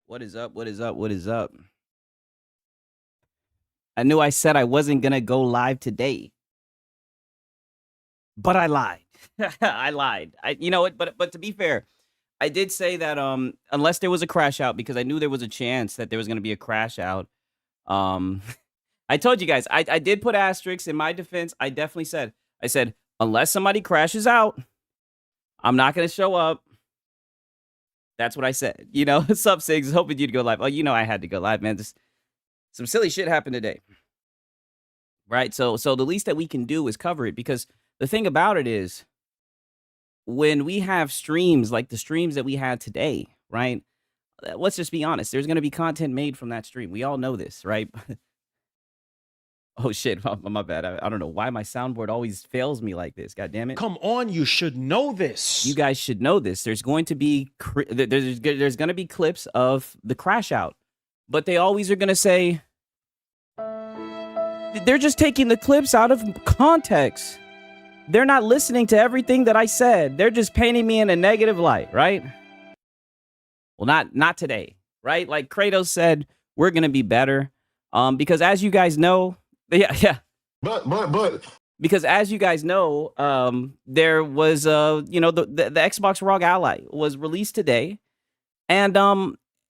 What is up? What is up? What is up? I knew I said I wasn't gonna go live today, but I lied. I lied. You know what? But to be fair, I did say that unless there was a crash out, because I knew there was a chance that there was gonna be a crash out. Um, I told you guys I did put asterisks in my defense. I said unless somebody crashes out, I'm not gonna show up. That's what I said. What's up, Sigs? Hoping you'd go live. Oh, I had to go live, man. Just some silly shit happened today. Right? So the least that we can do is cover it, because the thing about it is, when we have streams like the streams that we had today, right? Let's just be honest. There's going to be content made from that stream. We all know this, right? Oh shit, my bad. I don't know why my soundboard always fails me like this. God damn it. Come on, you should know this. You guys should know this. There's going to be there's going to be clips of the crash out, but they always are going to say they're just taking the clips out of context. They're not listening to everything that I said. They're just painting me in a negative light, right? Well, not today, right? Like Kratos said, we're going to be better. Because as you guys know, yeah. But Because as you guys know, there was the Xbox ROG Ally was released today, and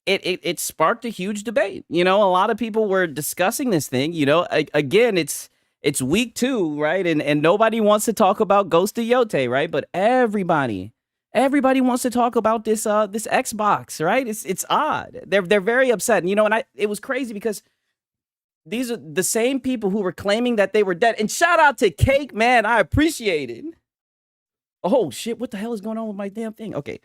it sparked a huge debate. A lot of people were discussing this thing. Again, it's week 2, right? And nobody wants to talk about Ghost of Yote, right? But everybody wants to talk about this Xbox, right? It's odd. They're very upset. And it was crazy because these are the same people who were claiming that they were dead. And shout out to Cake, man. I appreciate it. Oh shit, what the hell is going on with my damn thing? Okay.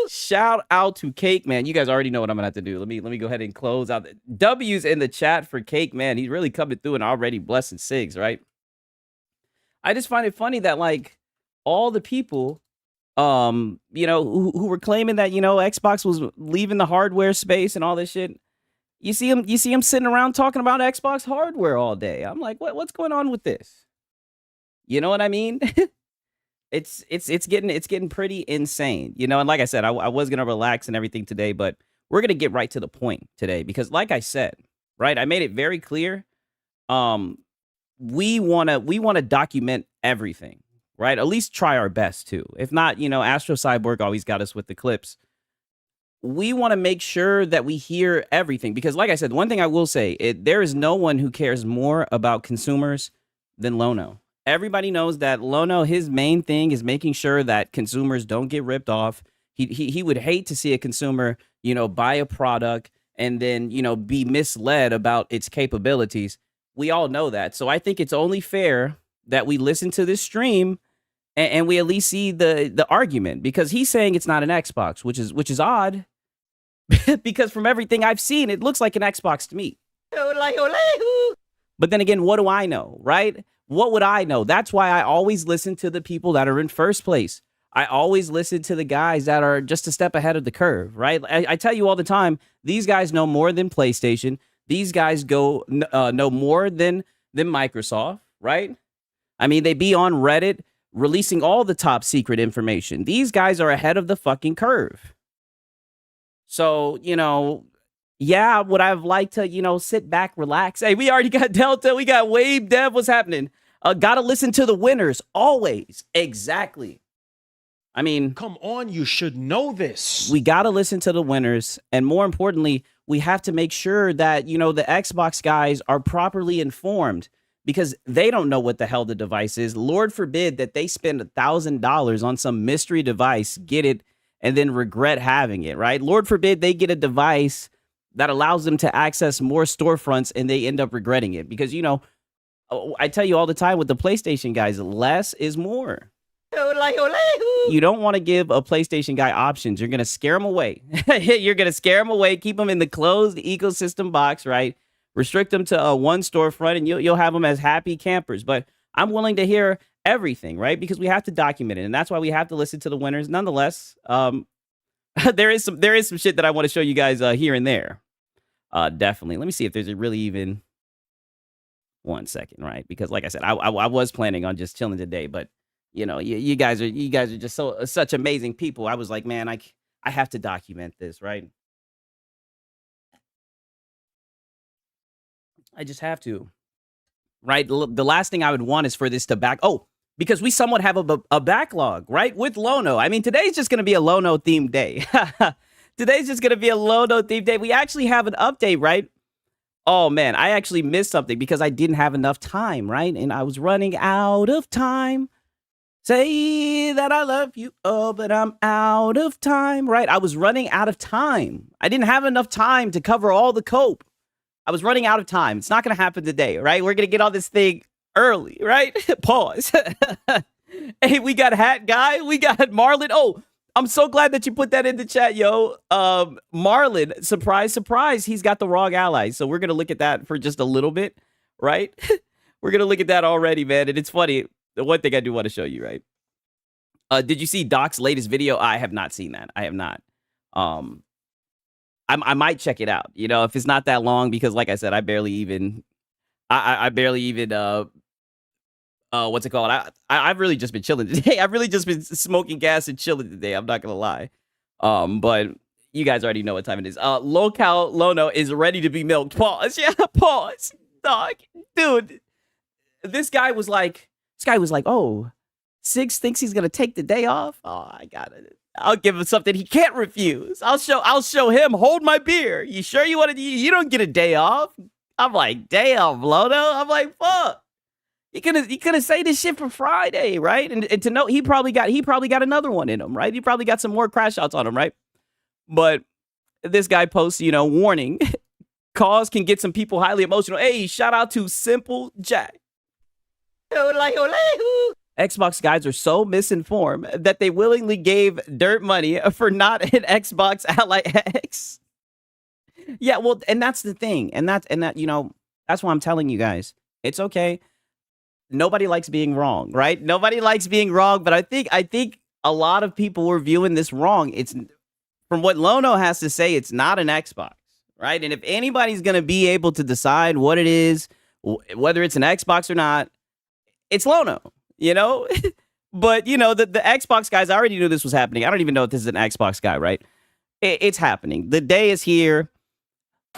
Shout out to Cake, man. You guys already know what I'm gonna have to do. Let me go ahead and close out. W's in the chat for Cake, man. He's really coming through and already blessing Sigs, right? I just find it funny that like all the people who were claiming that Xbox was leaving the hardware space and all this shit. You see him sitting around talking about Xbox hardware all day. I'm like, what's going on with this? You know what I mean? It's getting pretty insane, and like I said, I was gonna relax and everything today, but we're gonna get right to the point today, because like I said, right, I made it very clear. We wanna document everything, right? At least try our best to. If not, Astro Cyborg always got us with the clips. We want to make sure that we hear everything, because like I said, one thing I will say, there is no one who cares more about consumers than Lono. Everybody knows that Lono, his main thing is making sure that consumers don't get ripped off. He would hate to see a consumer, buy a product and then, be misled about its capabilities. We all know that. So I think it's only fair that we listen to this stream and we at least see the argument, because he's saying it's not an Xbox, which is odd, because from everything I've seen, it looks like an Xbox to me. But then again, what do I know, right? What would I know? That's why I always listen to the people that are in first place. I always listen to the guys that are just a step ahead of the curve, right? I tell you all the time, these guys know more than PlayStation. These guys know more than Microsoft, right? I mean, they be on Reddit releasing all the top secret information. These guys are ahead of the fucking curve. So, yeah, would I have liked to, sit back, relax? Hey, we already got Delta. We got Wave Dev. What's happening? Gotta listen to the winners. Always. Exactly. I mean, come on, you should know this. We gotta listen to the winners. And more importantly, we have to make sure that, the Xbox guys are properly informed, because they don't know what the hell the device is. Lord forbid that they spend $1,000 on some mystery device, get it, and then regret having it, right? Lord forbid they get a device that allows them to access more storefronts and they end up regretting it. Because, I tell you all the time with the PlayStation guys, less is more. You don't want to give a PlayStation guy options. You're going to scare them away. You're going to scare them away, keep them in the closed ecosystem box, right? Restrict them to one storefront, and you'll have them as happy campers. But I'm willing to hear everything, right? Because we have to document it, and that's why we have to listen to the winners. Nonetheless, there is some shit that I want to show you guys here and there. Definitely. Let me see if there's really even 1 second, right? Because like I said, I was planning on just chilling today, but you guys are just such amazing people. I was like, man, I have to document this, right? I just have to, right? The last thing I would want is for this to back. Oh, because we somewhat have a backlog, right? With Lono. I mean, today's just going to be a Lono themed day. Today's just going to be a Lono themed day. We actually have an update, right? Oh man, I actually missed something because I didn't have enough time, right? And I was running out of time. Say that I love you, oh, but I'm out of time, right? I was running out of time. I didn't have enough time to cover all the cope. I was running out of time. It's not going to happen today, right? We're going to get on this thing early, right? Pause. Hey, we got Hat Guy. We got Marlon. Oh, I'm so glad that you put that in the chat, yo. Marlon, surprise, surprise. He's got the wrong ally. So we're going to look at that for just a little bit, right? We're going to look at that already, man. And it's funny. The one thing I do want to show you, right? Did you see Doc's latest video? I have not seen that. I have not. I might check it out. You know, if it's not that long, because like I said, I barely even, what's it called? I've really just been chilling today. I've really just been smoking gas and chilling today. I'm not gonna lie. But you guys already know what time it is. Local Lono is ready to be milked. Pause. Yeah, pause. Dog, dude. This guy was like, oh, Six thinks he's gonna take the day off. Oh, I got it. I'll give him something he can't refuse. I'll show him. Hold my beer. You sure you want to? You don't get a day off. I'm like, damn, Lono. I'm like, fuck. He couldn't say this shit for Friday, right? And to know he probably got another one in him, right? He probably got some more crash outs on him, right? But this guy posts, you know, warning. Cause can get some people highly emotional. Hey, shout out to Simple Jack. Xbox guys are so misinformed that they willingly gave dirt money for not an Xbox Ally X. Yeah, well, and that's the thing. And that, you know, that's why I'm telling you guys. It's okay. Nobody likes being wrong, right? Nobody likes being wrong, but I think a lot of people were viewing this wrong. It's from what Lono has to say, it's not an Xbox, right? And if anybody's going to be able to decide what it is, whether it's an Xbox or not, it's Lono, you know? But, you know, the Xbox guys, I already knew this was happening. I don't even know if this is an Xbox guy, right? It's happening. The day is here.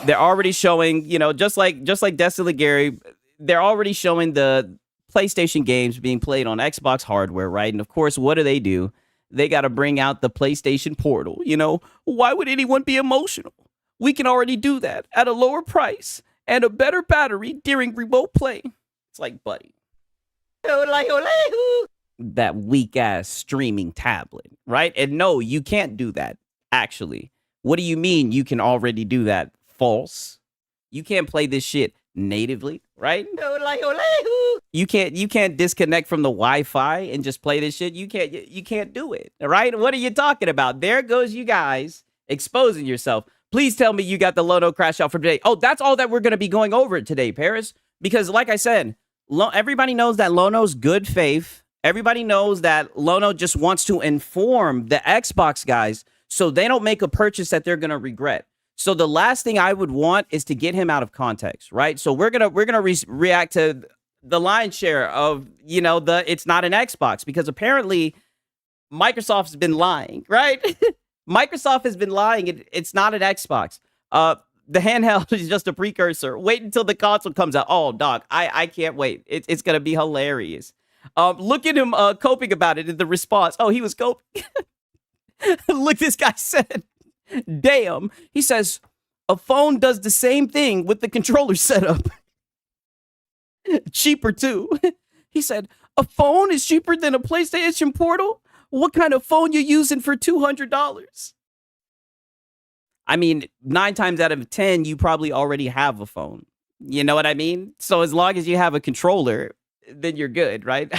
They're already showing, you know, just like Destiny Gary, they're already showing the PlayStation games being played on Xbox hardware, right? And of course, what do? They got to bring out the PlayStation Portal. You know, why would anyone be emotional? We can already do that at a lower price and a better battery during remote play. It's like, buddy, that weak ass streaming tablet, right? And no, you can't do that. Actually, what do you mean you can already do that? False. You can't play this shit natively, right? You can't disconnect from the Wi-Fi and just play this shit. You can't do it, right? What are you talking about? There goes you guys exposing yourself. Please tell me you got the Lono crash out for today. Oh, that's all that we're going to be going over today, Paris. Because like I said, everybody knows that Lono's good faith. Everybody knows that Lono just wants to inform the Xbox guys so they don't make a purchase that they're going to regret. So the last thing I would want is to get him out of context, right? So we're gonna react to the lion's share of, you know, it's not an Xbox, because apparently Microsoft's been lying, right? Microsoft has been lying. It's not an Xbox. The handheld is just a precursor. Wait until the console comes out. Oh, dog, I can't wait. It's gonna be hilarious. Look at him coping about it in the response. Oh, he was coping. Look, this guy said. Damn. He says, a phone does the same thing with the controller setup. Cheaper too. He said, a phone is cheaper than a PlayStation Portal? What kind of phone you using for $200? I mean, 9 times out of 10, you probably already have a phone. You know what I mean? So as long as you have a controller, then you're good, right?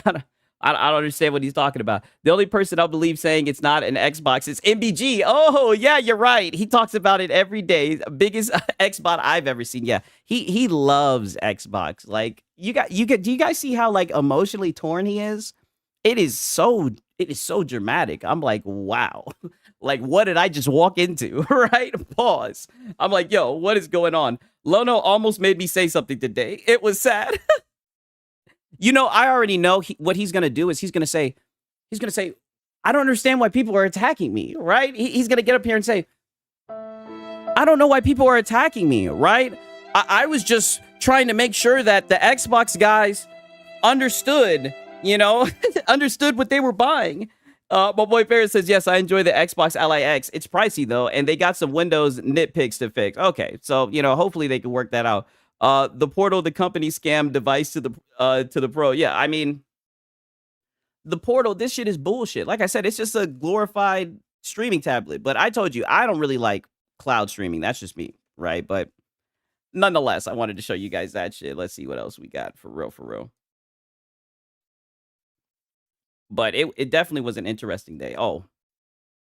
I don't understand what he's talking about. The only person I believe saying it's not an Xbox is MBG. Oh, yeah, you're right. He talks about it every day. Biggest Xbot I've ever seen. Yeah, he loves Xbox. Like, do you guys see how like emotionally torn he is? It is so dramatic. I'm like, wow. Like, what did I just walk into? Right? Pause. I'm like, yo, what is going on? Lono almost made me say something today. It was sad. You know, I already know what he's going to do is he's going to say, I don't understand why people are attacking me, right? He's going to get up here and say, I don't know why people are attacking me, right? I was just trying to make sure that the Xbox guys understood, understood what they were buying. My boy Ferris says, yes, I enjoy the Xbox Ally X. It's pricey, though, and they got some Windows nitpicks to fix. Okay, so, hopefully they can work that out. The Portal, the company scam device to the Pro. Yeah, I mean, the Portal, this shit is bullshit. Like I said, it's just a glorified streaming tablet. But I told you, I don't really like cloud streaming. That's just me, right? But nonetheless, I wanted to show you guys that shit. Let's see what else we got for real. But it definitely was an interesting day. Oh,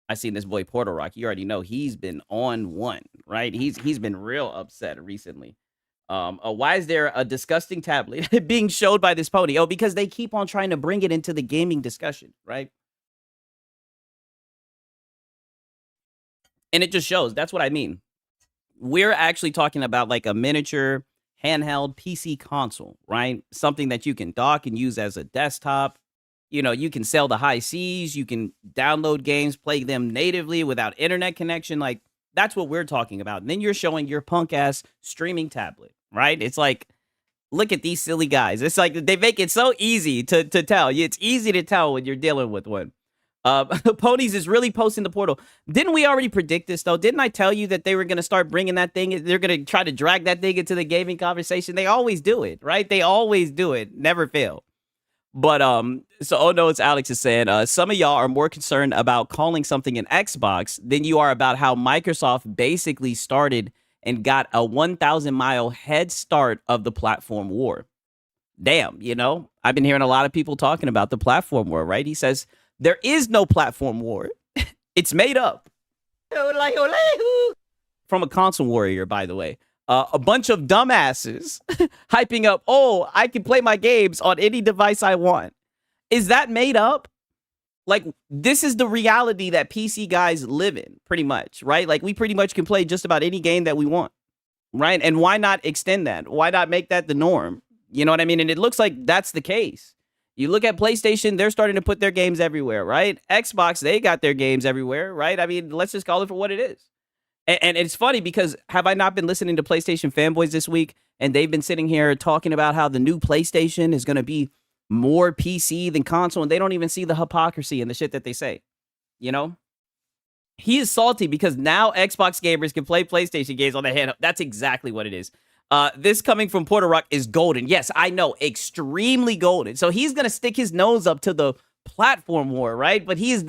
I seen this boy Portal Rock. You already know he's been on one, right? He's been real upset recently. Why is there a disgusting tablet being showed by this pony? Oh, because they keep on trying to bring it into the gaming discussion, right? And it just shows. That's what I mean. We're actually talking about like a miniature handheld PC console, right? Something that you can dock and use as a desktop. You can sail the high seas. You can download games, play them natively without internet connection. Like, that's what we're talking about. And then you're showing your punk ass streaming tablet, right? It's like, look at these silly guys. It's like they make it so easy to tell. It's easy to tell when you're dealing with one. Ponies is really posting the Portal. Didn't we already predict this, though? Didn't I tell you that they were going to start bringing that thing? They're going to try to drag that thing into the gaming conversation. They always do it, right? They always do it. Never fail. But, so, oh no, it's Alex is saying, some of y'all are more concerned about calling something an Xbox than you are about how Microsoft basically started and got a 1,000-mile head start of the platform war. Damn, I've been hearing a lot of people talking about the platform war, right? He says, there is no platform war. It's made up. From a console warrior, by the way. A bunch of dumbasses hyping up, oh, I can play my games on any device I want. Is that made up? Like, this is the reality that PC guys live in, pretty much, right? Like, we pretty much can play just about any game that we want, right? And why not extend that? Why not make that the norm? You know what I mean? And it looks like that's the case. You look at PlayStation, they're starting to put their games everywhere, right? Xbox, they got their games everywhere, right? I mean, let's just call it for what it is. And it's funny because have I not been listening to PlayStation Fanboys this week? And they've been sitting here talking about how the new PlayStation is going to be more PC than console. And they don't even see the hypocrisy in the shit that they say. He is salty because now Xbox gamers can play PlayStation games on the handheld. That's exactly what it is. This coming from Porter Rock is golden. Yes, I know. Extremely golden. So he's going to stick his nose up to the platform war, right? But he is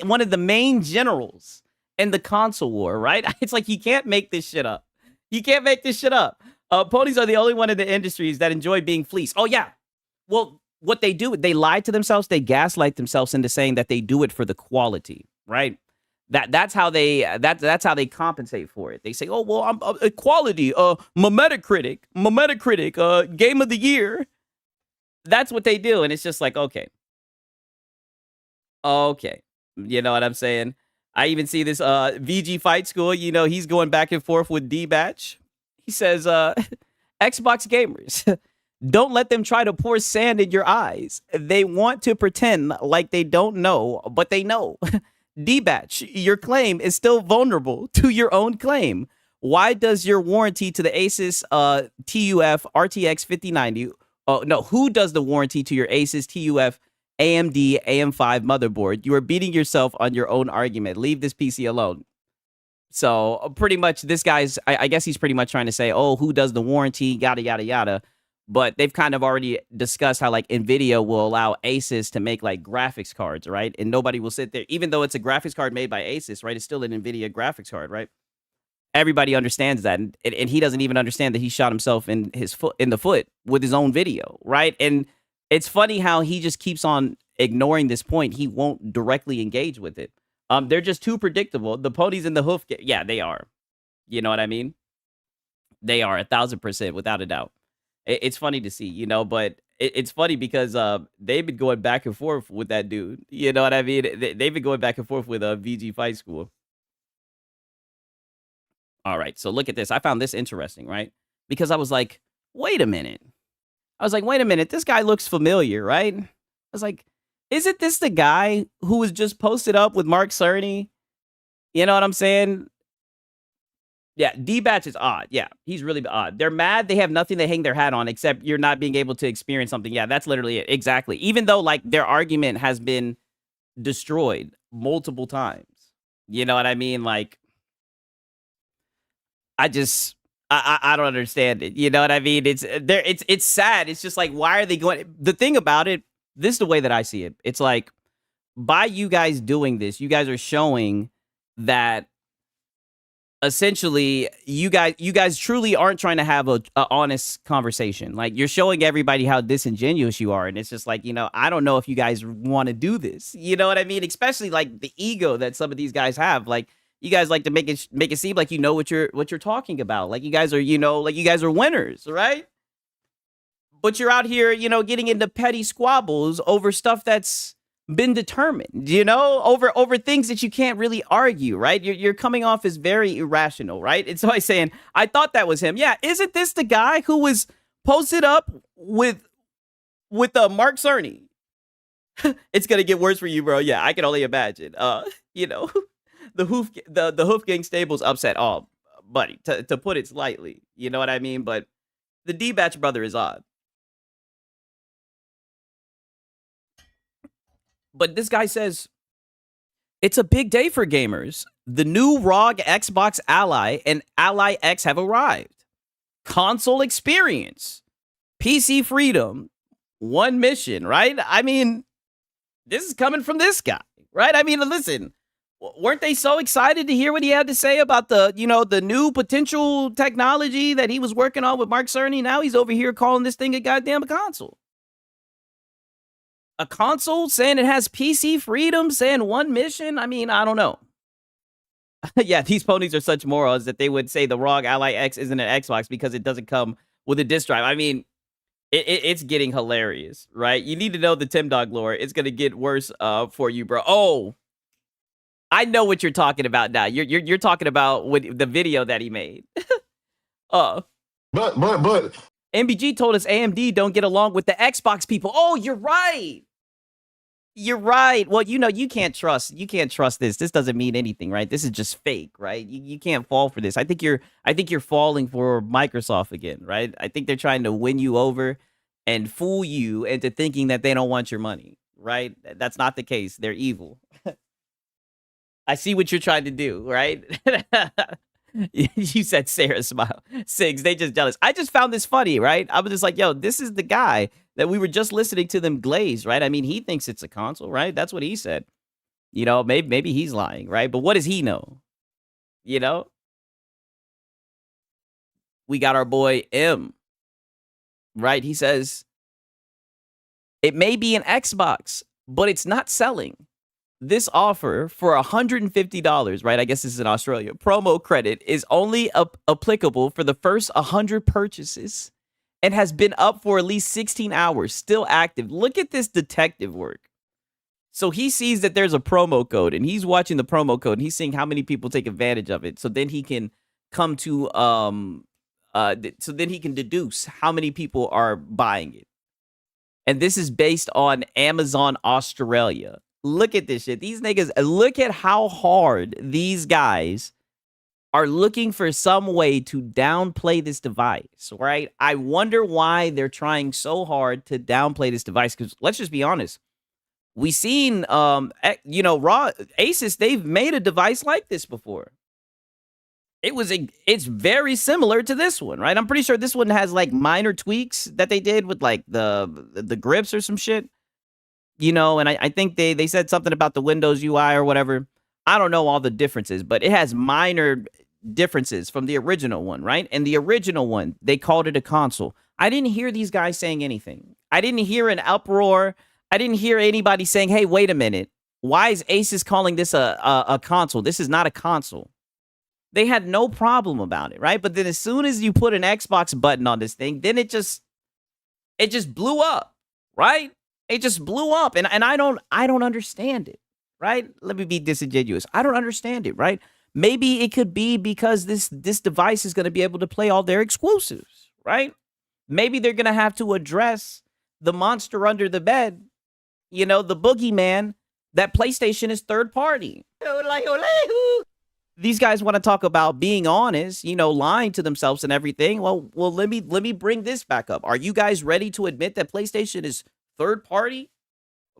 one of the main generals in the console war, right? It's like you can't make this shit up. You can't make this shit up. Ponies are the only one in the industries that enjoy being fleeced. Oh, yeah. Well, what they do, they lie to themselves. They gaslight themselves into saying that they do it for the quality, right? That's how they compensate for it. They say, oh, well, I'm quality, my Metacritic, game of the year. That's what they do. And it's just like, okay. You know what I'm saying? I even see this VG Fight School, he's going back and forth with D-Batch. He says, Xbox gamers, don't let them try to pour sand in your eyes. They want to pretend like they don't know, but they know. D-Batch, your claim is still vulnerable to your own claim. Why does your warranty to the Asus TUF RTX 5090, who does the warranty to your Asus TUF AMD AM5 motherboard? You are beating yourself on your own argument. Leave this PC alone. So pretty much this guy's, I guess he's pretty much trying to say, oh, who does the warranty, yada, yada, yada. But they've kind of already discussed how like NVIDIA will allow Asus to make like graphics cards, right? And nobody will sit there, even though it's a graphics card made by Asus, right? It's still an NVIDIA graphics card, right? Everybody understands that. And he doesn't even understand that he shot himself in the foot with his own video, right? And it's funny how he just keeps on ignoring this point. He won't directly engage with it. They're just too predictable. The ponies in the hoof, yeah, they are. You know what I mean? They are 1,000% without a doubt. It's funny to see, but it's funny because they've been going back and forth with that dude. You know what I mean? They've been going back and forth with VG Fight School. All right, so look at this. I found this interesting, right? Because I was like, wait a minute. This guy looks familiar, right? I was like, Isn't this the guy who was just posted up with Mark Cerny? You know what I'm saying? Yeah, D-Batch is odd. Yeah, he's really odd. They're mad they have nothing to hang their hat on except you're not being able to experience something. Yeah, that's literally it. Exactly. Even though, like, their argument has been destroyed multiple times. You know what I mean? Like, I just I don't understand it. You know what I mean? It's sad. It's just like, why are they going? The thing about it, this is the way that I see it. It's like, by you guys doing this, you guys are showing that essentially you guys truly aren't trying to have a honest conversation. Like, you're showing everybody how disingenuous you are, and it's just like, I don't know if you guys want to do this. You know what I mean? Especially like the ego that some of these guys have. Like, you guys like to make it seem like you know what you're talking about. Like, you guys are like you guys are winners, right? But you're out here, getting into petty squabbles over stuff that's been determined, over things that you can't really argue, right? You're coming off as very irrational, right? And so I'm saying, I thought that was him. Yeah, isn't this the guy who was posted up with Mark Cerny? It's gonna get worse for you, bro. Yeah, I can only imagine. The Hoof Gang stable's upset. Oh, buddy, to put it lightly, you know what I mean? But the D-Batch brother is odd. But this guy says, it's a big day for gamers. The new ROG Xbox Ally and Ally X have arrived. Console experience. PC freedom. One mission, right? I mean, this is coming from this guy, right? I mean, listen, weren't they so excited to hear what he had to say about the new potential technology that he was working on with Mark Cerny? Now he's over here calling this thing a goddamn console. A console, saying it has PC freedom, saying one mission. I mean, I don't know. Yeah, these ponies are such morons that they would say the ROG Ally X isn't an Xbox because it doesn't come with a disc drive. I mean, it's getting hilarious, right? You need to know the Tim Dog lore. It's gonna get worse for you, bro. Oh, I know what you're talking about now. You're talking about with the video that he made. But MBG told us AMD don't get along with the Xbox people. Oh, you're right. You're right. Well, you can't trust this. This doesn't mean anything, right? This is just fake, right? You can't fall for this. I think you're falling for Microsoft again, right? I think they're trying to win you over and fool you into thinking that they don't want your money, right? That's not the case. They're evil. I see what you're trying to do, right? You said Sarah smile. Sigs, they just jealous. I just found this funny, right? I was just like, yo, this is the guy that we were just listening to them glaze, right? I mean, he thinks it's a console, right? That's what he said. Maybe he's lying, right? But what does he know? We got our boy M, right? He says, it may be an Xbox, but it's not selling. This offer for $150, right? I guess this is in Australia. Promo credit is only applicable for the first 100 purchases and has been up for at least 16 hours, still active. Look at this detective work. So he sees that there's a promo code and he's watching the promo code and he's seeing how many people take advantage of it. So then he can come to, so then he can deduce how many people are buying it. And this is based on Amazon Australia. Look at this shit. These niggas, look at how hard these guys are looking for some way to downplay this device, right? I wonder why they're trying so hard to downplay this device, because let's just be honest. We seen, Asus, they've made a device like this before. It's very similar to this one, right? I'm pretty sure this one has like minor tweaks that they did with like the grips or some shit. And I think they said something about the Windows UI or whatever. I don't know all the differences, but it has minor differences from the original one, right? And the original one, they called it a console. I didn't hear these guys saying anything. I didn't hear an uproar. I didn't hear anybody saying, hey, wait a minute. Why is Asus calling this a console? This is not a console. They had no problem about it, right? But then as soon as you put an Xbox button on this thing, then it just blew up, right? It just blew up, and I don't understand it, right? Let me be disingenuous. I don't understand it, right? Maybe it could be because this device is going to be able to play all their exclusives, right? Maybe they're going to have to address the monster under the bed you know, the boogeyman that PlayStation is third party. These guys want to talk about being honest, you know, lying to themselves and everything. Well, let me bring this back up. Are you guys ready to admit that PlayStation is third party?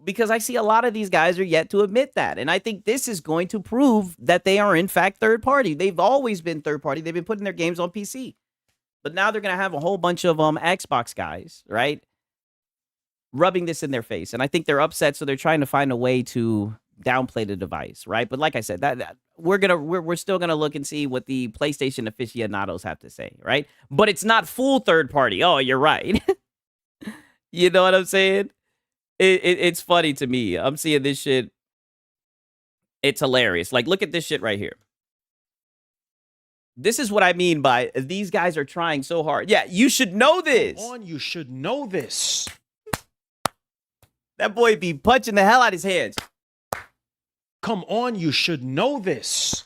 Because I see a lot of these guys are yet to admit that. And I think this is going to prove that they are in fact third party. They've always been third party. They've been putting their games on PC. But now they're going to have a whole bunch of Xbox guys, right? Rubbing this in their face. And I think they're upset, so they're trying to find a way to downplay the device, right? But like I said, that we're still gonna look and see what the PlayStation aficionados have to say, right? But it's not full third party. Oh, you're right. You know what I'm saying? It's funny to me. I'm seeing this shit. It's hilarious. Like, look at this shit right here. This is what I mean by these guys are trying so hard. Yeah, you should know this. Come on, you should know this. That boy be punching the hell out of his hands. Come on, you should know this.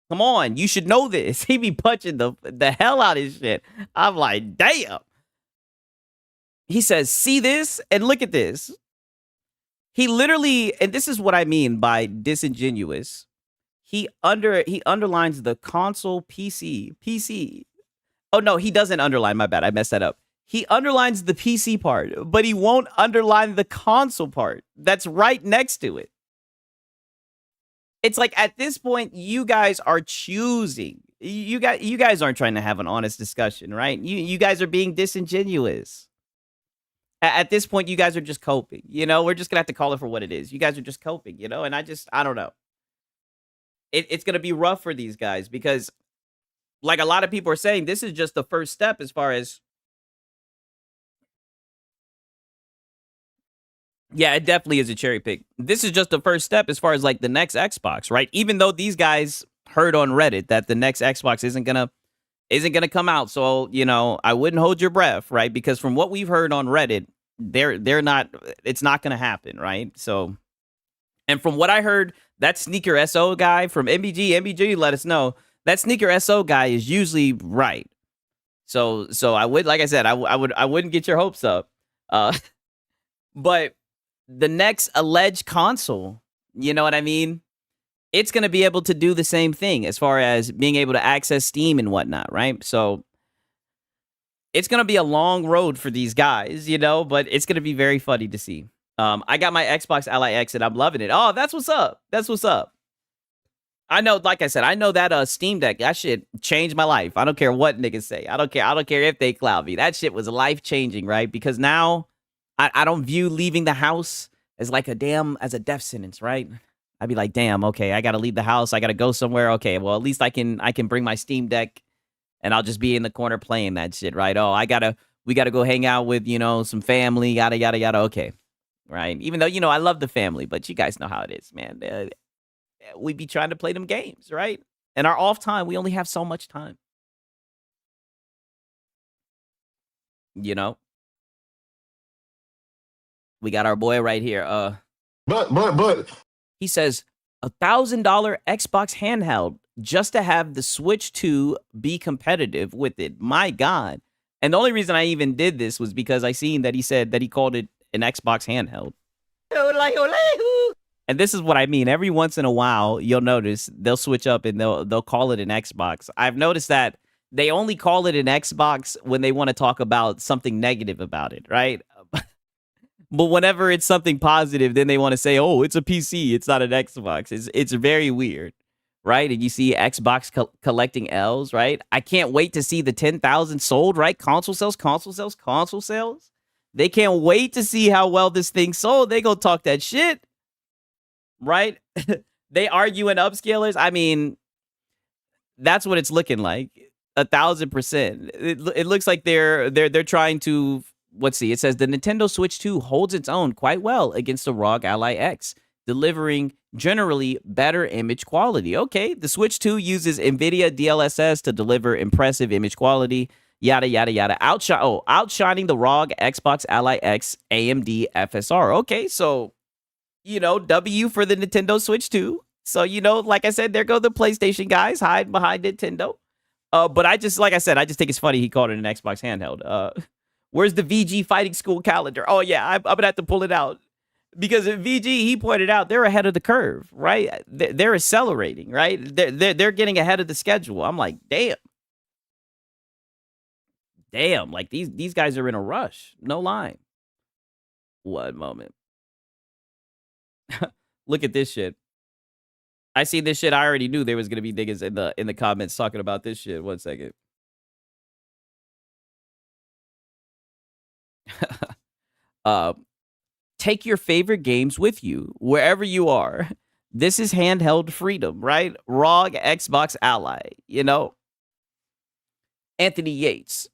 Come on, you should know this. He be punching the hell out of his shit. I'm like, damn. He says, see this and look at this. He literally, and this is what I mean by disingenuous. He underlines the console PC. Oh no, he doesn't underline. My bad, I messed that up. He underlines the PC part, but he won't underline the console part. That's right next to it. It's like at this point, you guys are choosing. You guys aren't trying to have an honest discussion, right? You guys are being disingenuous. At this point, you guys are just coping. You know, we're just gonna have to call it for what it is. You guys are just coping, you know. And I don't know. It's gonna be rough for these guys because, like a lot of people are saying, this is just the first step as far as. Yeah, it definitely is a cherry pick. This is just the first step as far as like the next Xbox, right? Even though these guys heard on Reddit that the next Xbox isn't gonna come out, so you know I wouldn't hold your breath, right? Because from what we've heard on Reddit, they're not. It's not gonna happen, right? So, and from what I heard, that Sneaker SO guy from MBG let us know that Sneaker SO guy is usually right. So I would, like I said, I wouldn't get your hopes up, but. The next alleged console, you know what I mean? It's going to be able to do the same thing as far as being able to access Steam and whatnot, right? So it's going to be a long road for these guys, you know, but it's going to be very funny to see. I got my Xbox Ally X and I'm loving it. Oh, that's what's up. That's what's up. I know, like I said, I know that Steam Deck, that shit changed my life. I don't care what niggas say. I don't care if they cloud me. That shit was life-changing, right? Because now I don't view leaving the house as like a death sentence, right? I'd be like, damn, okay, I gotta leave the house, I gotta go somewhere. Okay, well, at least I can bring my Steam Deck and I'll just be in the corner playing that shit, right? Oh, we gotta go hang out with, you know, some family, yada yada yada. Okay, right? Even though, you know, I love the family, but you guys know how it is, man. We be trying to play them games, right? And our off time, we only have so much time, you know. We got our boy right here. But He says $1,000 Xbox handheld just to have the Switch 2 be competitive with it. My God. And the only reason I even did this was because I seen that he said that he called it an Xbox handheld. And this is what I mean. Every once in a while, you'll notice they'll switch up and they'll call it an Xbox. I've noticed that they only call it an Xbox when they want to talk about something negative about it, right? But whenever it's something positive, then they want to say, "Oh, it's a PC. It's not an Xbox." It's very weird, right? And you see Xbox collecting L's, right? I can't wait to see the 10,000 sold, right? Console sales. They can't wait to see how well this thing sold. They gonna talk that shit, right? They arguing upscalers. I mean, that's what it's looking like. 1,000%. It looks like they're trying to. Let's see. It says the Nintendo Switch 2 holds its own quite well against the ROG Ally X, delivering generally better image quality. Okay, the Switch 2 uses NVIDIA DLSS to deliver impressive image quality. Yada yada yada. Outshining the ROG Xbox Ally X AMD FSR. Okay, so you know, W for the Nintendo Switch 2. So you know, like I said, there go the PlayStation guys hide behind Nintendo. But I just think it's funny he called it an Xbox handheld. Where's the VG Fighting School calendar? Oh, yeah, I'm going to have to pull it out. Because at VG, he pointed out they're ahead of the curve, right? They're accelerating, right? They're getting ahead of the schedule. I'm like, damn, like these guys are in a rush. No line. One moment. Look at this shit. I see this shit. I already knew there was gonna be niggas in the comments talking about this shit. 1 second. uh, take your favorite games with you wherever you are. This is handheld freedom, right? ROG Xbox Ally, you know? Anthony Yates.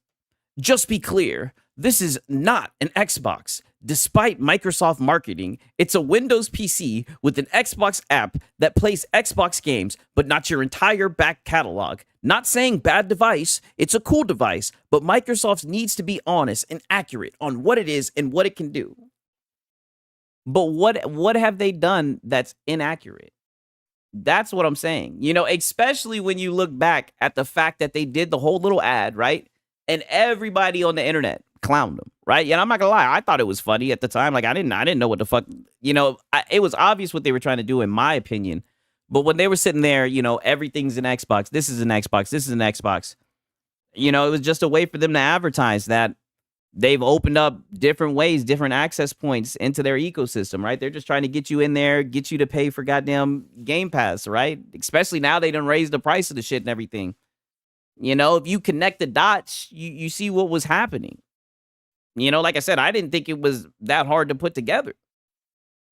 Just be clear, this is not an Xbox. Despite Microsoft marketing, it's a Windows PC with an Xbox app that plays Xbox games, but not your entire back catalog. Not saying bad device, it's a cool device, but Microsoft needs to be honest and accurate on what it is and what it can do. But what have they done that's inaccurate? That's what I'm saying. You know, especially when you look back at the fact that they did the whole little ad, right? And everybody on the internet clowned them, right? And I'm not gonna lie, I thought it was funny at the time. Like I didn't know what the fuck, you know, it was obvious what they were trying to do, in my opinion. But when they were sitting there, you know, everything's an Xbox. This is an Xbox. This is an Xbox. You know, it was just a way for them to advertise that they've opened up different ways, different access points into their ecosystem, right? They're just trying to get you in there, get you to pay for goddamn Game Pass, right? Especially now they done raised the price of the shit and everything. You know, if you connect the dots, you see what was happening. You know, like I said, I didn't think it was that hard to put together.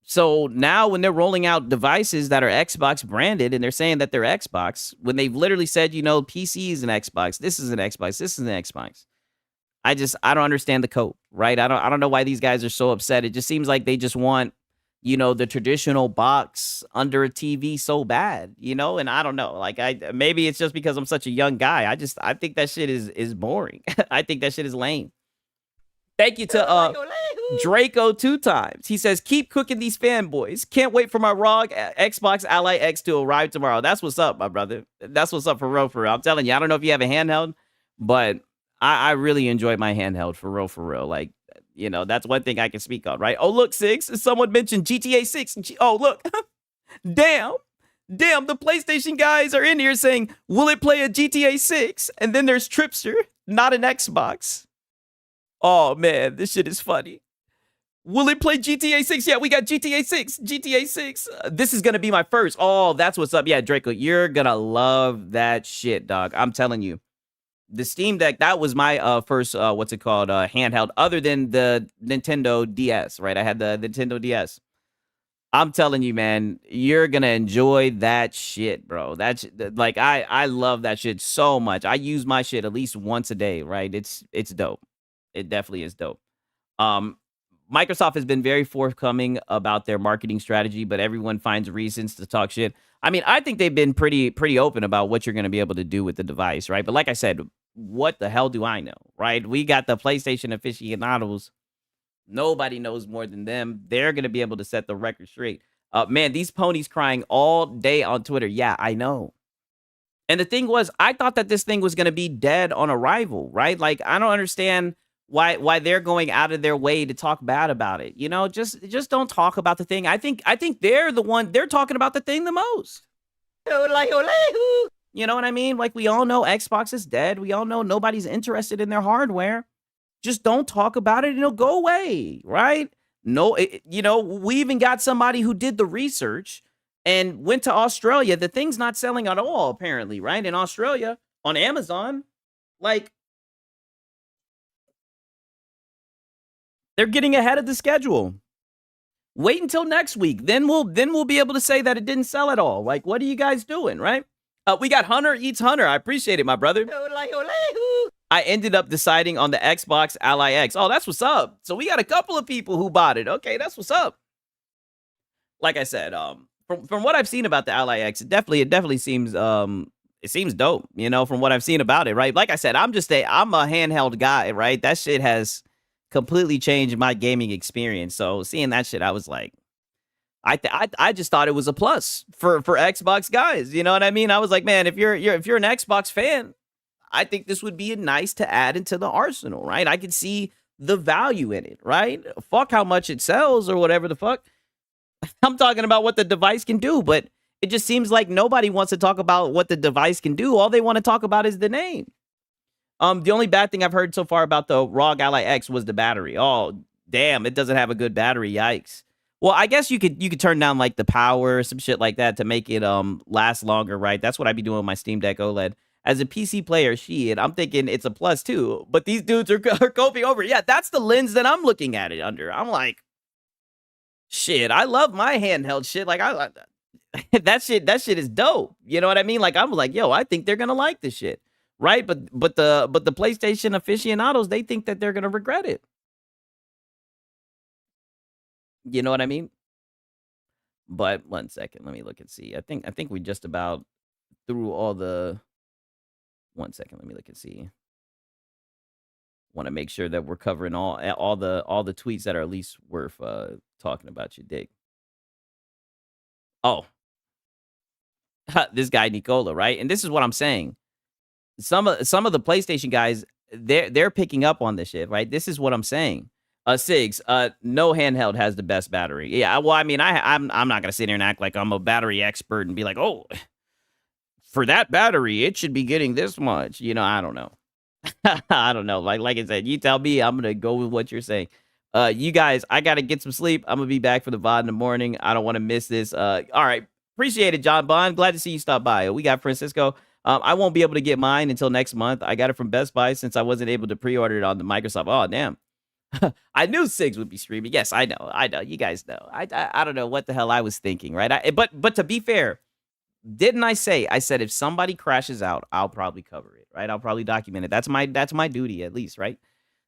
So now when they're rolling out devices that are Xbox branded and they're saying that they're Xbox, when they've literally said, you know, PC is an Xbox, this is an Xbox, this is an Xbox. I don't understand the cope, right? I don't know why these guys are so upset. It just seems like they just want, you know, the traditional box under a TV so bad, you know? And I don't know. Like maybe it's just because I'm such a young guy. I think that shit is boring. I think that shit is lame. Thank you to Draco 2 times. He says, keep cooking these fanboys. Can't wait for my ROG Xbox Ally X to arrive tomorrow. That's what's up, my brother. That's what's up for real, for real. I'm telling you, I don't know if you have a handheld, but I really enjoy my handheld for real, for real. Like, you know, that's one thing I can speak on, right? Oh, look, Six. Someone mentioned GTA 6. Oh, look. Damn, the PlayStation guys are in here saying, will it play a GTA 6? And then there's Tripster, not an Xbox. Oh, man, this shit is funny. Will it play GTA 6? Yeah, we got GTA 6. GTA 6. This is going to be my first. Oh, that's what's up. Yeah, Draco, you're going to love that shit, dog. I'm telling you. The Steam Deck, that was my first, handheld, other than the Nintendo DS, right? I had the Nintendo DS. I'm telling you, man, you're going to enjoy that shit, bro. That's like, I love that shit so much. I use my shit at least once a day, right? It's dope. It definitely is dope. Microsoft has been very forthcoming about their marketing strategy, but everyone finds reasons to talk shit. I mean, I think they've been pretty open about what you're going to be able to do with the device, right? But like I said, what the hell do I know, right? We got the PlayStation aficionados. Nobody knows more than them. They're going to be able to set the record straight. Man, these ponies crying all day on Twitter. Yeah, I know. And the thing was, I thought that this thing was going to be dead on arrival, right? Like, I don't understand why they're going out of their way to talk bad about it. You know, just don't talk about the thing. I think they're talking about the thing the most. You know what I mean? Like, we all know Xbox is dead. We all know nobody's interested in their hardware. Just don't talk about it and it'll go away, right? No, you know, we even got somebody who did the research and went to Australia. The thing's not selling at all, apparently, right? In Australia, on Amazon, like, they're getting ahead of the schedule. Wait until next week. Then we'll be able to say that it didn't sell at all. Like, what are you guys doing, right? We got Hunter Eats Hunter. I appreciate it, my brother. I ended up deciding on the Xbox Ally X. Oh, that's what's up. So we got a couple of people who bought it. Okay, that's what's up. Like I said, from what I've seen about the Ally X, it definitely seems it seems dope, you know, from what I've seen about it, right? Like I said, I'm a handheld guy, right? That shit has completely changed my gaming experience. So seeing that shit, I was like, I just thought it was a plus for Xbox guys. You know what I mean? I was like, man, if you're an Xbox fan, I think this would be nice to add into the arsenal, right? I could see the value in it, right? Fuck how much it sells or whatever the fuck. I'm talking about what the device can do, but it just seems like nobody wants to talk about what the device can do. All they want to talk about is the name. The only bad thing I've heard so far about the ROG Ally X was the battery. Oh, damn, it doesn't have a good battery. Yikes. Well, I guess you could turn down like the power or some shit like that to make it last longer, right? That's what I'd be doing with my Steam Deck OLED. As a PC player, shit, I'm thinking it's a plus too. But these dudes are coping over. Yeah, that's the lens that I'm looking at it under. I'm like, shit, I love my handheld shit. Like that shit is dope. You know what I mean? Like I'm like, yo, I think they're gonna like this shit. Right? But the PlayStation aficionados, they think that they're gonna regret it. You know what I mean? But 1 second, let me look and see. I think we just about through all the 1 second, let me look and see. Want to make sure that we're covering all the tweets that are at least worth talking about. You dig? Oh, this guy Nicola, right? And this is what I'm saying. Some of the PlayStation guys, they're picking up on this shit, right? This is what I'm saying. Sigs, no handheld has the best battery. Yeah, well, I mean, I'm not gonna sit here and act like I'm a battery expert and be like, oh, for that battery, it should be getting this much. You know, I don't know. I don't know. Like I said, you tell me. I'm gonna go with what you're saying. You guys, I gotta get some sleep. I'm gonna be back for the VOD in the morning. I don't want to miss this. All right, appreciate it, John Bond. Glad to see you stop by. We got Francisco. I won't be able to get mine until next month. I got it from Best Buy since I wasn't able to pre-order it on the Microsoft. Oh, damn. I knew Sigs would be streaming. Yes, I know. You guys know. I don't know what the hell I was thinking, right? But to be fair, didn't I said if somebody crashes out, I'll probably cover it, right? I'll probably document it. That's my duty at least, right?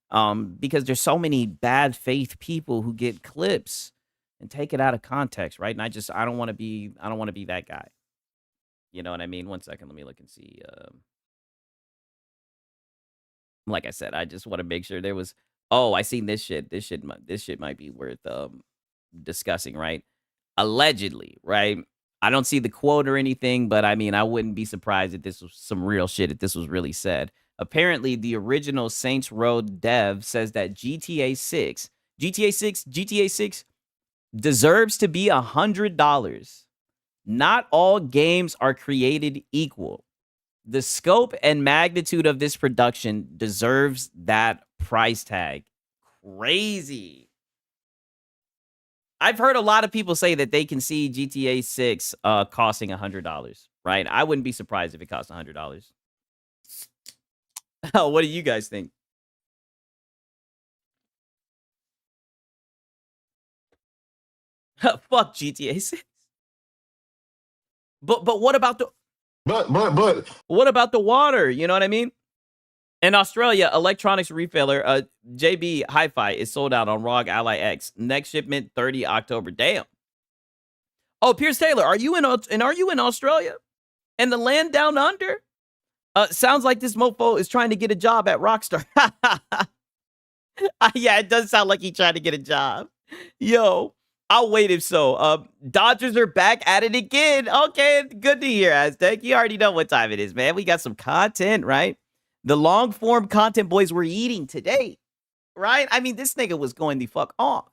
Because there's so many bad faith people who get clips and take it out of context, right? And I don't want to be that guy. You know what I mean? 1 second, let me look and see. Like I said, I just want to make sure there was. Oh, I seen this shit. This shit might be worth discussing, right? Allegedly, right? I don't see the quote or anything, but I mean, I wouldn't be surprised if this was some real shit. If this was really said. Apparently, the original Saints Row dev says that GTA 6 deserves to be $100. Not all games are created equal. The scope and magnitude of this production deserves that price tag. Crazy. I've heard a lot of people say that they can see GTA 6 costing $100, right? I wouldn't be surprised if it cost $100. What do you guys think? Fuck GTA 6. But what about the what about the water? You know what I mean? In Australia, electronics retailer JB Hi-Fi is sold out on ROG Ally X. Next shipment 30 October. Damn. Oh, Pierce Taylor, are you in Australia? And the land down under? Sounds like this mofo is trying to get a job at Rockstar. Yeah, it does sound like he tried to get a job. Yo, I'll wait if so. Dodgers are back at it again. Okay, good to hear, Aztec. You already know what time it is, man. We got some content, right? The long form content boys were eating today, right? I mean, this nigga was going the fuck off.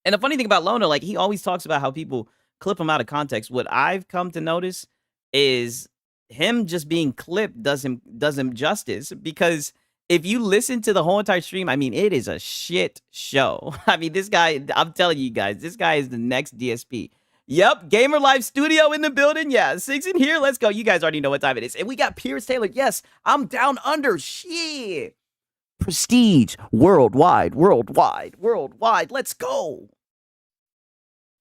And the funny thing about Lono, like, he always talks about how people clip him out of context. What I've come to notice is him just being clipped does him justice, because if you listen to the whole entire stream, I mean, it is a shit show. I mean, this guy, I'm telling you guys, this guy is the next DSP. Yep, Gamer Live Studio in the building. Yeah, Six in here. Let's go. You guys already know what time it is. And we got Pierce Taylor. Yes, I'm down under. Shit. Prestige. Worldwide. Let's go.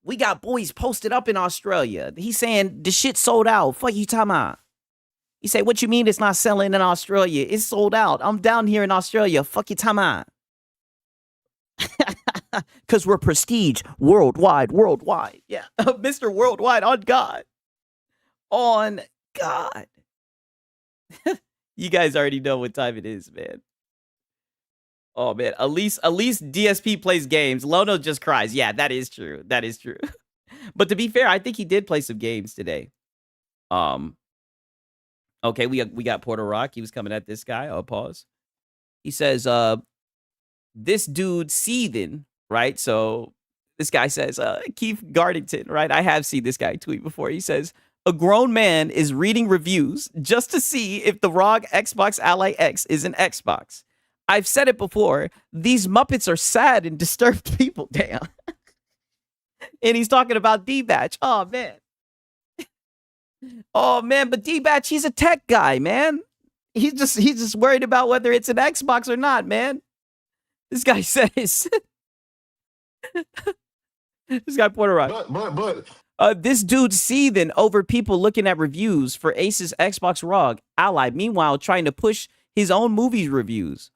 We got boys posted up in Australia. He's saying the shit sold out. Fuck you talking about? He say, what you mean it's not selling in Australia? It's sold out. I'm down here in Australia. Fuck you talking about? Because we're prestige worldwide. Yeah. Mr. Worldwide on God. You guys already know what time it is, man. Oh, man. At least DSP plays games. Lono just cries. Yeah, that is true. But to be fair, I think he did play some games today. Okay, we got Porter Rock. He was coming at this guy. I'll pause. He says, this dude seething, right? So This guy says, Keith Gardington, right? I have seen this guy tweet before. He says, a grown man is reading reviews just to see if the ROG Xbox Ally X is an Xbox. I've said it before. These Muppets are sad and disturbed people. Damn. And he's talking about D-Batch. Oh, man. Oh, man. But D-Batch, he's a tech guy, man. He's just worried about whether it's an Xbox or not, man. This guy says... This guy Porter Rock. This dude's seething over people looking at reviews for Ace's Xbox ROG Ally, meanwhile trying to push his own movie reviews.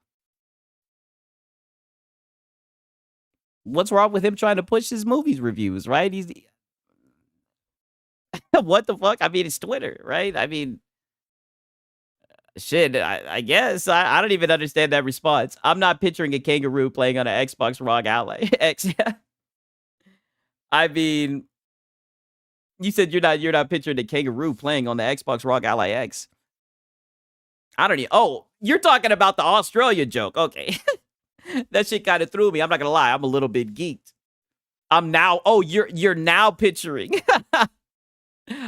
What's wrong with him trying to push his movies reviews, right? He's what the fuck? I mean, it's Twitter, right? I mean, shit, I guess. I don't even understand that response. I'm not picturing a kangaroo playing on an Xbox ROG Ally X. I mean, you said you're not picturing a kangaroo playing on the Xbox ROG Ally X. I don't even. Oh, you're talking about the Australia joke. Okay. That shit kind of threw me. I'm not gonna lie. I'm a little bit geeked. I'm now. Oh, you're now picturing.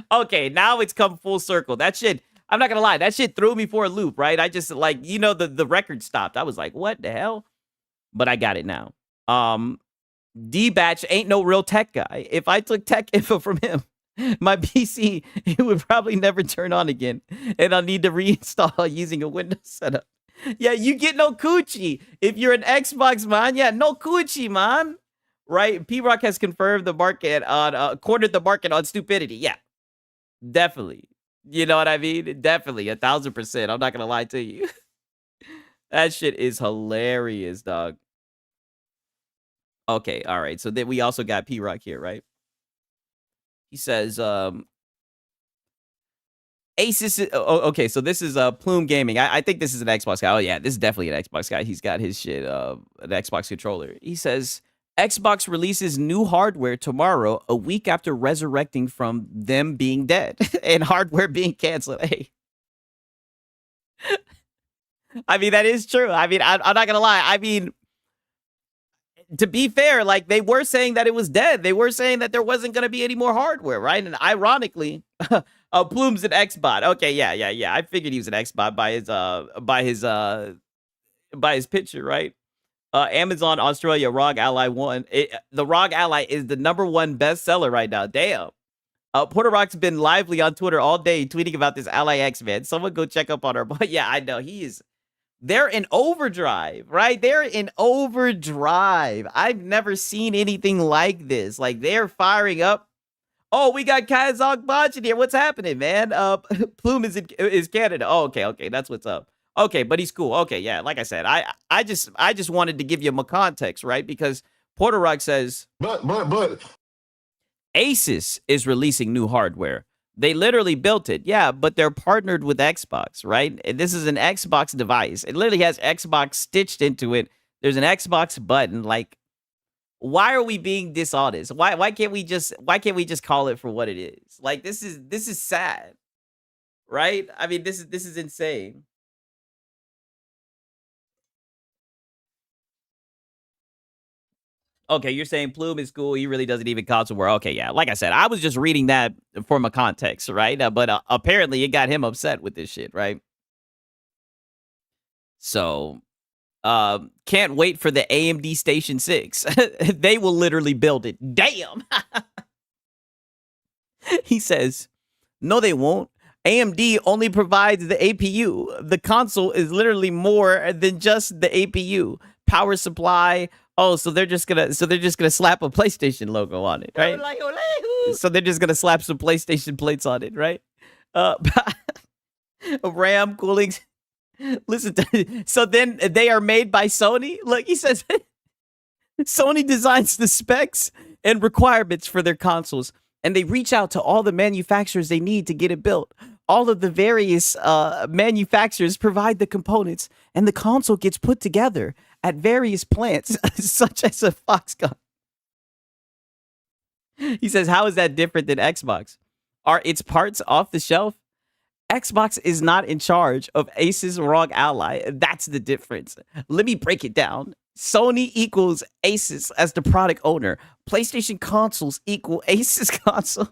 Okay, now it's come full circle. That shit. I'm not gonna lie. That shit threw me for a loop, right? I just like the record stopped. I was like, what the hell? But I got it now. D-Batch ain't no real tech guy. If I took tech info from him, my PC, it would probably never turn on again. And I'll need to reinstall using a Windows setup. Yeah, you get no coochie. If you're an Xbox, man, yeah, no coochie, man. Right? P-Rock has confirmed the market on, cornered the market on stupidity. Yeah, definitely. You know what I mean? Definitely, 1,000%. I'm not going to lie to you. That shit is hilarious, dog. Okay, all right. So then we also got P-Rock here, right? He says, Asus. Okay, so this is Plume Gaming. I think this is an Xbox guy. Oh yeah, this is definitely an Xbox guy. He's got his shit, an Xbox controller. He says Xbox releases new hardware tomorrow, a week after resurrecting from them being dead and hardware being canceled. Hey, I mean that is true. I mean I'm not gonna lie. I mean, to be fair, like they were saying that it was dead. They were saying that there wasn't going to be any more hardware, right? And ironically, Plume's an Xbot. Okay, yeah. I figured he was an Xbot by his picture, right? Amazon Australia ROG Ally 1. The ROG Ally is the #1 bestseller right now. Damn. Porter Rock's been lively on Twitter all day tweeting about this Ally X, man. Someone go check up on her. But yeah, I know he is. They're in overdrive, right? They're in overdrive. I've never seen anything like this. Like, they're firing up. Oh, we got Kazakh Bachin here. What's happening, man? Plume is Canada. Oh, okay. That's what's up. Okay, but he's cool. Okay, yeah. Like I said, I just wanted to give you more context, right? Because Porter Rock says, but Asus is releasing new hardware. They literally built it. Yeah, but they're partnered with Xbox, right? And this is an Xbox device. It literally has Xbox stitched into it. There's an Xbox button. Like, why are we being dishonest? Why can't we just call it for what it is? Like, this is sad. Right? I mean, this is insane. Okay, you're saying Plume is cool. He really doesn't even console war. Okay, yeah. Like I said, I was just reading that for my context, right? But apparently it got him upset with this shit, right? So, can't wait for the AMD Station 6. They will literally build it. Damn! He says, no, they won't. AMD only provides the APU. The console is literally more than just the APU. Power supply. Oh, so they're just gonna slap a PlayStation logo on it, right? So they're just gonna slap some PlayStation plates on it, right? RAM cooling. Listen to so then they are made by Sony. Look, he says Sony designs the specs and requirements for their consoles, and they reach out to all the manufacturers they need to get it built. All of the various manufacturers provide the components, and the console gets put together at various plants, such as a Foxconn. He says, how is that different than Xbox? Are its parts off the shelf? Xbox is not in charge of Asus ROG Ally. That's the difference. Let me break it down. Sony equals Asus as the product owner. PlayStation consoles equal Asus console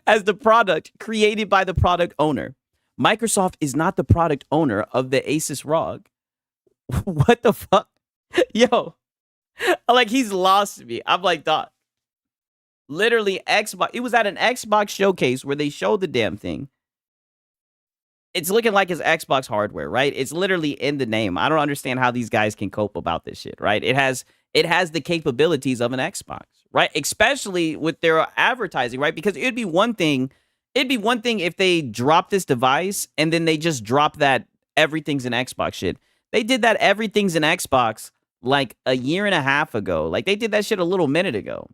as the product created by the product owner. Microsoft is not the product owner of the Asus ROG. What the fuck? Yo, like he's lost me. I'm like, dog. Literally, Xbox. It was at an Xbox showcase where they showed the damn thing. It's looking like it's Xbox hardware, right? It's literally in the name. I don't understand how these guys can cope about this shit, right? It has the capabilities of an Xbox, right? Especially with their advertising, right? Because it'd be one thing if they drop this device and then they just drop that everything's an Xbox shit. They did that everything's an Xbox like a year and a half ago. Like they did that shit a little minute ago.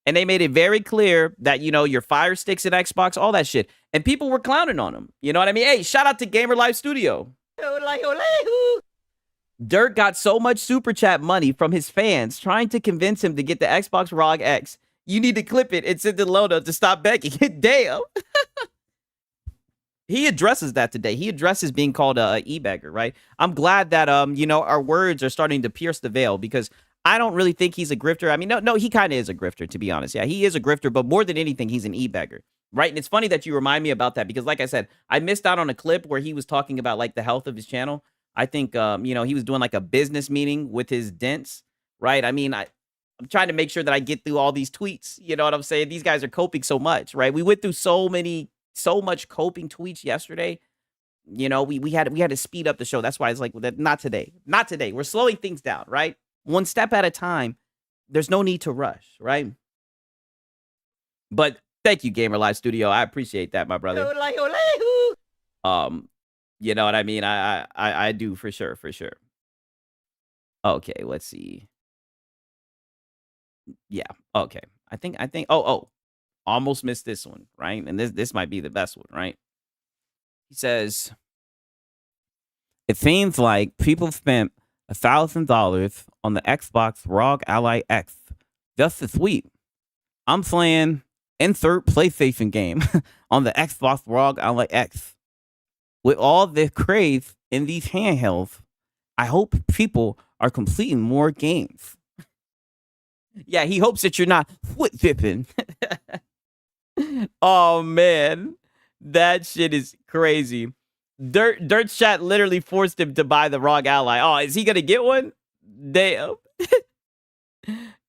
And they made it very clear that, you know, your Fire Sticks and Xbox, all that shit. And people were clowning on them. You know what I mean? Hey, shout out to Gamer Life Studio. Dirk got so much super chat money from his fans trying to convince him to get the Xbox ROG X. You need to clip it and send it to Lono to stop begging. Damn. He addresses that today. He addresses being called a e-beggar, right? I'm glad that, you know, our words are starting to pierce the veil because I don't really think he's a grifter. I mean, no, he kind of is a grifter, to be honest. Yeah, he is a grifter, but more than anything, he's an e-beggar, right? And it's funny that you remind me about that because, like I said, I missed out on a clip where he was talking about, like, the health of his channel. I think, you know, he was doing, like, a business meeting with his dents, right? I mean, I'm trying to make sure that I get through all these tweets. You know what I'm saying? These guys are coping so much, right? We went through so much coping tweets yesterday. You know, we had to speed up the show. That's why it's like, not today. Not today. We're slowing things down, right? One step at a time. There's no need to rush, right? But thank you, Gamer Live Studio. I appreciate that, my brother. You know what I mean? I do for sure. Okay, let's see. Yeah, okay. I think almost missed this one, right? And this might be the best one, right? He says, it seems like people spent $1,000 on the Xbox ROG Ally X just this week. I'm playing insert PlayStation game on the Xbox ROG Ally X. With all the craze in these handhelds, I hope people are completing more games. Yeah, he hopes that you're not foot zipping. Oh man, that shit is crazy. Dirt's chat literally forced him to buy the ROG Ally. Oh, is he gonna get one? Damn.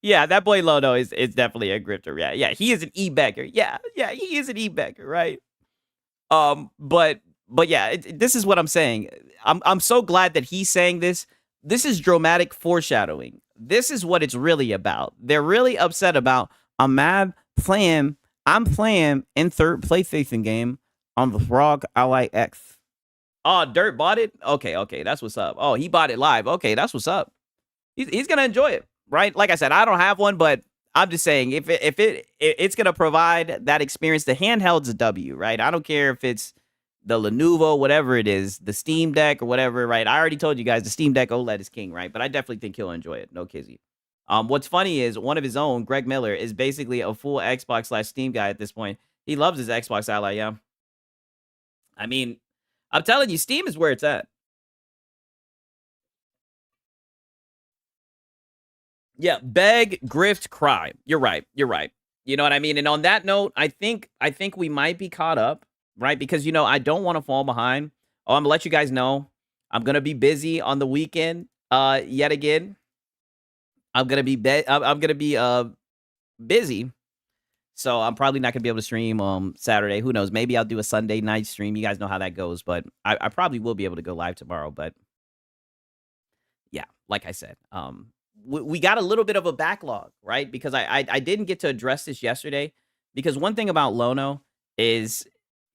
Yeah, that boy Lono is definitely a grifter. Yeah, he is an e-beggar. Yeah, he is an e-beggar, right? But yeah, this is what I'm saying. I'm so glad that he's saying this. This is dramatic foreshadowing. This is what it's really about. They're really upset about I'm playing insert PlayStation game on the ROG Ally X. Oh, Dirt bought it? Okay, that's what's up. Oh, he bought it live. Okay, that's what's up. He's gonna enjoy it, right? Like I said, I don't have one, but I'm just saying if it's gonna provide that experience, the handheld's a W, right? I don't care if it's the Lenovo, whatever it is, the Steam Deck or whatever, right? I already told you guys the Steam Deck OLED is king, right? But I definitely think he'll enjoy it. No kizzy. What's funny is one of his own, Greg Miller, is basically a full Xbox/Steam guy at this point. He loves his Xbox Ally, yeah. I mean, I'm telling you, Steam is where it's at. Yeah, beg, grift, cry. You're right. You know what I mean? And on that note, I think we might be caught up, right? Because, you know, I don't want to fall behind. Oh, I'm gonna let you guys know. I'm gonna be busy on the weekend yet again. I'm gonna be busy. So I'm probably not gonna be able to stream Saturday. Who knows? Maybe I'll do a Sunday night stream. You guys know how that goes, but I probably will be able to go live tomorrow. But yeah, like I said, we got a little bit of a backlog, right? Because I didn't get to address this yesterday. Because one thing about Lono is,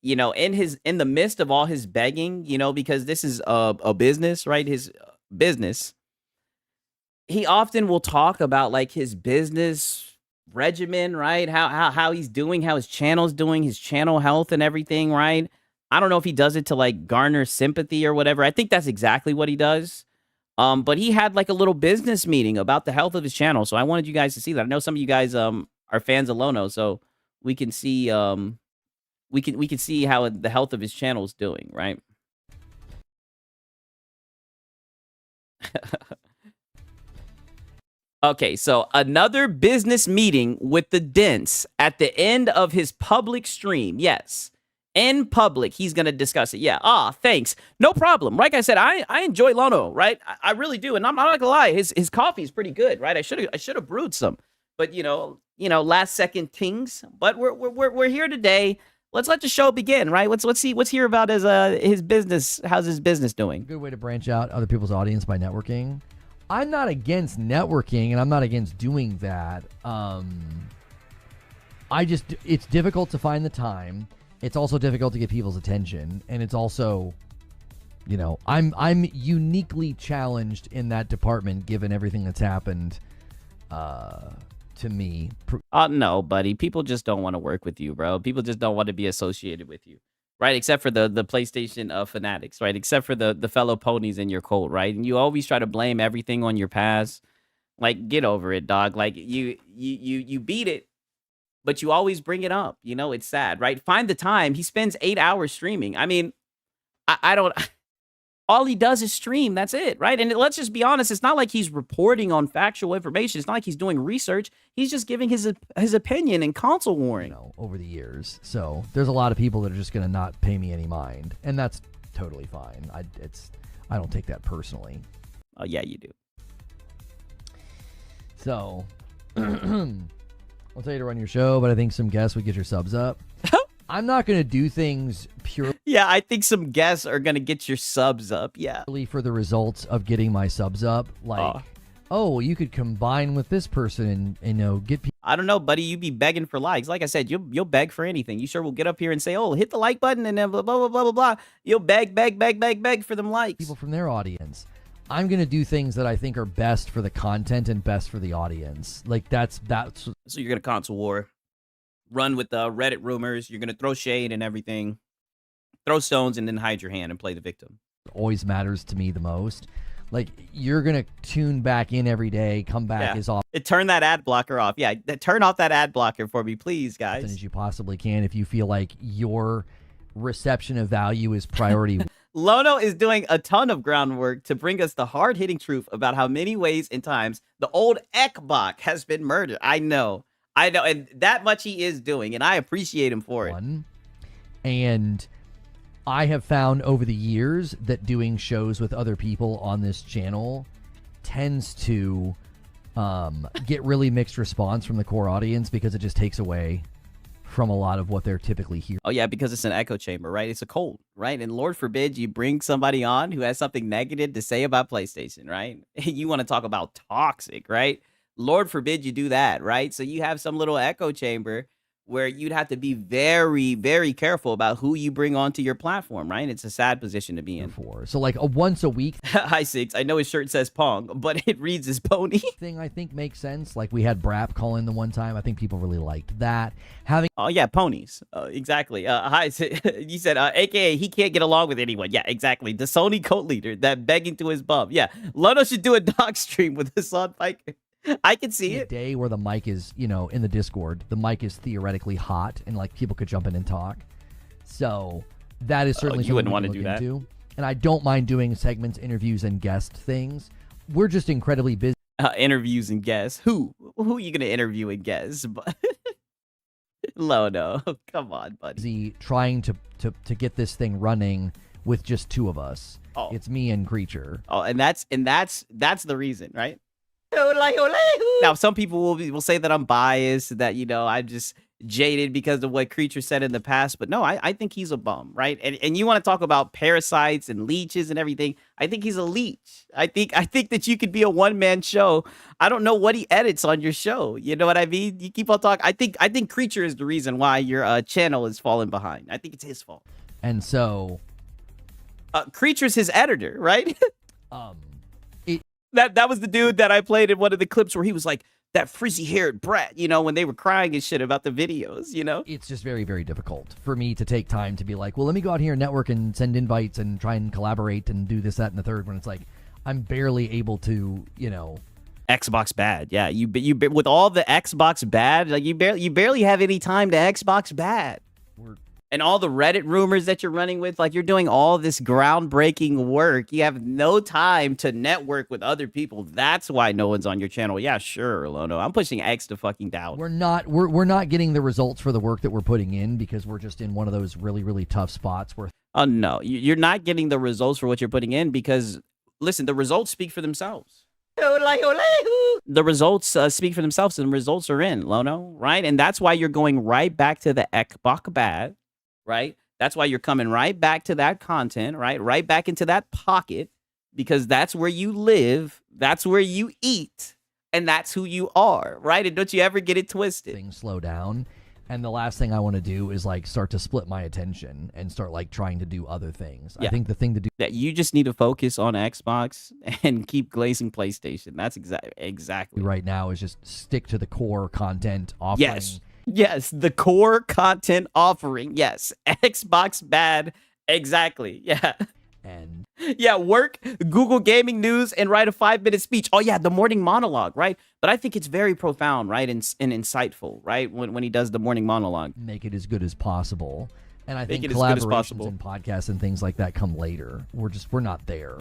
you know, in the midst of all his begging, you know, because this is a business, right? His business. He often will talk about like his business regimen, right? How he's doing, how his channel's doing, his channel health and everything, right? I don't know if he does it to like garner sympathy or whatever. I think that's exactly what he does. But he had like a little business meeting about the health of his channel. So I wanted you guys to see that. I know some of you guys are fans of Lono, so we can see we can see how the health of his channel is doing, right? Okay, so another business meeting with the Dents at the end of his public stream. Yes. In public, he's going to discuss it. Yeah. Thanks. No problem. Like I said, I enjoy Lono, right? I really do. And I'm not going to lie. His coffee is pretty good, right? I should have brewed some. But last second tings. But we're here today. Let's let the show begin, right? Let's hear about his business. How's his business doing? Good way to branch out other people's audience by networking. I'm not against networking, and I'm not against doing that. It's difficult to find the time. It's also difficult to get people's attention, and it's also, I'm uniquely challenged in that department given everything that's happened to me. No, buddy. People just don't want to work with you, bro. People just don't want to be associated with you. Right, except for the PlayStation fanatics, right? Except for the fellow ponies in your cult, right? And you always try to blame everything on your past. Like, get over it, dog. Like you beat it, but you always bring it up. It's sad, right? Find the time. He spends 8 hours streaming. I mean, I don't. All he does is stream. That's it, right? And let's just be honest. It's not like he's reporting on factual information. It's not like he's doing research. He's just giving his opinion and console warring. Over the years. So there's a lot of people that are just going to not pay me any mind, and that's totally fine. I don't take that personally. Oh yeah, you do. So I'll tell you to run your show, but I think some guests would get your subs up. I'm not going to do things purely. Yeah, I think some guests are going to get your subs up. Yeah. For the results of getting my subs up. Like, you could combine with this person and get people. I don't know, buddy. You be begging for likes. Like I said, you'll beg for anything. You sure will get up here and say, hit the like button and then blah, blah, blah, blah, blah, blah. You'll beg for them likes. People from their audience. I'm going to do things that I think are best for the content and best for the audience. Like, that's. So you're going to console war. Run with the Reddit rumors. You're going to throw shade and everything. Throw stones and then hide your hand and play the victim. Always matters to me the most. Like, you're going to tune back in every day, come back as often. Turn that ad blocker off. Yeah, turn off that ad blocker for me, please, guys. As you possibly can if you feel like your reception of value is priority. Lono is doing a ton of groundwork to bring us the hard-hitting truth about how many ways and times the old Ekbach has been murdered. I know, and that much he is doing, and I appreciate him for it. And I have found over the years that doing shows with other people on this channel tends to get really mixed response from the core audience because it just takes away from a lot of what they're typically hearing. Oh, yeah, because it's an echo chamber, right? It's a cult, right? And Lord forbid you bring somebody on who has something negative to say about PlayStation, right? You want to talk about toxic, right? Lord forbid you do that, right? So you have some little echo chamber where you'd have to be very, very careful about who you bring onto your platform, right? It's a sad position to be in. So like a once a week. Hi, Six. I know his shirt says Pong, but it reads as Pony. Thing I think makes sense. Like we had Brap call in the one time. I think people really liked that. Oh, yeah, ponies. Exactly. Hi, you said, AKA, he can't get along with anyone. Yeah, exactly. The Sony cult leader that begging to his bum. Yeah, Lono should do a dog stream with Hassan Piker. I can see it. A day where the mic is, in the Discord, the mic is theoretically hot and like people could jump in and talk. So that is certainly you wouldn't want to do that. And I don't mind doing segments, interviews, and guest things. We're just incredibly busy. Interviews and guests. Who are you going to interview and guest? Lono, come on, buddy. Trying to get this thing running with just two of us. It's me and Creature. And that's the reason, right? Now, some people will say that I'm biased, that, I'm just jaded because of what Creature said in the past. But no, I think he's a bum, right? And you want to talk about parasites and leeches and everything. I think he's a leech. I think that you could be a one-man show. I don't know what he edits on your show. You know what I mean? You keep on talking. I think Creature is the reason why your channel is falling behind. I think it's his fault. And so Creature's his editor, right? That was the dude that I played in one of the clips where he was like, that frizzy-haired brat, when they were crying and shit about the videos, It's just very, very difficult for me to take time to be like, well, let me go out here and network and send invites and try and collaborate and do this, that, and the third, when it's like, I'm barely able to, Xbox bad. Yeah, you with all the Xbox bad, like you barely have any time to Xbox bad. And all the Reddit rumors that you're running with, like you're doing all this groundbreaking work. You have no time to network with other people. That's why no one's on your channel. Yeah, sure, Lono. I'm pushing X to fucking down. We're not getting the results for the work that we're putting in because we're just in one of those really, really tough spots where Oh, no. You're not getting the results for what you're putting in because, listen, the results speak for themselves. The results speak for themselves, and the results are in, Lono, right? And that's why you're going right back to the Ekbok bad, right? That's why you're coming right back to that content, right? Right back into that pocket, because that's where you live, that's where you eat, and that's who you are, right? And don't you ever get it twisted. things slow down. And the last thing I want to do is like start to split my attention and start like trying to do other things. Yeah. I think the thing to do That you just need to focus on Xbox and keep glazing PlayStation. That's exactly right now is just stick to the core content offering. Yes, the core content offering. Yes, Xbox bad. Exactly. Yeah. And Yeah, work, Google Gaming News, and write a 5-minute speech. Oh, yeah, the morning monologue, right? But I think it's very profound, right, and insightful, right, when he does the morning monologue. make it as good as possible. And I think Make it as good as collaborations possible. and podcasts and things like that come later. We're not there.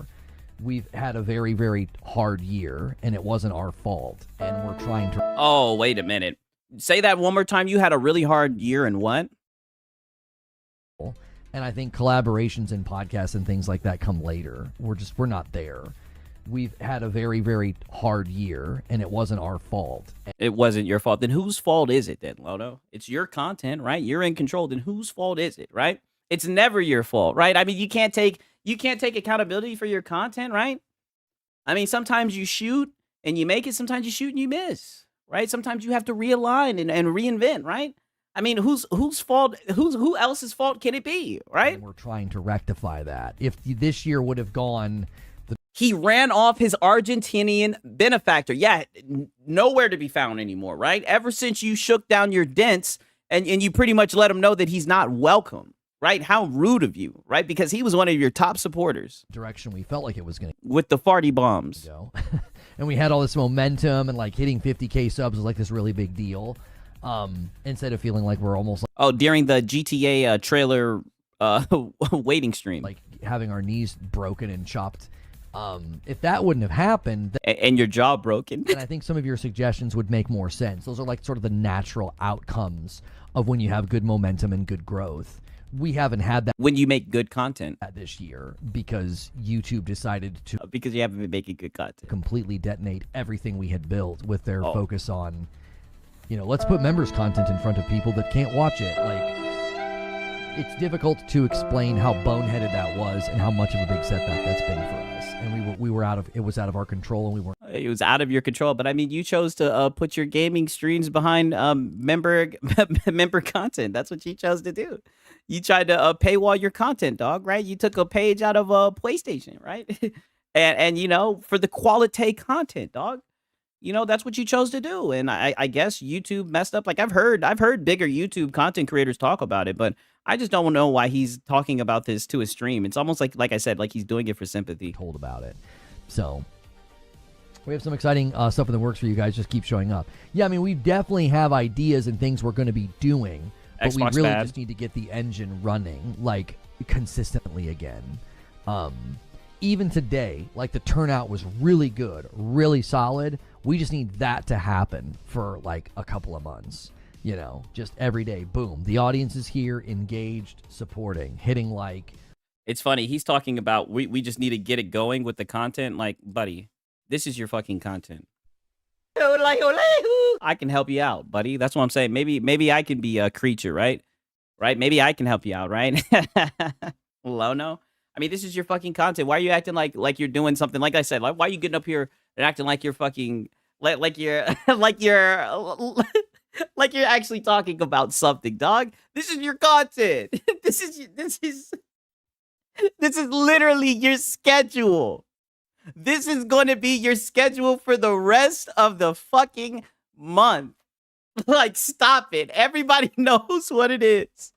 We've had a very, very hard year, and it wasn't our fault. And we're trying to Oh, wait a minute. Say that one more time. You had a really hard year and what? And I think collaborations and podcasts and things like that come later. We're not there. We've had a very, very hard year, and it wasn't our fault. It wasn't your fault. Then whose fault is it then, Lono? It's your content, right? You're in control. Then whose fault is it, right? It's never your fault, right? I mean, you can't take accountability for your content, right? I mean, sometimes you shoot and you make it, sometimes you shoot and you miss, right? Sometimes you have to realign and reinvent, right? I mean, whose fault? Who else's fault can it be, right? And we're trying to rectify that. If this year would have gone He ran off his Argentinian benefactor. Yeah, nowhere to be found anymore, right? Ever since you shook down your dents and you pretty much let him know that he's not welcome, right? How rude of you, right? Because he was one of your top supporters direction we felt like it was going to with the farty bombs. go. And we had all this momentum, and like hitting 50K subs was like this really big deal. Instead of feeling like we're almost Oh, during the GTA trailer waiting stream. like having our knees broken and chopped. If that wouldn't have happened, And your jaw broken. then I think some of your suggestions would make more sense. Those are like sort of the natural outcomes of when you have good momentum and good growth. We haven't had that When you make good content. this year because YouTube decided to Because you haven't been making good content. completely detonate everything we had built with their Oh. focus on, let's put members content in front of people that can't watch it. Like, it's difficult to explain how boneheaded that was and how much of a big setback that's been for us. And we were it was out of our control, and we weren't. It was out of your control, but I mean, you chose to put your gaming streams behind member member content. That's what you chose to do. You tried to paywall your content, dog. Right? You took a page out of PlayStation, right? and for the quality content, dog. That's what you chose to do, and I guess YouTube messed up. Like I've heard bigger YouTube content creators talk about it, but I just don't know why he's talking about this to his stream. It's almost like I said, like he's doing it for sympathy. Told about it. So we have some exciting stuff in the works for you guys. Just keep showing up. Yeah, I mean, we definitely have ideas and things we're going to be doing, but we Xbox really bad. just need to get the engine running like consistently again. Even today, like the turnout was really good, really solid. We just need that to happen for like a couple of months. Just every day, boom. The audience is here, engaged, supporting, hitting like. It's funny. He's talking about we just need to get it going with the content. Like, buddy, this is your fucking content. I can help you out, buddy. That's what I'm saying. Maybe I can be a creature, right? Right? Maybe I can help you out, right? Lono. I mean, this is your fucking content. Why are you acting like you're doing something? Like I said, like why are you getting up here and acting like you're fucking like you're like you're like you're actually talking about something, dog? This is your content. This is literally your schedule. This is going to be your schedule for the rest of the fucking month. Like, stop it. Everybody knows what it is.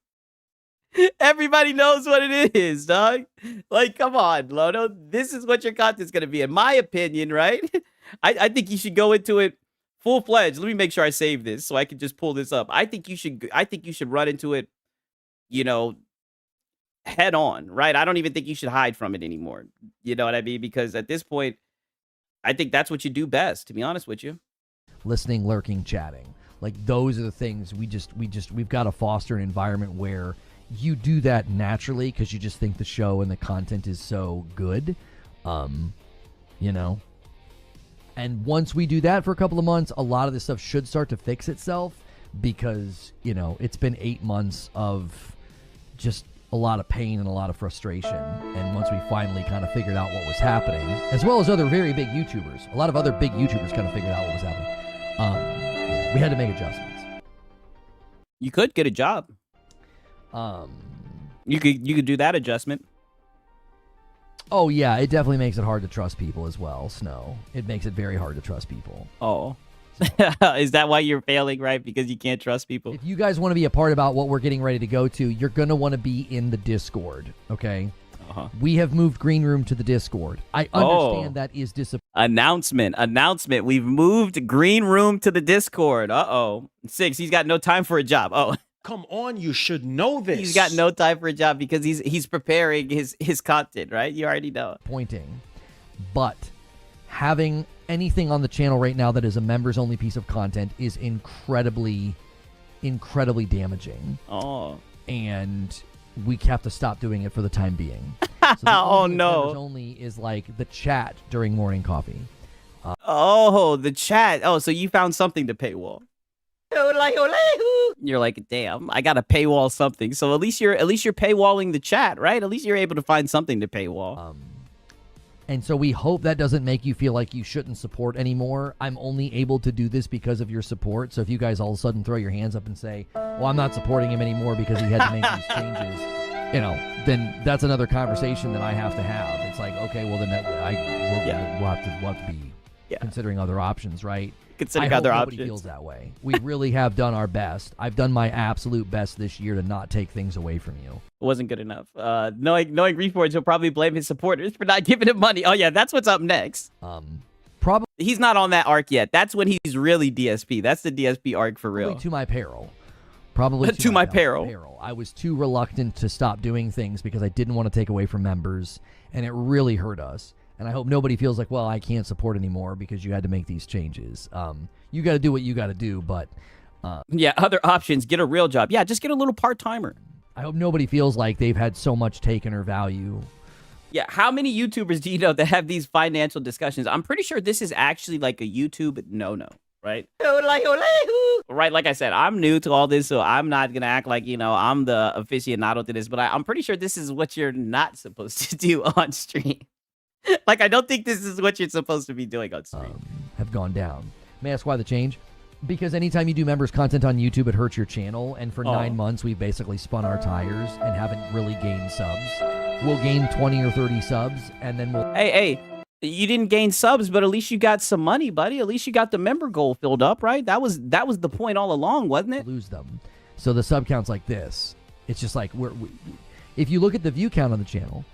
Everybody knows what it is, dog. Like, come on, Lono. This is what your content's going to be, in my opinion, right? I think you should go into it full-fledged. Let me make sure I save this so I can just pull this up. I think you should run into it you know, head on, right? I don't even think you should hide from it anymore. You know what I mean? Because at this point, I think that's what you do best, to be honest with you. Listening, lurking, chatting. Like those are the things we've got to foster an environment where you do that naturally because you just think the show and the content is so good. You know. And once we do that for a couple of months, a lot of this stuff should start to fix itself because, you know, it's been 8 months of just a lot of pain and a lot of frustration. And once we finally kind of figured out what was happening, as well as other very big YouTubers, a lot of other big YouTubers kind of figured out what was happening. We had to make adjustments. You could get a job. You could do that adjustment. Oh, yeah, it definitely makes it hard to trust people as well, Snow. It makes it very hard to trust people. Oh. Is that why you're failing, right? Because you can't trust people? If you guys want to be a part about what we're getting ready to go to, you're going to want to be in the Discord, okay? We have moved Green Room to the Discord. I understand that is disappointing. Announcement. We've moved Green Room to the Discord. Uh-oh. 6, he's got no time for a job. Oh. Come on, you should know this. He's got no time for a job because he's preparing his content, right? You already know. But having anything on the channel right now that is a members-only piece of content is incredibly damaging. Oh. And we have to stop doing it for the time being. So oh, no. Members only is like the chat during morning coffee. The chat. Oh, so you found something to paywall. You're like, damn, I gotta paywall something. So at least you're paywalling the chat, right? At least you're able to find something to paywall. And so we hope that doesn't make you feel like you shouldn't support anymore. I'm only able to do this because of your support. So if you guys all of a sudden throw your hands up and say, well, I'm not supporting him anymore because he had to make these changes, you know, then that's another conversation that I have to have. It's like, okay, well, then we'll have to be considering other options, right? Considering other options. Nobody feels that way. We really have done our best. I've done my absolute best this year to not take things away from you. It wasn't good enough. Knowing Reforge, he'll probably blame his supporters for not giving him money. Oh yeah, that's what's up next. Probably he's not on that arc yet. That's when he's really DSP. That's the DSP arc for real. To my peril. Probably to my peril. I was too reluctant to stop doing things because I didn't want to take away from members, and it really hurt us. And I hope nobody feels like, well, I can't support anymore because you had to make these changes. You got to do what you got to do, but... yeah, other options. Get a real job. Yeah, just get a little part-timer. I hope nobody feels like they've had so much taken or value. Yeah, how many YouTubers do you know that have these financial discussions? I'm pretty sure this is actually like a YouTube no-no, right? Right, like I said, I'm new to all this, so I'm not going to act like, you know, I'm the aficionado to this, but I'm pretty sure this is what you're not supposed to do on stream. Like, I don't think this is what you're supposed to be doing on stream. Have gone down. May I ask why the change? Because anytime you do members content on YouTube, it hurts your channel. And for 9 months, we've basically spun our tires and haven't really gained subs. We'll gain 20 or 30 subs, and then we'll... Hey, you didn't gain subs, but at least you got some money, buddy. At least you got the member goal filled up, right? That was the point all along, wasn't it? Lose them. So the sub count's like this. It's just like, if you look at the view count on the channel...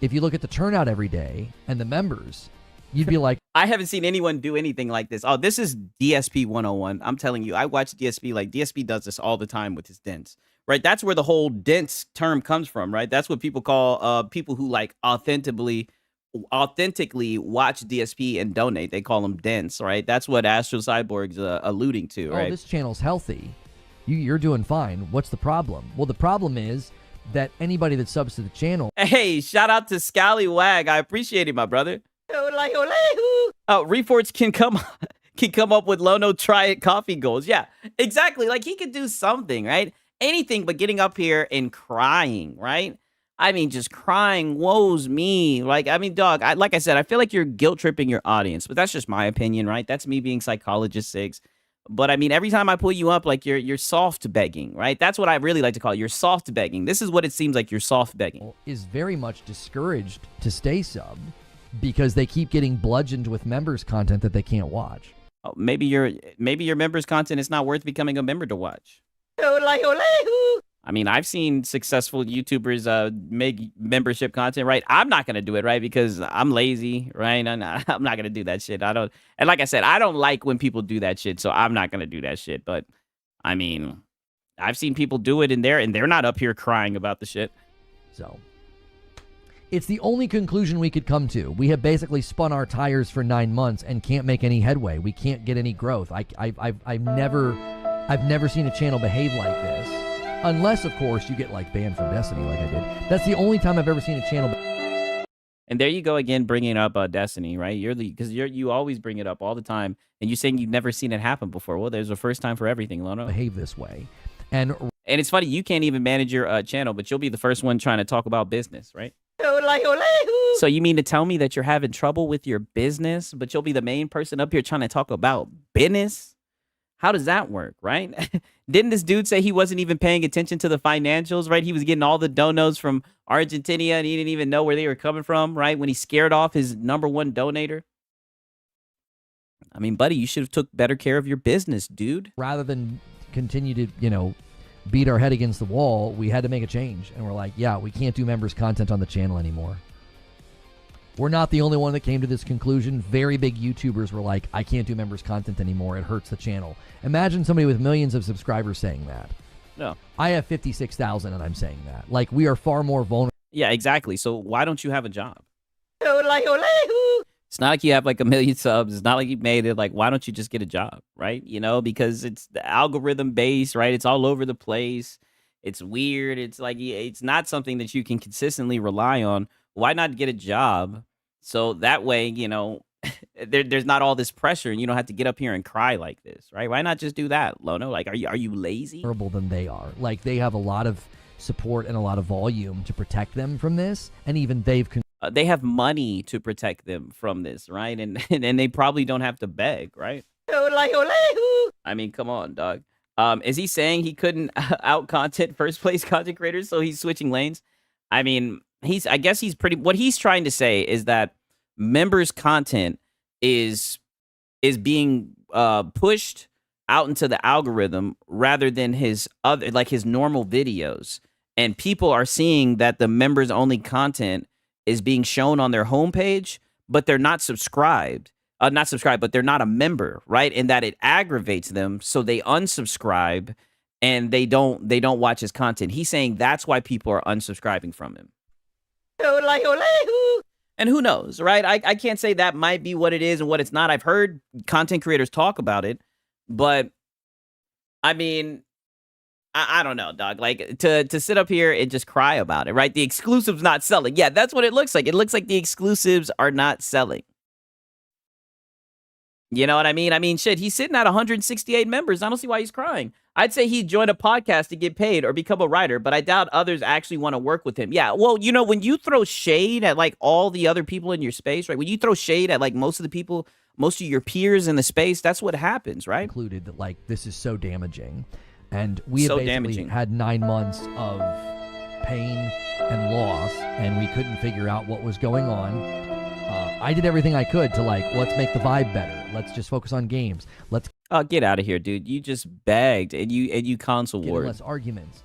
If you look at the turnout every day and the members, you'd be like... I haven't seen anyone do anything like this. Oh, this is DSP 101. I'm telling you, I watch DSP. Like, DSP does this all the time with his dents, right? That's where the whole dents term comes from, right? That's what people call people who, like, authentically watch DSP and donate. They call them dents, right? That's what Astro Cyborg's alluding to, right? Oh, this channel's healthy. You're doing fine. What's the problem? Well, the problem is... that anybody that subs to the channel... Hey, shout out to Scallywag. I appreciate it, my brother. Reforge can come up with Lono Try It coffee goals. Yeah, exactly. Like, he could do something, right? Anything but getting up here and crying, right? I mean, just crying, woes me. Like, I mean, dog, like I said, I feel like you're guilt-tripping your audience, but that's just my opinion, right? That's me being psychologist 6. But I mean, every time I pull you up, like you're soft begging, right? That's what I really like to call it. You're soft begging. This is what it seems like you're soft begging. Is very much discouraged to stay subbed because they keep getting bludgeoned with members content that they can't watch. Oh, maybe your members content is not worth becoming a member to watch. I mean, I've seen successful YouTubers make membership content, right? I'm not going to do it, right? Because I'm lazy, right? I'm not going to do that shit. And like I said, I don't like when people do that shit, so I'm not going to do that shit. But, I mean, I've seen people do it in there, and they're not up here crying about the shit. So it's the only conclusion we could come to. We have basically spun our tires for 9 months and can't make any headway. We can't get any growth. I've never seen a channel behave like this, unless of course you get like banned from Destiny, like I did. That's the only time I've ever seen a channel. And there you go again, bringing up Destiny, right? You always bring it up all the time, and you're saying you've never seen it happen before. Well, there's a first time for everything, Lono. Behave this way, and it's funny, you can't even manage your channel, but you'll be the first one trying to talk about business, right? So you mean to tell me that you're having trouble with your business, but you'll be the main person up here trying to talk about business? How does that work, right? Didn't this dude say he wasn't even paying attention to the financials, right? He was getting all the donos from Argentina, and he didn't even know where they were coming from, right? When he scared off his #1 donator. I mean, buddy, you should have took better care of your business, dude. Rather than continue to, beat our head against the wall, we had to make a change. And we're like, yeah, we can't do members content on the channel anymore. We're not the only one that came to this conclusion. Very big YouTubers were like, I can't do members content anymore. It hurts the channel. Imagine somebody with millions of subscribers saying that. No. I have 56,000 and I'm saying that. Like, we are far more vulnerable. Yeah, exactly. So why don't you have a job? It's not like you have like 1 million subs. It's not like you made it. Like, why don't you just get a job, right? Because it's the algorithm based, right? It's all over the place. It's weird. It's like, it's not something that you can consistently rely on. Why not get a job? So that way, there's not all this pressure and you don't have to get up here and cry like this, right? Why not just do that, Lono? Like, are you lazy? Than they are. Like, they have a lot of support and a lot of volume to protect them from this. And even they have money to protect them from this, right? And they probably don't have to beg, right? I mean, come on, dog. Is he saying he couldn't out content first place content creators, so he's switching lanes? I mean, I guess he's what he's trying to say is that members content is being pushed out into the algorithm rather than his normal videos, and people are seeing that the members only content is being shown on their homepage, but they're not subscribed. But they're not a member, right? And that it aggravates them, so they unsubscribe and they don't watch his content. He's saying that's why people are unsubscribing from him. And who knows, right? I can't say that might be what it is and what it's not. I've heard content creators talk about it, but I mean, I don't know, dog. Like, to sit up here and just cry about it, right? The exclusive's not selling. Yeah, that's what it looks like. It looks like the exclusives are not selling. You know what I mean? I mean, shit, he's sitting at 168 members. I don't see why he's crying. I'd say he'd join a podcast to get paid or become a writer, but I doubt others actually want to work with him. Yeah, well, when you throw shade at, like, all the other people in your space, right? When you throw shade at, like, most of the people, most of your peers in the space, that's what happens, right? Included that, like, this is so damaging. And we have basically had 9 months of pain and loss, and we couldn't figure out what was going on. I did everything I could to, like, let's make the vibe better. Let's just focus on games. Let's get out of here, dude. You just begged and you console warred. Less arguments.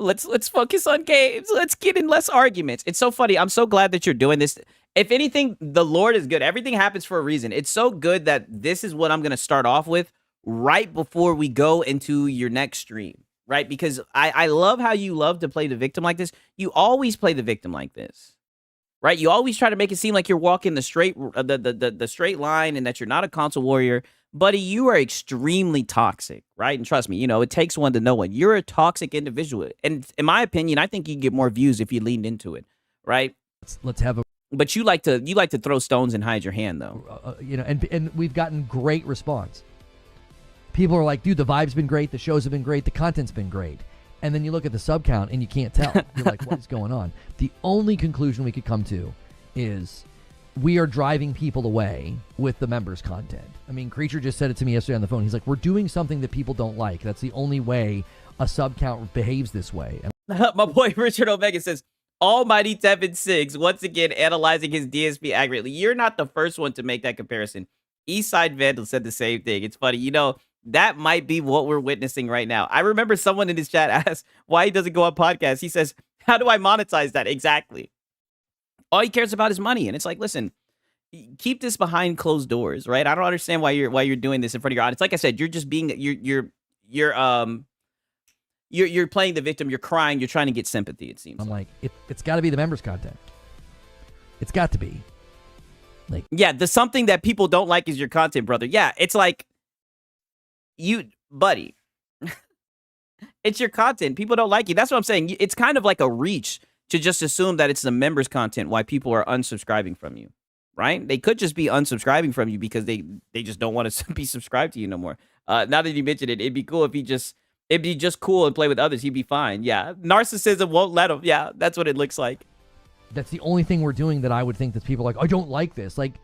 Let's focus on games. Let's get in less arguments. It's so funny. I'm so glad that you're doing this. If anything, the Lord is good. Everything happens for a reason. It's so good that this is what I'm going to start off with right before we go into your next stream, right? Because I love how you love to play the victim like this. You always play the victim like this. Right, you always try to make it seem like you're walking the straight line and that you're not a console warrior, buddy. You are extremely toxic, right? And trust me, it takes one to know one. You're a toxic individual, and in my opinion, I think you get more views if you leaned into it, right? Let's have a. But you like to throw stones and hide your hand, though. And we've gotten great response. People are like, dude, the vibe's been great, the shows have been great, the content's been great. And then you look at the sub count and you can't tell. You're like, what is going on? The only conclusion we could come to is we are driving people away with the members content. I mean, Creature just said it to me yesterday on the phone. He's like, we're doing something that people don't like. That's the only way a sub count behaves this way. My boy Richard Omega says, Almighty Tevin Siggs, once again, analyzing his DSP accurately. You're not the first one to make that comparison. Eastside Vandal said the same thing. It's funny, that might be what we're witnessing right now. I remember someone in his chat asked why he doesn't go on podcasts. He says, how do I monetize that? Exactly. All he cares about is money. And it's like, listen, keep this behind closed doors, right? I don't understand why you're doing this in front of your audience. Like I said, you're just being, you're playing the victim. You're crying. You're trying to get sympathy. It seems. I'm like, it's got to be the members content. It's got to be. Like, yeah, the something that people don't like is your content, brother. Yeah, it's like buddy. It's your content. People don't like you. That's what I'm saying. It's kind of like a reach to just assume that it's the members' content why people are unsubscribing from you, right? They could just be unsubscribing from you because they just don't want to be subscribed to you no more. Now that you mentioned it, it'd be cool if it'd be just cool and play with others. He'd be fine. Yeah, narcissism won't let him. Yeah, that's what it looks like. That's the only thing we're doing that I would think that people are like, I don't like this. Like,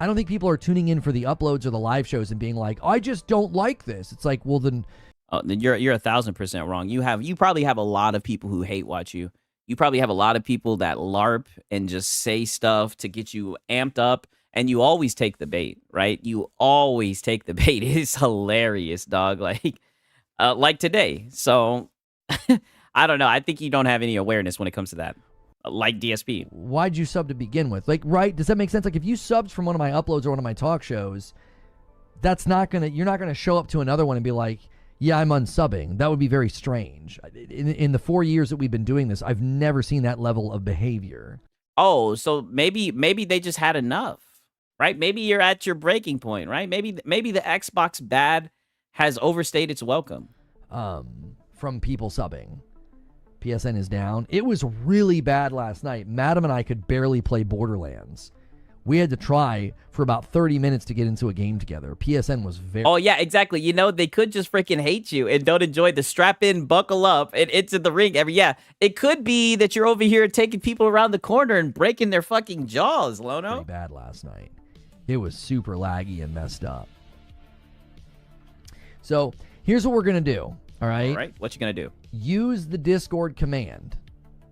I don't think people are tuning in for the uploads or the live shows and being like, I just don't like this. It's like, well, then you're 1,000% wrong. You probably have a lot of people who hate watch you. You probably have a lot of people that LARP and just say stuff to get you amped up, and you always take the bait, right? You always take the bait. It's hilarious, dog. Like today. So I don't know. I think you don't have any awareness when it comes to that. Like DSP. Why'd you sub to begin with? Like, right? Does that make sense? Like, if you subbed from one of my uploads or one of my talk shows, you're not gonna show up to another one and be like, yeah, I'm unsubbing. That would be very strange. In the 4 years that we've been doing this, I've never seen that level of behavior. Oh, so maybe they just had enough, right? Maybe you're at your breaking point, right? Maybe the Xbox bad has overstayed its welcome. From people subbing. PSN is down. It was really bad last night. Madam and I could barely play Borderlands. We had to try for about 30 minutes to get into a game together. PSN was very... Oh, yeah, exactly. You know, they could just freaking hate you and don't enjoy the strap in, buckle up, and into the ring. Yeah, it could be that you're over here taking people around the corner and breaking their fucking jaws, Lono. Pretty bad last night. It was super laggy and messed up. So, here's what we're going to do. All right? All right, what you going to do? Use the Discord command.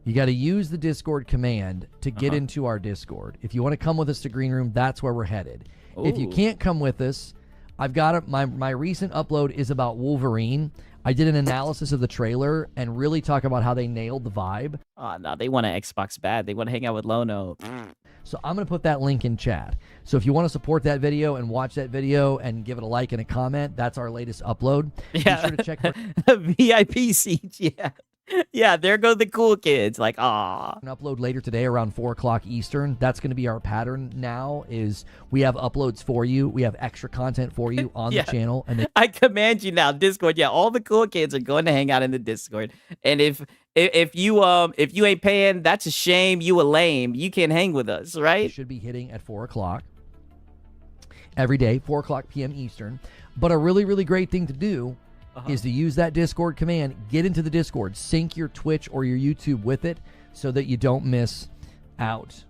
You got to use the Discord command to get into our Discord. If you want to come with us to Green Room, that's where we're headed. Ooh. If you can't come with us, I've got my recent upload is about Wolverine. I did an analysis of the trailer and really talk about how they nailed the vibe. Oh, no, they want an Xbox bad. They want to hang out with Lono. So I'm going to put that link in chat. So if you want to support that video and watch that video and give it a like and a comment, that's our latest upload. Yeah. Be sure to check VIP seats, yeah. Yeah, there go the cool kids. Like, ah. An upload later today around 4 o'clock Eastern. That's going to be our pattern now is we have uploads for you. We have extra content for you on the channel. And I command you now, Discord. Yeah, all the cool kids are going to hang out in the Discord. And if you ain't paying, that's a shame. You a lame. You can't hang with us, right? It should be hitting at 4 o'clock every day, 4 o'clock p.m. Eastern. But a really, really great thing to do is to use that Discord command, get into the Discord, sync your Twitch or your YouTube with it so that you don't miss out.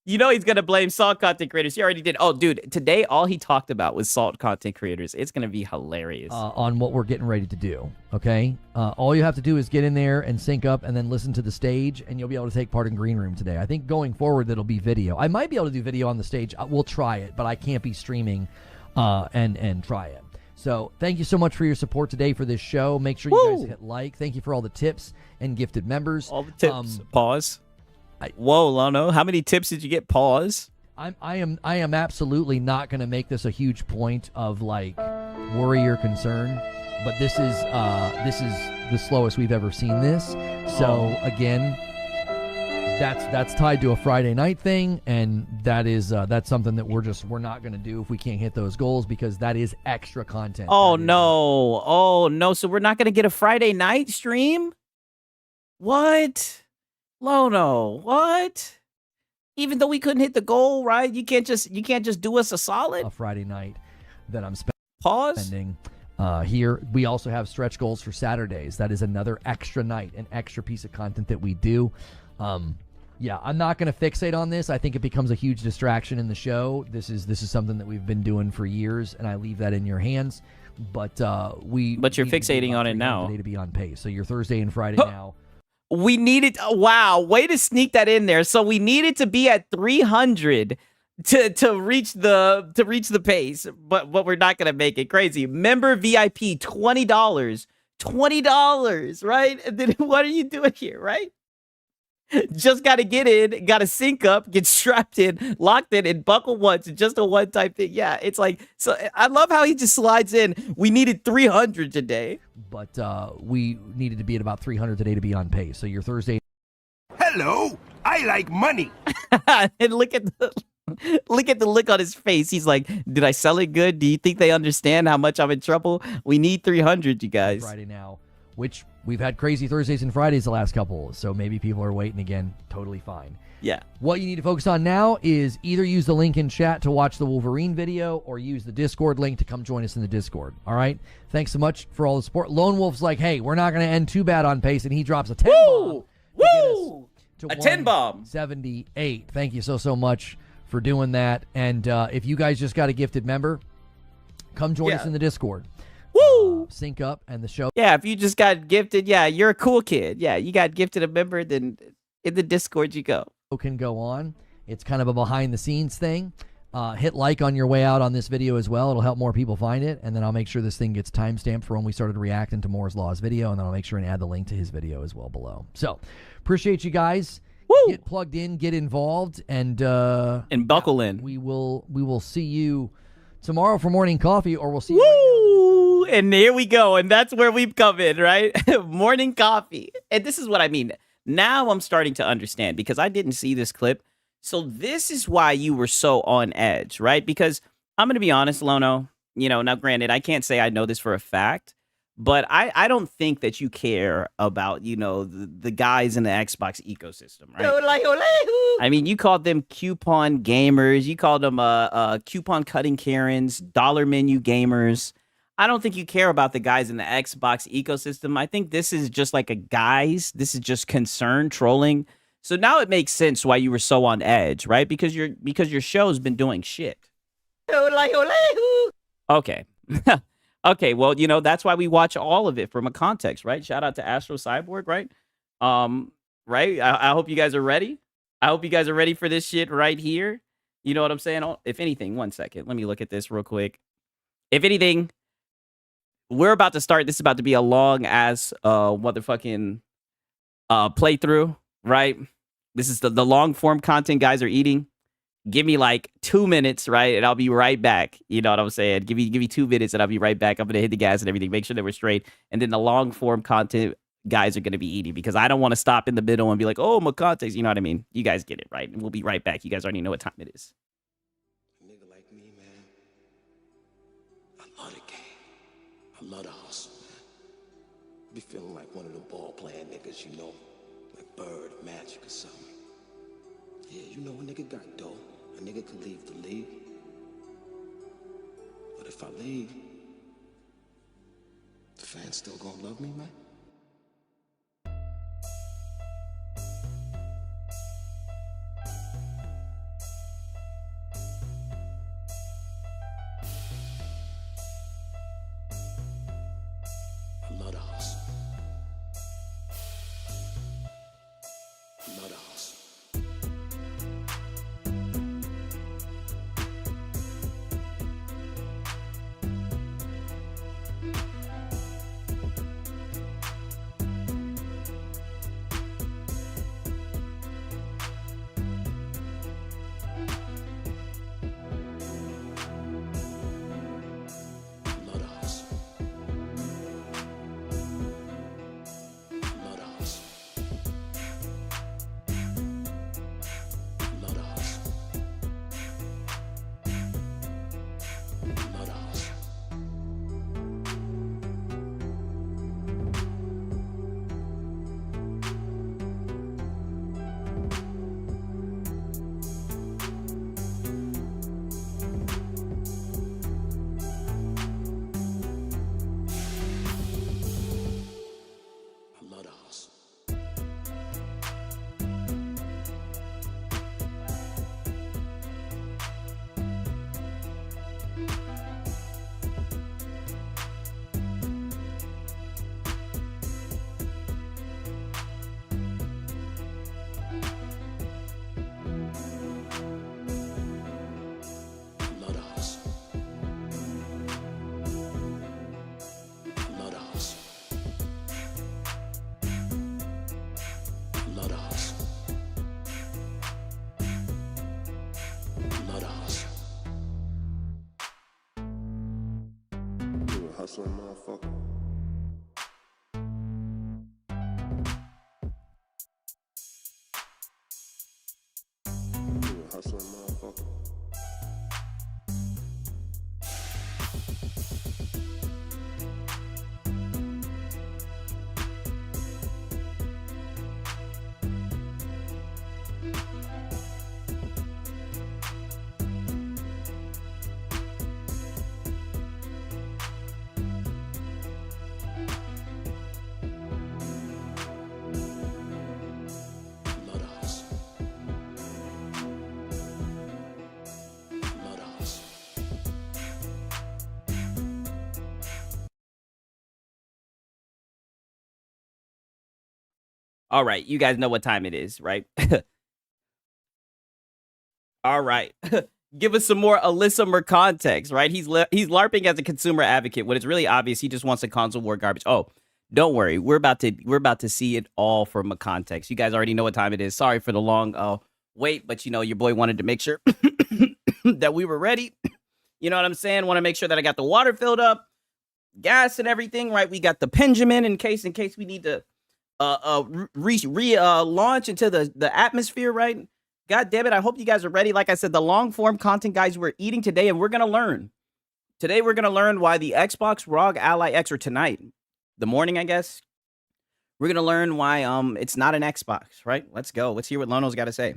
You know he's going to blame Salt content creators. He already did. Oh, dude, today all he talked about was Salt content creators. It's going to be hilarious. On what we're getting ready to do, okay? All you have to do is get in there and sync up and then listen to the stage, and you'll be able to take part in Green Room today. I think going forward, that'll be video. I might be able to do video on the stage. We'll try it, but I can't be streaming and try it. So thank you so much for your support today for this show. Make sure you guys hit like. Thank you for all the tips and gifted members. All the tips. Pause. Whoa, Lono. How many tips did you get? Pause. I am absolutely not going to make this a huge point of like worry or concern, but this is the slowest we've ever seen this. So again, that's tied to a Friday night thing, and that's something that we're not going to do if we can't hit those goals because that is extra content. Oh no. So we're not going to get a Friday night stream? What? Lono, what? Even though we couldn't hit the goal, right? You can't just do us a solid? A Friday night that I'm spending here. We also have stretch goals for Saturdays. That is another extra night, an extra piece of content that we do. Yeah, I'm not going to fixate on this. I think it becomes a huge distraction in the show. This is something that we've been doing for years, and I leave that in your hands. But you're fixating on it now. To be on pace. So your Thursday and Friday now. We needed. Wow, way to sneak that in there. So we needed to be at 300 to reach the pace, but we're not going to make it. Crazy. Member VIP $20, right? And then what are you doing here, right? Just got to get in, got to sync up, get strapped in, locked in, and buckle once. Just a one type thing. Yeah, it's like, so I love how he just slides in. We needed 300 today. But we needed to be at about 300 today to be on pace. So your Thursday. Hello, I like money. And look at the look on his face. He's like, did I sell it good? Do you think they understand how much I'm in trouble? We need 300, you guys. Friday now, which we've had crazy Thursdays and Fridays the last couple, so maybe people are waiting again. Totally fine. Yeah. What you need to focus on now is either use the link in chat to watch the Wolverine video or use the Discord link to come join us in the Discord. All right? Thanks so much for all the support. Lone Wolf's like, hey, we're not going to end too bad on pace, and he drops a 10 bomb. Woo! A 10 bomb. 78. Thank you so much for doing that. And if you guys just got a gifted member, come join us in the Discord. Woo! Sync up and the show. Yeah, if you just got gifted, yeah, you're a cool kid. Yeah, you got gifted a member, then in the Discord you go. Can go on. It's kind of a behind the scenes thing. Hit like on your way out on this video as well. It'll help more people find it. And then I'll make sure this thing gets timestamped for when we started reacting to Moore's Law's video. And then I'll make sure and add the link to his video as well below. So appreciate you guys. Woo! Get plugged in, get involved, and buckle in. We will see you tomorrow for morning coffee, or we'll see you Woo! Right now. And here we go. And that's where we've come in, right? Morning coffee. And this is what I mean. Now I'm starting to understand because I didn't see this clip. So this is why you were so on edge, right? Because I'm going to be honest, Lono, now granted, I can't say I know this for a fact, but I don't think that you care about, the guys in the Xbox ecosystem, right? I mean, you called them coupon gamers. You called them coupon cutting Karens, dollar menu gamers. I don't think you care about the guys in the Xbox ecosystem. I think this is just like this is just concern trolling. So now it makes sense why you were so on edge, right? Because your show's been doing shit. Okay. Okay, well, that's why we watch all of it from a context, right? Shout out to Astro Cyborg, right? Right? I hope you guys are ready. I hope you guys are ready for this shit right here. You know what I'm saying? If anything, one second. Let me look at this real quick. If anything, we're about to start. This is about to be a long ass motherfucking playthrough, right? This is the long form content guys are eating. Give me like 2 minutes, right? And I'll be right back. You know what I'm saying? Give me 2 minutes and I'll be right back. I'm going to hit the gas and everything. Make sure that we're straight. And then the long form content guys are going to be eating because I don't want to stop in the middle and be like, oh, my context. You know what I mean? You guys get it, right? And we'll be right back. You guys already know what time it is. A nigga like me, man, I love the game. I love the hustle, man. Be feeling like one of the ball playing niggas, like Bird, Magic or something. Yeah, a nigga got dough. A nigga can leave the league. But if I leave, the fans still gonna love me, man? I love the hustle. I love the hustle. hustling motherfucker. You a hustling motherfucker. Love to hustle. Love to hustle. All right, you guys know what time it is, right? All right. Give us some more Alyssa context, right? He's LARPing as a consumer advocate when it's really obvious he just wants a console war garbage. Oh, don't worry. We're about to see it all from a context. You guys already know what time it is. Sorry for the long wait, but you know, your boy wanted to make sure that we were ready. You know what I'm saying? Want to make sure that I got the water filled up, gas and everything, right? We got the Pendulum in case we need to launch into the atmosphere, right? God damn it, I hope you guys are ready. Like I said, the long form content, guys, we're eating today, and we're gonna learn. Today we're gonna learn why the Xbox ROG Ally X, or tonight, the morning, I guess. We're gonna learn why it's not an Xbox, right? Let's go. Let's hear what Lono's got to say.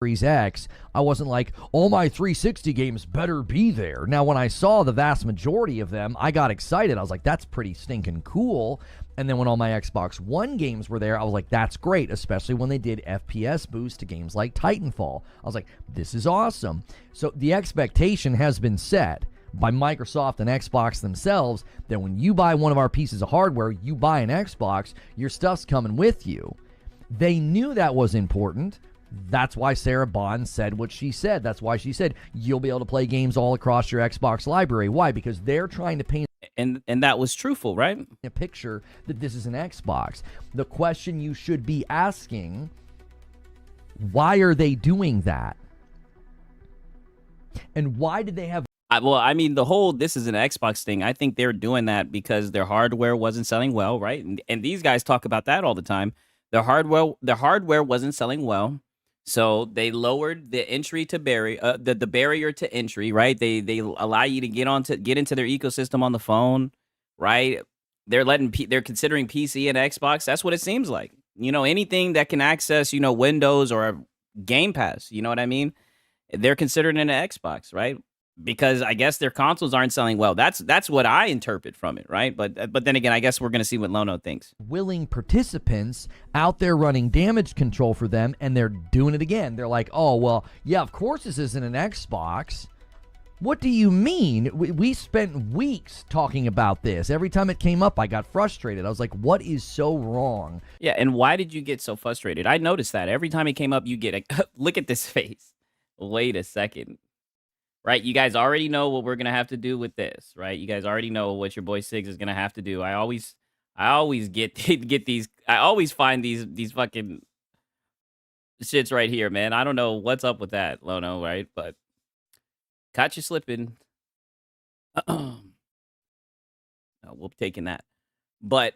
Series X, I wasn't like, all my 360 games better be there. Now, when I saw the vast majority of them, I got excited. I was like, that's pretty stinking cool. And then when all my Xbox One games were there, I was like, that's great, especially when they did FPS boost to games like Titanfall. I was like, this is awesome. So the expectation has been set by Microsoft and Xbox themselves that when you buy one of our pieces of hardware, you buy an Xbox, your stuff's coming with you. They knew that was important. That's why Sarah Bond said what she said. That's why she said you'll be able to play games all across your Xbox library. Why? Because they're trying to paint And that was truthful, right? a picture that this is an Xbox. The question you should be asking, why are they doing that? And why did they have Well, I mean, the whole this is an Xbox thing, I think they're doing that because their hardware wasn't selling well, right? And these guys talk about that all the time. Their hardware wasn't selling well. So they lowered the entry to the barrier to entry, right? They allow you to get into their ecosystem on the phone, right? They're considering PC and Xbox. That's what it seems like. You know, anything that can access, you know, Windows or Game Pass, you know what I mean? They're considering an Xbox, right? Because I guess their consoles aren't selling well. That's what I interpret from it, right? But then again, I guess we're gonna see what Lono thinks. willing participants out there running damage control for them, and they're doing it again. They're like, oh, well, yeah, of course this isn't an Xbox. What do you mean? We spent weeks talking about this. Every time it came up, I got frustrated. I was like, what is so wrong? Yeah, and why did you get so frustrated? I noticed that every time it came up, you get a look at this face. Wait a second. Right, you guys already know what we're gonna have to do with this, right? You guys already know what your boy Siggs is gonna have to do. I always get these. I always find these fucking shits right here, man. I don't know what's up with that, Lono, right? But caught you slipping. We'll taking that. But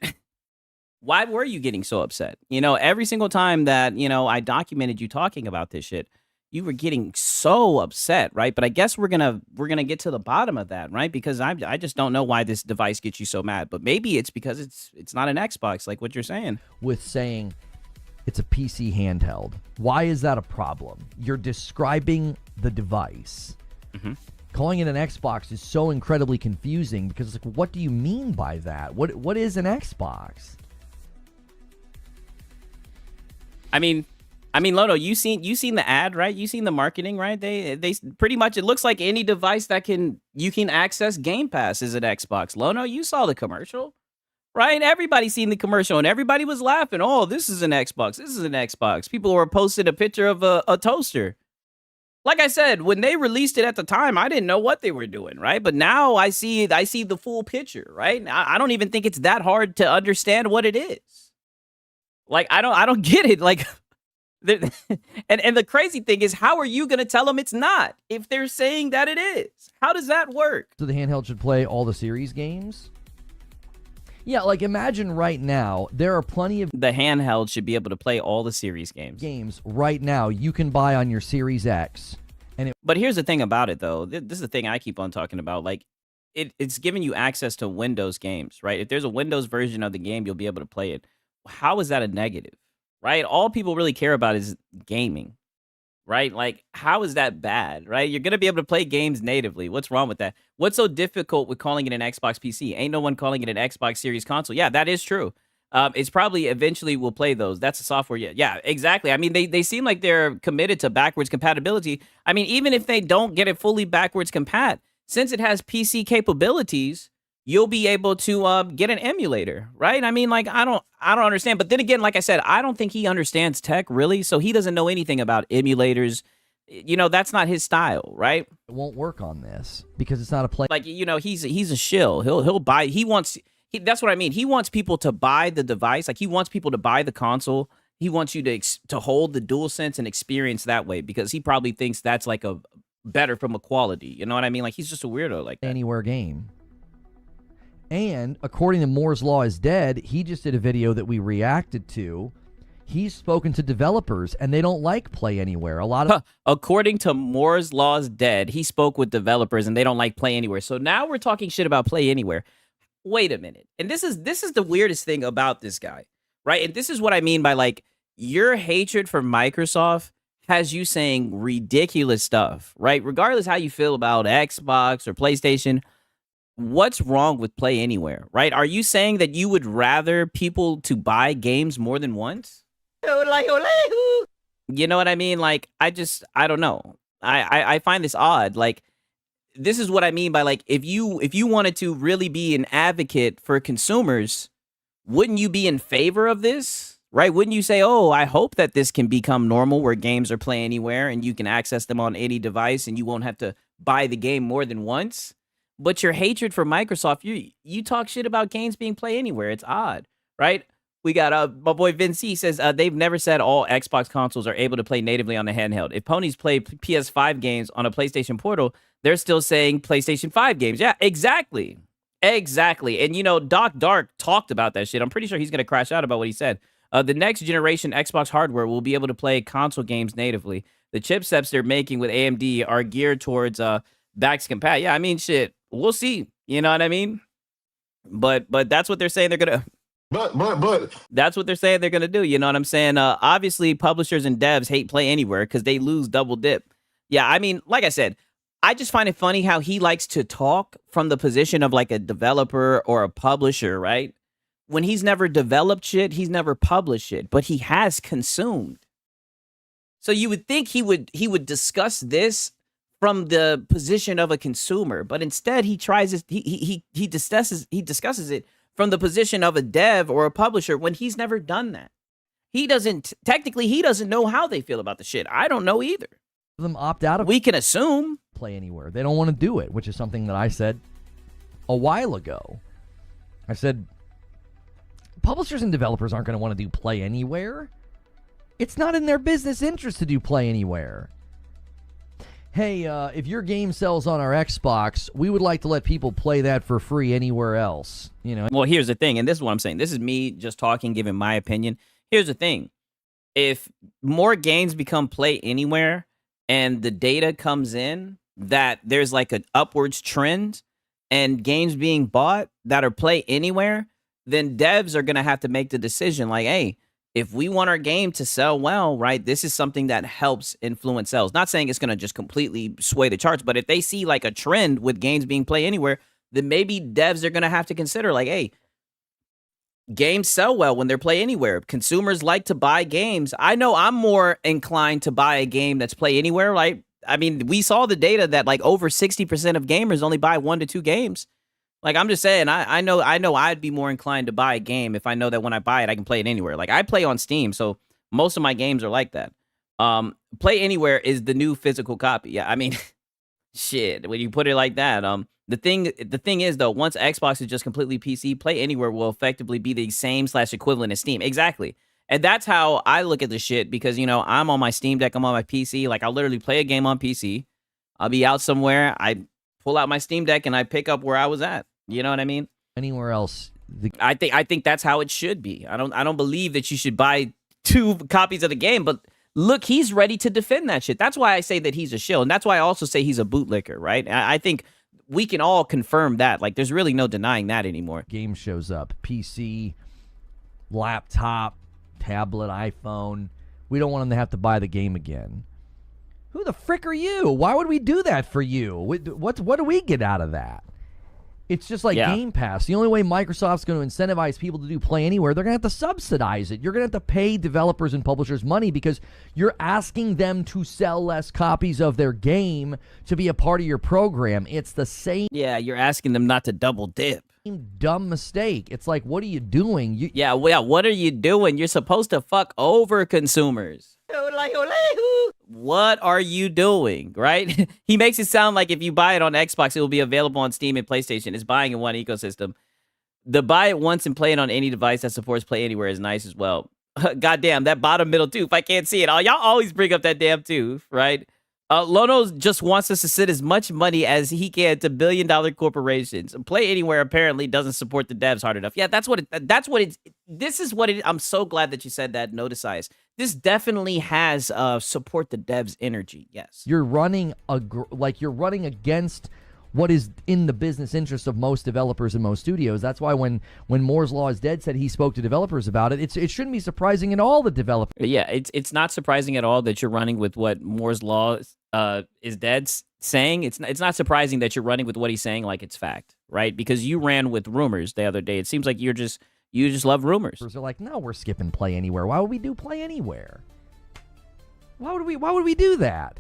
why were you getting so upset? You know, every single time that I documented you talking about this shit, you were getting so upset, right? But I guess we're gonna get to the bottom of that, right? Because I just don't know why this device gets you so mad. But maybe it's because it's not an Xbox, like what you're saying. With saying it's a PC handheld. Why is that a problem? You're describing the device. Mm-hmm. Calling it an Xbox is so incredibly confusing because it's like, what do you mean by that? What is an Xbox? I mean, Lono, you seen the ad, right? You seen the marketing, right? They pretty much, it looks like any device that you can access Game Pass is an Xbox. Lono, you saw the commercial, right? Everybody seen the commercial and everybody was laughing. Oh, this is an Xbox. This is an Xbox. People were posting a picture of a toaster. Like I said, when they released it at the time, I didn't know what they were doing, right? But now I see the full picture, right? I don't even think it's that hard to understand what it is. Like I don't get it. Like They're- and the crazy thing is, how are you going to tell them it's not if they're saying that it is? How does that work? So the handheld should play all the series games? Yeah, like imagine right now, there are plenty of The handheld should be able to play all the series games right now you can buy on your Series X. But here's the thing about it, though. This is the thing I keep on talking about. Like, it's giving you access to Windows games, right? If there's a Windows version of the game, you'll be able to play it. How is that a negative, right? All people really care about is gaming, right? Like, how is that bad, right? You're going to be able to play games natively. What's wrong with that? What's so difficult with calling it an Xbox PC? Ain't no one calling it an Xbox Series console. Yeah, that is true. It's probably eventually will play those. That's a software. Yeah, exactly. I mean, they seem like they're committed to backwards compatibility. I mean, even if they don't get it fully backwards compat, since it has PC capabilities, you'll be able to get an emulator, right? I mean, like I don't understand. But then again, like I said, I don't think he understands tech really, so he doesn't know anything about emulators. You know, that's not his style, right? It won't work on this because it's not a play. Like, you know, he's a shill. He'll buy. That's what I mean. He wants people to buy the device. Like he wants people to buy the console. He wants you to hold the DualSense and experience that way because he probably thinks that's like a better from a quality. You know what I mean? Like he's just a weirdo like that. Anywhere game. And according to Moore's Law is Dead, he just did a video that we reacted to. He's spoken to developers and they don't like Play Anywhere. A lot of According to Moore's Law is Dead, he spoke with developers and they don't like Play Anywhere. So now we're talking shit about Play Anywhere. Wait a minute. And this is the weirdest thing about this guy, right? And this is what I mean by like your hatred for Microsoft has you saying ridiculous stuff, right? Regardless how you feel about Xbox or PlayStation, what's wrong with Play Anywhere, right? Are you saying that you would rather people to buy games more than once? You know what I mean? Like, I don't know. I find this odd. Like, this is what I mean by like, if you wanted to really be an advocate for consumers, wouldn't you be in favor of this? Right? Wouldn't you say, oh, I hope that this can become normal where games are Play Anywhere and you can access them on any device and you won't have to buy the game more than once? But your hatred for Microsoft, you talk shit about games being Play Anywhere. It's odd, right? We got my boy Vince C says they've never said all Xbox consoles are able to play natively on the handheld. If ponies play PS5 games on a PlayStation Portal, they're still saying PlayStation 5 games. Yeah, exactly. And, you know, Doc Dark talked about that shit. I'm pretty sure he's going to crash out about what he said. The next generation Xbox hardware will be able to play console games natively. The chipsets they're making with AMD are geared towards backs compat. Yeah, I mean, shit, we'll see. You know what I mean? But that's what they're saying they're going to... But that's what they're saying they're going to do. You know what I'm saying? Obviously, publishers and devs hate Play Anywhere because they lose double dip. Yeah, I mean, like I said, I just find it funny how he likes to talk from the position of like a developer or a publisher, right? When he's never developed shit, he's never published it, but he has consumed. So you would think he would discuss this from the position of a consumer, but instead he tries he discusses it from the position of a dev or a publisher when he's never done that. He doesn't know how they feel about the shit. I don't know either. Them opt out of we can assume Play Anywhere. They don't want to do it, which is something that I said a while ago. I said publishers and developers aren't going to want to do Play Anywhere. It's not in their business interest to do Play Anywhere. Hey, if your game sells on our Xbox, we would like to let people play that for free anywhere else. You know. Well, here's the thing, and this is what I'm saying. This is me just talking, giving my opinion. Here's the thing. If more games become Play Anywhere and the data comes in that there's like an upwards trend and games being bought that are Play Anywhere, then devs are going to have to make the decision like, hey, if we want our game to sell well, right, this is something that helps influence sales. Not saying it's going to just completely sway the charts, but if they see like a trend with games being Play Anywhere, then maybe devs are going to have to consider like, hey, games sell well when they're Play Anywhere. Consumers like to buy games. I know I'm more inclined to buy a game that's Play Anywhere. Like, I mean, we saw the data that like over 60% of gamers only buy 1 to 2 games. Like, I'm just saying, I know I'd be more inclined to buy a game if I know that when I buy it, I can play it anywhere. Like, I play on Steam, so most of my games are like that. Play Anywhere is the new physical copy. Yeah, I mean, shit, when you put it like that. The thing is, though, once Xbox is just completely PC, Play Anywhere will effectively be the same / equivalent as Steam. Exactly. And that's how I look at the shit because, you know, I'm on my Steam Deck, I'm on my PC. Like, I'll literally play a game on PC. I'll be out somewhere. I pull out my Steam Deck and I pick up where I was at. You know what I mean? Anywhere else. I think that's how it should be. I don't believe that you should buy 2 copies of the game, but look, he's ready to defend that shit. That's why I say that he's a shill. And that's why I also say he's a bootlicker, right? I think we can all confirm that. Like, there's really no denying that anymore. Game shows up. PC, laptop, tablet, iPhone. We don't want them to have to buy the game again. Who the frick are you? Why would we do that for you? What do we get out of that? It's just like Game Pass. The only way Microsoft's going to incentivize people to do Play Anywhere, they're going to have to subsidize it. You're going to have to pay developers and publishers money because you're asking them to sell less copies of their game to be a part of your program. It's the same. Yeah, you're asking them not to double dip. Dumb mistake. It's like, what are you doing? What are you doing? You're supposed to fuck over consumers. What are you doing, right? He makes it sound like if you buy it on Xbox, it will be available on Steam and PlayStation. It's buying in one ecosystem. The buy it once and play it on any device that supports Play Anywhere is nice as well. Goddamn, that bottom middle tooth. I can't see it. Y'all always bring up that damn tooth, right? Lono just wants us to send as much money as he can to billion-dollar corporations. Play Anywhere apparently doesn't support the devs hard enough. Yeah, this is what it. I'm so glad that you said that. Notice eyes. This definitely has support the devs energy. Yes, you're running you're running against what is in the business interest of most developers and most studios. That's why when Moore's Law is Dead said he spoke to developers about it, it shouldn't be surprising at all that developers. Yeah, it's not surprising at all that you're running with what Moore's Law is Dead saying. It's not surprising that you're running with what he's saying like it's fact, right? Because you ran with rumors the other day. It seems like you just love rumors. They're like, no, we're skipping Play Anywhere. Why would we do Play Anywhere? Why would we do that?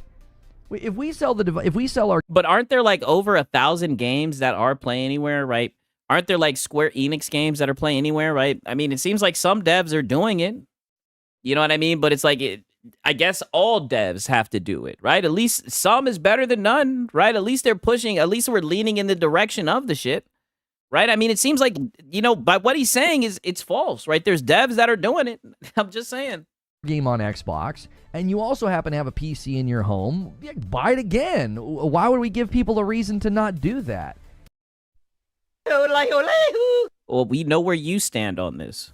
If we sell our... But aren't there like over 1,000 games that are Play Anywhere, right? Aren't there like Square Enix games that are Play Anywhere, right? I mean, it seems like some devs are doing it. You know what I mean? But it's like, I guess all devs have to do it, right? At least some is better than none, right? At least they're pushing, at least we're leaning in the direction of the shit, right? I mean, it seems like, you know, by what he's saying is it's false, right? There's devs that are doing it. I'm just saying. Game on Xbox, and you also happen to have a PC in your home, buy it again. Why would we give people a reason to not do that? Well, we know where you stand on this.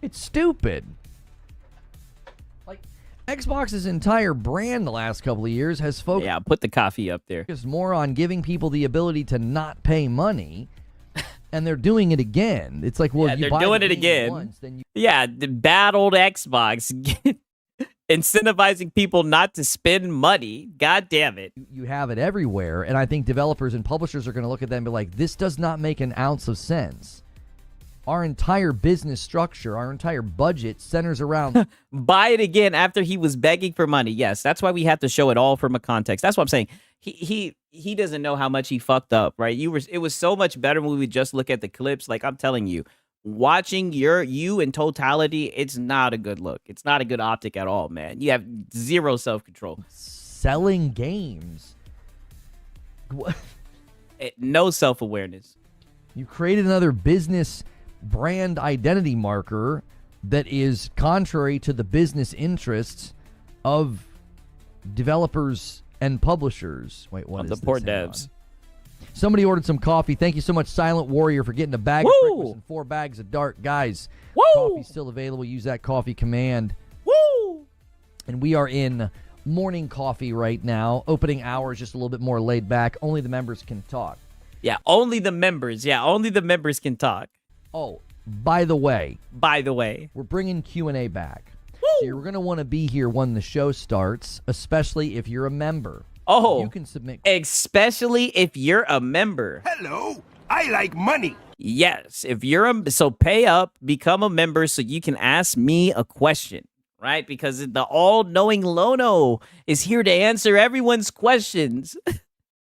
It's stupid. Like, Xbox's entire brand the last couple of years has focused... Yeah, put the coffee up there. ...more on giving people the ability to not pay money, and they're doing it again. It's like, well, they're doing it again. Once, then the bad old Xbox incentivizing people not to spend money. God damn it. You have it everywhere, and I think developers and publishers are going to look at them and be like, this does not make an ounce of sense. Our entire business structure, our entire budget centers around... Buy it again after he was begging for money. Yes, that's why we have to show it all from a context. That's what I'm saying. He doesn't know how much he fucked up, right? It was so much better when we would just look at the clips. Like, I'm telling you, watching you in totality, it's not a good look. It's not a good optic at all, man. You have zero self-control. Selling games. No self-awareness. You created another business brand identity marker that is contrary to the business interests of developers and publishers. Wait, what is the this? poor Hang devs. on. Somebody ordered some coffee. Thank you so much, Silent Warrior, for getting a bag of breakfast and 4 bags of dark. Guys, coffee's still available. Use that coffee command. Woo! And we are in morning coffee right now. Opening hours just a little bit more laid back. Only the members can talk. Yeah, only the members. Yeah, only the members can talk. Oh, by the way, we're bringing Q&A back. So you're going to want to be here when the show starts, especially if you're a member. Oh, you can submit. Especially if you're a member. Hello, I like money. Yes, if you're so pay up, become a member so you can ask me a question, right? Because the all-knowing Lono is here to answer everyone's questions.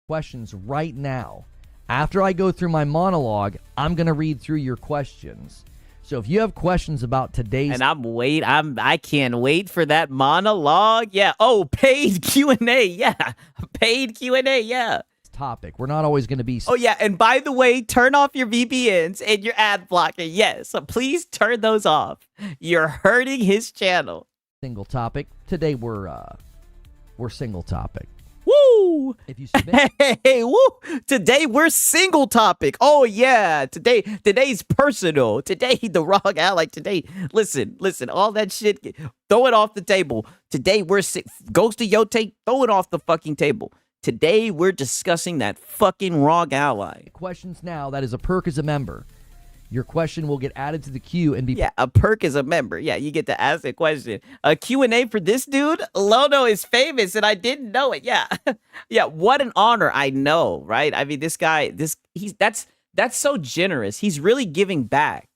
Questions right now. After I go through my monologue, I'm going to read through your questions. So if you have questions about today's... And I can't wait for that monologue. Yeah. Oh, paid Q&A. Yeah. Paid Q&A. Yeah. topic. We're not always going to be Oh, yeah. And by the way, turn off your VPNs and your ad blocker. Yes. So please turn those off. You're hurting his channel. single topic. Today we're single topic. Woo! If you submit, Hey, woo! Today we're single topic. Oh yeah, today's personal. Today the wrong ally. Today, listen, all that shit, throw it off the table. Today we're Ghost of Yote, throw it off the fucking table. Today we're discussing that fucking wrong ally. questions now. That is a perk as a member. Your question will get added to the queue and be Yeah, a perk is a member. Yeah, you get to ask a question. A Q&A for this dude? Lono is famous and I didn't know it. Yeah. Yeah, what an honor. I know, right? I mean, this guy, that's so generous. He's really giving back,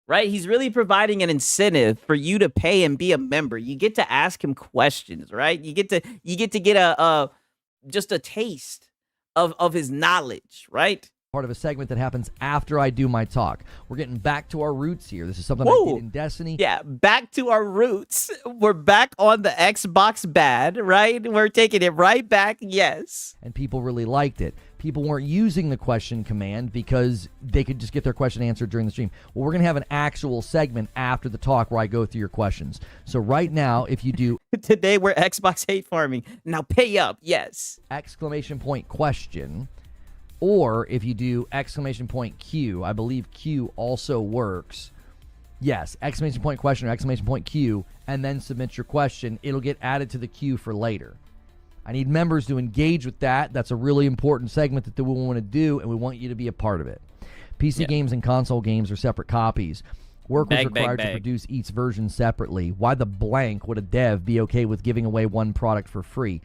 right? He's really providing an incentive for you to pay and be a member. You get to ask him questions, right? You get to get just a taste of his knowledge, right? part of a segment that happens after I do my talk. We're getting back to our roots here. This is something I did in Destiny. Yeah, back to our roots. We're back on the Xbox bad, right? We're taking it right back, yes. And people really liked it. People weren't using the question command because they could just get their question answered during the stream. Well, we're going to have an actual segment after the talk where I go through your questions. So right now, if you do... Today, we're Xbox hate farming. Now pay up, yes. Exclamation point question... Or if you do exclamation point Q, I believe Q also works. Yes, exclamation point question or exclamation point Q, and then submit your question. It'll get added to the queue for later. I need members to engage with that. That's a really important segment that we want to do, and we want you to be a part of it. PC games and console games are separate copies. Work was required to produce each version separately. Why the blank would a dev be okay with giving away one product for free?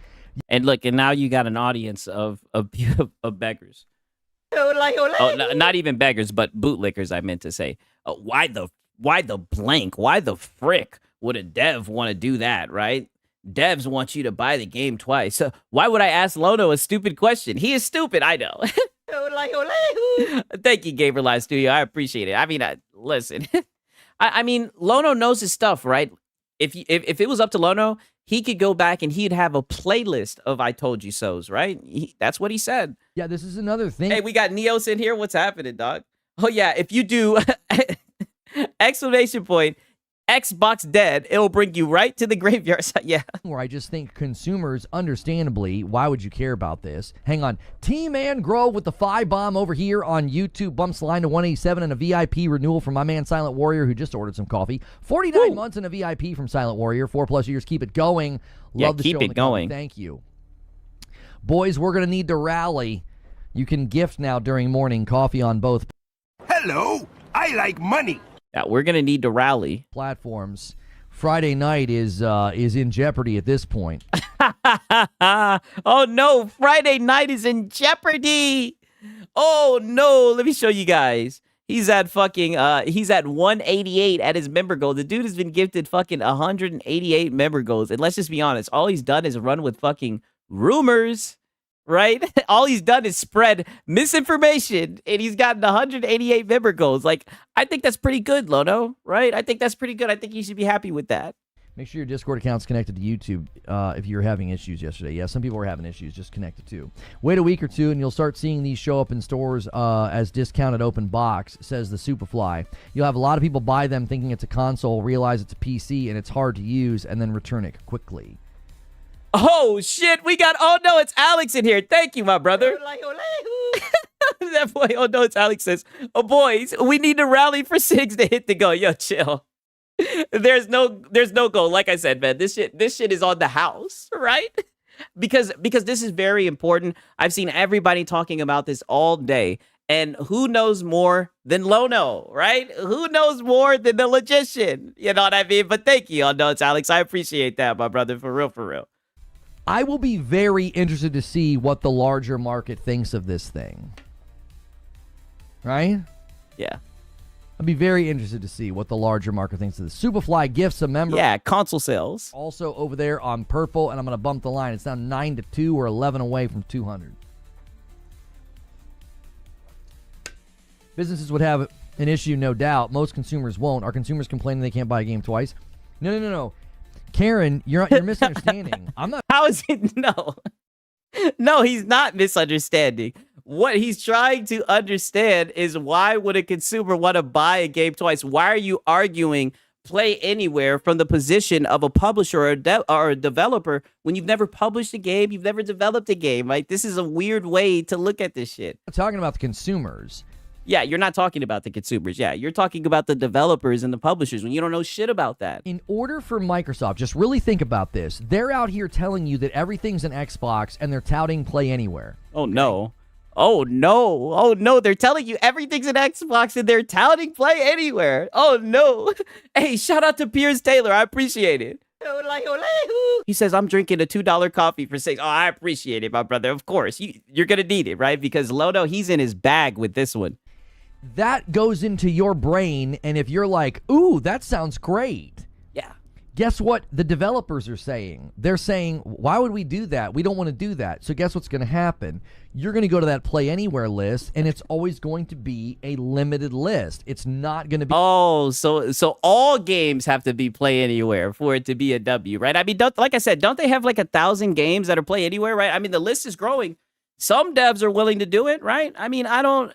And look, and now you got an audience of beggars. Oh, not even beggars, but bootlickers, I meant to say. Why the blank? Why the frick would a dev want to do that, right? Devs want you to buy the game twice. So why would I ask Lono a stupid question? He is stupid, I know. Thank you, Gamer Live Studio. I appreciate it. I mean, listen. I mean, Lono knows his stuff, right? If it was up to Lono, he could go back and he'd have a playlist of I Told You So's, right? That's what he said. Yeah, this is another thing. Hey, we got Neos in here. What's happening, dog? Oh, yeah, if you do exclamation point, Xbox dead, it'll bring you right to the graveyard. Yeah. Where I just think consumers, understandably, why would you care about this? Hang on. Team Man Grove with the 5-bomb over here on YouTube. Bumps the line to 187 and a VIP renewal from my man Silent Warrior who just ordered some coffee. 49 months and a VIP from Silent Warrior. 4+ years. Keep it going. Love the show. Keep it going. Thank you. Boys, we're going to need to rally. You can gift now during morning. Coffee on both Hello, I like money. Yeah, we're going to need to rally. platforms. Friday night is in jeopardy at this point. Oh, no. Friday night is in jeopardy. Oh, no. Let me show you guys. He's at 188 at his member goal. The dude has been gifted fucking 188 member goals. And let's just be honest. All he's done is run with fucking rumors. Right? All he's done is spread misinformation, and he's gotten 188 member goals. Like, I think that's pretty good, Lono, right? I think that's pretty good. I think you should be happy with that. Make sure your Discord account's connected to YouTube if you were having issues yesterday. Yeah, some people were having issues. Just connect it too. Wait a week or two, and you'll start seeing these show up in stores as discounted open box, says the Superfly. You'll have a lot of people buy them thinking it's a console, realize it's a PC, and it's hard to use, and then return it quickly. Oh, shit. Oh, no, it's Alex in here. Thank you, my brother. That boy, oh, no, it's Alex says, oh, boys, we need to rally for 6 to hit the goal. Yo, chill. There's no goal. Like I said, man, this shit is on the house, right? Because this is very important. I've seen everybody talking about this all day. And who knows more than Lono, right? Who knows more than the logician? You know what I mean? But thank you. Oh, no, it's Alex. I appreciate that, my brother. For real, for real. I will be very interested to see what the larger market thinks of this thing. Right? Yeah. I'd be very interested to see what the larger market thinks of this. Superfly gifts a member. Yeah, console sales. Also over there on purple, and I'm going to bump the line. It's now 9-2 or 11 away from 200. Businesses would have an issue, no doubt. Most consumers won't. Are consumers complaining they can't buy a game twice? No. Karen, you're misunderstanding. I'm not. How is it no? No, he's not misunderstanding. What he's trying to understand is why would a consumer want to buy a game twice? Why are you arguing play anywhere from the position of a publisher or a developer when you've never published a game, you've never developed a game? Like, this is a weird way to look at this shit. I'm talking about the consumers. Yeah, you're not talking about the consumers. Yeah, you're talking about the developers and the publishers when you don't know shit about that. In order for Microsoft, just really think about this. They're out here telling you that everything's an Xbox and they're touting Play Anywhere. Oh, no. Oh, no. Oh, no. They're telling you everything's an Xbox and they're touting Play Anywhere. Oh, no. Hey, shout out to Piers Taylor. I appreciate it. He says, I'm drinking a $2 coffee for $6. Oh, I appreciate it, my brother. Of course. You're going to need it, right? Because Lodo, he's in his bag with this one. That goes into your brain, and if you're like, ooh, that sounds great. Yeah. Guess what the developers are saying? They're saying, why would we do that? We don't want to do that. So guess what's going to happen? You're going to go to that Play Anywhere list, and it's always going to be a limited list. It's not going to be... Oh, so all games have to be Play Anywhere for it to be a W, right? I mean, like I said, don't they have like 1,000 games that are Play Anywhere, right? I mean, the list is growing. Some devs are willing to do it, right? I mean, I don't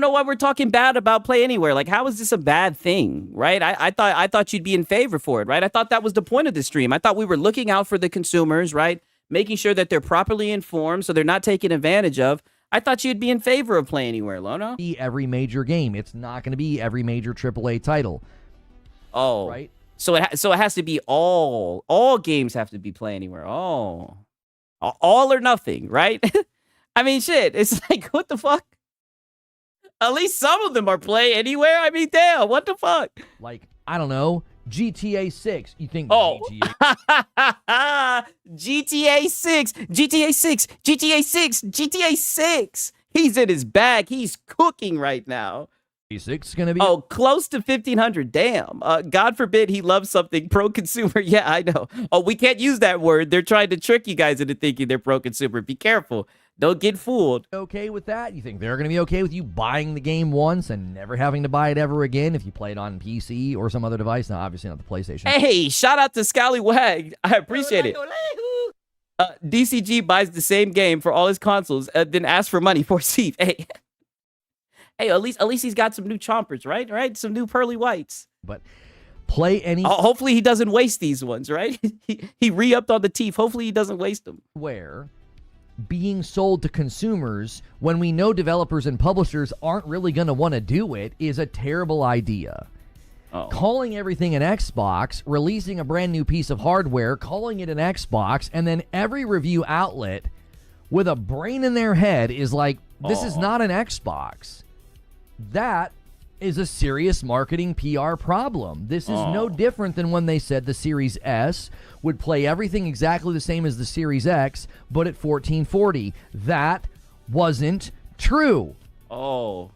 know why we're talking bad about Play Anywhere. Like, how is this a bad thing, right? I thought you'd be in favor for it, right? I thought that was the point of the stream. I thought we were looking out for the consumers, right? Making sure that they're properly informed so they're not taken advantage of. I thought you'd be in favor of Play Anywhere, Lono. Every major game. It's not going to be every major AAA title. Oh. Right? So it has to be all games have to be Play Anywhere. Oh. All or nothing, right? I mean, shit. It's like, what the fuck? At least some of them are Play Anywhere. I mean, damn, what the fuck? Like, I don't know, GTA 6. You think GTA 6, GTA 6, GTA 6, GTA 6. He's in his bag. He's cooking right now. 6 is going to be... Oh, close to 1,500. Damn. God forbid he loves something pro-consumer. Yeah, I know. Oh, we can't use that word. They're trying to trick you guys into thinking they're pro-consumer. Be careful. Don't get fooled. Okay with that? You think they're going to be okay with you buying the game once and never having to buy it ever again if you play it on PC or some other device? Now, obviously not the PlayStation. Hey, shout out to Scallywag. I appreciate it. DCG buys the same game for all his consoles, then asks for money for Steve. Hey, at least he's got some new chompers, right? Right, some new pearly whites. But Play Anywhere. Hopefully he doesn't waste these ones, right? he re-upped on the teeth. Hopefully he doesn't waste them. Where being sold to consumers when we know developers and publishers aren't really going to want to do it is a terrible idea. Oh. Calling everything an Xbox, releasing a brand new piece of hardware, calling it an Xbox, and then every review outlet with a brain in their head is like, this is not an Xbox. That is a serious marketing PR problem. This is no different than when they said the Series S would play everything exactly the same as the Series X, but at 1440. That wasn't true. Oh.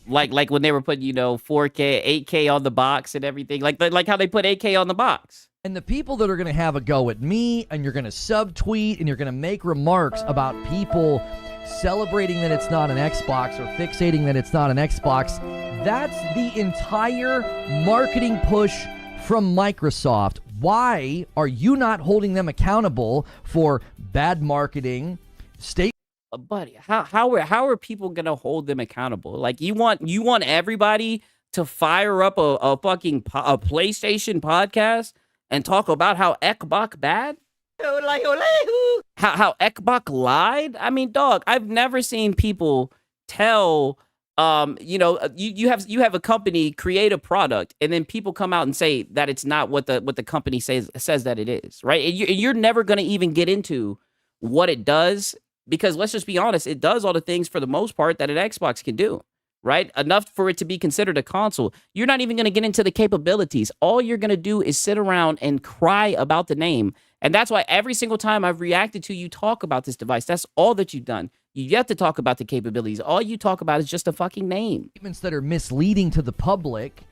Like when they were putting, 4K, 8K on the box and everything. Like how they put 8K on the box. And the people that are going to have a go at me, and you're going to subtweet, and you're going to make remarks about people celebrating that it's not an Xbox or fixating that it's not an Xbox, that's the entire marketing push from Microsoft. Why are you not holding them accountable for bad marketing? Buddy, how are people gonna hold them accountable? Like, you want everybody to fire up a fucking a PlayStation podcast and talk about how Xbox bad? How Xbox lied? I mean, dog, I've never seen people tell you have a company create a product and then people come out and say that it's not what the company says that it is, right? And you're never gonna even get into what it does, because let's just be honest, it does all the things for the most part that an Xbox can do, right? Enough for it to be considered a console. You're not even going to get into the capabilities. All you're going to do is sit around and cry about the name. And that's why every single time I've reacted to you talk about this device, that's all that you've done. You yet to talk about the capabilities. All you talk about is just a fucking name. Statements that are misleading to the public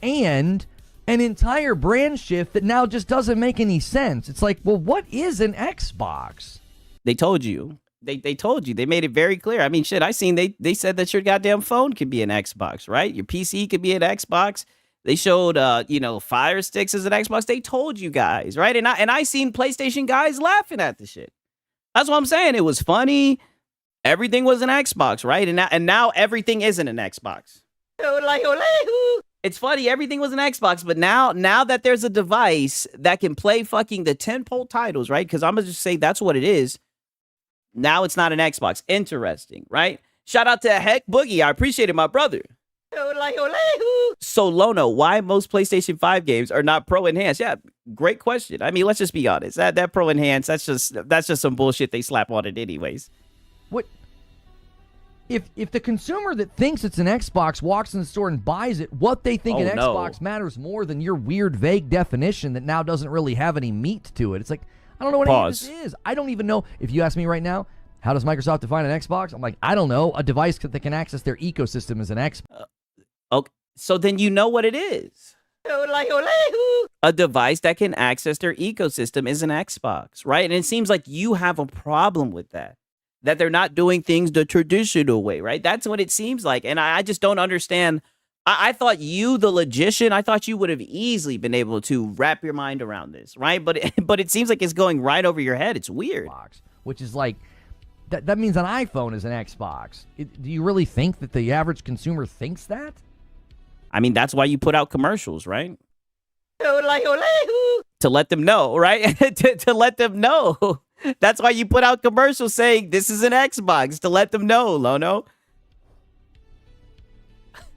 and an entire brand shift that now just doesn't make any sense. It's like, well, what is an Xbox? They told you. They told you. They made it very clear. I mean, shit, I seen they said that your goddamn phone could be an Xbox, right? Your PC could be an Xbox. They showed Fire Sticks as an Xbox. They told you guys, right? And I seen PlayStation guys laughing at the shit. That's what I'm saying. It was funny. Everything was an Xbox, right? And now everything isn't an Xbox. It's funny. Everything was an Xbox, but now that there's a device that can play fucking the tentpole titles, right? Because I'm gonna just say that's what it is. Now it's not an Xbox. Interesting, right? Shout out to Heck Boogie. I appreciate it, my brother. So Lono, why most PlayStation 5 games are not Pro Enhanced? Yeah, great question. I mean, let's just be honest. That Pro Enhanced, that's just some bullshit they slap on it anyways. What if the consumer that thinks it's an Xbox walks in the store and buys it, what they think an Xbox matters more than your weird vague definition that now doesn't really have any meat to it. It's like, I don't know what any of this is. I don't even know. If you ask me right now, how does Microsoft define an Xbox? I'm like, I don't know. A device that can access their ecosystem is an Xbox. Okay, so then you know what it is. A device that can access their ecosystem is an Xbox, right? And it seems like you have a problem with that they're not doing things the traditional way, right? That's what it seems like. And I just don't understand. I thought you, the logician, I thought you would have easily been able to wrap your mind around this, right? But it seems like it's going right over your head. It's weird. Which is like, that means an iPhone is an Xbox. Do you really think that the average consumer thinks that? I mean, that's why you put out commercials, right? To let them know, right? to let them know. That's why you put out commercials saying this is an Xbox, to let them know, Lono.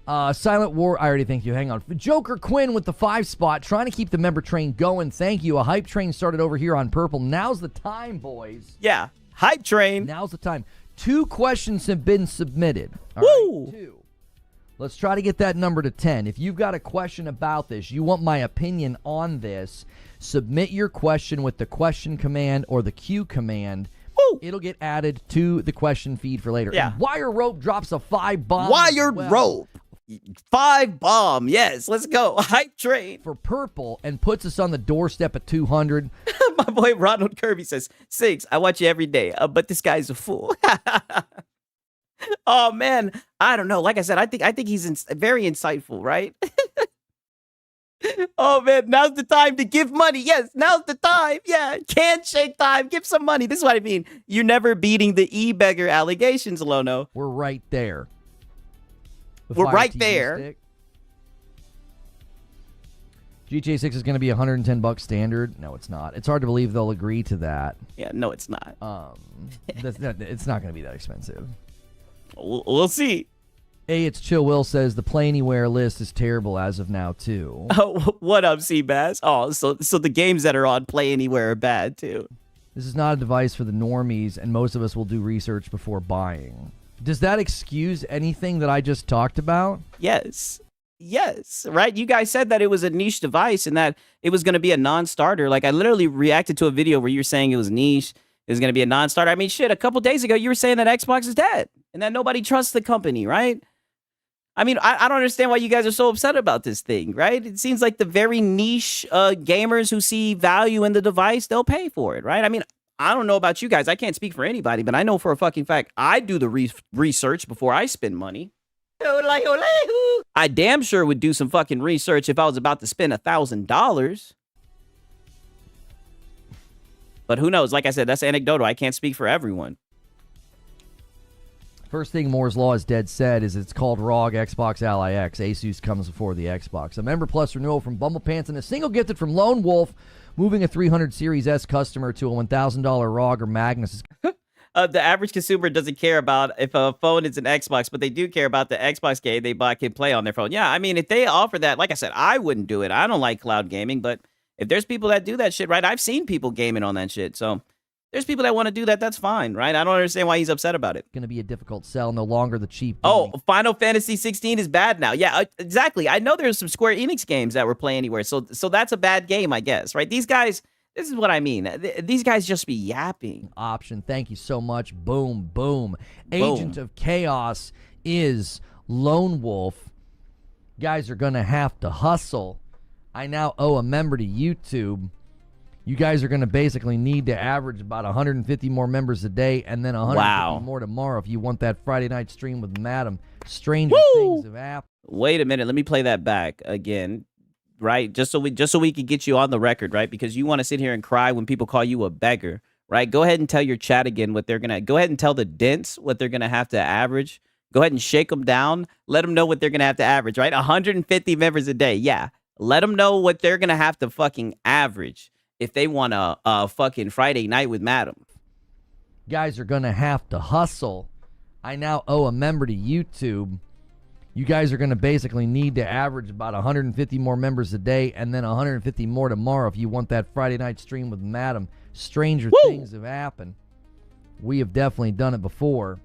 Silent War, I already thank you. Hang on. Joker Quinn with the 5 spot, trying to keep the member train going. Thank you. A hype train started over here on Purple. Now's the time, boys. Yeah, hype train. Now's the time. 2 questions have been submitted. All Woo! right, 2. Let's try to get that number to 10. If you've got a question about this, you want my opinion on this, submit your question with the question command or the Q command. Woo! It'll get added to the question feed for later. Yeah. And Wire Rope drops a 5 bomb. Wired rope. 5 bomb. Yes, let's go. Hype train. For Purple and puts us on the doorstep at 200. My boy Ronald Kirby says, 6, I watch you every day, but this guy's a fool. Oh, man. I don't know. Like I said, I think he's very insightful, right? Oh, man. Now's the time to give money. Yes, now's the time. Yeah. Handshake time. Give some money. This is what I mean. You're never beating the e-beggar allegations, Lono. We're right there. We're right there. Stick. GTA 6 is going to be $110 standard. No, it's not. It's hard to believe they'll agree to that. Yeah, no, it's not. It's not going to be that expensive. We'll see. It's Chill Will says the Play Anywhere list is terrible as of now, too. Oh, what up, Seabass? Oh, so the games that are on Play Anywhere are bad, too. This is not a device for the normies, and most of us will do research before buying. Does that excuse anything that I just talked about? Yes. Yes, right? You guys said that it was a niche device and that it was going to be a non-starter. Like, I literally reacted to a video where you were saying it was niche. It was going to be a non-starter. I mean, shit, a couple days ago, you were saying that Xbox is dead and that nobody trusts the company, right? I mean, I don't understand why you guys are so upset about this thing, right? It seems like the very niche gamers who see value in the device, they'll pay for it, right? I mean, I don't know about you guys. I can't speak for anybody, but I know for a fucking fact I do the research before I spend money. I damn sure would do some fucking research if I was about to spend $1,000. But who knows? Like I said, that's anecdotal. I can't speak for everyone. First thing Moore's Law is dead said is it's called ROG Xbox Ally X. Asus comes before the Xbox. A member plus renewal from Bumble Pants and a single gifted from Lone Wolf, moving a 300 Series S customer to a $1,000 ROG or Magnus. The average consumer doesn't care about if a phone is an Xbox, but they do care about the Xbox game they buy can play on their phone. Yeah, I mean, if they offer that, like I said, I wouldn't do it. I don't like cloud gaming, but if there's people that do that shit, right? I've seen people gaming on that shit. So there's people that want to do that. That's fine, right? I don't understand why he's upset about it. Going to be a difficult sell. No longer the cheap. Oh, Final Fantasy 16 is bad now. Yeah, exactly. I know there's some Square Enix games that were Play Anywhere. So that's a bad game, I guess, right? These guys, this is what I mean. These guys just be yapping. Option. Thank you so much. Boom, boom. Agent of Chaos is Lone Wolf. Guys are going to have to hustle. I now owe a member to YouTube. You guys are going to basically need to average about 150 more members a day and then 150 more tomorrow if you want that Friday night stream with Madam. Stranger Things have happened. Wait a minute. Let me play that back again, right? Just so we can get you on the record, right? Because you want to sit here and cry when people call you a beggar, right? Go ahead and tell your chat again what they're gonna. Go ahead and tell the dents what they're gonna have to average. Go ahead and shake them down. Let them know what they're gonna have to average, right? 150 members a day. Yeah, let them know what they're gonna have to fucking average if they want a fucking Friday night with Madam. Guys are going to have to hustle. I now owe a member to YouTube. You guys are going to basically need to average about 150 more members a day and then 150 more tomorrow if you want that Friday night stream with Madam. Stranger things have happened. We have definitely done it before.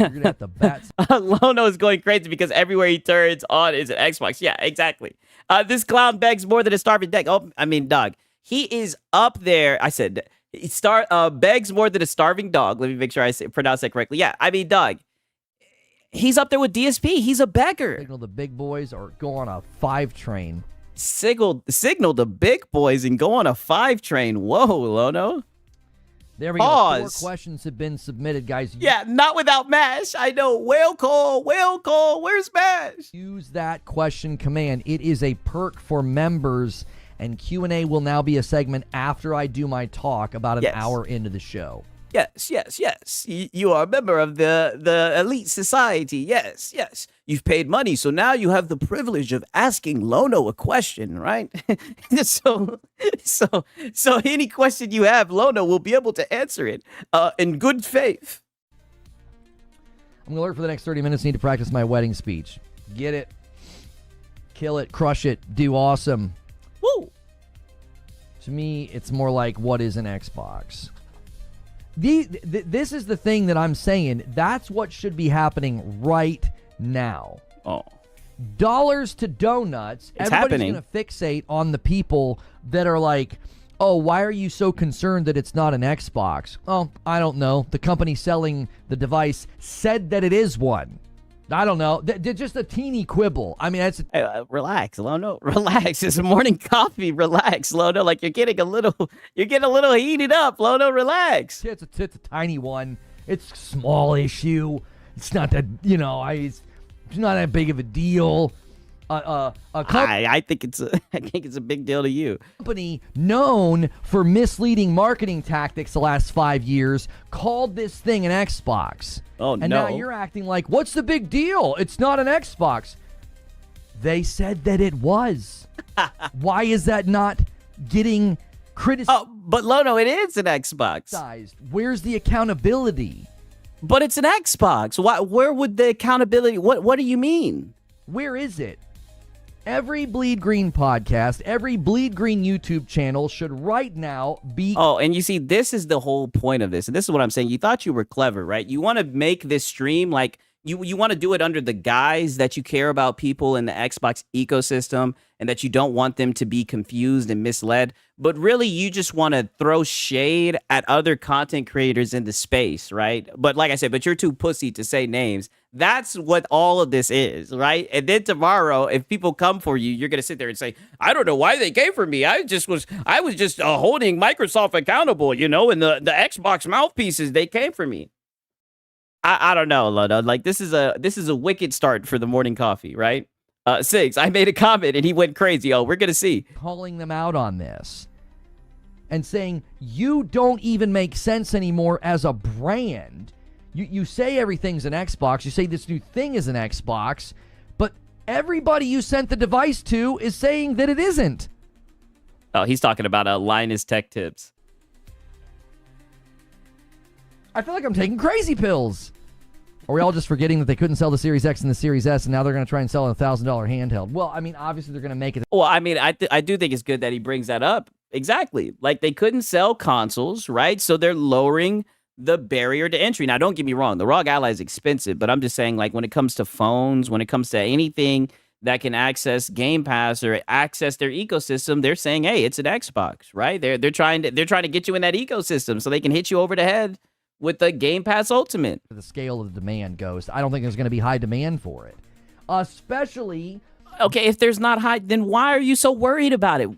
You're going to have to bat. Lono is going crazy because everywhere he turns on is an Xbox. Yeah, exactly. This clown begs more than a starving deck. Oh, I mean, dog. He is up there. I said, he begs more than a starving dog. Let me make sure I pronounce that correctly. Yeah, I mean, dog. He's up there with DSP. He's a beggar. Signal the big boys or go on a 5 train. Signal the big boys and go on a 5 train. Whoa, Lono. There we go. 4 questions have been submitted, guys. Yeah, not without MASH. I know. Whale call. Where's MASH? Use that question command. It is a perk for members. And Q&A will now be a segment after I do my talk about an hour into the show. Yes. You are a member of the elite society. Yes. You've paid money, so now you have the privilege of asking Lono a question, right? so any question you have, Lono will be able to answer it in good faith. I'm going to work for the next 30 minutes. Need to practice my wedding speech. Get it. Kill it. Crush it. Do awesome. Woo! To me, it's more like, what is an Xbox? This is the thing that I'm saying. That's what should be happening right now. Oh. Dollars to donuts. It's Everybody's happening. going to fixate on the people that are like, oh, why are you so concerned that it's not an Xbox? Oh, I don't know. The company selling the device said that it is one. I don't know. Just a teeny quibble. I mean, that's... Relax, Lono. Relax. It's morning coffee. Relax, Lono. Like you're getting a little heated up, Lono. Relax. It's a tiny one. It's a small issue. It's not that, it's not that big of a deal. I think it's a big deal to you. Company known for misleading marketing tactics the last 5 years called this thing an Xbox. Oh, and now you're acting like, what's the big deal? It's not an Xbox. They said that it was. Why is that not getting criticized? Oh, but Lono, it is an Xbox. Where's the accountability? But it's an Xbox. Where would the accountability? What do you mean? Where is it? Every Bleed Green podcast, every Bleed Green YouTube channel should right now be... Oh, and you see, this is the whole point of this. And this is what I'm saying. You thought you were clever, right? You want to make this stream like... You want to do it under the guise that you care about people in the Xbox ecosystem and that you don't want them to be confused and misled. But really, you just want to throw shade at other content creators in the space, right? But like I said, but you're too pussy to say names. That's what all of this is, right? And then tomorrow, if people come for you, you're going to sit there and say, I don't know why they came for me. I was just holding Microsoft accountable, and the Xbox mouthpieces, they came for me. I don't know, Lono. Like this is a wicked start for the morning coffee, right? 6, I made a comment and he went crazy. Oh, we're gonna see. Calling them out on this and saying you don't even make sense anymore as a brand. You say everything's an Xbox. You say this new thing is an Xbox, but everybody you sent the device to is saying that it isn't. Oh, he's talking about Linus Tech Tips. I feel like I'm taking crazy pills. Are we all just forgetting that they couldn't sell the Series X and the Series S, and now they're going to try and sell a $1,000 handheld? Well, I mean, obviously they're going to make it. Well, I mean, I do think it's good that he brings that up. Exactly. Like they couldn't sell consoles, right? So they're lowering the barrier to entry. Now, don't get me wrong. The ROG Ally is expensive, but I'm just saying, like, when it comes to phones, when it comes to anything that can access Game Pass or access their ecosystem, they're saying, hey, it's an Xbox, right? They're trying to get you in that ecosystem so they can hit you over the head with the Game Pass Ultimate. The scale of the demand goes, I don't think there's going to be high demand for it. Especially... Okay, if there's not high, then why are you so worried about it?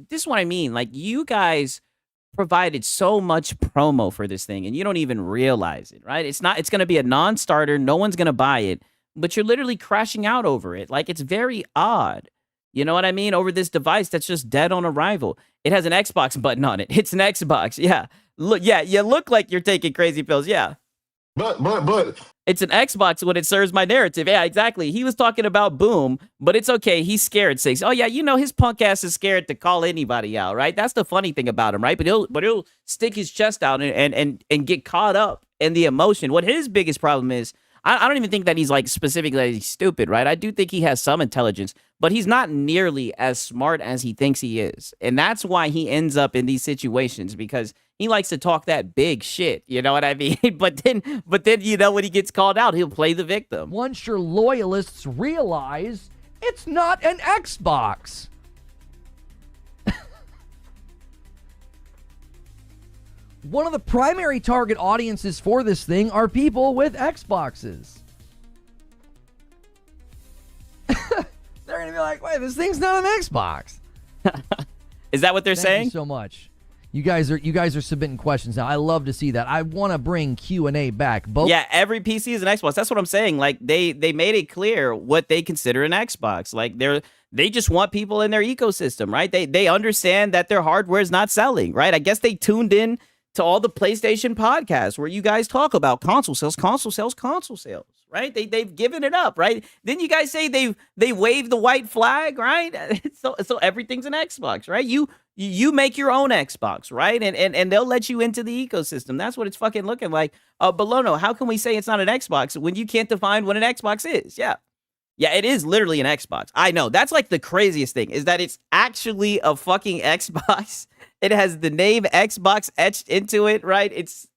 This is what I mean. Like, you guys provided so much promo for this thing, and you don't even realize it, right? It's going to be a non-starter. No one's going to buy it, but you're literally crashing out over it. Like, it's very odd. You know what I mean? Over this device that's just dead on arrival. It has an Xbox button on it. It's an Xbox, yeah. Look, yeah, you look like you're taking crazy pills. Yeah. But It's an Xbox when it serves my narrative. Yeah, exactly. He was talking about Boom, but it's okay. He's scared. Says, oh yeah, his punk ass is scared to call anybody out, right? That's the funny thing about him, right? But he'll stick his chest out and get caught up in the emotion. What his biggest problem is, I don't even think that he's like specifically that he's stupid, right? I do think he has some intelligence, but he's not nearly as smart as he thinks he is. And that's why he ends up in these situations, because he likes to talk that big shit. You know what I mean? But then, when he gets called out, he'll play the victim. Once your loyalists realize it's not an Xbox. One of the primary target audiences for this thing are people with Xboxes. They're going to be like, wait, this thing's not an Xbox. Is that what they're saying? Thank you so much. You guys are submitting questions now. I love to see that. I want to bring Q&A back. Yeah, every PC is an Xbox. That's what I'm saying. Like they made it clear what they consider an Xbox. Like they just want people in their ecosystem, right? They understand that their hardware is not selling, right? I guess they tuned in to all the PlayStation podcasts where you guys talk about console sales, right? They've given it up, right? Then you guys say they waved the white flag, right? So everything's an Xbox, right? You make your own Xbox, right? And they'll let you into the ecosystem. That's what it's fucking looking like. Belono, how can we say it's not an Xbox when you can't define what an Xbox is? Yeah, it is literally an Xbox. I know. That's like the craziest thing, is that it's actually a fucking Xbox. It has the name Xbox etched into it, right? It's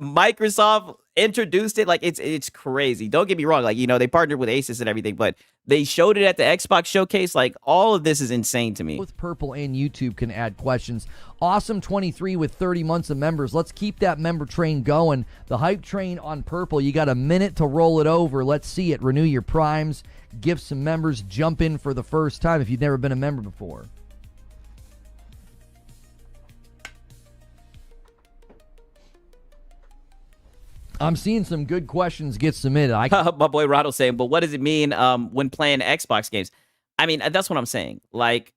Microsoft introduced it. Like it's crazy. Don't get me wrong. Like, they partnered with Asus and everything, but they showed it at the Xbox showcase. Like, all of this is insane to me. Both Purple and YouTube can add questions. Awesome23 with 30 months of members. Let's keep that member train going. The hype train on Purple. You got a minute to roll it over. Let's see it. Renew your primes. Give some members. Jump in for the first time if you've never been a member before. I'm seeing some good questions get submitted. My boy Rado saying, but what does it mean when playing Xbox games? I mean, that's what I'm saying. Like,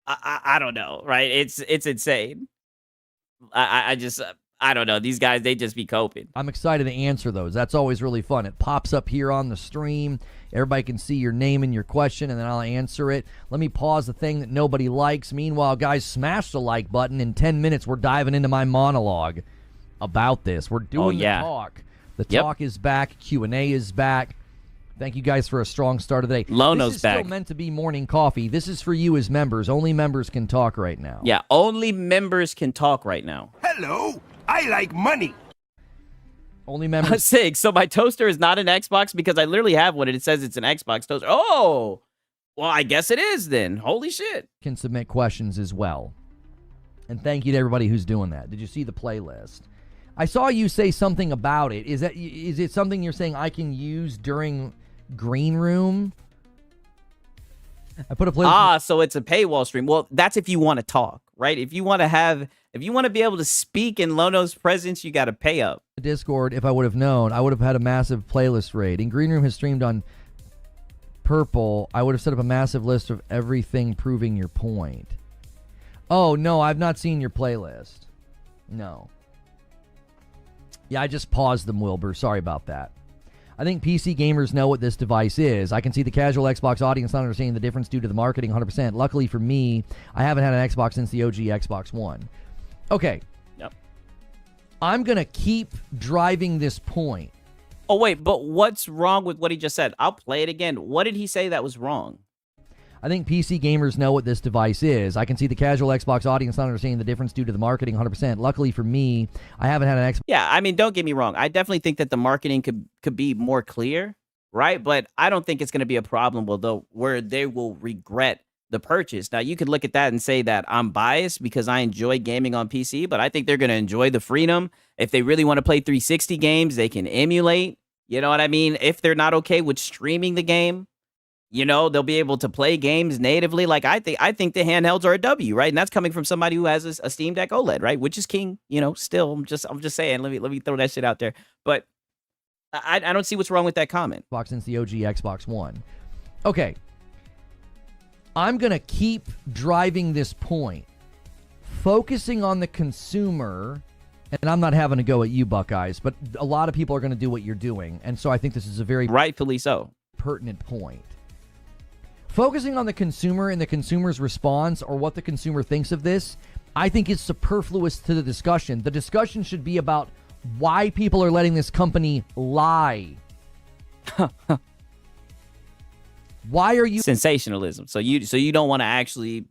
I don't know, right? It's insane. I don't know. These guys, they just be coping. I'm excited to answer those. That's always really fun. It pops up here on the stream. Everybody can see your name and your question, and then I'll answer it. Let me pause the thing that nobody likes. Meanwhile, guys, smash the like button. In 10 minutes, we're diving into my monologue about this. We're doing the talk. The talk is back. Q&A is back. Thank you guys for a strong start of the day. Lono's this is back. Still meant to be morning coffee. This is for you as members. Only members can talk right now. Yeah, only members can talk right now. Hello, I like money. Only members. Sig, so my toaster is not an Xbox because I literally have one and it says it's an Xbox toaster. Oh, well, I guess it is then. Holy shit. Can submit questions as well. And thank you to everybody who's doing that. Did you see the playlist? I saw you say something about it. Is it something you're saying I can use during Green Room? I put a playlist. So it's a paywall stream. Well, that's if you want to talk, right? If you want to be able to speak in Lono's presence, you got to pay up. Discord, if I would have known, I would have had a massive playlist raid. And Green Room has streamed on Purple. I would have set up a massive list of everything proving your point. Oh, no, I've not seen your playlist. No. Yeah, I just paused them, Wilbur. Sorry about that. I think PC gamers know what this device is. I can see the casual Xbox audience not understanding the difference due to the marketing 100%. Luckily for me, I haven't had an Xbox since the OG Xbox One. Okay. Yep. I'm going to keep driving this point. Oh, wait, but what's wrong with what he just said? I'll play it again. What did he say that was wrong? I think PC gamers know what this device is. I can see the casual Xbox audience not understanding the difference due to the marketing 100%. Luckily for me, I haven't had an Xbox. Yeah, I mean, don't get me wrong. I definitely think that the marketing could be more clear, right? But I don't think it's going to be a problem where they will regret the purchase. Now, you could look at that and say that I'm biased because I enjoy gaming on PC, but I think they're going to enjoy the freedom. If they really want to play 360 games, they can emulate. You know what I mean? If they're not okay with streaming the game, they'll be able to play games natively. Like, I think the handhelds are a W, right? And that's coming from somebody who has a Steam Deck OLED, right? Which is king, still. I'm just saying, let me throw that shit out there. But I don't see what's wrong with that comment. Xbox since the OG Xbox One. Okay. I'm going to keep driving this point. focusing on the consumer, and I'm not having to go at you, Buckeyes, but a lot of people are going to do what you're doing. And so I think this is a very Rightfully so. pertinent point. Focusing on the consumer and the consumer's response or what the consumer thinks of this, I think is superfluous to the discussion. The discussion should be about why people are letting this company lie. Why are you Sensationalism. So you don't want to actually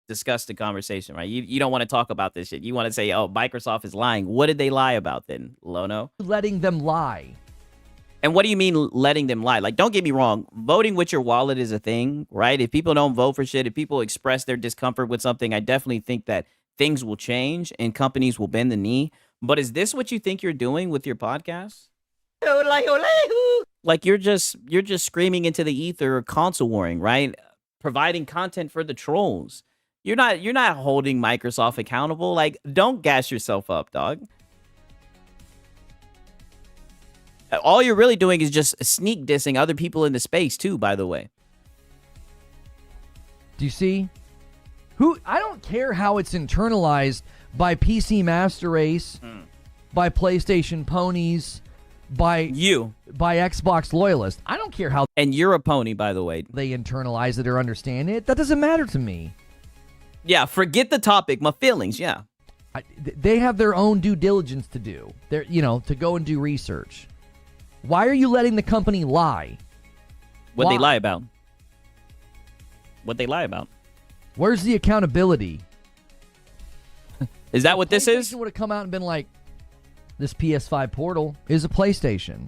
discuss the conversation, right? You don't want to talk about this shit. You want to say, oh, Microsoft is lying. What did they lie about then, Lono? letting them lie? And what do you mean letting them lie? Like, don't get me wrong. Voting with your wallet is a thing, right? If people don't vote for shit, if people express their discomfort with something, I definitely think that things will change and companies will bend the knee. But is this what you think you're doing with your podcast? Like you're just screaming into the ether, console warring, right? Providing content for the trolls. You're not holding Microsoft accountable. Like, don't gas yourself up, dog. All you're really doing is just sneak dissing other people in the space too, by the way. Do you see? I don't care how it's internalized by PC Master Race, by PlayStation ponies, by Xbox loyalists. I don't care how And you're a pony, by the way. they internalize it or understand it. That doesn't matter to me. Yeah, forget the topic. My feelings, yeah. They have their own due diligence to do. They're, to go and do research. Why are you letting the company lie? What Why? they lie about? What they lie about? Where's the accountability? Is that what this is? PlayStation would have come out and been like, this PS5 Portal is a PlayStation.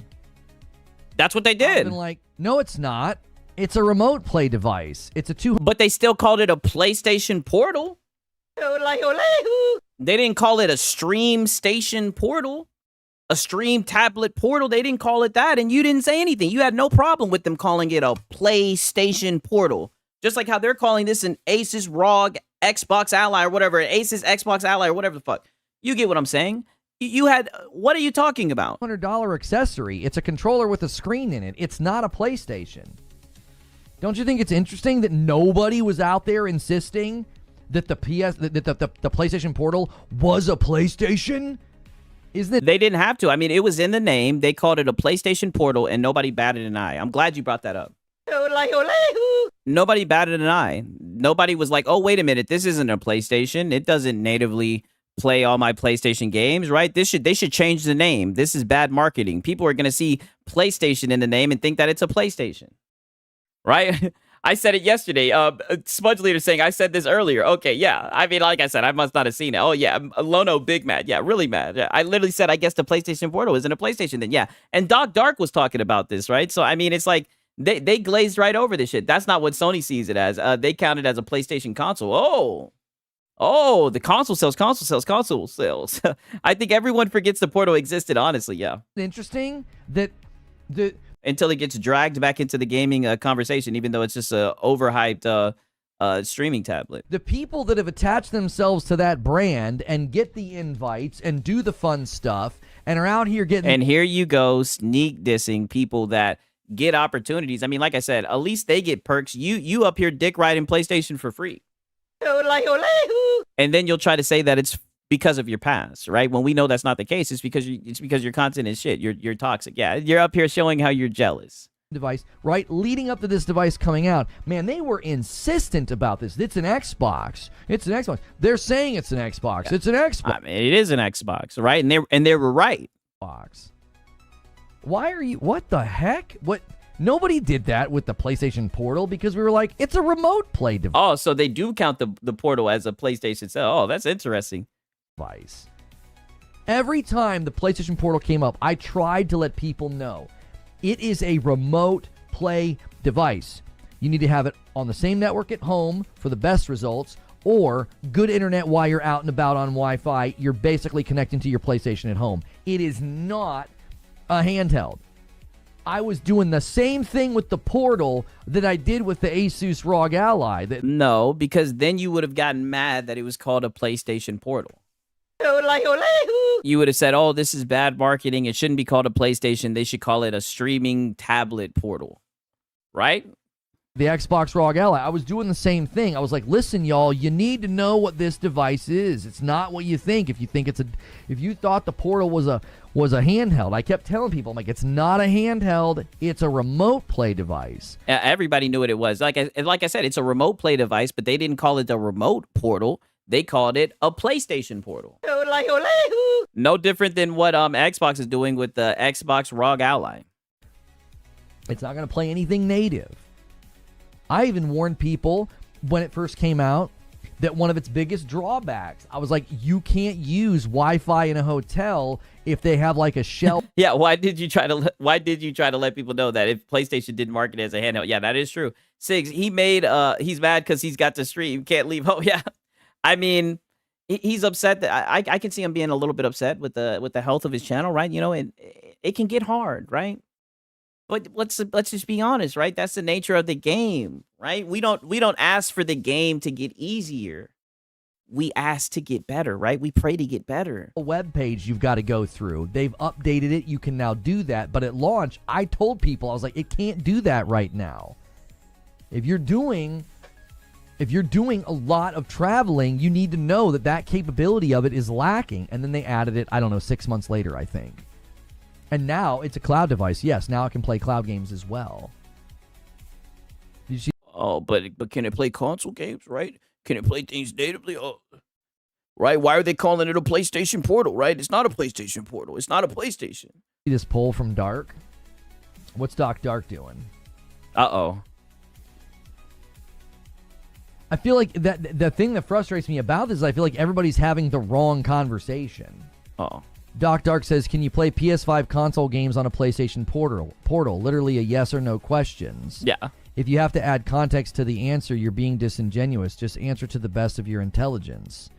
That's what they I've been did. like, no, it's not. It's a remote play device. It's a But they still called it a PlayStation Portal. They didn't call it a Stream Station Portal. A Stream Tablet Portal. They didn't call it that, and you didn't say anything. You had no problem with them calling it a PlayStation Portal. Just like how they're calling this an Asus ROG Xbox Ally or whatever, an Asus Xbox Ally or whatever the fuck. You get what I'm saying? You had, what are you talking about? $100 accessory. It's a controller with a screen in it. It's not a PlayStation. Don't you think it's interesting that nobody was out there insisting that the PlayStation Portal was a PlayStation? Isn't it? They didn't have to. I mean, it was in the name. They called it a PlayStation Portal, and nobody batted an eye. I'm glad you brought that up. Nobody batted an eye. Nobody was like, oh, wait a minute. This isn't a PlayStation. It doesn't natively play all my PlayStation games, right? They should change the name. This is bad marketing. People are going to see PlayStation in the name and think that it's a PlayStation, right? I said it yesterday. Smudge Leader saying I said this earlier. Okay, yeah. I mean, like I said, I must not have seen it. Oh, yeah. Lono, big mad. Yeah, really mad. Yeah, I literally said, I guess the PlayStation Portal isn't a PlayStation then. Yeah. And Doc Dark was talking about this, right? So, I mean, it's like they glazed right over this shit. That's not what Sony sees it as. They count it as a PlayStation console. Oh, the console sells. I think everyone forgets the Portal existed, honestly, yeah. Interesting that until it gets dragged back into the gaming conversation, even though it's just a overhyped streaming tablet. the people that have attached themselves to that brand and get the invites and do the fun stuff and are out here getting... And here you go, sneak dissing people that get opportunities. I mean, like I said, at least they get perks. You up here dick riding PlayStation for free. And then you'll try to say that it's because of your past, right? When we know that's not the case, it's because your content is shit. You're toxic. Yeah, you're up here showing how you're jealous. Device, right? Leading up to this device coming out, man, they were insistent about this. It's an Xbox. It's an Xbox. They're saying it's an Xbox. Yeah. It's an Xbox. I mean, it is an Xbox, right? And they were right. Xbox. Why are you? What the heck? What? Nobody did that with the PlayStation Portal because we were like, it's a remote play device. Oh, so they do count the Portal as a PlayStation cell. Oh, that's interesting. Every time the PlayStation Portal came up, I tried to let people know it is a remote play device. You need to have it on the same network at home for the best results, or good internet while you're out and about on Wi-Fi. You're basically connecting to your PlayStation at home. It is not a handheld. I was doing the same thing with the Portal that I did with the Asus ROG Ally. No, because then you would have gotten mad that it was called a PlayStation Portal. You would have said, oh, this is bad marketing. It shouldn't be called a PlayStation. They should call it a streaming tablet portal. Right? the Xbox ROG Ally. I was doing the same thing. I was like, listen, y'all, you need to know what this device is. It's not what you think. If you thought the Portal was a handheld, I kept telling people, I'm like, it's not a handheld. It's a remote play device. Everybody knew what it was. Like I said, it's a remote play device, but they didn't call it the remote portal. They called it a PlayStation portal. No different than what Xbox is doing with the Xbox ROG Ally. It's not going to play anything native. I even warned people when it first came out that one of its biggest drawbacks, I was like, you can't use Wi-Fi in a hotel if they have like a shell. Yeah, why did you try to let people know that if PlayStation didn't market it as a handheld? Yeah, that is true. Sigs, he's mad because he's got to stream, can't leave home. Yeah, I mean, he's upset that I can see him being a little bit upset with the health of his channel, right? You know, it can get hard, right? But let's just be honest, right? That's the nature of the game, right? We don't ask for the game to get easier. We ask to get better, right? We pray to get better. A web page you've got to go through. They've updated it. You can now do that. But at launch, I told people, I was like, it can't do that right now. If you're doing a lot of traveling, you need to know that capability of it is lacking. And then they added it, I don't know, 6 months later, I think. And now it's a cloud device. Yes, now it can play cloud games as well. Did you see? Oh, but can it play console games, right? Can it play things natively? Oh, right? Why are they calling it a PlayStation Portal, right? It's not a PlayStation Portal. It's not a PlayStation. This poll from Dark. What's Doc Dark doing? Uh-oh. I feel like the thing that frustrates me about this is I feel like everybody's having the wrong conversation. Oh. Doc Dark says, can you play PS5 console games on a PlayStation Portal? Literally a yes or no questions. Yeah. If you have to add context to the answer, you're being disingenuous. Just answer to the best of your intelligence.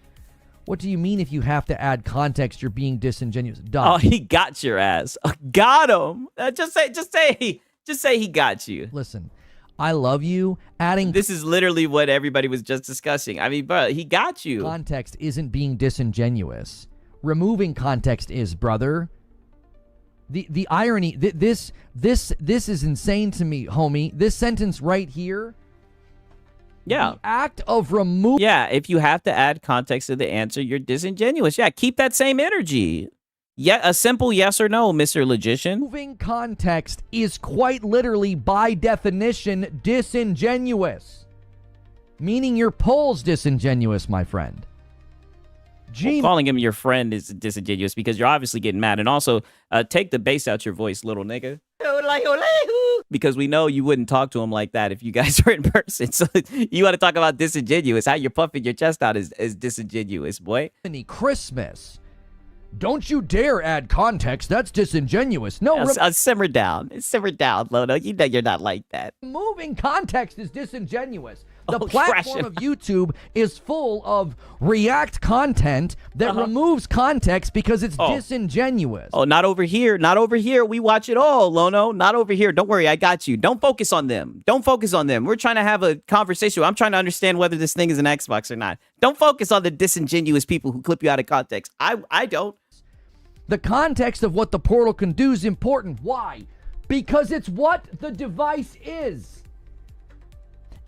What do you mean if you have to add context, you're being disingenuous? Doc. Oh, he got your ass. Got him. Just say he got you. Listen, I love you. Adding This is literally what everybody was just discussing. I mean, bro, he got you. context isn't being disingenuous. Removing context is, brother. The irony, this is insane to me, homie. This sentence right here. Yeah. The act of removing. Yeah, if you have to add context to the answer, you're disingenuous. Yeah, keep that same energy. Yeah, a simple yes or no, Mr. Logician. Removing context is quite literally, by definition, disingenuous. Meaning your poll's disingenuous, my friend. Well, calling him your friend is disingenuous because you're obviously getting mad. And also, take the bass out your voice, little nigga. Because we know you wouldn't talk to him like that if you guys were in person. So you want to talk about disingenuous. How you're puffing your chest out is disingenuous, boy. Christmas. Don't you dare add context. That's disingenuous. No, simmer down. Simmer down, Lono. You know you're not like that. Removing context is disingenuous. The Oh, platform of YouTube is full of react content that removes context because it's disingenuous. Oh, not over here. Not over here. We watch it all, Lono. Not over here. Don't worry. I got you. Don't focus on them. Don't focus on them. We're trying to have a conversation. I'm trying to understand whether this thing is an Xbox or not. Don't focus on the disingenuous people who clip you out of context. I don't. The context of what the Portal can do is important. Why? Because it's what the device is.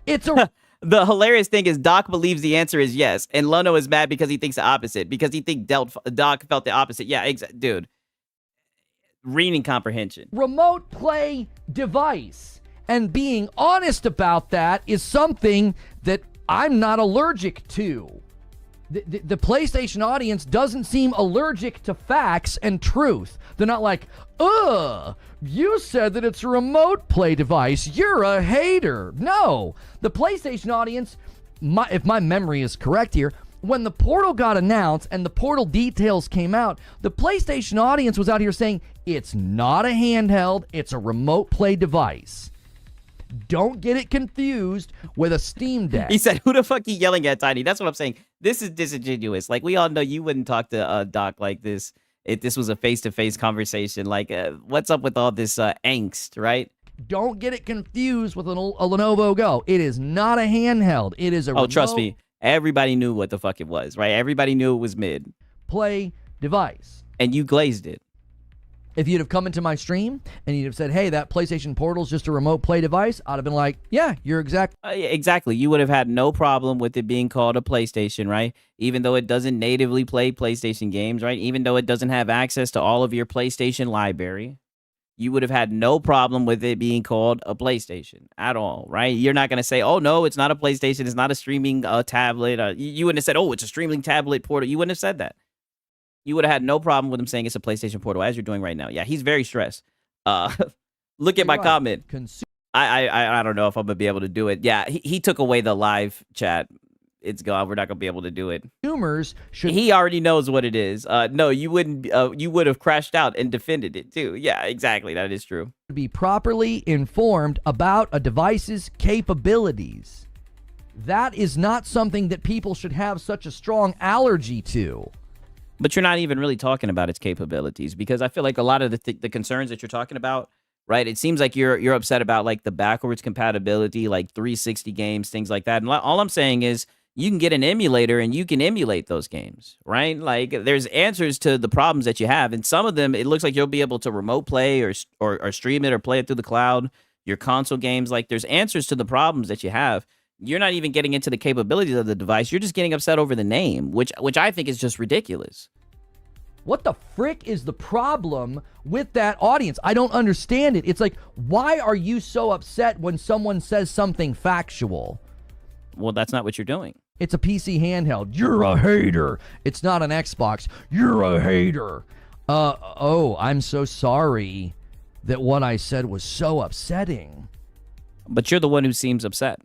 It's a... The hilarious thing is Doc believes the answer is yes, and Lono is mad because he thinks the opposite, because he thinks Doc felt the opposite. Yeah, dude. Reading comprehension. Remote play device. And being honest about that is something that I'm not allergic to. The PlayStation audience doesn't seem allergic to facts and truth. They're not like, you said that it's a remote play device. You're a hater. No. The PlayStation audience, if my memory is correct here, when the Portal got announced and the Portal details came out, the PlayStation audience was out here saying, it's not a handheld, it's a remote play device. Don't get it confused with a Steam Deck. He said, who the fuck you yelling at, Tiny? That's what I'm saying. This is disingenuous. Like, we all know you wouldn't talk to Doc like this if this was a face-to-face conversation. Like, what's up with all this angst, right? Don't get it confused with a Lenovo Go. It is not a handheld. It is a remote trust me. Everybody knew what the fuck it was, right? Everybody knew it was mid. Play device. And you glazed it. If you'd have come into my stream and you'd have said, hey, that PlayStation Portal's just a remote play device, I'd have been like, yeah, you're Yeah, exactly. You would have had no problem with it being called a PlayStation, right? Even though it doesn't natively play PlayStation games, right? Even though it doesn't have access to all of your PlayStation library, you would have had no problem with it being called a PlayStation at all, right? You're not going to say, oh, no, it's not a PlayStation. It's not a streaming tablet. You wouldn't have said, oh, it's a streaming tablet portal. You wouldn't have said that. You would have had no problem with him saying it's a PlayStation Portal, as you're doing right now. Yeah, he's very stressed. Look at my comment. I don't know if I'm going to be able to do it. Yeah, he took away the live chat. It's gone. We're not going to be able to do it. Consumers should. He already knows what it is. No, you wouldn't. You would have crashed out and defended it, too. Yeah, exactly. That is true. Be properly informed about a device's capabilities. That is not something that people should have such a strong allergy to. But you're not even really talking about its capabilities, because I feel like a lot of the concerns that you're talking about, right? It seems like you're upset about like the backwards compatibility, like 360 games, things like that. And all I'm saying is you can get an emulator and you can emulate those games, right? Like there's answers to the problems that you have, and some of them it looks like you'll be able to remote play or stream it or play it through the cloud. Your console games, like there's answers to the problems that you have. You're not even getting into the capabilities of the device. You're just getting upset over the name, which I think is just ridiculous. What the frick is the problem with that audience? I don't understand it. It's like, why are you so upset when someone says something factual? Well, that's not what you're doing. It's a PC handheld. You're a hater. It's not an Xbox. You're a hater. Oh, I'm so sorry that what I said was so upsetting. But you're the one who seems upset.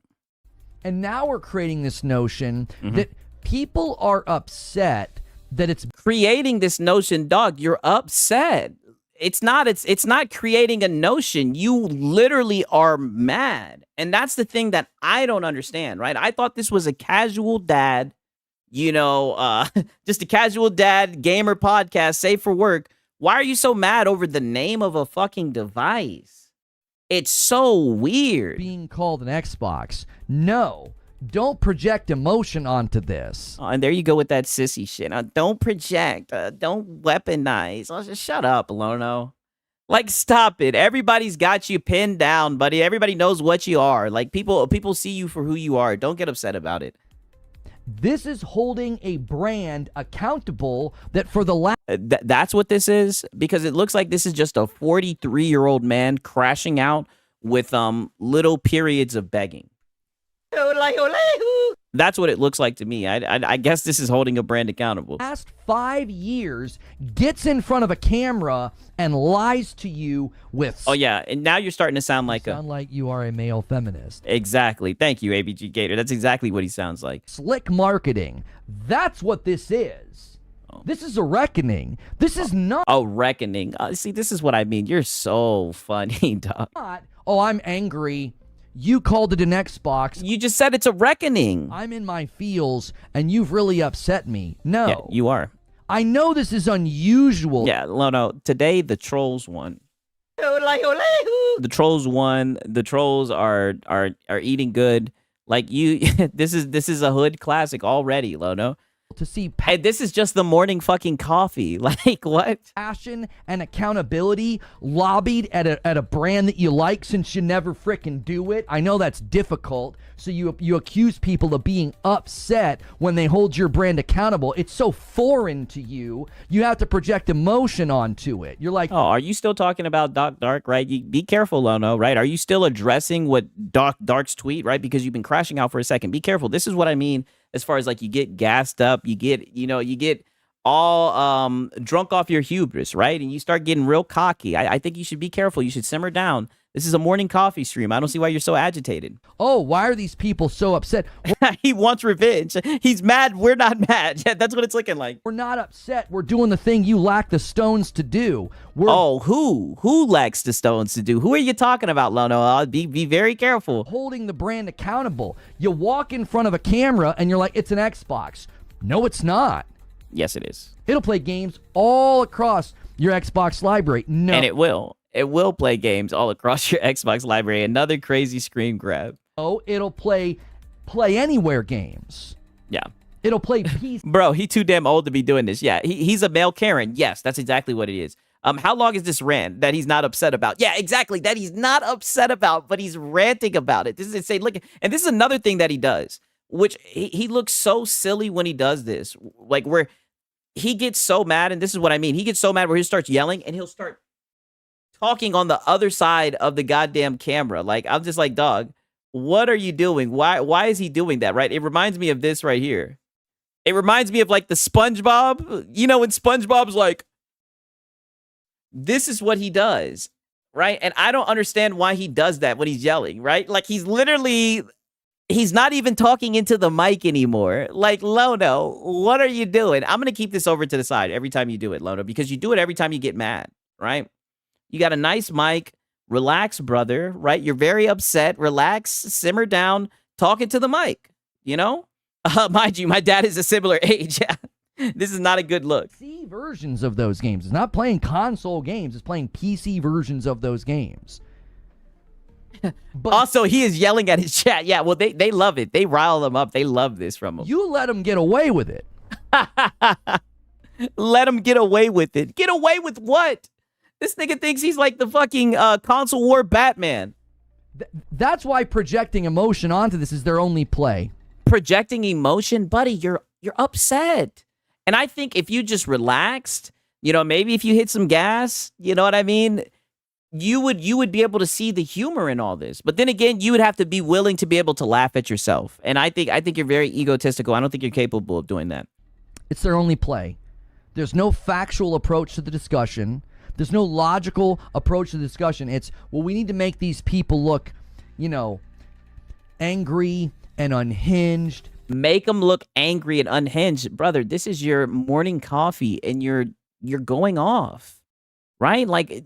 And now we're creating this notion that people are upset that it's creating this notion, dog. You're upset. It's not creating a notion. You literally are mad. And that's the thing that I don't understand, right? I thought this was a casual dad, just a casual dad gamer podcast, safe for work. Why are you so mad over the name of a fucking device? It's so weird. Being called an Xbox. No, don't project emotion onto this. Oh, and there you go with that sissy shit. Don't project. Don't weaponize. Just shut up, Lono. Like, stop it. Everybody's got you pinned down, buddy. Everybody knows what you are. Like, people see you for who you are. Don't get upset about it. This is holding a brand accountable that for the last... That's what this is? Because it looks like this is just a 43-year-old man crashing out with little periods of begging. That's what it looks like to me. I guess this is holding a brand accountable. Last 5 years gets in front of a camera and lies to you with... Oh, yeah. And now you're starting to sound like like you are a male feminist. Exactly. Thank you, ABG Gator. That's exactly what he sounds like. Slick marketing. That's what this is. Oh. This is a reckoning. This is not... Oh, reckoning. See, this is what I mean. You're so funny, dog. Oh, I'm angry. You called it an Xbox. You just said it's a reckoning. I'm in my feels, and you've really upset me. No. Yeah, you are. I know this is unusual. Yeah, no. Today, the trolls won. The trolls won. The trolls are eating good. Like, you, this is a hood classic already, Lono. To see hey, this is just the morning fucking coffee. Like, what? Passion and accountability lobbied at a brand that you like since you never frickin' do it. I know that's difficult. So you accuse people of being upset when they hold your brand accountable. It's so foreign to you. You have to project emotion onto it. You're like, oh, are you still talking about Dark, right? Be careful, Lono, right? Are you still addressing what Dark's tweet, right? Because you've been crashing out for a second. Be careful. This is what I mean. As far as like you get gassed up, you get all drunk off your hubris, right? And you start getting real cocky. I think you should be careful. You should simmer down. This is a morning coffee stream. I don't see why you're so agitated. Oh, why are these people so upset? He wants revenge. He's mad. We're not mad. Yeah, that's what it's looking like. We're not upset. We're doing the thing you lack the stones to do. Who lacks the stones to do? Who are you talking about, Lono? Be very careful. Holding the brand accountable. You walk in front of a camera and you're like, it's an Xbox. No, it's not. Yes, it is. It'll play games all across your Xbox library. No. And it will. It will play games all across your Xbox library. Another crazy screen grab. Oh, it'll play anywhere games. Yeah. It'll play PC. Bro, he's too damn old to be doing this. Yeah, he's a male Karen. Yes, that's exactly what it is. How long is this rant that he's not upset about? Yeah, exactly. That he's not upset about, but he's ranting about it. This is insane. Look, and this is another thing that he does, which he looks so silly when he does this. Like where he gets so mad, and this is what I mean. He gets so mad where he starts yelling and he'll start talking on the other side of the goddamn camera. Like, I'm just like, dog, what are you doing? Why is he doing that, right? It reminds me of this right here. It reminds me of like the SpongeBob, you know, when SpongeBob's like, this is what he does, right? And I don't understand why he does that when he's yelling, right? Like he's not even talking into the mic anymore. Like, Lono, what are you doing? I'm going to keep this over to the side every time you do it, Lono, because you do it every time you get mad, right? You got a nice mic. Relax, brother, right? You're very upset. Relax, simmer down, talk into the mic, you know? Mind you, my dad is a similar age. This is not a good look. PC versions of those games. It's not playing console games. It's playing PC versions of those games. But also, he is yelling at his chat. Yeah, well, they love it. They rile him up. They love this from him. You let him get away with it. Let him get away with it. Get away with what? This nigga thinks he's like the fucking console war Batman. That's why projecting emotion onto this is their only play. Projecting emotion, buddy, you're upset. And I think if you just relaxed, you know, maybe if you hit some gas, you know what I mean? You would be able to see the humor in all this. But then again, you would have to be willing to be able to laugh at yourself. And I think you're very egotistical. I don't think you're capable of doing that. It's their only play. There's no factual approach to the discussion. There's no logical approach to the discussion. It's, well, we need to make these people look, you know, angry and unhinged. Make them look angry and unhinged. Brother, this is your morning coffee and you're going off, right? Like,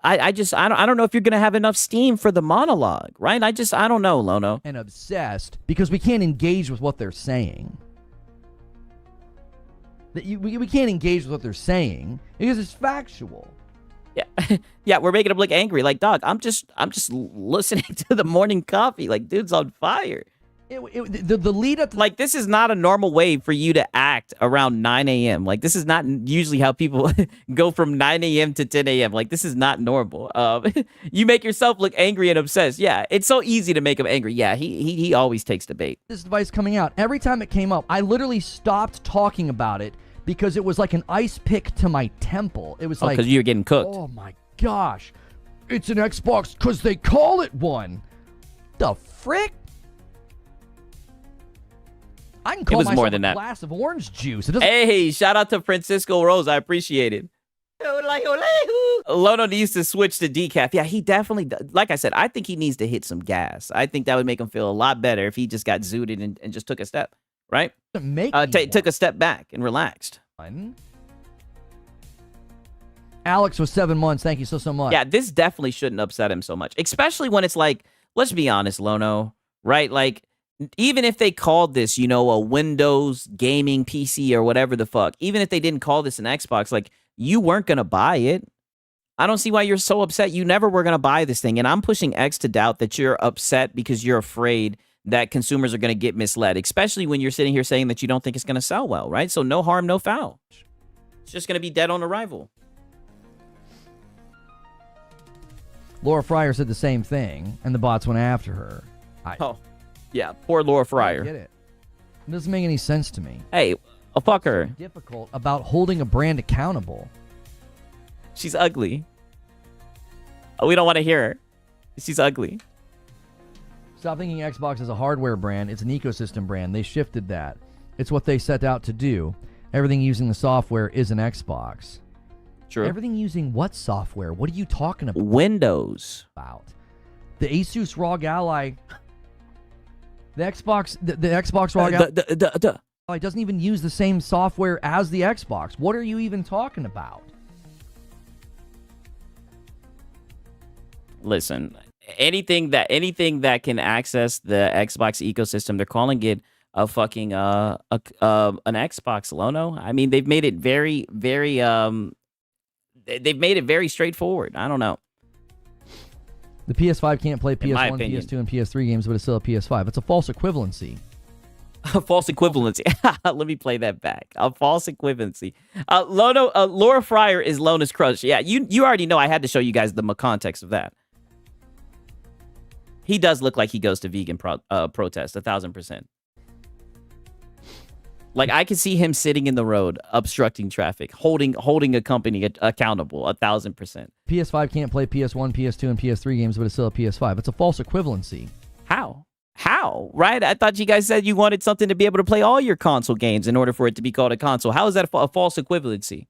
I don't know if you're going to have enough steam for the monologue, right? I don't know, Lono. And obsessed because we can't engage with what they're saying. We can't engage with what they're saying because it's factual. Yeah, yeah, we're making him look angry. Like, dog, I'm just listening to the morning coffee. Like, dude's on fire. The lead up to, like, this is not a normal way for you to act around 9 a.m. Like, this is not usually how people go from 9 a.m. to 10 a.m. Like, this is not normal. You make yourself look angry and obsessed. Yeah, it's so easy to make him angry. Yeah, he always takes the bait. This device coming out, every time it came up, I literally stopped talking about it because it was like an ice pick to my temple. It was like, because you were getting cooked. Oh my gosh, it's an Xbox because they call it one. The frick? I can call it was myself more than a that. glass of orange juice. Hey, shout out to Francisco Rose. I appreciate it. Lono needs to switch to decaf. Yeah, he definitely does. Like I said, I think he needs to hit some gas. I think that would make him feel a lot better if he just got zooted and just took a step, right? Took a step back and relaxed. Alex was 7 months. Thank you so much. Yeah, this definitely shouldn't upset him so much, especially when it's like, let's be honest, Lono, right? Like, even if they called this, you know, a Windows gaming PC or whatever the fuck, even if they didn't call this an Xbox, like, you weren't going to buy it. I don't see why you're so upset. You never were going to buy this thing. And I'm pushing X to doubt that you're upset because you're afraid that consumers are going to get misled, especially when you're sitting here saying that you don't think it's going to sell well, right? So no harm, no foul. It's just going to be dead on arrival. Laura Fryer said the same thing, and the bots went after her. Yeah, poor Laura I Fryer. get it. It doesn't make any sense to me. Hey, fuck her. What's difficult about holding a brand accountable? She's ugly. We don't want to hear her. She's ugly. Stop thinking Xbox is a hardware brand. It's an ecosystem brand. They shifted that. It's what they set out to do. Everything using the software is an Xbox. True. Everything using what software? What are you talking about? Windows. The Asus ROG Ally. The Xbox ROG Ally doesn't even use the same software as the Xbox. What are you even talking about? Listen, anything that can access the Xbox ecosystem, they're calling it a fucking an Xbox, Lono. I mean, they've made it very, very they've made it very straightforward. I don't know. The PS5 can't play PS1, opinion. PS2, and PS3 games, but it's still a PS5. It's a false equivalency. A false equivalency. Let me play that back. A false equivalency. Laura Fryer is Lona's crush. Yeah, you already know I had to show you guys the context of that. He does look like he goes to vegan protest, 1,000%. Like, I can see him sitting in the road, obstructing traffic, holding a company accountable, 1,000%. PS5 can't play PS1, PS2, and PS3 games, but it's still a PS5. It's a false equivalency. How? Right? I thought you guys said you wanted something to be able to play all your console games in order for it to be called a console. How is that a false equivalency?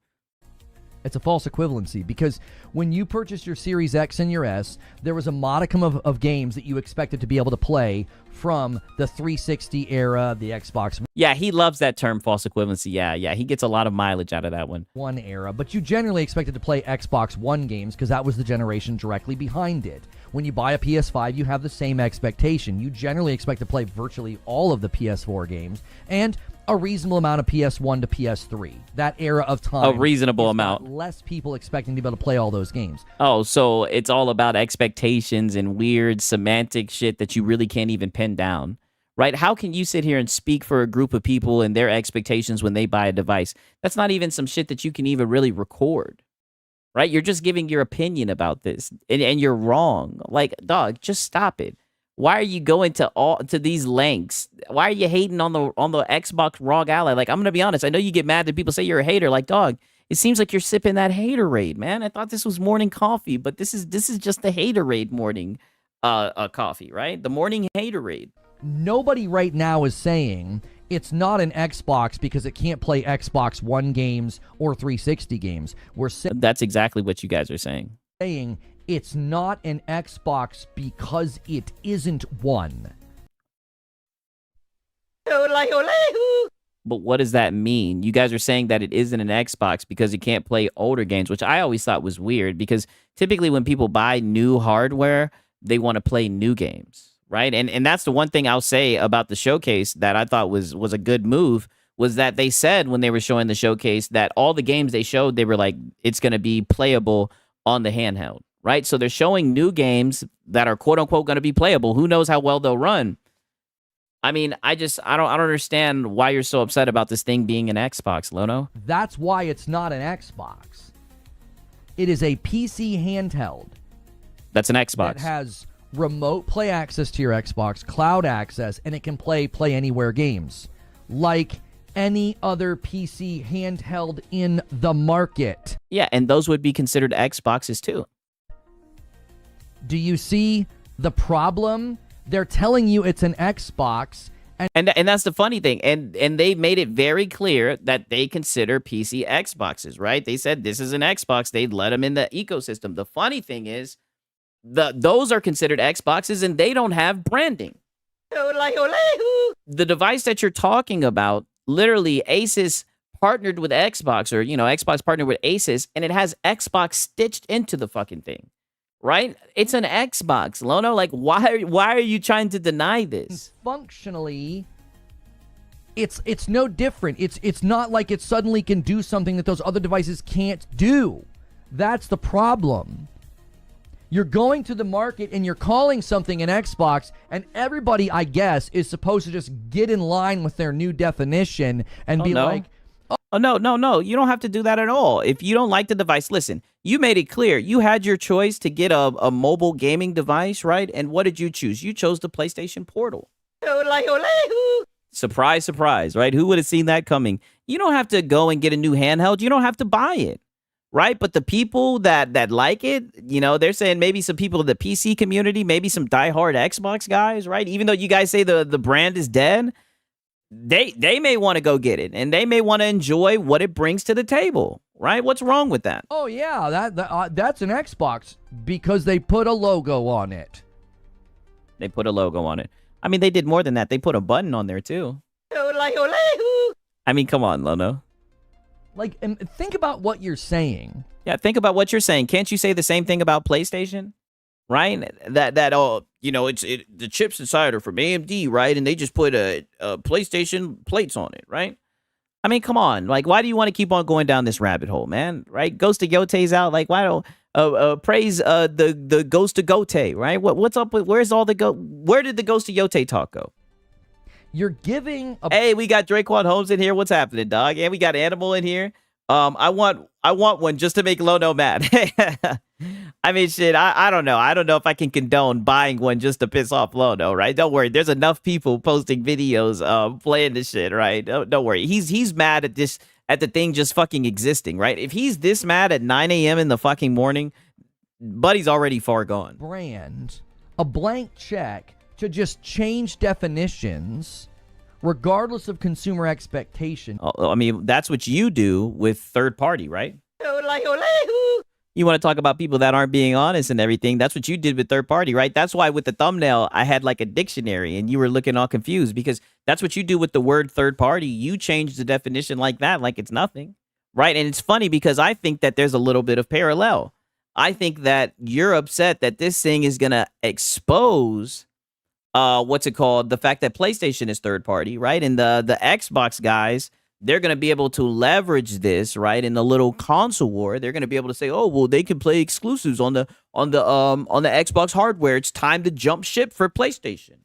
It's a false equivalency because when you purchased your Series X and your S, there was a modicum of games that you expected to be able to play from the 360 era, the Xbox Yeah, he loves that term, false equivalency. Yeah, he gets a lot of mileage out of that one. One era, but you generally expected to play Xbox One games because that was the generation directly behind it. When you buy a PS5, you have the same expectation. You generally expect to play virtually all of the PS4 games and a reasonable amount of PS1 to PS3. That era of time. A reasonable amount. Less people expecting to be able to play all those games. Oh, so it's all about expectations and weird semantic shit that you really can't even pin down, right? How can you sit here and speak for a group of people and their expectations when they buy a device? That's not even some shit that you can even really record, right? You're just giving your opinion about this, and you're wrong. Like, dog, just stop it. Why are you going to these lengths? Why are you hating on the Xbox ROG Ally? Like, I'm gonna be honest. I know you get mad that people say you're a hater. Like, dog, it seems like you're sipping that haterade, man. I thought this was morning coffee, but this is just the haterade morning coffee, right? The morning haterade. Nobody right now is saying it's not an Xbox because it can't play Xbox One games or 360 games. That's exactly what you guys are saying. It's not an Xbox because it isn't one. But what does that mean? You guys are saying that it isn't an Xbox because it can't play older games, which I always thought was weird because typically when people buy new hardware, they want to play new games, right? And that's the one thing I'll say about the showcase that I thought was a good move was that they said when they were showing the showcase that all the games they showed, they were like, it's going to be playable on the handheld. Right? So they're showing new games that are quote unquote going to be playable. Who knows how well they'll run? I mean, I don't understand why you're so upset about this thing being an Xbox, Lono. That's why it's not an Xbox. It is a PC handheld. That's an Xbox. That has remote play access to your Xbox, cloud access, and it can play anywhere games. Like any other PC handheld in the market. Yeah, and those would be considered Xboxes too. Do you see the problem? They're telling you it's an Xbox. And that's the funny thing. And they made it very clear that they consider PC Xboxes, right? They said this is an Xbox. They'd let them in the ecosystem. The funny thing is, those are considered Xboxes and they don't have branding. The device that you're talking about, literally Asus partnered with Xbox, or, Xbox partnered with Asus, and it has Xbox stitched into the fucking thing. Right? It's an Xbox, Lono. Like, why are you trying to deny this? Functionally, it's no different. It's not like it suddenly can do something that those other devices can't do. That's the problem. You're going to the market and you're calling something an Xbox, and everybody, I guess, is supposed to just get in line with their new definition and like, oh, no. You don't have to do that at all. If you don't like the device, listen, you made it clear. You had your choice to get a mobile gaming device, right? And what did you choose? You chose the PlayStation Portal. Surprise, surprise, right? Who would have seen that coming? You don't have to go and get a new handheld. You don't have to buy it, right? But the people that like it, they're saying maybe some people in the PC community, maybe some diehard Xbox guys, right? Even though you guys say the brand is dead, they may want to go get it, and they may want to enjoy what it brings to the table, right? What's wrong with that? Oh yeah, that's an Xbox because they put a logo on it. They put a logo on it. I mean, they did more than that. They put a button on there too. I mean, come on, Lono. Like, and think about what you're saying. Yeah, think about what you're saying. Can't you say the same thing about PlayStation? Right? That the chips inside are from AMD, right? And they just put a PlayStation plates on it, right? I mean, come on. Like, why do you want to keep on going down this rabbit hole, man? Right? Ghost of Yote's out. Like, why don't praise the Ghost of Gote, right? What's up with where did the Ghost of Yote talk go? You're giving a Hey, we got Draquan Holmes in here. What's happening, dog? And we got Animal in here. I want one just to make Lono mad. I mean, shit, I don't know. I don't know if I can condone buying one just to piss off Lono, right? Don't worry. There's enough people posting videos playing this shit, right? Don't worry. He's mad at the thing just fucking existing, right? If he's this mad at 9 a.m. in the fucking morning, buddy's already far gone. brand a blank check to just change definitions regardless of consumer expectation. I mean, that's what you do with third party, right? You want to talk about people that aren't being honest and everything. That's what you did with third party, right? That's why with the thumbnail, I had like a dictionary and you were looking all confused because that's what you do with the word third party. You change the definition like that, like it's nothing, right? And it's funny because I think that there's a little bit of parallel. I think that you're upset that this thing is going to expose what's it called? The fact that PlayStation is third party, right? And the Xbox guys, they're going to be able to leverage this, right? In the little console war, they're going to be able to say, "Oh, well, they can play exclusives on the Xbox hardware. It's time to jump ship for PlayStation."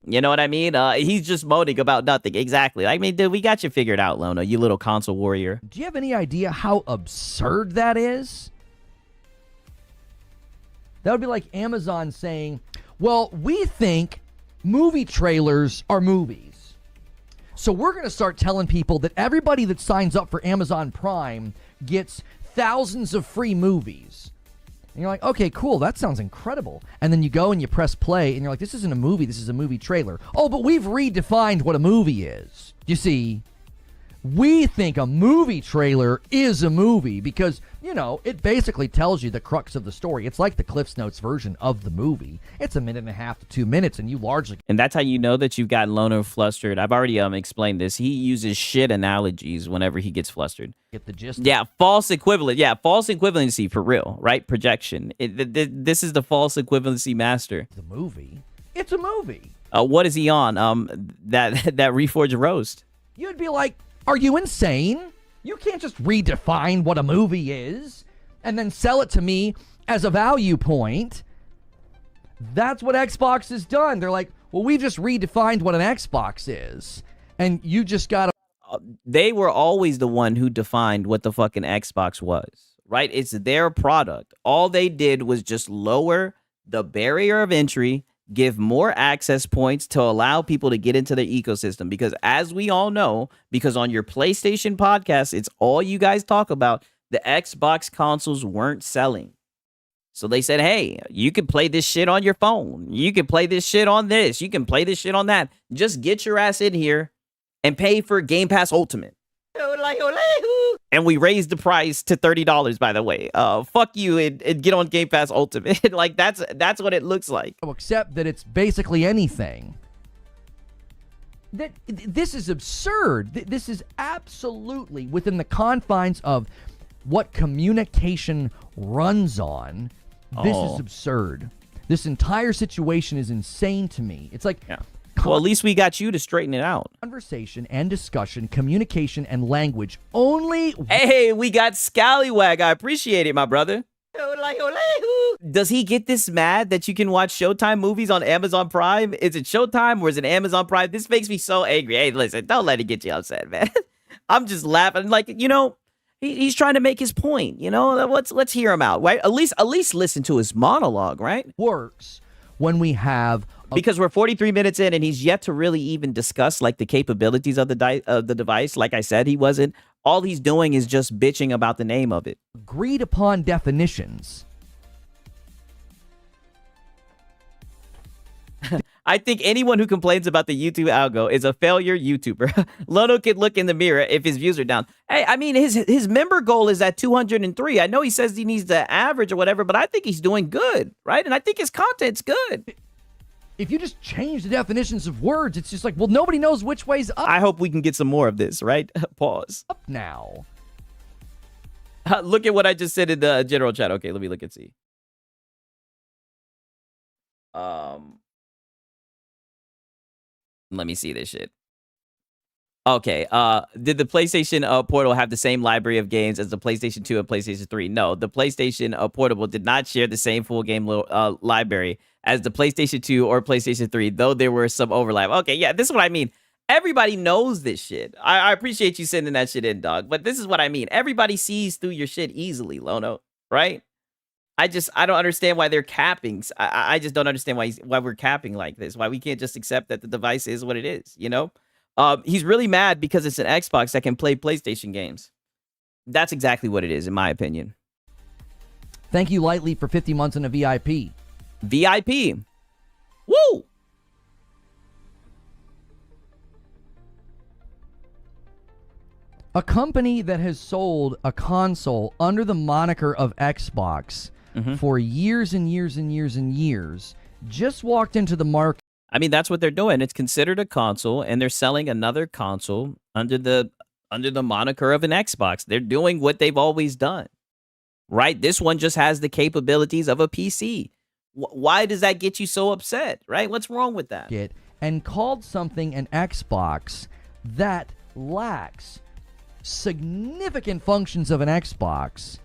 You know what I mean? He's just moaning about nothing. Exactly. I mean, dude, we got you figured out, Lono, you little console warrior. Do you have any idea how absurd that is? That would be like Amazon saying, well, we think movie trailers are movies. So we're going to start telling people that everybody that signs up for Amazon Prime gets thousands of free movies. And you're like, okay, cool, that sounds incredible. And then you go and you press play, and you're like, this isn't a movie, this is a movie trailer. Oh, but we've redefined what a movie is. You see, we think a movie trailer is a movie because, you know, it basically tells you the crux of the story. It's like the Cliff's Notes version of the movie. It's 1.5 to 2 minutes, and you largely... And that's how you know that you've got Lono flustered. I've already explained this. He uses shit analogies whenever he gets flustered. get the gist. Yeah, false equivalent. Yeah, false equivalency for real, right? Projection. This is the false equivalency master. The movie. It's a movie. What is he on? That Reforge roast. You'd be like, are you insane? You can't just redefine what a movie is and then sell it to me as a value point. That's what Xbox has done. They're like, well, we just redefined what an Xbox is. And you just got to... They were always the one who defined what the fucking Xbox was, right? It's their product. All they did was just lower the barrier of entry, give more access points to allow people to get into their ecosystem. Because as we all know, because on your PlayStation podcast, it's all you guys talk about, the Xbox consoles weren't selling. So they said, hey, you can play this shit on your phone. You can play this shit on this. You can play this shit on that. Just get your ass in here and pay for Game Pass Ultimate. And we raised the price to $30, by the way. Fuck you and get on Game Pass Ultimate. Like, that's what it looks like. Accept that it's basically anything. This is absurd. This is absolutely within the confines of what communication runs on. This is absurd. This entire situation is insane to me. It's like... Yeah. Well, at least we got you to straighten it out. Conversation and discussion, communication and language only... Hey, we got Scallywag. I appreciate it, my brother. Does he get this mad that you can watch Showtime movies on Amazon Prime? Is it Showtime or is it Amazon Prime? This makes me so angry. Hey, listen, don't let it get you upset, man. I'm just laughing. Like, you know, he's trying to make his point. You know, let's hear him out, right? At least listen to his monologue, right? Works when we have... Because we're 43 minutes in and he's yet to really even discuss like the capabilities of the device. Like I said, he wasn't. All he's doing is just bitching about the name of it. Agreed upon definitions. I think anyone who complains about the YouTube algo is a failure YouTuber. Lono can look in the mirror if his views are down. Hey, I mean, his member goal is at 203. I know he says he needs the average or whatever, but I think he's doing good, right? And I think his content's good. If you just change the definitions of words, it's just like, well, nobody knows which way's up. I hope we can get some more of this, right? Pause. Up now. Look at what I just said in the general chat. Okay, let me look and see. Let me see this shit. Okay. Did the PlayStation Portal have the same library of games as the PlayStation 2 and PlayStation 3? No, the PlayStation Portable did not share the same full game library as the PlayStation 2 or PlayStation 3, though there were some overlap. Okay, yeah, this is what I mean. Everybody knows this shit. I appreciate you sending that shit in, dog. But this is what I mean. Everybody sees through your shit easily, Lono, right? I don't understand why they're capping. I just don't understand why we're capping like this. Why we can't just accept that the device is what it is, you know? He's really mad because it's an Xbox that can play PlayStation games. That's exactly what it is, in my opinion. Thank you, Lightly, for 50 months in a VIP. VIP. Woo! A company that has sold a console under the moniker of Xbox for years and years and years and years just walked into the market. I mean, that's what they're doing. It's considered a console, and they're selling another console under the moniker of an Xbox. They're doing what they've always done, right? This one just has the capabilities of a PC. Why does that get you so upset, right? What's wrong with that? And called something an Xbox that lacks significant functions of an Xbox.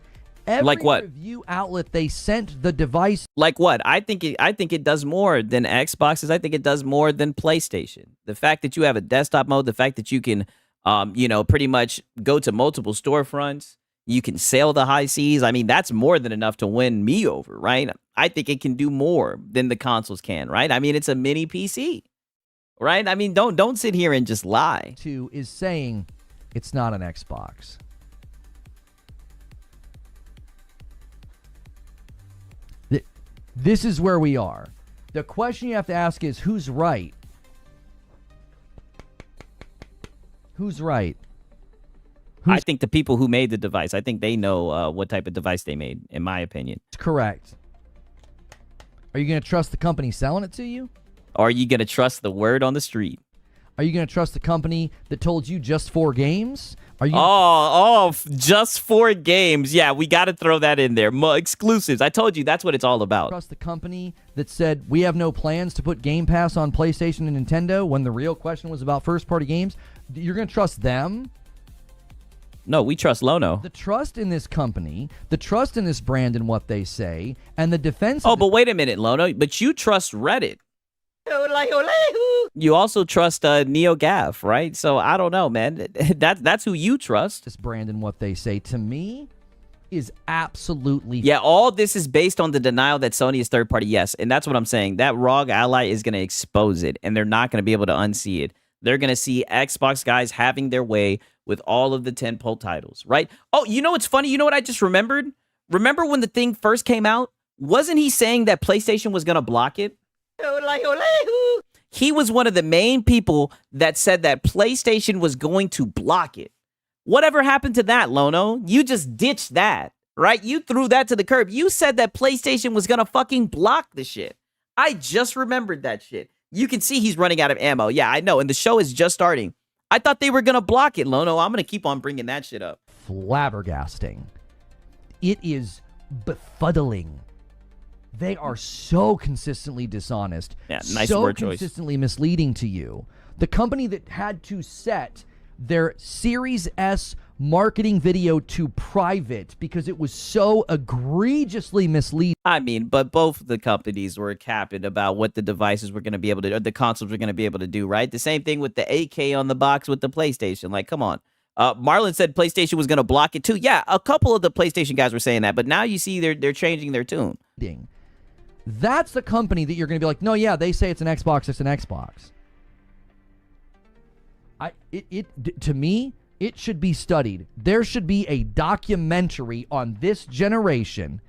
Every like what? review outlet they sent the device. Like what? I think it does more than Xboxes. I think it does more than PlayStation. The fact that you have a desktop mode, the fact that you can, pretty much go to multiple storefronts, you can sail the high seas. I mean, that's more than enough to win me over, right? I think it can do more than the consoles can, right? I mean, it's a mini PC, right? I mean, don't sit here and just lie. Is saying it's not an Xbox. This is where we are. The question you have to ask is, who's right? Who's right? I think the people who made the device, I think they know what type of device they made, in my opinion. Correct. Are you going to trust the company selling it to you? Or are you going to trust the word on the street? Are you going to trust the company that told you just 4 games? Are you? Just 4 games. Yeah, we got to throw that in there. Exclusives. I told you that's what it's all about. Trust the company that said we have no plans to put Game Pass on PlayStation and Nintendo when the real question was about first-party games. You're going to trust them? No, we trust Lono. The trust in this company, the trust in this brand and what they say, and the defense. Oh, but wait a minute, Lono. But you trust Reddit. You also trust NeoGAF, right? So I don't know, man. That's who you trust. This brand and what they say, to me, is absolutely. Yeah, all this is based on the denial that Sony is third party. Yes, and that's what I'm saying. That ROG Ally is going to expose it, and they're not going to be able to unsee it. They're going to see Xbox guys having their way with all of the tentpole titles, right? Oh, you know what's funny? You know what I just remembered? Remember when the thing first came out? Wasn't he saying that PlayStation was going to block it? He was one of the main people that said that PlayStation was going to block it. Whatever happened to that, Lono? You just ditched that, right? You threw that to the curb. You said that PlayStation was going to fucking block the shit. I just remembered that shit. You can see he's running out of ammo. Yeah, I know. And the show is just starting. I thought they were going to block it, Lono. I'm going to keep on bringing that shit up. Flabbergasting. It is befuddling. They are so consistently dishonest. Yeah, nice so word choice. Consistently misleading to you. The company that had to set their Series S marketing video to private because it was so egregiously misleading. I mean, but both the companies were capping about what the devices were going to be able to, or the consoles were going to be able to do, right? The same thing with the 8K on the box with the PlayStation. Like, come on. Marlon said PlayStation was going to block it too. Yeah, a couple of the PlayStation guys were saying that, but now you see they're changing their tune. That's the company that you're going to be like, no, yeah, they say it's an Xbox, it's an Xbox. To me, it should be studied. There should be a documentary on this generation.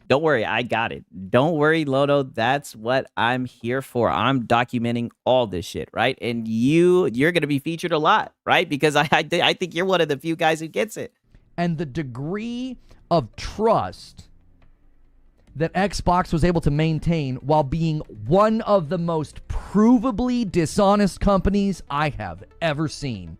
Don't worry, I got it. Don't worry, Lono. That's what I'm here for. I'm documenting all this shit, right? And you're going to be featured a lot, right? Because I think you're one of the few guys who gets it. And the degree of trust that Xbox was able to maintain while being one of the most provably dishonest companies I have ever seen.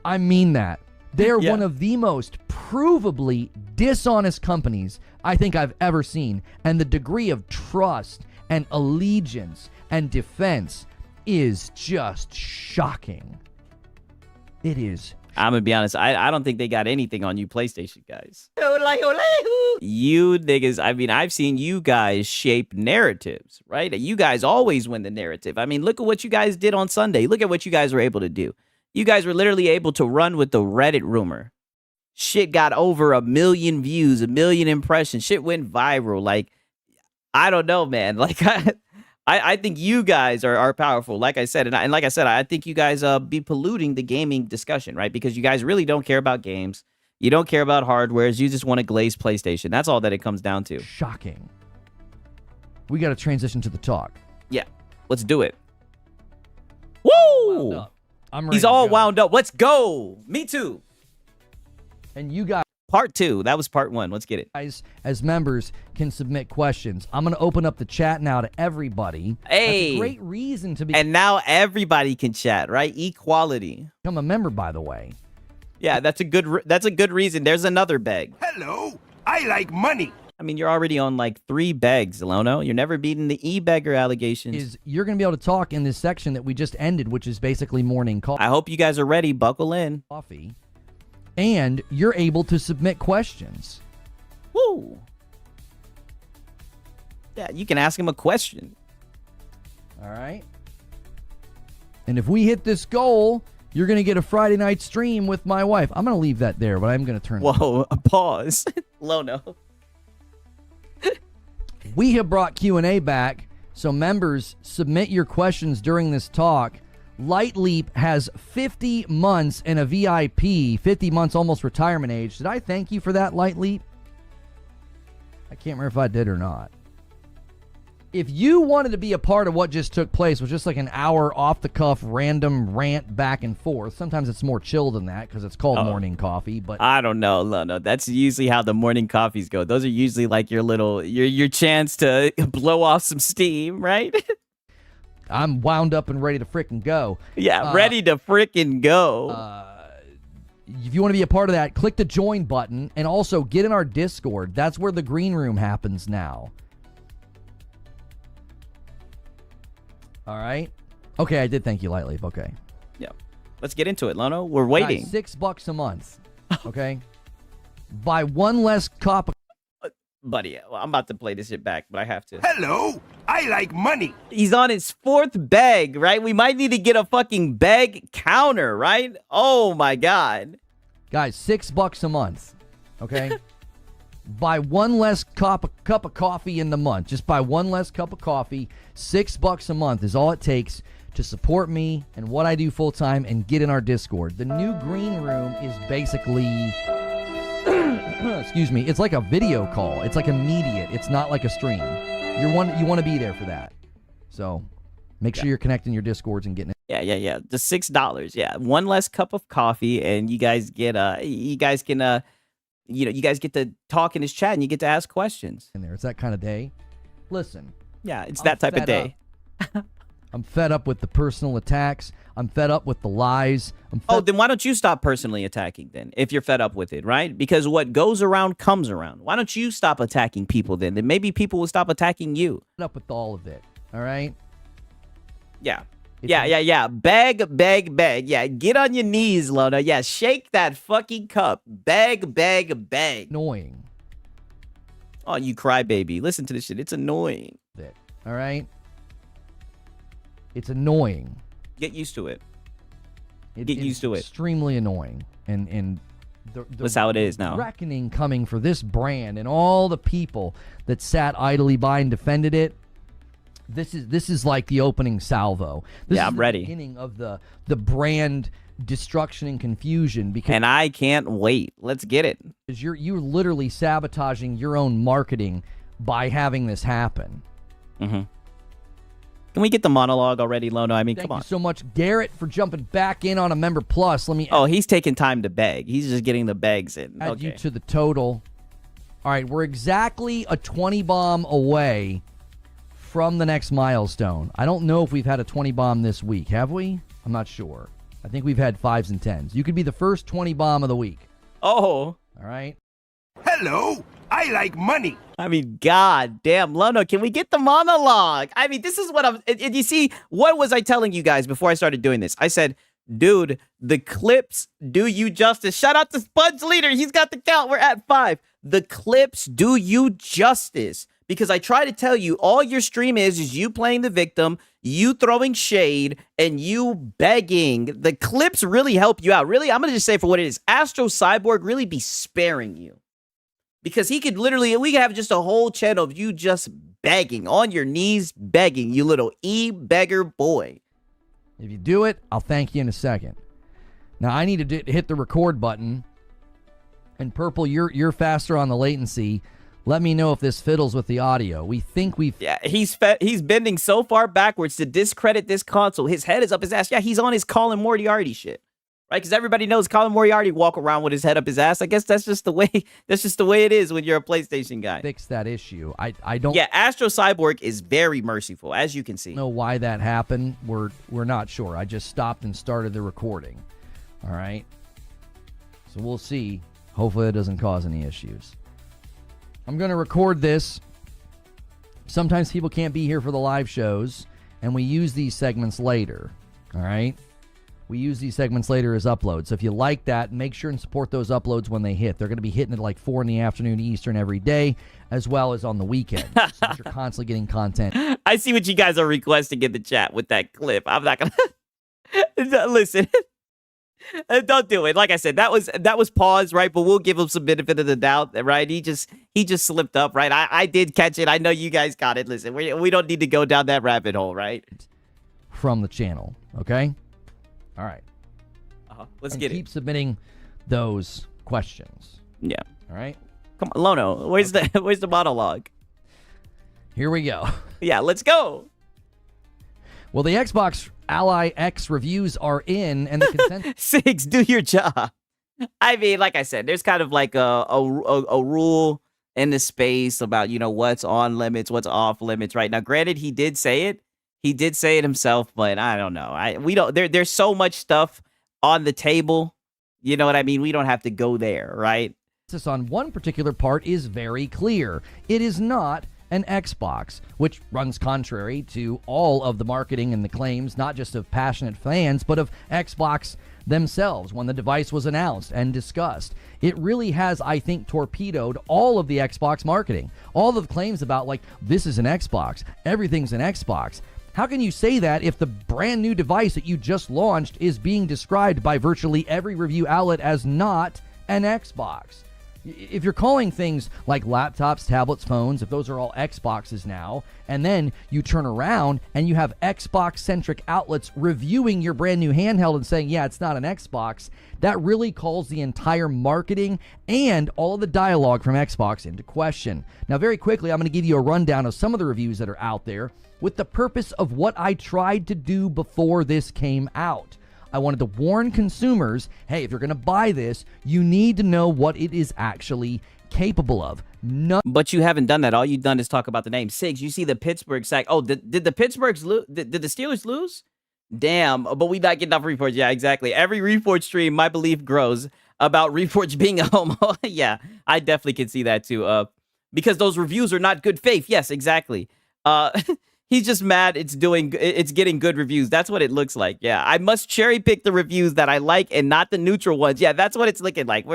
I mean that. They're one of the most provably dishonest companies I think I've ever seen. And the degree of trust and allegiance and defense is just shocking. It is. I'm gonna be honest. I don't think they got anything on you PlayStation guys. You niggas, I mean, I've seen you guys shape narratives, right? You guys always win the narrative. I mean, look at what you guys did on Sunday. Look at what you guys were able to do. You guys were literally able to run with the Reddit rumor. Shit got over 1 million views, 1 million impressions. Shit went viral. Like, I don't know, man. Like, I think you guys are powerful, like I said. And like I said, I think you guys be polluting the gaming discussion, right? Because you guys really don't care about games. You don't care about hardwares. You just want to glaze PlayStation. That's all that it comes down to. Shocking. We got to transition to the talk. Yeah, let's do it. Woo! I'm ready He's to all go. wound up. Let's go. Me too. And you guys, Part 2. That was part 1. Let's get it. as members, can submit questions. I'm going to open up the chat now to everybody. Hey. That's a great reason to And now everybody can chat, right? Equality. become a member, by the way. Yeah, that's a good reason. There's another beg. Hello, I like money. I mean, you're already on like 3 begs, Lono. You're never beating the e-beggar allegations. Is you're going to be able to talk in this section that we just ended, which is basically morning I hope you guys are ready. Buckle in. coffee. And you're able to submit questions. Woo! Yeah, you can ask him a question. All right. And if we hit this goal, you're going to get a Friday night stream with my wife. I'm going to leave that there, but I'm going to turn. Whoa, pause. Lono. We have brought Q&A back, so members, submit your questions during this talk. Light Leap has 50 months and a VIP, 50 months almost retirement age. Did I thank you for that, Light Leap? I can't remember if I did or not. If you wanted to be a part of what just took place, was just like an hour off-the-cuff random rant back and forth. Sometimes it's more chill than that because it's called morning coffee. But I don't know, Lono. That's usually how the morning coffees go. Those are usually like your chance to blow off some steam, right? I'm wound up and ready to frickin' go. Yeah, ready to frickin' go. If you want to be a part of that, click the join button and also get in our Discord. That's where the green room happens now. All right. Okay, I did thank you, Light Leap. Okay. Yeah. Let's get into it, Lono. We're waiting. Guys, $6 a month. Okay. Buy one less cup of Buddy, I'm about to play this shit back, but I have to. Hello, I like money. He's on his 4th bag, right? We might need to get a fucking bag counter, right? Oh my God. Guys, $6 a month. Okay. Buy one less cup of coffee in the month. Just buy one less cup of coffee. $6 a month is all it takes to support me and what I do full time and get in our Discord. The new green room is basically excuse me, it's like a video call. It's like immediate. It's not like a stream. You want to be there for that. So make sure you're connecting your Discords and getting it. Yeah. Just $6. Yeah. One less cup of coffee, and you guys get you guys can you guys get to talk in his chat and you get to ask questions. In there. It's that kind of day. Listen. Yeah, it's that type of day. I'm fed up with the personal attacks. I'm fed up with the lies. Then why don't you stop personally attacking then, if you're fed up with it, right? Because what goes around comes around. Why don't you stop attacking people then? Then maybe people will stop attacking you. Fed up with all of it. All right? Yeah. Yeah. Beg. Yeah, get on your knees, Lona. Yeah, shake that fucking cup. Beg. Annoying. Oh, you crybaby. Listen to this shit. It's annoying. All right? It's annoying. Get used to it. Get used to it. Extremely annoying. And that's how it is now. Reckoning coming for this brand and all the people that sat idly by and defended it. This is like the opening salvo. This is I'm the ready. Beginning of the brand destruction and confusion, because and I can't wait. Let's get it. You're literally sabotaging your own marketing by having this happen. Mm-hmm. Can we get the monologue already, Lono? I mean, Thank come on. you so much, Garrett, for jumping back in on a member plus. Let me he's taking time to beg. He's just getting the begs in. add you to the total. All right, we're exactly a 20 bomb away from the next milestone. I don't know if we've had a 20 bomb this week. Have we? I'm not sure. I think we've had 5s and 10s. You could be the first 20 bomb of the week. Oh. All right. Hello, I like money. I mean, god damn, Lono, can we get the monologue? I mean, this is what and you see, what was I telling you guys before I started doing this? I said, dude, the clips do you justice. Shout out to Sponge Leader. He's got the count. We're at 5. The clips do you justice. Because I try to tell you, all your stream is you playing the victim, you throwing shade, and you begging. The clips really help you out. Really, I'm going to just say for what it is, Astro Cyborg really be sparing you. Because he could literally, we could have just a whole channel of you just begging, on your knees begging, you little e-beggar boy. If you do it, I'll thank you in a second. Now, I need to hit the record button. And Purple, you're faster on the latency. Let me know if this fiddles with the audio. We think we've... Yeah, he's bending so far backwards to discredit this console. His head is up his ass. Yeah, he's on his Colin Moriarty shit. Right? Because everybody knows Colin Moriarty walk around with his head up his ass. I guess that's just the way it is when you're a PlayStation guy. Fix that issue. I don't... Yeah, Astro Cyborg is very merciful, as you can see. Know why that happened. We're not sure. I just stopped and started the recording. All right? So we'll see. Hopefully it doesn't cause any issues. I'm going to record this. Sometimes people can't be here for the live shows, and we use these segments later. All right? We use these segments later as uploads. So if you like that, make sure and support those uploads when they hit. They're going to be hitting at like 4 in the afternoon Eastern every day, as well as on the weekend. So that you're constantly getting content. I see what you guys are requesting in the chat with that clip. I'm not going to... Listen. Don't do it. Like I said, that was paused, right? But we'll give him some benefit of the doubt, right? He just slipped up, right? I did catch it. I know you guys got it. Listen, we don't need to go down that rabbit hole, right? From the channel, okay? All right. Let's and get keep it. submitting those questions. Yeah. All right. Come on, Lono. Where's the monologue? Here we go. Yeah, let's go. Well, the Xbox Ally X reviews are in, and the consensus... Six, do your job. I mean, like I said, there's kind of like a rule in the space about, you know, what's on limits, what's off limits right now. Granted, he did say it. He did say it himself, but I don't know. There's so much stuff on the table. You know what I mean? We don't have to go there, right? This on one particular part is very clear. It is not an Xbox, which runs contrary to all of the marketing and the claims, not just of passionate fans, but of Xbox themselves when the device was announced and discussed. It really has, I think, torpedoed all of the Xbox marketing. All of the claims about, like, this is an Xbox, everything's an Xbox. How can you say that if the brand new device that you just launched is being described by virtually every review outlet as not an Xbox? If you're calling things like laptops, tablets, phones, if those are all Xboxes now, and then you turn around and you have Xbox-centric outlets reviewing your brand new handheld and saying, yeah, it's not an Xbox, that really calls the entire marketing and all of the dialogue from Xbox into question. Now, very quickly, I'm going to give you a rundown of some of the reviews that are out there with the purpose of what I tried to do before this came out. I wanted to warn consumers, hey, if you're going to buy this, you need to know what it is actually capable of. But you haven't done that. All you've done is talk about the name. Sigs, you see the Pittsburgh sack. Oh, did the Pittsburghs lose? Did the Steelers lose? Damn, but we not getting enough reports. Yeah, exactly. Every Reforge stream, my belief grows about Reforge being a homo. Yeah, I definitely can see that too. Because those reviews are not good faith. Yes, exactly. He's just mad it's getting good reviews. That's what it looks like. Yeah, I must cherry pick the reviews that I like and not the neutral ones. Yeah, that's what it's looking like.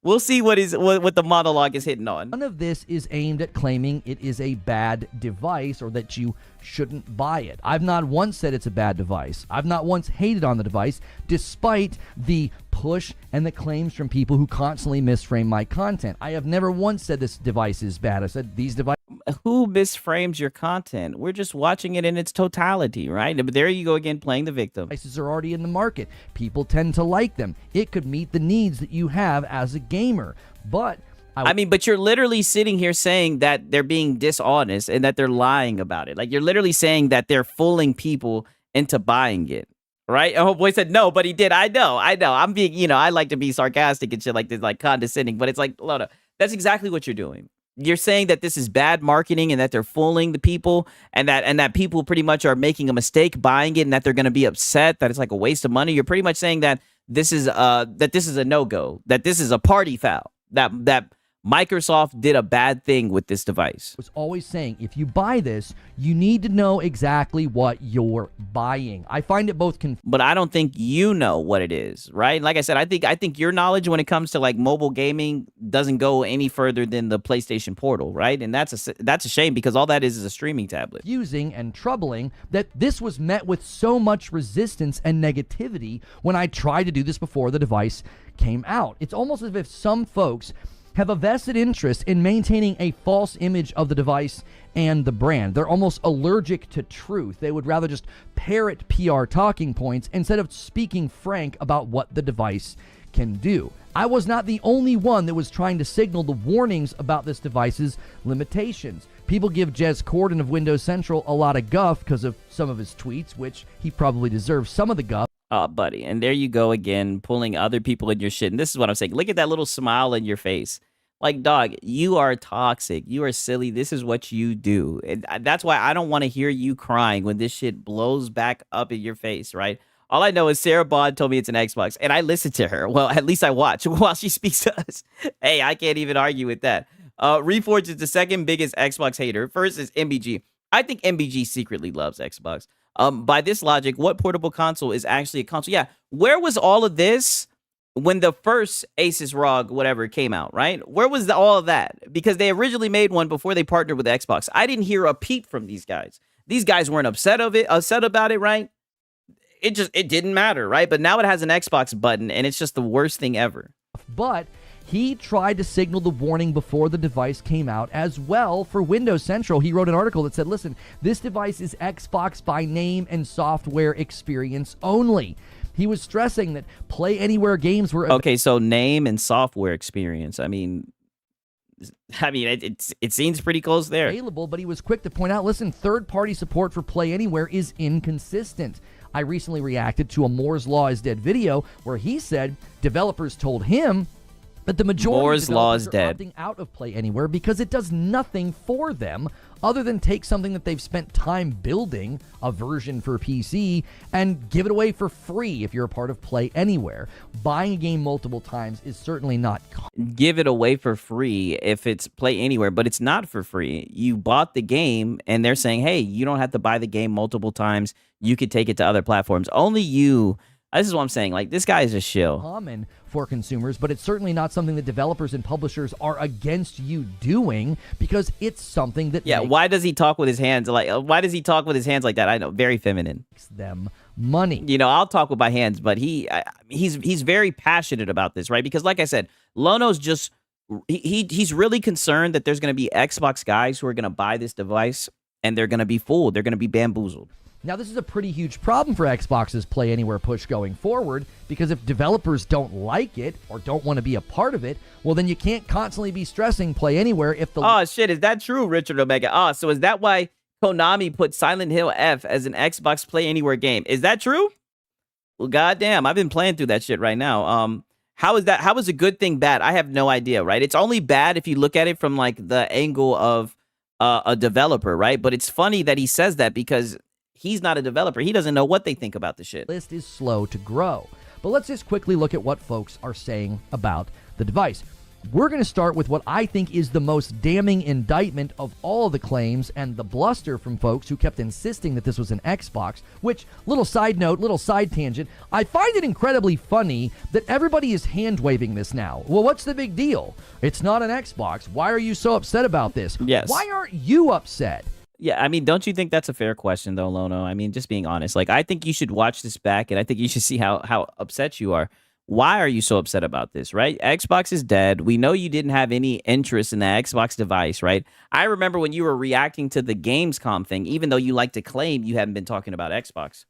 We'll see what the monologue is hitting on. None of this is aimed at claiming it is a bad device or that you shouldn't buy it. I've not once said it's a bad device. I've not once hated on the device, despite the push and the claims from people who constantly misframe my content. I have never once said this device is bad. I said these devices... Who misframes your content? We're just watching it in its totality, right? But there you go again, playing the victim. Devices are already in the market. People tend to like them. It could meet the needs that you have as a gamer. But but you're literally sitting here saying that they're being dishonest and that they're lying about it. Like, you're literally saying that they're fooling people into buying it, right? And Homeboy said no, but he did. I know. I'm being, I like to be sarcastic and shit like this, like condescending, but it's like, Loda, that's exactly what you're doing. You're saying that this is bad marketing and that they're fooling the people and that people pretty much are making a mistake buying it and that they're going to be upset, that it's like a waste of money. You're pretty much saying that this is a no-go, that this is a party foul, that Microsoft did a bad thing with this device. Was always saying, if you buy this, you need to know exactly what you're buying. I find it both But I don't think you know what it is, right? Like I said, I think your knowledge when it comes to like mobile gaming doesn't go any further than the PlayStation Portal, right? And that's a shame because all that is a streaming tablet. confusing and troubling that this was met with so much resistance and negativity when I tried to do this before the device came out. It's almost as if some folks have a vested interest in maintaining a false image of the device and the brand. They're almost allergic to truth. They would rather just parrot PR talking points instead of speaking frank about what the device can do. I was not the only one that was trying to signal the warnings about this device's limitations. People give Jez Corden of Windows Central a lot of guff because of some of his tweets, which he probably deserves some of the guff. Oh, buddy. And there you go again, pulling other people in your shit. And this is what I'm saying. Look at that little smile in your face. Like, dog, you are toxic. You are silly. This is what you do. And that's why I don't want to hear you crying when this shit blows back up in your face, right? All I know is Sarah Bond told me it's an Xbox, and I listened to her. Well, at least I watch while she speaks to us. Hey, I can't even argue with that. Reforged is the second biggest Xbox hater. First is MBG. I think MBG secretly loves Xbox. By this logic, what portable console is actually a console? Yeah, where was all of this when the first Asus ROG whatever came out, right? Where was all of that? Because they originally made one before they partnered with Xbox. I didn't hear a peep from these guys. These guys weren't upset about it, right? It didn't matter, right? But now it has an Xbox button, and it's just the worst thing ever. But he tried to signal the warning before the device came out as well for Windows Central. He wrote an article that said, listen, this device is Xbox by name and software experience only. He was stressing that Play Anywhere games were... Okay, so name and software experience. I mean, it seems pretty close there. ...available, but he was quick to point out, listen, third-party support for Play Anywhere is inconsistent. I recently reacted to a Moore's Law is Dead video where he said developers told him that the majority Moore's of Law is developers are dead. opting out of Play Anywhere because it does nothing for them other than take something that they've spent time building, a version for PC, and give it away for free if you're a part of Play Anywhere. Buying a game multiple times is certainly not... Give it away for free if it's Play Anywhere, but it's not for free. You bought the game, and they're saying, hey, you don't have to buy the game multiple times. You could take it to other platforms. Only you... This is what I'm saying. Like, this guy is a shill. Common for consumers, but it's certainly not something that developers and publishers are against you doing because it's something that why does he talk with his hands like that? I know, very feminine. makes them money. You know, I'll talk with my hands, but he's very passionate about this, right? Because like I said, Lono's just he's really concerned that there's going to be Xbox guys who are going to buy this device and they're going to be fooled. They're going to be bamboozled. Now, this is a pretty huge problem for Xbox's Play Anywhere push going forward because if developers don't like it or don't want to be a part of it, well, then you can't constantly be stressing Play Anywhere if the... Oh, shit. Is that true, Richard Omega? Oh, so is that why Konami put Silent Hill F as an Xbox Play Anywhere game? Is that true? Well, goddamn. I've been playing through that shit right now. How is that? How is a good thing bad? I have no idea, right? It's only bad if you look at it from, like, the angle of a developer, right? But it's funny that he says that because... he's not a developer. He doesn't know what they think about the shit. List is slow to grow. But let's just quickly look at what folks are saying about the device. We're going to start with what I think is the most damning indictment of all of the claims and the bluster from folks who kept insisting that this was an Xbox, which, little side note, little side tangent, I find it incredibly funny that everybody is hand-waving this now. Well, what's the big deal? It's not an Xbox. Why are you so upset about this? Yes. Why aren't you upset? Yeah, I mean, don't you think that's a fair question, though, Lono? I mean, just being honest. Like, I think you should watch this back, and I think you should see how upset you are. Why are you so upset about this, right? Xbox is dead. We know you didn't have any interest in the Xbox device, right? I remember when you were reacting to the Gamescom thing, even though you like to claim you haven't been talking about Xbox.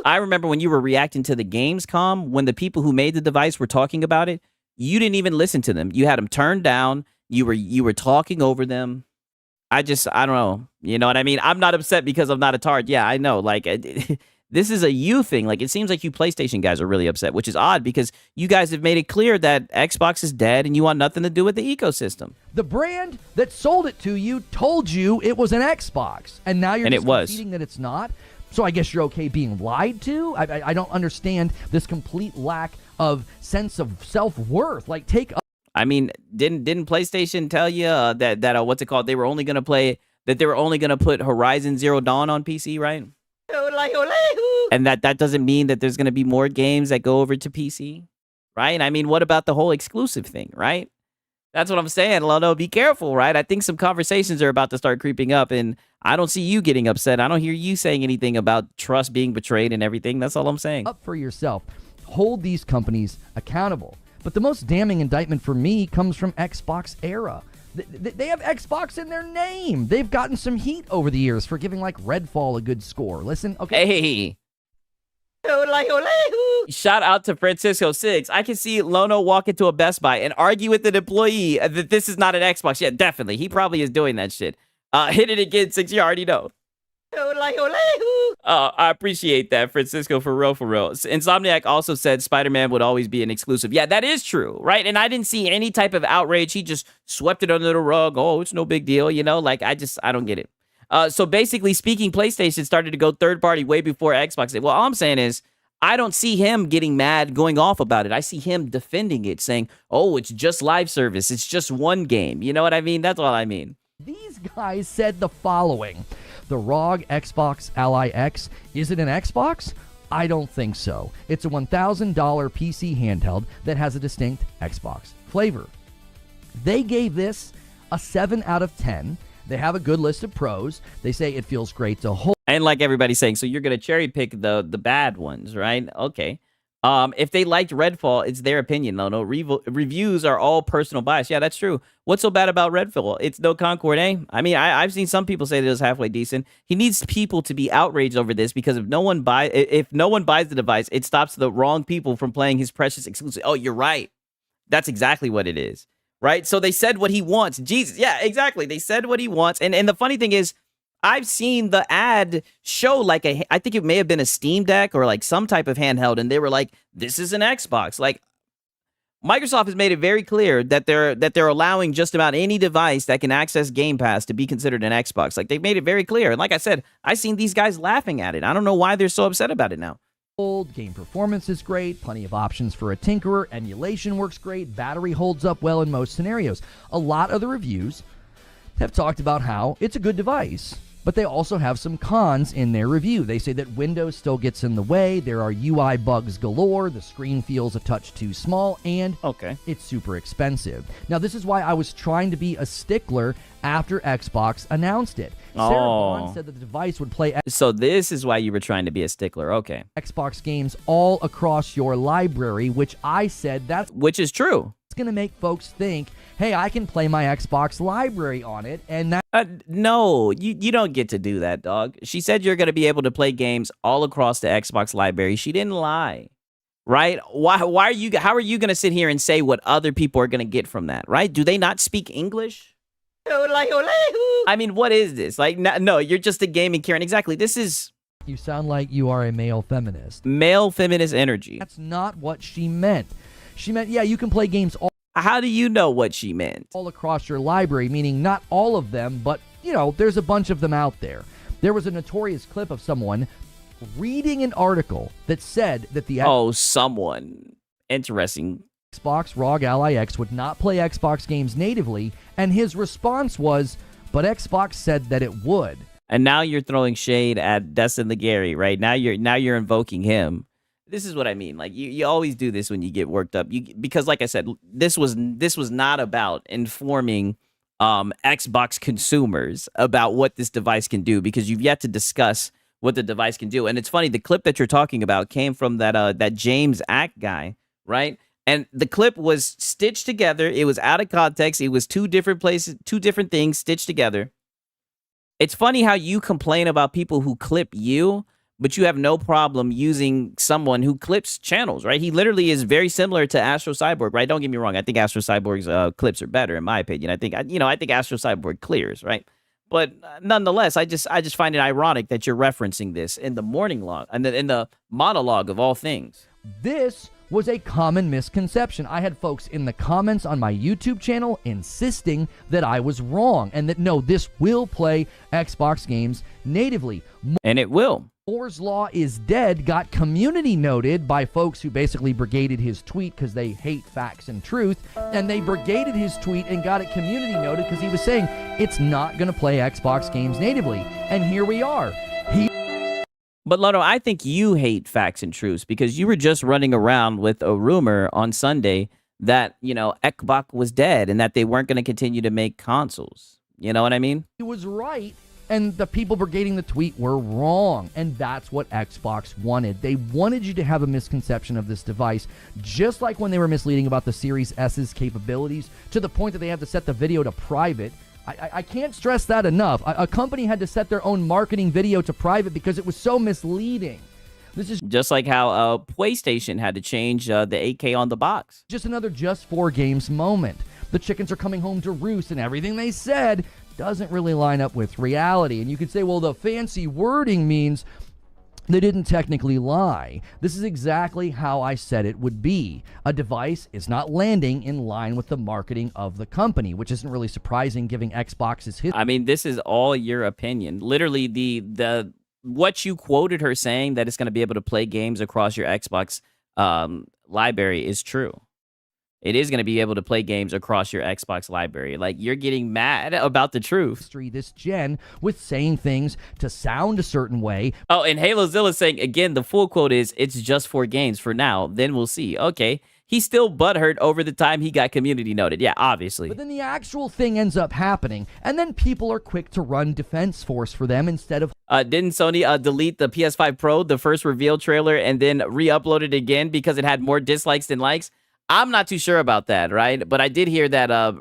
I remember when you were reacting to the Gamescom, when the people who made the device were talking about it, you didn't even listen to them. You had them turned down. You were talking over them. I don't know. You know what I mean? I'm not upset because I'm not a tard. Yeah, I know. Like, this is a you thing. Like, it seems like you PlayStation guys are really upset, which is odd because you guys have made it clear that Xbox is dead and you want nothing to do with the ecosystem. The brand that sold it to you told you it was an Xbox, and now you're just conceding that it's not? So I guess you're okay being lied to? I don't understand this complete lack of sense of self-worth. Like, take... I mean, didn't PlayStation tell you that what's it called? They were only gonna put Horizon Zero Dawn on PC, right? And that doesn't mean that there's gonna be more games that go over to PC, right? I mean, what about the whole exclusive thing, right? That's what I'm saying, Lono. Be careful, right? I think some conversations are about to start creeping up, and I don't see you getting upset. I don't hear you saying anything about trust being betrayed and everything. That's all I'm saying. Up for yourself. Hold these companies accountable. But the most damning indictment for me comes from Xbox Era. They have Xbox in their name. They've gotten some heat over the years for giving like Redfall a good score. Listen, okay. Hey. Shout out to Francisco 6. I can see Lono walk into a Best Buy and argue with an employee that this is not an Xbox. Yeah, definitely. He probably is doing that shit. Hit it again, 6. You already know. I appreciate that, Francisco, for real, for real. Insomniac also said Spider-Man would always be an exclusive. Yeah, that is true, right? And I didn't see any type of outrage. He just swept it under the rug. Oh, it's no big deal, you know? Like, I don't get it. So basically speaking, PlayStation started to go third party way before Xbox did. Well, all I'm saying is I don't see him getting mad, going off about it. I see him defending it, saying, oh, it's just live service. It's just one game. You know what I mean? That's all I mean. These guys said the following. The ROG Xbox Ally X, is it an Xbox? I don't think so. It's a $1,000 PC handheld that has a distinct Xbox flavor. They gave this a 7 out of 10. They have a good list of pros. They say it feels great to hold. And like everybody's saying, so you're going to cherry pick the bad ones, right? Okay. If they liked Redfall, it's their opinion, though. No reviews are all personal bias. Yeah, that's true. What's so bad about Redfall? It's no Concord, eh? I mean, I've seen some people say that it was halfway decent. He needs people to be outraged over this because if no one buys the device, it stops the wrong people from playing his precious exclusive. Oh, you're right. That's exactly what it is, right? So they said what he wants. Jesus, yeah, exactly. They said what he wants, and the funny thing is, I've seen the ad show like I think it may have been a Steam Deck or like some type of handheld, and they were like, "This is an Xbox." Like Microsoft has made it very clear that they're allowing just about any device that can access Game Pass to be considered an Xbox. Like they've made it very clear. And like I said, I've seen these guys laughing at it. I don't know why they're so upset about it now. Game performance is great, plenty of options for a tinkerer, emulation works great, battery holds up well in most scenarios. A lot of the reviews have talked about how it's a good device. But they also have some cons in their review. They say that Windows still gets in the way, there are UI bugs galore, the screen feels a touch too small, and it's super expensive. Now, this is why I was trying to be a stickler after Xbox announced it. Sarah Bond said that the device would play So this is why you were trying to be a stickler, okay. Xbox games all across your library, which I said which is true. It's going to make folks think, hey, I can play my Xbox library on it, and that... no, you don't get to do that, dog. She said you're going to be able to play games all across the Xbox library. She didn't lie, right? How are you going to sit here and say what other people are going to get from that, right? Do they not speak English? I mean, what is this? Like, no, you're just a gaming Karen. Exactly. This is... You sound like you are a male feminist. Male feminist energy. That's not what she meant. She meant, yeah, you can play games all... How do you know what she meant? All across your library, meaning not all of them, but, you know, there's a bunch of them out there. There was a notorious clip of someone reading an article that said that the... Oh, someone. Interesting. Xbox ROG Ally X would not play Xbox games natively, and his response was, but Xbox said that it would. And now you're throwing shade at Destin Legary, right? Now you're invoking him. This is what I mean. Like you always do this when you get worked up. Because like I said, this was not about informing Xbox consumers about what this device can do, because you've yet to discuss what the device can do. And it's funny, the clip that you're talking about came from that James Act guy, right? And the clip was stitched together. It was out of context. It was two different places, two different things stitched together. It's funny how you complain about people who clip you, but you have no problem using someone who clips channels, right? He literally is very similar to Astro Cyborg, right? Don't get me wrong. I think Astro Cyborg's clips are better, in my opinion. I think Astro Cyborg clears, right? But nonetheless, I just find it ironic that you're referencing this in the morning log and in the monologue of all things. This was a common misconception. I had folks in the comments on my YouTube channel insisting that I was wrong and that no, this will play Xbox games natively. And it will. Moore's Law is Dead got community noted by folks who basically brigaded his tweet because they hate facts and truth, and they brigaded his tweet and got it community noted because he was saying it's not going to play Xbox games natively. And here we are. But Lono, I think you hate facts and truths because you were just running around with a rumor on Sunday that, Xbox was dead and that they weren't going to continue to make consoles. You know what I mean? He was right. And the people brigading the tweet were wrong. And that's what Xbox wanted. They wanted you to have a misconception of this device, just like when they were misleading about the Series S's capabilities, to the point that they have to set the video to private. I can't stress that enough. A company had to set their own marketing video to private because it was so misleading. This is just like how PlayStation had to change the 8K on the box. Just another Just 4 Games moment. The chickens are coming home to roost, and everything they said doesn't really line up with reality. And you could say, well, the fancy wording means they didn't technically lie. This is exactly how I said it would be. A device is not landing in line with the marketing of the company, which isn't really surprising given Xbox's history. I mean, this is all your opinion. Literally, the what you quoted her saying that it's going to be able to play games across your Xbox library is true. It is going to be able to play games across your Xbox library. Like, you're getting mad about the truth. This gen with saying things to sound a certain way. Oh, and HaloZilla saying, again, the full quote is, it's just 4 games for now. Then we'll see. Okay. He's still butthurt over the time he got community noted. Yeah, obviously. But then the actual thing ends up happening, and then people are quick to run Defense Force for them instead of... Didn't Sony delete the PS5 Pro, the first reveal trailer, and then re-upload it again because it had more dislikes than likes? I'm not too sure about that, right? But I did hear that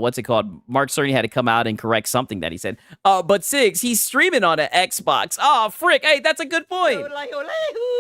what's it called? Mark Cerny had to come out and correct something that he said. But Sigs, he's streaming on an Xbox. Oh, frick. Hey, that's a good point.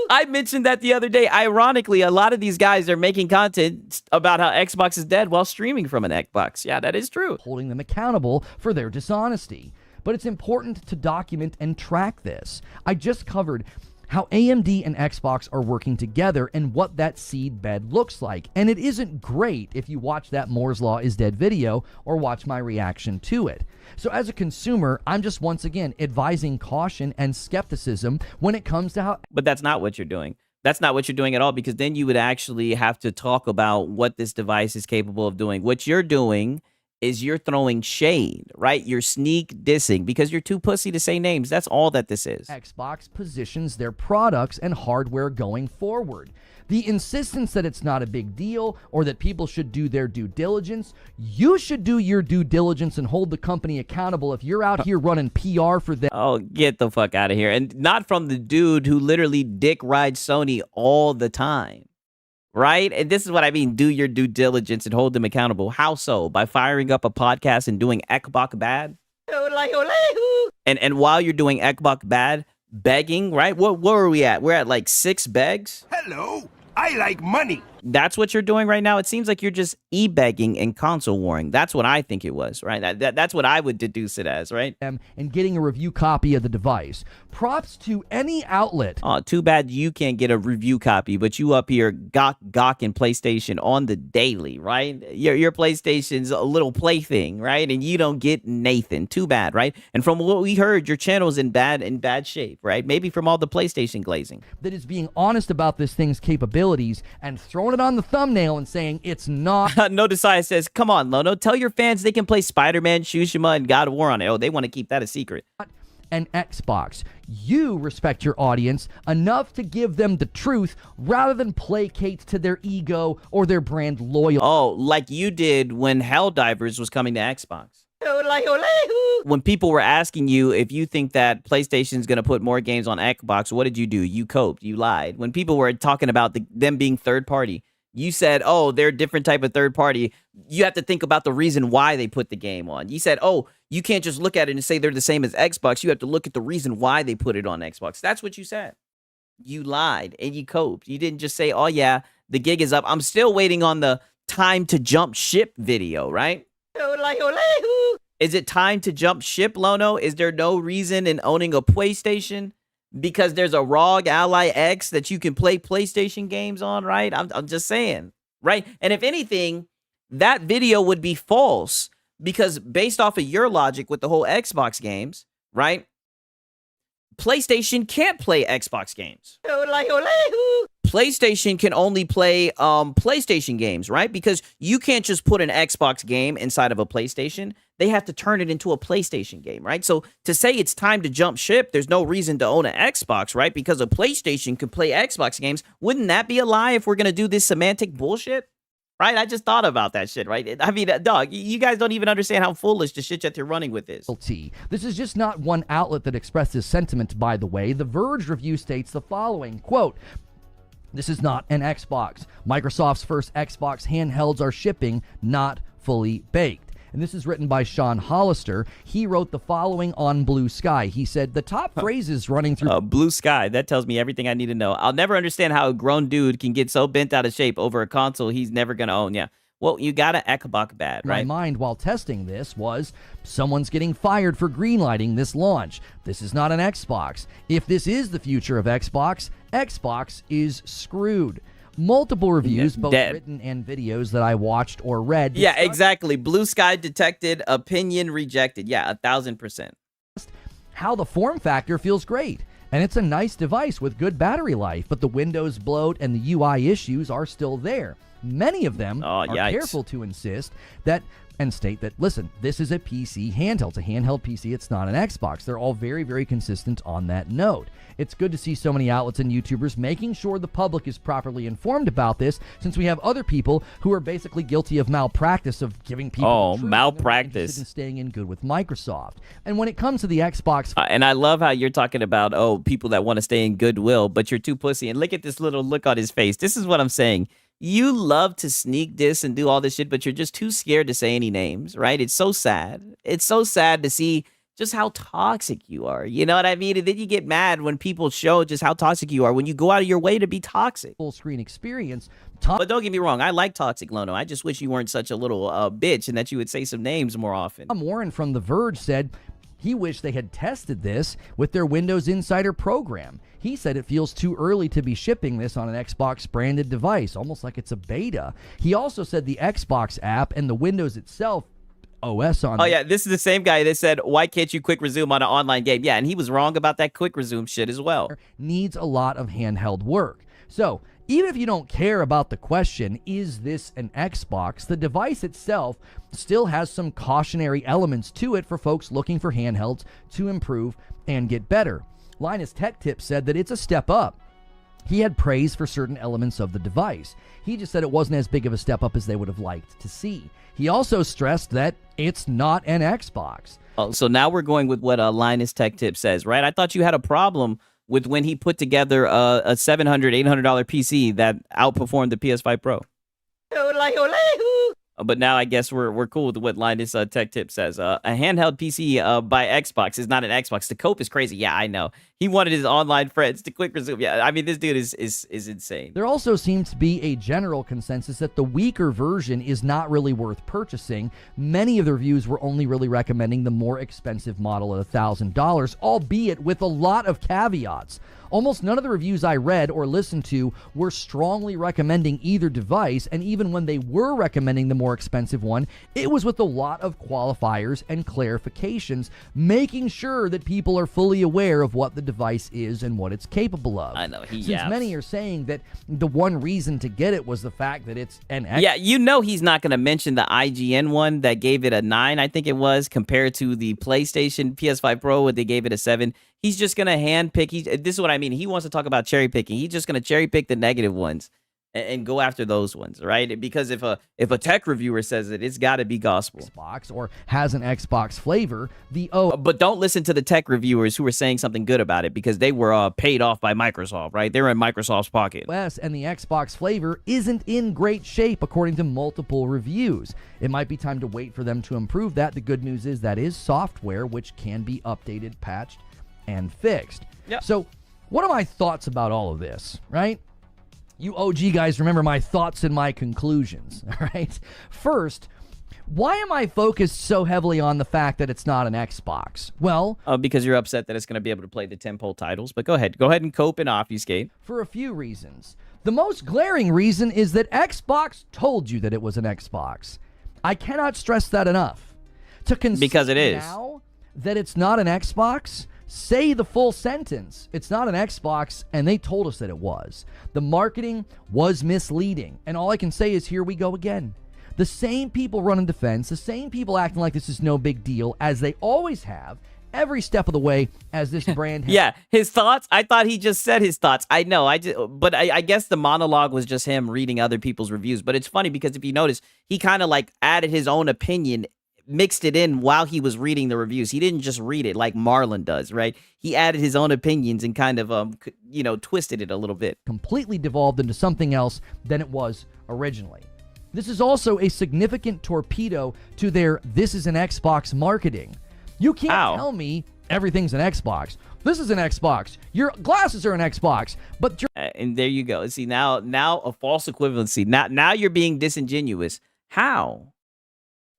I mentioned that the other day. Ironically, a lot of these guys are making content about how Xbox is dead while streaming from an Xbox. Yeah, that is true. Holding them accountable for their dishonesty. But it's important to document and track this. I just covered how AMD and Xbox are working together and what that seed bed looks like. And it isn't great if you watch that Moore's Law is Dead video or watch my reaction to it. So as a consumer, I'm just once again advising caution and skepticism when it comes to how... But that's not what you're doing. That's not what you're doing at all, because then you would actually have to talk about what this device is capable of doing. What you're doing is you're throwing shade, right? You're sneak dissing because you're too pussy to say names. That's all that this is. Xbox positions their products and hardware going forward. The insistence that it's not a big deal or that people should do their due diligence, you should do your due diligence and hold the company accountable if you're out here running PR for them. Oh, get the fuck out of here. And not from the dude who literally dick rides Sony all the time. Right? And this is what I mean. Do your due diligence and hold them accountable. How so? By firing up a podcast and doing Ekbok bad? And while you're doing Ekbok bad, begging, right? Where are we at? We're at like 6 begs. Hello, I like money. That's what you're doing right now. It seems like you're just e-begging and console warring. That's what I think it was, right? That's what I would deduce it as, right? And getting a review copy of the device. Props to any outlet. Oh, too bad you can't get a review copy, but you up here gawking PlayStation on the daily, right? Your PlayStation's a little plaything, right? And you don't get Nathan. Too bad, right? And from what we heard, your channel's in bad shape, right? Maybe from all the PlayStation glazing. That is being honest about this thing's capabilities and throwing it on the thumbnail and saying it's not. No Desire says, come on, Lono, tell your fans they can play Spider-Man, Tsushima, and God of War on it. Oh, they want to keep that a secret. An Xbox. You respect your audience enough to give them the truth rather than placate to their ego or their brand loyalty. Oh, like you did when Helldivers was coming to Xbox. When people were asking you if you think that PlayStation's going to put more games on Xbox, what did you do? You coped. You lied. When people were talking about them being third party, you said, oh, they're a different type of third party. You have to think about the reason why they put the game on. You said, oh, you can't just look at it and say they're the same as Xbox. You have to look at the reason why they put it on Xbox. That's what you said. You lied and you coped. You didn't just say, oh, yeah, the gig is up. I'm still waiting on the time to jump ship video, right? Is it time to jump ship, Lono? Is there no reason in owning a PlayStation? Because there's a ROG Ally X that you can play PlayStation games on, right? I'm just saying, right? And if anything, that video would be false because based off of your logic with the whole Xbox games, right? PlayStation can't play Xbox games. PlayStation can only play PlayStation games, right? Because you can't just put an Xbox game inside of a PlayStation. They have to turn it into a PlayStation game, right? So to say it's time to jump ship, there's no reason to own an Xbox, right? Because a PlayStation can play Xbox games. Wouldn't that be a lie if we're going to do this semantic bullshit? Right? I just thought about that shit, right? I mean, dog, you guys don't even understand how foolish the shit that you're running with is. This is just not one outlet that expresses sentiment, by the way. The Verge review states the following, quote, "This is not an Xbox. Microsoft's first Xbox handhelds are shipping, not fully baked." And this is written by Sean Hollister. He wrote the following on Blue Sky. He said, the top phrases running through... Blue Sky, that tells me everything I need to know. I'll never understand how a grown dude can get so bent out of shape over a console he's never going to own. Yeah. Well, you got an Xbox bad, right? My mind while testing this was, someone's getting fired for greenlighting this launch. This is not an Xbox. If this is the future of Xbox, Xbox is screwed. Multiple reviews, both written and videos that I watched or read. Yeah, exactly. Blue Sky detected, opinion rejected. Yeah, 1,000%. How the form factor feels great. And it's a nice device with good battery life, but the Windows bloat and the UI issues are still there. Many of them are careful to insist that and state that, listen, this is a PC handheld. It's a handheld PC. It's not an Xbox. They're all very, very consistent on that note. It's good to see so many outlets and YouTubers making sure the public is properly informed about this, since we have other people who are basically guilty of malpractice, of giving people malpractice and staying in good with Microsoft. And when it comes to the Xbox... and I love how you're talking about, people that want to stay in goodwill, but you're too pussy. And look at this little look on his face. This is what I'm saying. You love to sneak this and do all this shit, but you're just too scared to say any names, right? It's so sad. It's so sad to see just how toxic you are. You know what I mean? And then you get mad when people show just how toxic you are when you go out of your way to be toxic. Full screen experience. But don't get me wrong. I like Toxic Lono. I just wish you weren't such a little bitch and that you would say some names more often. Tom Warren from The Verge said he wished they had tested this with their Windows Insider program. He said it feels too early to be shipping this on an Xbox-branded device, almost like it's a beta. He also said the Xbox app and the Windows itself OS on... Oh, yeah, this is the same guy that said, why can't you quick resume on an online game? Yeah, and he was wrong about that quick resume shit as well. Needs a lot of handheld work. So, even if you don't care about the question, is this an Xbox, the device itself still has some cautionary elements to it for folks looking for handhelds to improve and get better. Linus Tech Tip said that it's a step up. He had praise for certain elements of the device. He just said it wasn't as big of a step up as they would have liked to see. He also stressed that it's not an Xbox. Oh, so now we're going with what Linus Tech Tip says, right? I thought you had a problem with when he put together a $700, $800 PC that outperformed the PS5 Pro. But now I guess we're cool with what Linus Tech Tip says. A handheld PC by Xbox is not an Xbox. The cope is crazy. Yeah, I know. He wanted his online friends to quick resume. Yeah, I mean, this dude is insane. There also seems to be a general consensus that the weaker version is not really worth purchasing. Many of the reviews were only really recommending the more expensive model at $1,000, albeit with a lot of caveats. Almost none of the reviews I read or listened to were strongly recommending either device, and even when they were recommending the more expensive one, it was with a lot of qualifiers and clarifications, making sure that people are fully aware of what the device is and what it's capable of. I know. Since many are saying that the one reason to get it was the fact that it's an X. Yeah, you know he's not going to mention the IGN one that gave it a 9, I think it was, compared to the PlayStation PS5 Pro where they gave it a 7. He's just going to handpick. This is what I mean. He wants to talk about cherry picking. He's just going to cherry pick the negative ones and go after those ones, right? Because if a tech reviewer says it, it's got to be gospel. Xbox or has an Xbox flavor, but don't listen to the tech reviewers who are saying something good about it because they were paid off by Microsoft, right? They're in Microsoft's pocket. OS and the Xbox flavor isn't in great shape according to multiple reviews. It might be time to wait for them to improve that. The good news is that is software which can be updated, patched, and fixed. Yep. So what are my thoughts about all of this, right? You OG guys remember my thoughts and my conclusions, all right? First, why am I focused so heavily on the fact that it's not an Xbox? Well... because you're upset that it's going to be able to play the tentpole titles, but go ahead. Go ahead and cope and obfuscate. For a few reasons. The most glaring reason is that Xbox told you that it was an Xbox. I cannot stress that enough. To because it is. Now that it's not an Xbox say the full sentence. It's not an Xbox, and they told us that it was. The marketing was misleading, and all I can say is here we go again. The same people running defense, the same people acting like this is no big deal, as they always have, every step of the way as this brand has. Yeah, his thoughts. I thought he just said his thoughts. I know. But I guess the monologue was just him reading other people's reviews. But it's funny because if you notice, he kind of like added his own opinion, mixed it in while he was reading the reviews. He didn't just read it like Marlon does, right? He added his own opinions and kind of twisted it a little bit. Completely devolved into something else than it was originally. This is also a significant torpedo to their "this is an Xbox" marketing. You can't tell me everything's an Xbox. This is an Xbox. Your glasses are an Xbox. But and there you go. See, now a false equivalency. Now you're being disingenuous. How?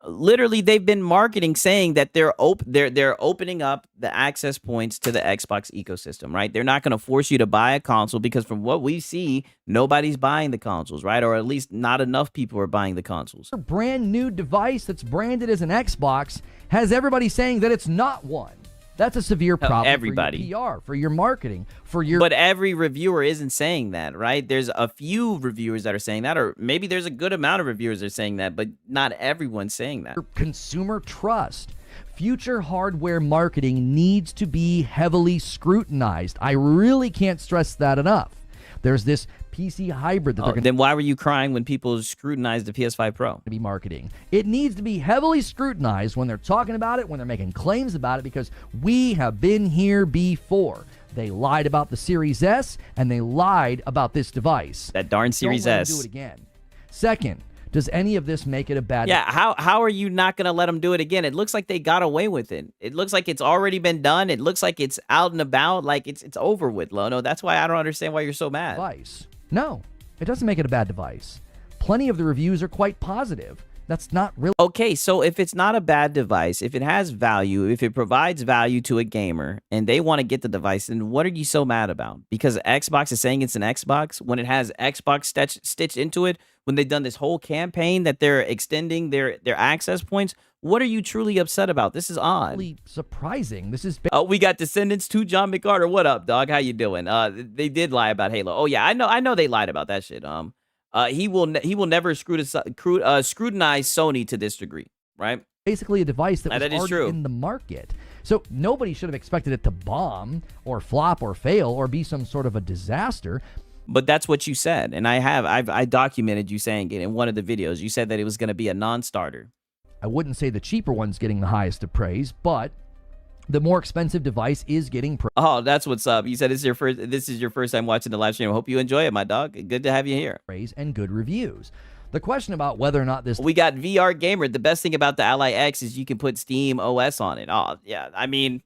Literally, they've been marketing saying that they're opening up the access points to the Xbox ecosystem, right? They're not going to force you to buy a console because from what we see, nobody's buying the consoles, right? Or at least not enough people are buying the consoles. a brand new device that's branded as an Xbox has everybody saying that it's not one. That's a severe problem everybody. for your PR, for your marketing, for your... But every reviewer isn't saying that, right? There's a few reviewers that are saying that, or maybe there's a good amount of reviewers that are saying that, but not everyone's saying that. Consumer trust. Future hardware marketing needs to be heavily scrutinized. I really can't stress that enough. There's this PC hybrid that they're going to Then why were you crying when people scrutinized the PS5 Pro? be marketing. It needs to be heavily scrutinized when they're talking about it, when they're making claims about it, because we have been here before. They lied about the Series S, and they lied about this device. That darn Series Don't let S. them do it again. Second, does any of this make it a bad... Yeah, how are you not going to let them do it again? It looks like they got away with it. It looks like it's already been done. It looks like it's out and about, like it's over with, Lono. That's why I don't understand why you're so mad. device? No, it doesn't make it a bad device. Plenty of the reviews are quite positive. That's not really... Okay, so if it's not a bad device, if it has value, if it provides value to a gamer, and they want to get the device, then what are you so mad about? Because Xbox is saying it's an Xbox when it has Xbox stitched into it, when they've done this whole campaign that they're extending their access points. What are you truly upset about? This is odd. really surprising. This is... Oh, we got Descendants 2, John McCarter. What up, dog? How you doing? They did lie about Halo. Oh yeah, I know they lied about that shit. He will never scrutinize Sony to this degree, right? basically a device that was that is already true. in the market. So nobody should have expected it to bomb or flop or fail or be some sort of a disaster. But that's what you said, and I documented you saying it in one of the videos. You said that it was going to be a non-starter. I wouldn't say the cheaper one's getting the highest of praise, but the more expensive device is getting praise. Oh, that's what's up. You said this is your first time watching the live stream. I hope you enjoy it, my dog. Good to have you here. And good reviews. The question about whether or not this... We got VR Gamer. The best thing about the Ally X is you can put Steam OS on it. Oh, yeah. I mean,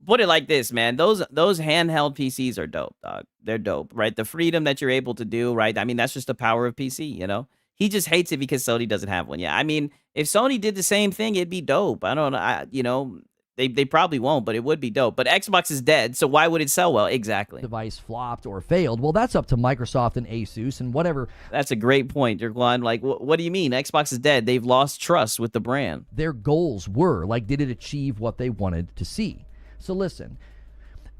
put it like this, man. Those handheld PCs are dope, dog. They're dope, right? The freedom that you're able to do, right? I mean, that's just the power of PC, you know? He just hates it because Sony doesn't have one. Yeah, I mean, if Sony did the same thing, it'd be dope. I don't know. They probably won't, but it would be dope. But Xbox is dead, so why would it sell well? Exactly. Device flopped or failed. Well, that's up to Microsoft and Asus and whatever. That's a great point, Jerquan. Like, what do you mean? Xbox is dead. They've lost trust with the brand. Their goals were. Like, did it achieve what they wanted to see? So listen,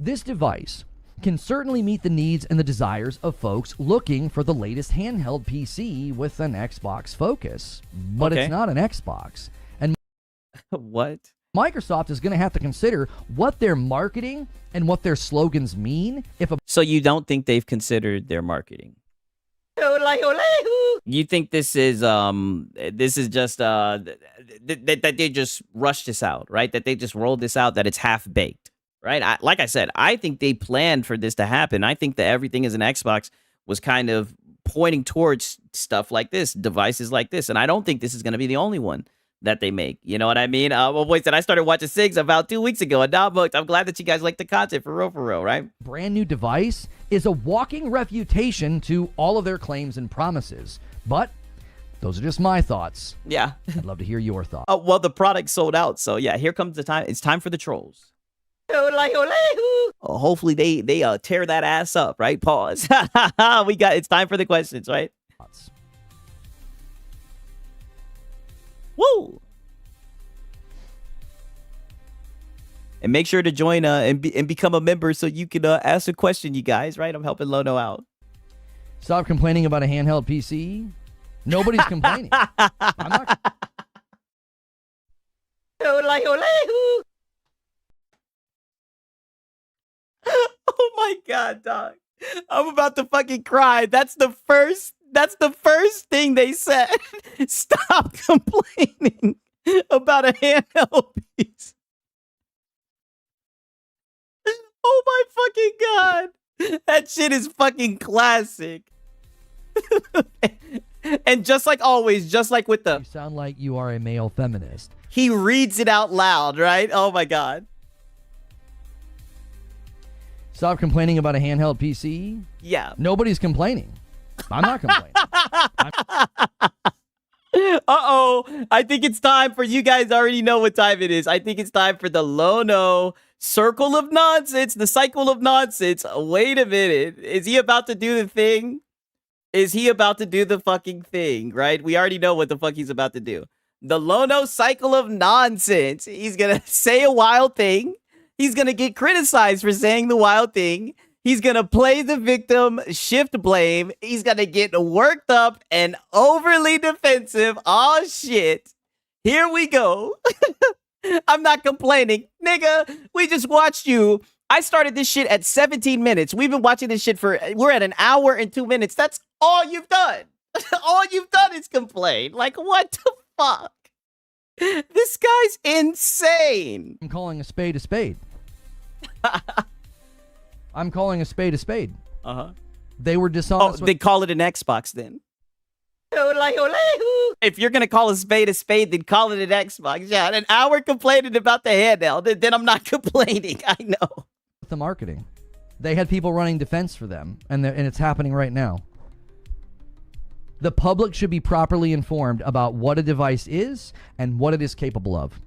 this device can certainly meet the needs and the desires of folks looking for the latest handheld PC with an Xbox focus. But Okay. it's not an Xbox. And What? Microsoft is going to have to consider what their marketing and what their slogans mean if a So you don't think they've considered their marketing? You think this is just that they just rushed this out, right? That they just rolled this out, that it's half baked, right? Like I said, I think they planned for this to happen. I think that everything as an Xbox was kind of pointing towards stuff like this, devices like this, and I don't think this is going to be the only one that they make. You know what I mean? Well, boys, I started watching Sigs about 2 weeks ago, and now I'm glad that you guys like the content for real, right? brand new device is a walking refutation to all of their claims and promises. But those are just my thoughts. Yeah. I'd love to hear your thoughts. Oh, well, the product sold out. So, yeah, here comes the time. It's time for the trolls. Hopefully they tear that ass up, right? Pause. It's time for the questions, right? Woo! And make sure to join and become a member so you can ask a question, you guys, right? I'm helping Lono out. Stop complaining about a handheld PC. Nobody's complaining. I'm not. Oh my God, dog. I'm about to fucking cry. That's the first thing they said. Stop complaining about a handheld piece. Oh my fucking God. That shit is fucking classic. And just like always, just like with You sound like you are a male feminist. he reads it out loud, right? Oh my God. Stop complaining about a handheld PC. Yeah. Nobody's complaining. I'm not complaining. Uh-oh. I think it's time for you guys already know what time it is. I think it's time for the Lono circle of nonsense, the cycle of nonsense. Wait a minute. Is he about to do the thing? Is he about to do the fucking thing, right? We already know what the fuck he's about to do. The Lono cycle of nonsense. He's going to say a wild thing. He's going to get criticized for saying the wild thing. He's going to play the victim, shift blame. He's going to get worked up and overly defensive. Oh, shit. Here we go. I'm not complaining. Nigga, we just watched you. I started this shit at 17 minutes. We've been watching this shit we're at an hour and 2 minutes. That's all you've done. All you've done is complain. Like, what the fuck? This guy's insane. I'm calling a spade a spade. I'm calling a spade a spade. Uh-huh. They were dishonest. Oh, they call it an Xbox then. If you're going to call a spade, then call it an Xbox. Yeah, an hour complaining about the handheld, then I'm not complaining. I know. The marketing. They had people running defense for them, and it's happening right now. The public should be properly informed about what a device is and what it is capable of.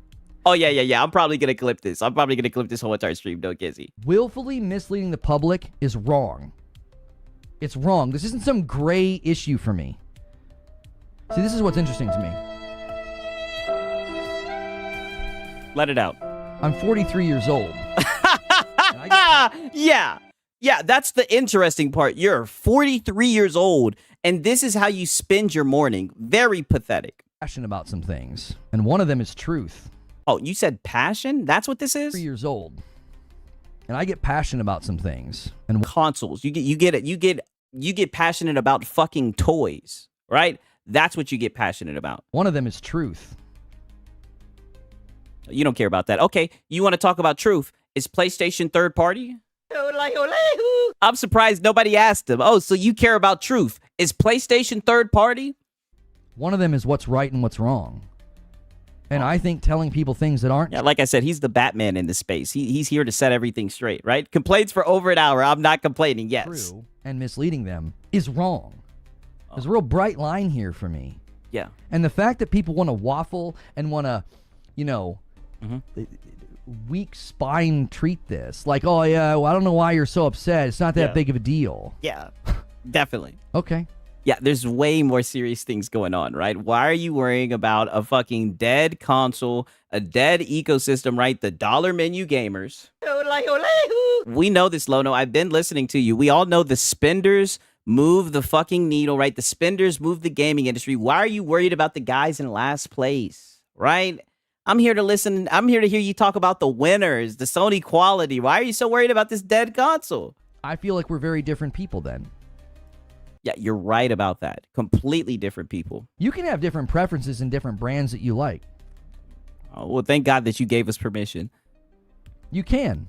Oh, yeah. I'm probably going to clip this. I'm probably going to clip this whole entire stream, don't Kizzy. Willfully misleading the public is wrong. It's wrong. This isn't some gray issue for me. See, this is what's interesting to me. Let it out. I'm 43 years old. Yeah, that's the interesting part. You're 43 years old, and this is how you spend your morning. Very pathetic. Passionate about some things, and one of them is truth. Oh, you said passion? That's what this is? 3 years old, and I get passionate about some things. And consoles, you get it. You get passionate about fucking toys, right? That's what you get passionate about. One of them is truth. You don't care about that. Okay, you want to talk about truth? Is PlayStation third party? I'm surprised nobody asked him. Oh, so you care about truth? Is PlayStation third party? One of them is what's right and what's wrong. And I think telling people things that aren't... Yeah, like I said, he's the Batman in this space. He's here to set everything straight, right? Complaints for over an hour. I'm not complaining, yes. True, and misleading them is wrong. There's a real bright line here for me. Yeah. And the fact that people want to waffle and want to, weak spine treat this. Like, oh, yeah, well, I don't know why you're so upset. It's not that big of a deal. Yeah, definitely. Okay. Yeah, there's way more serious things going on, right? Why are you worrying about a fucking dead console, a dead ecosystem, right? The dollar menu gamers. We know this, Lono. I've been listening to you. We all know the spenders move the fucking needle, right? The spenders move the gaming industry. Why are you worried about the guys in last place, right? I'm here to listen. I'm here to hear you talk about the winners, the Sony quality. Why are you so worried about this dead console? I feel like we're very different people then. Yeah, you're right about that. Completely different people. You can have different preferences and different brands that you like. Oh, well, thank God that you gave us permission. You can.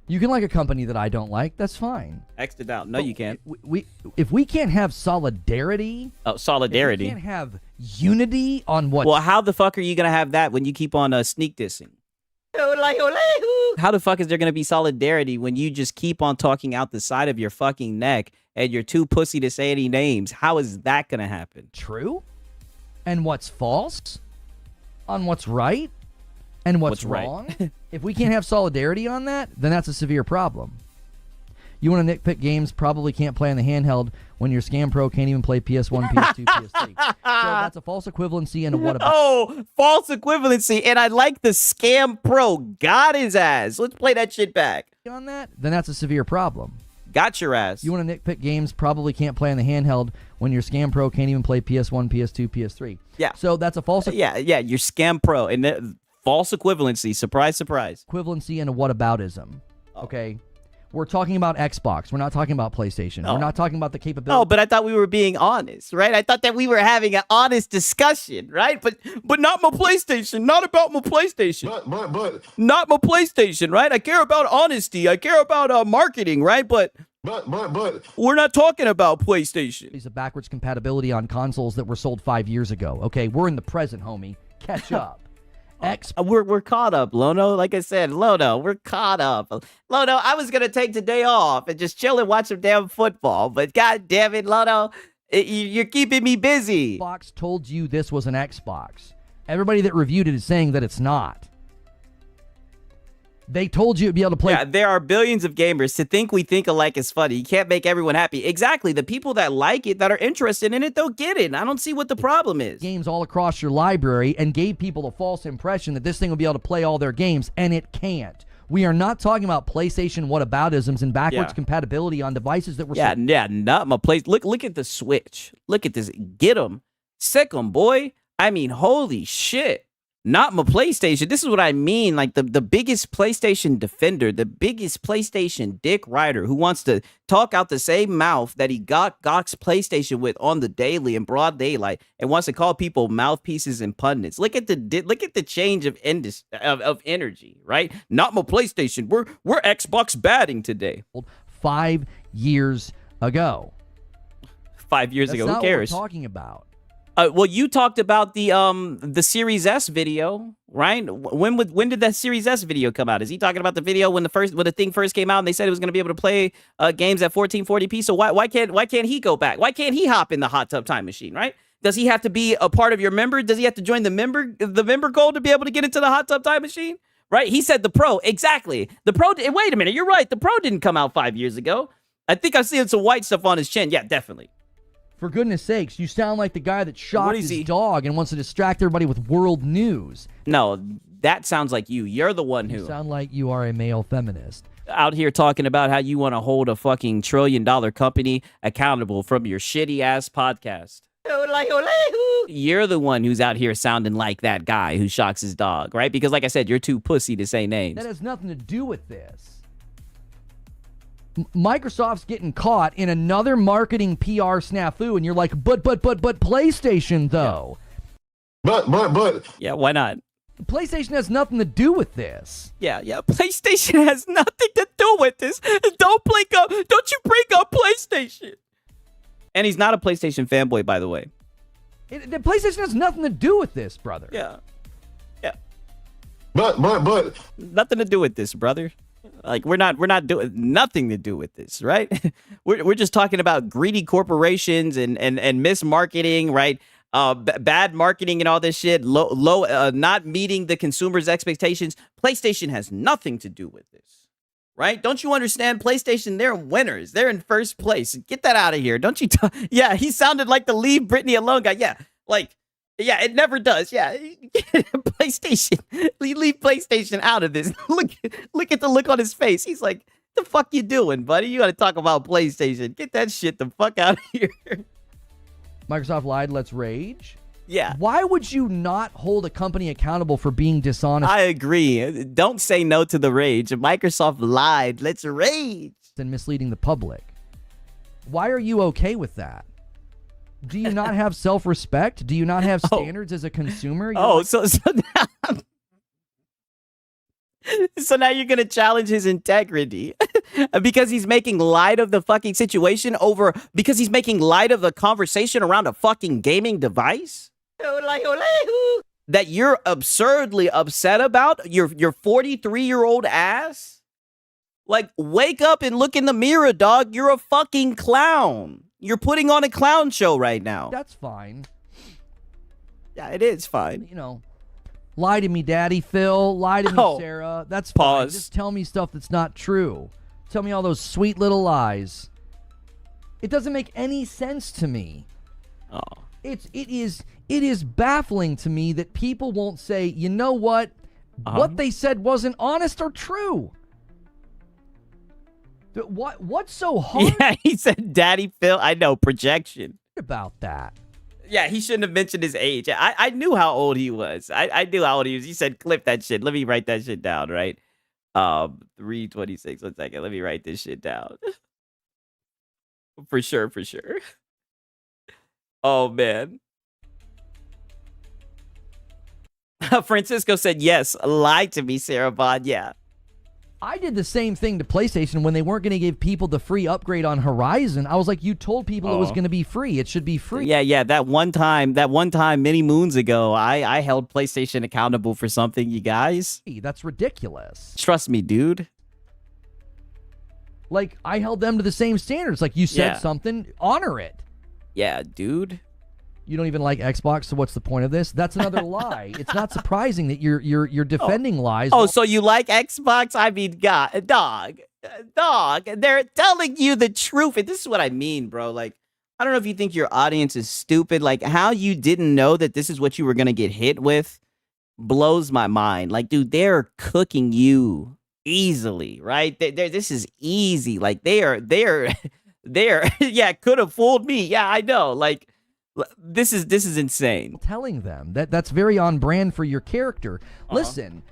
You can like a company that I don't like. That's fine. X'd it out. No, you can't. If we can't have solidarity... Oh, solidarity. If we can't have unity on what... Well, how the fuck are you going to have that when you keep on sneak dissing? How the fuck is there going to be solidarity when you just keep on talking out the side of your fucking neck and you're too pussy to say any names? How is that going to happen? True. And what's false? On what's right? And what's wrong? If we can't have solidarity on that, then that's a severe problem. You want to nitpick games, probably can't play on the handheld when your Scam Pro can't even play PS1, PS2, PS3. So that's a false equivalency, and what about? Oh, false equivalency. And I like the Scam Pro. Got his ass. Let's play that shit back. On that, then that's a severe problem. Got your ass. You want to nitpick games, probably can't play on the handheld when your Scam Pro can't even play PS1, PS2, PS3. Yeah. So that's a false Yeah, your Scam Pro. And false equivalency. Surprise, surprise. equivalency and a whataboutism. Okay? We're talking about Xbox. We're not talking about PlayStation. No. We're not talking about the capability. No, but I thought we were being honest, right? I thought that we were having an honest discussion, right? But not my PlayStation. Not about my PlayStation. But Not my PlayStation, right? I care about honesty. I care about marketing, right? But we're not talking about PlayStation. Piece of backwards compatibility on consoles that were sold 5 years ago. Okay, we're in the present, homie. Catch up. We're caught up, Lono. Like I said, Lono, we're caught up. Lono, I was gonna take the day off and just chill and watch some damn football, but god damn it, Lono, you're keeping me busy. Xbox told you this was an Xbox. Everybody that reviewed it is saying that it's not. They told you to be able to play. Yeah, there are billions of gamers. To think we think alike is funny. You can't make everyone happy. Exactly. The people that like it, that are interested in it, they'll get it. I don't see what the problem is. Games all across your library and gave people a false impression that this thing will be able to play all their games, and it can't. We are not talking about PlayStation whataboutisms and backwards compatibility on devices that were sold. Not my place. Look at the Switch. Look at this. Get them. Sick them, boy. I mean, holy shit. Not my PlayStation. This is what I mean. Like the biggest PlayStation defender, the biggest PlayStation dick rider who wants to talk out the same mouth that he gawks PlayStation with on the daily in broad daylight and wants to call people mouthpieces and pundits. Look at the change of energy, right? Not my PlayStation. We're Xbox batting today. 5 years ago. 5 years ago. Who cares? That's not what we're talking about. Well, you talked about the Series S video, right? When did that Series S video come out? Is he talking about the video when the thing first came out and they said it was going to be able to play games at 1440p? So why can't he go back? Why can't he hop in the hot tub time machine, right? Does he have to be a part of your member? Does he have to join the member code to be able to get into the hot tub time machine? Right? He said the Pro. Exactly. The Pro. Wait a minute. You're right. The Pro didn't come out 5 years ago. I think I've seen some white stuff on his chin. Yeah, definitely. For goodness sakes, you sound like the guy that shot his dog and wants to distract everybody with world news. No, that sounds like you. You're the one who... You sound like you are a male feminist. Out here talking about how you want to hold a fucking $1 trillion company accountable from your shitty-ass podcast. You're the one who's out here sounding like that guy who shocks his dog, right? Because like I said, you're too pussy to say names. That has nothing to do with this. Microsoft's getting caught in another marketing PR snafu, and you're like, but PlayStation though. But. Yeah, why not? PlayStation has nothing to do with this. Yeah. PlayStation has nothing to do with this. Don't you bring up PlayStation. And he's not a PlayStation fanboy, by the way. The PlayStation has nothing to do with this, brother. Yeah. But. Nothing to do with this, brother. Like we're not doing nothing to do with this, right? we're just talking about greedy corporations and mismarketing, right? Bad marketing and all this shit. Low, not meeting the consumer's expectations. PlayStation has nothing to do with this, right? Don't you understand? PlayStation, they're winners. They're in first place. Get that out of here. Don't you? Yeah, he sounded like the leave Britney alone guy. Yeah, like. Yeah, it never does. Yeah, PlayStation. Leave PlayStation out of this. Look at the look on his face. He's like, "The fuck you doing, buddy? You got to talk about PlayStation. Get that shit the fuck out of here." Microsoft lied. Let's rage. Yeah. Why would you not hold a company accountable for being dishonest? I agree. Don't say no to the rage. Microsoft lied. Let's rage. And misleading the public. Why are you okay with that? Do you not have self-respect? Do you not have standards as a consumer? So now you're going to challenge his integrity because he's making light of the fucking situation because he's making light of the conversation around a fucking gaming device that you're absurdly upset about, your 43-year-old ass? Like, wake up and look in the mirror, dog. You're a fucking clown. You're putting on a clown show right now. That's fine. Yeah, it is fine. You know, lie to me, Daddy Phil. Lie to me, Sarah. That's fine. Pause. Just tell me stuff that's not true. Tell me all those sweet little lies. It doesn't make any sense to me. Oh. It is baffling to me that people won't say, you know what? What they said wasn't honest or true. What's so hard Yeah, he said Daddy Phil. I know, projection. about that? Yeah, he shouldn't have mentioned his age. I knew how old he was. I knew how old he was. He said, clip that shit. Let me write that shit down, right? 326. 1 second. Let me write this shit down. For sure, for sure. Oh, man. Francisco said, yes, lie to me, Sarah Bond. Yeah. I did the same thing to PlayStation when they weren't going to give people the free upgrade on Horizon. I was like, you told people it was going to be free. It should be free. Yeah. That one time many moons ago, I held PlayStation accountable for something, you guys. That's ridiculous. Trust me, dude. Like, I held them to the same standards. Like, you said something, honor it. Yeah, dude. You don't even like Xbox, so what's the point of this? That's another lie. It's not surprising that you're defending lies. Oh, so you like Xbox? I mean, God, dog. They're telling you the truth. And this is what I mean, bro. Like, I don't know if you think your audience is stupid. Like, how you didn't know that this is what you were going to get hit with blows my mind. Like, dude, they're cooking you easily, right? This is easy. Like, they're yeah, could have fooled me. Yeah, I know. Like, this is insane. Telling them that's very on brand for your character. Listen.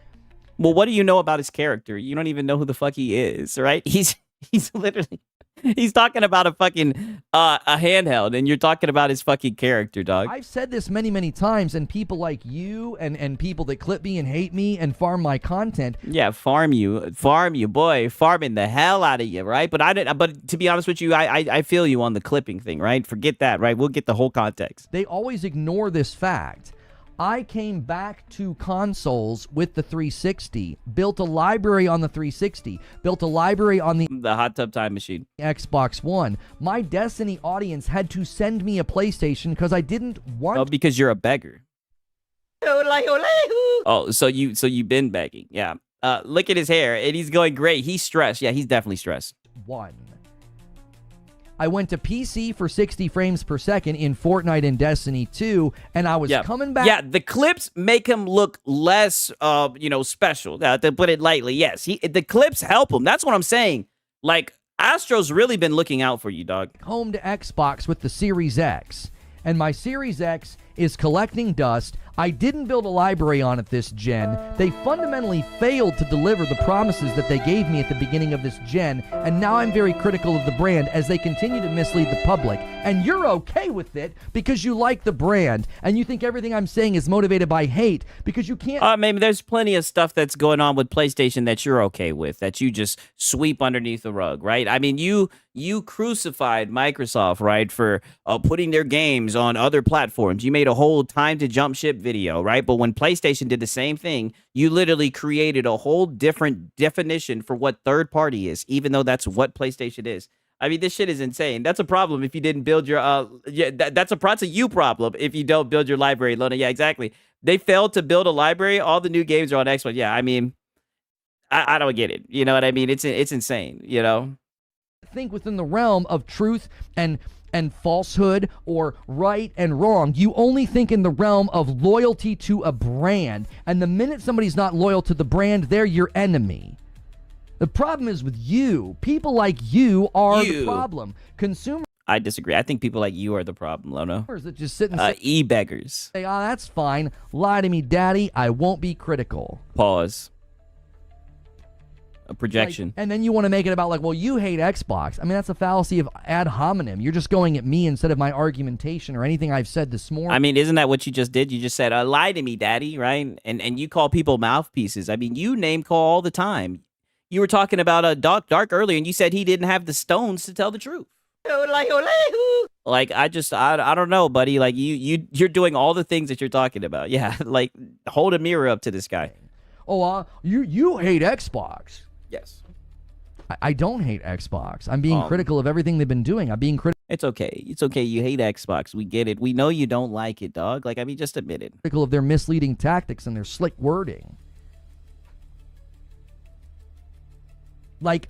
Well, what do you know about his character? You don't even know who the fuck he is, right? He's literally he's talking about a fucking a handheld, and you're talking about his fucking character, dog. I've said this many times, and people like you and people that clip me and hate me and farm my content. Yeah, farm you, boy, farming the hell out of you, right? But to be honest with you, I feel you on the clipping thing, right? Forget that, right? We'll get the whole context. They always ignore this fact. I came back to consoles with the 360, built a library on the 360, built a library on the hot tub time machine, Xbox One. My Destiny audience had to send me a PlayStation because I didn't want. Oh, because you're a beggar. Oh, so you've been begging, yeah. Look at his hair, and he's going great. He's stressed. Yeah, he's definitely stressed. One. I went to PC for 60 frames per second in Fortnite and Destiny 2, and I was coming back. Yeah, the clips make him look less, special, to put it lightly. Yes, the clips help him. That's what I'm saying. Like, Astro's really been looking out for you, dog. Home to Xbox with the Series X, and my Series X is collecting dust. I didn't build a library on it this gen. They fundamentally failed to deliver the promises that they gave me at the beginning of this gen, and now I'm very critical of the brand as they continue to mislead the public. And you're okay with it because you like the brand, and you think everything I'm saying is motivated by hate because you can't... Maybe there's plenty of stuff that's going on with PlayStation that you're okay with, that you just sweep underneath the rug, right? I mean, you crucified Microsoft, right, for putting their games on other platforms. You made a whole time to jump ship video, right? But when PlayStation did the same thing, you literally created a whole different definition for what third party is, even though that's what PlayStation is. I mean, this shit is insane. That's a problem if you didn't build your that's a you problem if you don't build your library, Lona. Yeah, exactly. They failed to build a library. All the new games are on Xbox. Yeah, I mean, I don't get it. You know what I mean? It's insane, you know? Think within the realm of truth and falsehood or right and wrong. You only think in the realm of loyalty to a brand. And the minute somebody's not loyal to the brand, they're your enemy. The problem is with you. People like you are the problem. Consumers. I disagree. I think people like you are the problem, Lono. That just sit and say, e-beggars. Say, oh, that's fine. Lie to me, daddy. I won't be critical. Pause. A projection. Like, and then you want to make it about like, well, you hate Xbox. I mean, that's a fallacy of ad hominem. You're just going at me instead of my argumentation or anything I've said this morning. I mean, isn't that what you just did? You just said, lie to me, daddy, right? And you call people mouthpieces. I mean, you name call all the time. You were talking about Dark earlier, and you said he didn't have the stones to tell the truth. Like, I don't know, buddy. Like, you're doing all the things that you're talking about. Yeah, like, hold a mirror up to this guy. Oh, you hate Xbox. Yes. I don't hate Xbox. I'm being critical of everything they've been doing. I'm being critical. It's okay. It's okay. You hate Xbox. We get it. We know you don't like it, dog. Like, I mean, just admit it. Critical of their misleading tactics and their slick wording. Like,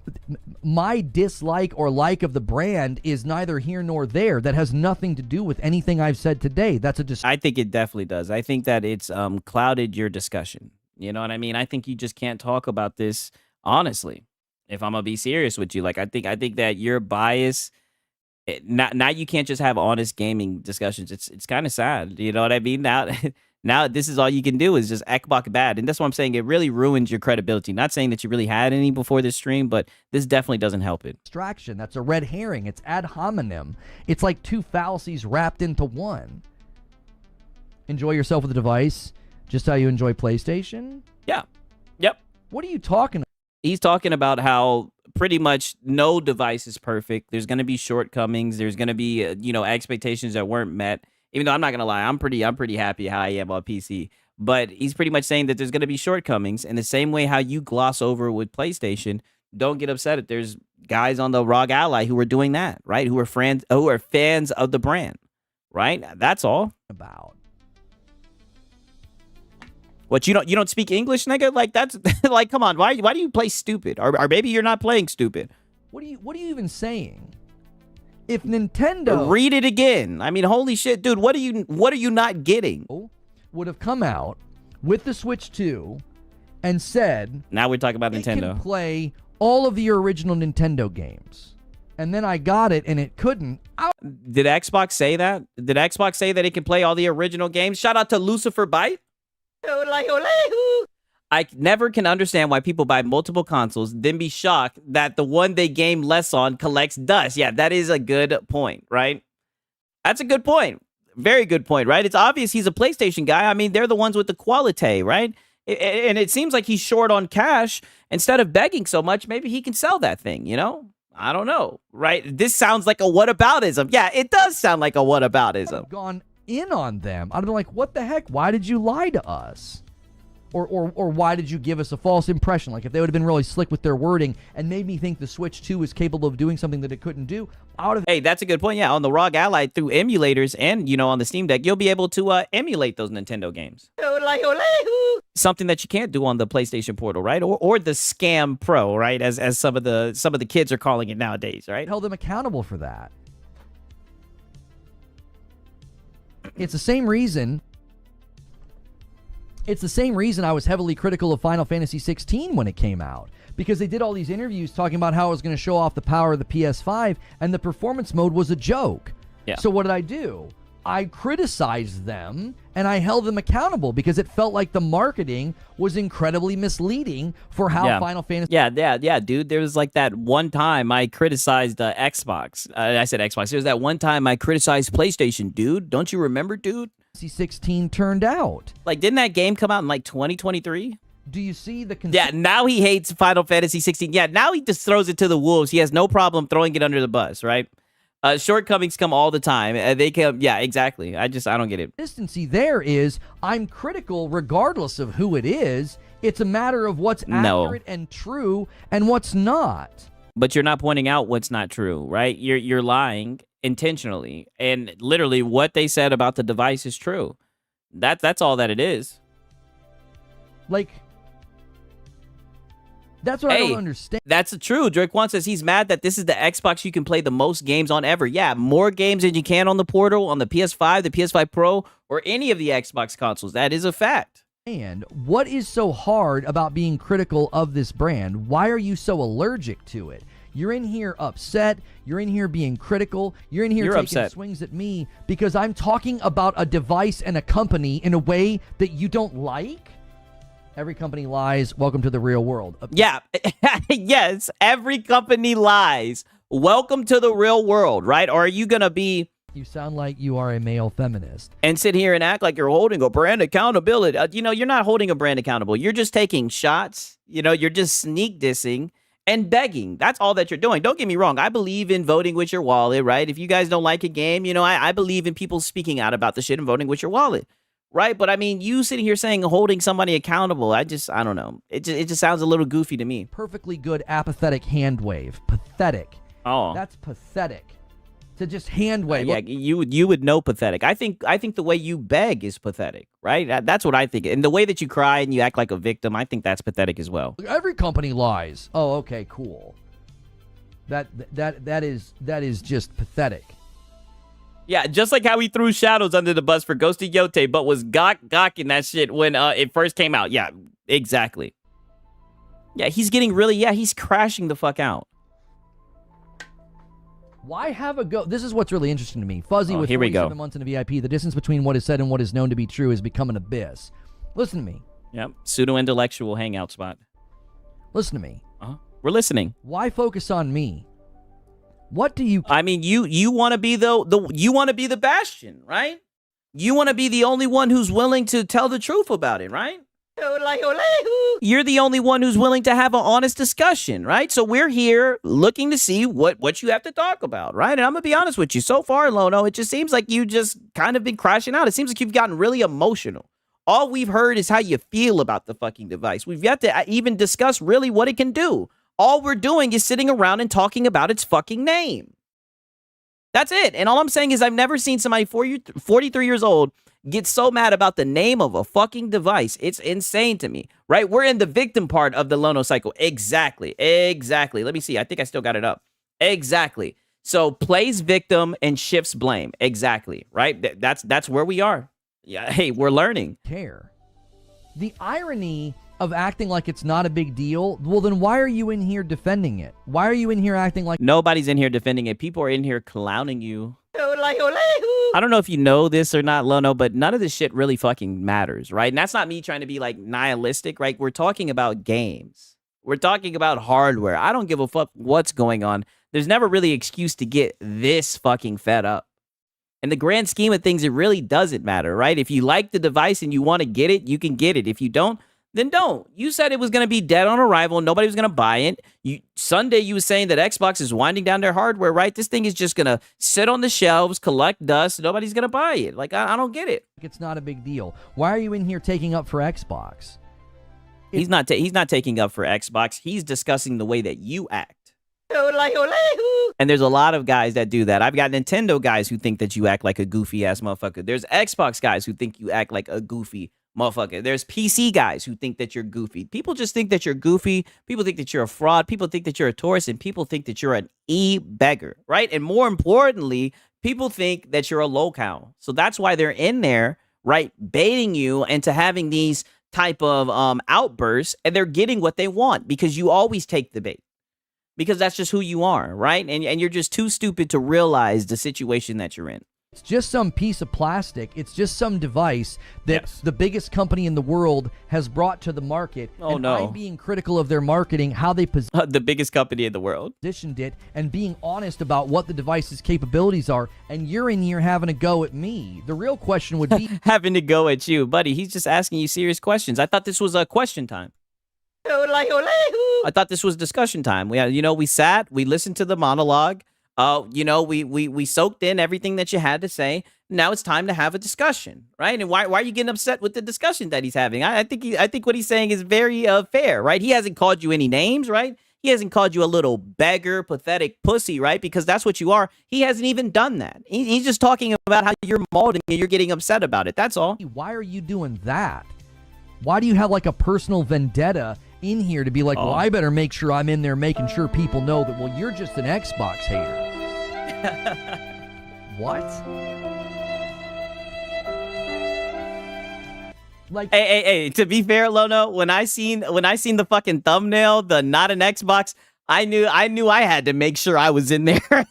my dislike or like of the brand is neither here nor there. That has nothing to do with anything I've said today. That's a I think it definitely does. I think that it's clouded your discussion. You know what I mean? I think you just can't talk about this honestly. If I'm gonna be serious with you, like I think that your bias. Now you can't just have honest gaming discussions. It's kind of sad. You know what I mean? Now this is all you can do is just Ekbok bad, and that's what I'm saying. It really ruins your credibility. Not saying that you really had any before this stream, but this definitely doesn't help it. distraction. That's a red herring. It's ad hominem. It's like two fallacies wrapped into one. Enjoy yourself with the device, just how you enjoy PlayStation. Yeah. Yep. What are you talking about? He's talking about how pretty much no device is perfect. There's going to be shortcomings. There's going to be expectations that weren't met. Even though I'm not going to lie, I'm pretty happy how I am on PC. But he's pretty much saying that there's going to be shortcomings in the same way how you gloss over with PlayStation. Don't get upset if there's guys on the ROG Ally who are doing that, right? Who are fans of the brand, right? That's all. About What, you don't speak English, nigga? Like that's like, come on, why do you play stupid? Or maybe you're not playing stupid. what are you even saying? If Nintendo Read it again. I mean, holy shit, dude, what are you not getting? would have come out with the Switch 2 and said Now we're talking about it Nintendo. can play all of the original Nintendo games. And then I got it and it couldn't. Did Xbox say that? Did Xbox say that it can play all the original games? Shout out to Lucifer Byte. I never can understand why people buy multiple consoles, then be shocked that the one they game less on collects dust. Yeah, that is a good point, right? That's a good point. Very good point, right? It's obvious he's a PlayStation guy. I mean, they're the ones with the quality, right? And it seems like he's short on cash. Instead of begging so much, maybe he can sell that thing, you know? I don't know, right? This sounds like a whataboutism. Yeah, it does sound like a whataboutism. Gone in on them. I'd be like, what the heck? Why did you lie to us? Or why did you give us a false impression? Like, if they would have been really slick with their wording and made me think the Switch 2 is capable of doing something that it couldn't do, I would have... Hey, that's a good point. Yeah, on the ROG Ally through emulators and, on the Steam Deck, you'll be able to emulate those Nintendo games. Something that you can't do on the PlayStation Portal, right? Or the Scam Pro, right? As some of the kids are calling it nowadays, right? held them accountable for that. It's the same reason I was heavily critical of Final Fantasy 16 when it came out, because they did all these interviews talking about how it was going to show off the power of the PS5 and the performance mode was a joke. Yeah. So what did I do? I criticized them and I held them accountable because it felt like the marketing was incredibly misleading for how Final Fantasy... Yeah, dude. There was like that one time I criticized Xbox. I said Xbox. There was that one time I criticized PlayStation, dude. Don't you remember, dude? 16 turned out. Like, didn't that game come out in like 2023? Do you see the... Yeah, now he hates Final Fantasy 16. Yeah, now he just throws it to the wolves. He has no problem throwing it under the bus, right? Shortcomings come all the time. They come, yeah, exactly. I don't get it. Consistency there is, I'm critical regardless of who it is. It's a matter of what's accurate and true and what's not. But you're not pointing out what's not true, right? You're lying intentionally, and literally what they said about the device is true. That's all that it is. Like, that's what I don't understand. That's true. Drake One says he's mad that this is the Xbox you can play the most games on ever. Yeah, more games than you can on the Portal, on the PS5, the PS5 Pro, or any of the Xbox consoles. That is a fact. And what is so hard about being critical of this brand? Why are you so allergic to it? You're in here upset. You're in here being critical. You're in here taking swings at me because I'm talking about a device and a company in a way that you don't like. Every company lies. Welcome to the real world. Yeah. Yes, every company lies. Welcome to the real world, right? Or are you going to be... You sound like you are a male feminist. And sit here and act like you're holding a brand accountability. You're not holding a brand accountable. You're just taking shots. You're just sneak dissing and begging. That's all that you're doing. Don't get me wrong. I believe in voting with your wallet, right? If you guys don't like a game, I believe in people speaking out about the shit and voting with your wallet. Right, but I mean, you sitting here saying holding somebody accountable, I don't know. It just sounds a little goofy to me. Perfectly good apathetic hand wave. Pathetic. Oh. That's pathetic. to just hand wave. Yeah, you would know pathetic. I think the way you beg is pathetic, right? That's what I think. And the way that you cry and you act like a victim, I think that's pathetic as well. Every company lies. Oh, okay, cool. That is just pathetic. Yeah, just like how he threw Shadows under the bus for ghosting Yote, but was gawking that shit when it first came out. Yeah, exactly. Yeah, he's getting really, he's crashing the fuck out. Why have a go? This is what's really interesting to me. Fuzzy with here we 47 go. months in the VIP, the distance between what is said and what is known to be true has become an abyss. Listen to me. Yep, pseudo-intellectual hangout spot. Listen to me. We're listening. Why focus on me? What do you... I mean, you want to be you want to be the bastion, right? You want to be the only one who's willing to tell the truth about it, right? You're the only one who's willing to have an honest discussion, right? So we're here looking to see what you have to talk about, right? And I'm going to be honest with you. So far, Lono, it just seems like you just kind of been crashing out. It seems like you've gotten really emotional. All we've heard is how you feel about the fucking device. We've yet to even discuss really what it can do. All we're doing is sitting around and talking about its fucking name. That's it. And all I'm saying is I've never seen somebody 43 years old get so mad about the name of a fucking device. It's insane to me, right? We're in the victim part of the Lono cycle. Exactly. Let me see. I think I still got it up. Exactly. So plays victim and shifts blame. Exactly. Right? That's where we are. Yeah. Hey, we're learning. Care. The irony of acting like it's not a big deal, well, then why are you in here defending it? Why are you in here acting like... Nobody's in here defending it. People are in here clowning you. I don't know if you know this or not, Lono, but none of this shit really fucking matters, right? And that's not me trying to be like nihilistic, right? We're talking about games. We're talking about hardware. I don't give a fuck what's going on. There's never really excuse to get this fucking fed up. In the grand scheme of things, it really doesn't matter, right? If you like the device and you want to get it, you can get it. If you don't, then don't. You said it was going to be dead on arrival. Nobody was going to buy it. Sunday, you were saying that Xbox is winding down their hardware, right? This thing is just going to sit on the shelves, collect dust. Nobody's going to buy it. Like, I don't get it. It's not a big deal. Why are you in here taking up for Xbox? He's not taking up for Xbox. He's discussing the way that you act. And there's a lot of guys that do that. I've got Nintendo guys who think that you act like a goofy-ass motherfucker. There's Xbox guys who think you act like a goofy motherfucker. There's PC guys who think that you're goofy. People just think that you're goofy. People think that you're a fraud. People think that you're a tourist. And people think that you're an e-beggar, right? And more importantly, people think that you're a locale. So that's why they're in there, right, baiting you into having these type of outbursts, and they're getting what they want because you always take the bait. Because that's just who you are, right? And you're just too stupid to realize the situation that you're in. It's just some piece of plastic. It's just some device that the biggest company in the world has brought to the market. Oh, and no. I'm being critical of their marketing, how they The biggest company in the world. positioned it, and being honest about what the device's capabilities are. And you're in here having a go at me. The real question would be... Having to go at you. Buddy, he's just asking you serious questions. I thought this was a question time. I thought this was discussion time. We sat, we listened to the monologue. We soaked in everything that you had to say. Now it's time to have a discussion, right? And why are you getting upset with the discussion that he's having? I think what he's saying is very fair, right? He hasn't called you any names, right? He hasn't called you a little beggar, pathetic pussy, right? Because that's what you are. He hasn't even done that. He's just talking about how you're molding and you're getting upset about it. That's all. Why are you doing that? Why do you have like a personal vendetta in here to be like, well, I better make sure I'm in there making sure people know that, well, you're just an Xbox hater. What? Like, hey, to be fair, Lono, when I seen the fucking thumbnail, the not an Xbox, I knew I had to make sure I was in there.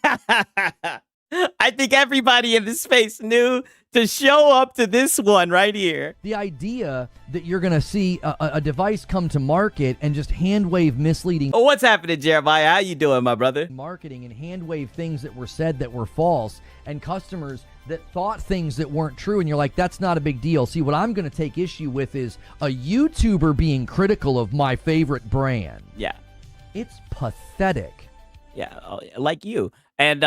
I think everybody in this space knew to show up to this one right here. The idea that you're going to see a device come to market and just hand wave misleading... Oh, what's happening, Jeremiah? How you doing, my brother? ...marketing and hand wave things that were said that were false, and customers that thought things that weren't true, and you're like, that's not a big deal. See, what I'm going to take issue with is a YouTuber being critical of my favorite brand. Yeah. It's pathetic. Yeah, like you. And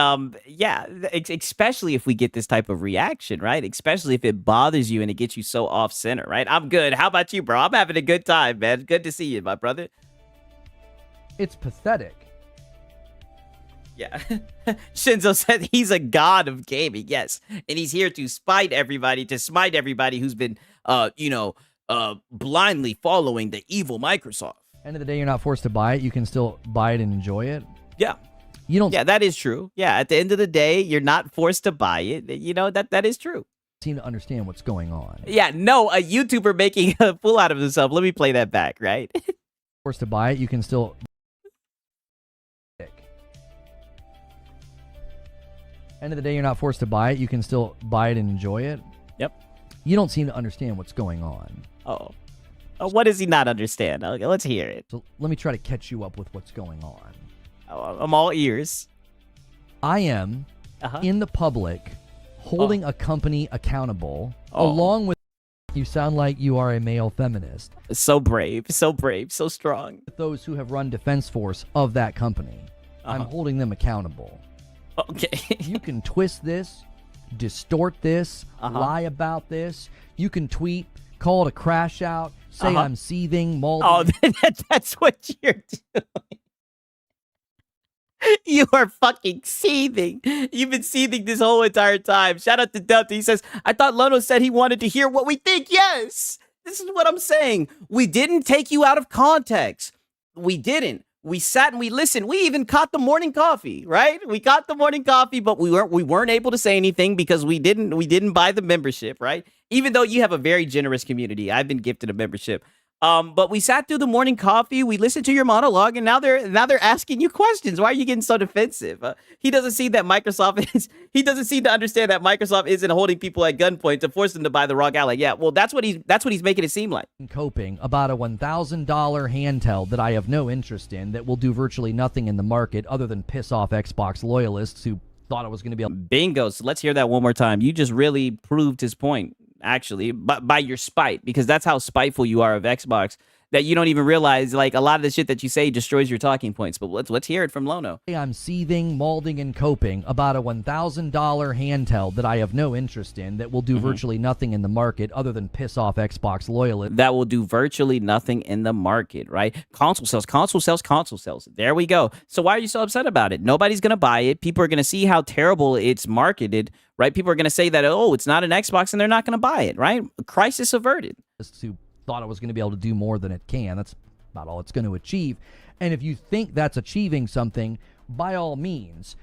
especially if we get this type of reaction, right? Especially if it bothers you and it gets you so off center, right? I'm good. How about you, bro? I'm having a good time, man. Good to see you, my brother. It's pathetic. Yeah. Shinzo said he's a god of gaming. Yes. And he's here to smite everybody who's been, blindly following the evil Microsoft. End of the day, you're not forced to buy it. You can still buy it and enjoy it. Yeah. You don't Yeah, that is true. Yeah. At the end of the day, you're not forced to buy it. You know, that is true. seem to understand what's going on. Yeah. No, a YouTuber making a fool out of himself. Let me play that back, right? Forced to buy it. You can still. End of the day, you're not forced to buy it. You can still buy it and enjoy it. Yep. You don't seem to understand what's going on. Oh, what does he not understand? Okay, let's hear it. So let me try to catch you up with what's going on. Oh, I'm all ears. I am in the public holding a company accountable along with. You sound like you are a male feminist. So brave, so strong. Those who have run defense force of that company. I'm holding them accountable. Okay. You can twist this, distort this, lie about this. You can tweet, call it a crash out, say I'm seething, molding. Oh, that's what you're doing. You are fucking seething. You've been seething this whole entire time. Shout out to Delta. He says, I thought Lono said he wanted to hear what we think. Yes. This is what I'm saying. We didn't take you out of context. We didn't. We sat and we listened. We even caught the morning coffee, right? We caught the morning coffee, but we weren't able to say anything because we didn't buy the membership, right? Even though you have a very generous community. I've been gifted a membership. But we sat through the morning coffee. We listened to your monologue, and now they're asking you questions. Why are you getting so defensive? He doesn't see that he doesn't seem to understand that Microsoft isn't holding people at gunpoint to force them to buy the wrong ally. Yeah, well, that's what he's making it seem like. Coping about a $1,000 handheld that I have no interest in that will do virtually nothing in the market other than piss off Xbox loyalists who thought it was going to be bingo. So let's hear that one more time. You just really proved his point. Actually, but by your spite, because that's how spiteful you are of Xbox, that you don't even realize, like, a lot of the shit that you say destroys your talking points. But let's hear it from Lono. I'm seething, molding, and coping about a $1,000 handheld that I have no interest in that will do virtually nothing in the market other than piss off Xbox loyalists. That will do virtually nothing in the market, right? Console sales. There we go. So why are you so upset about it? Nobody's going to buy it. People are going to see how terrible it's marketed, right? People are going to say that, it's not an Xbox, and they're not going to buy it, right? Crisis averted. Who thought it was going to be able to do more than it can. That's about all it's going to achieve. And if you think that's achieving something, by all means,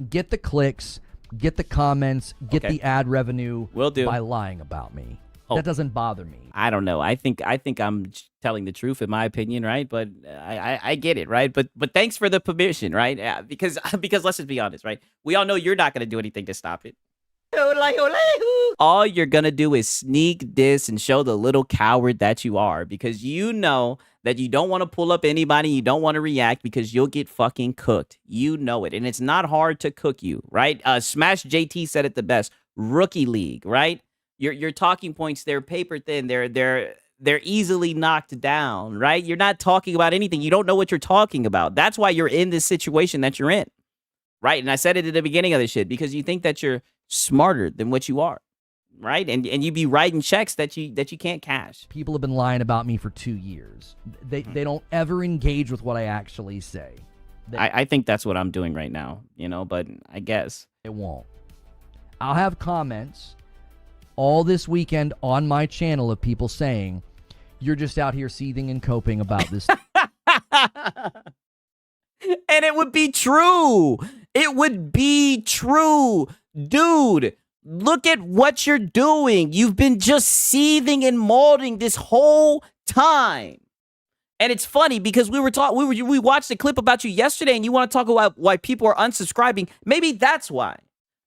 get the clicks, get the comments, get the ad revenue. Will do. By lying about me. That doesn't bother me. I don't know. I think I'm telling the truth in my opinion, right? But I get it, right? But thanks for the permission, right? Yeah, because let's just be honest, right? We all know you're not going to do anything to stop it. All you're going to do is sneak this and show the little coward that you are, because you know that you don't want to pull up anybody. You don't want to react because you'll get fucking cooked. You know it. And it's not hard to cook you, right? Smash JT said it the best. Rookie league, right? Your talking points, they're paper thin. They're easily knocked down, right? You're not talking about anything. You don't know what you're talking about. That's why you're in this situation that you're in, right? And I said it at the beginning of the shit, because you think that you're smarter than what you are, right? And you be writing checks that you can't cash. People have been lying about me for 2 years. They don't ever engage with what I actually say. I think that's what I'm doing right now, but I guess it won't. I'll have comments all this weekend on my channel of people saying, you're just out here seething and coping about this. And it would be true. It would be true. Dude, look at what you're doing. You've been just seething and molding this whole time. And it's funny because we watched a clip about you yesterday, and you want to talk about why people are unsubscribing. Maybe that's why.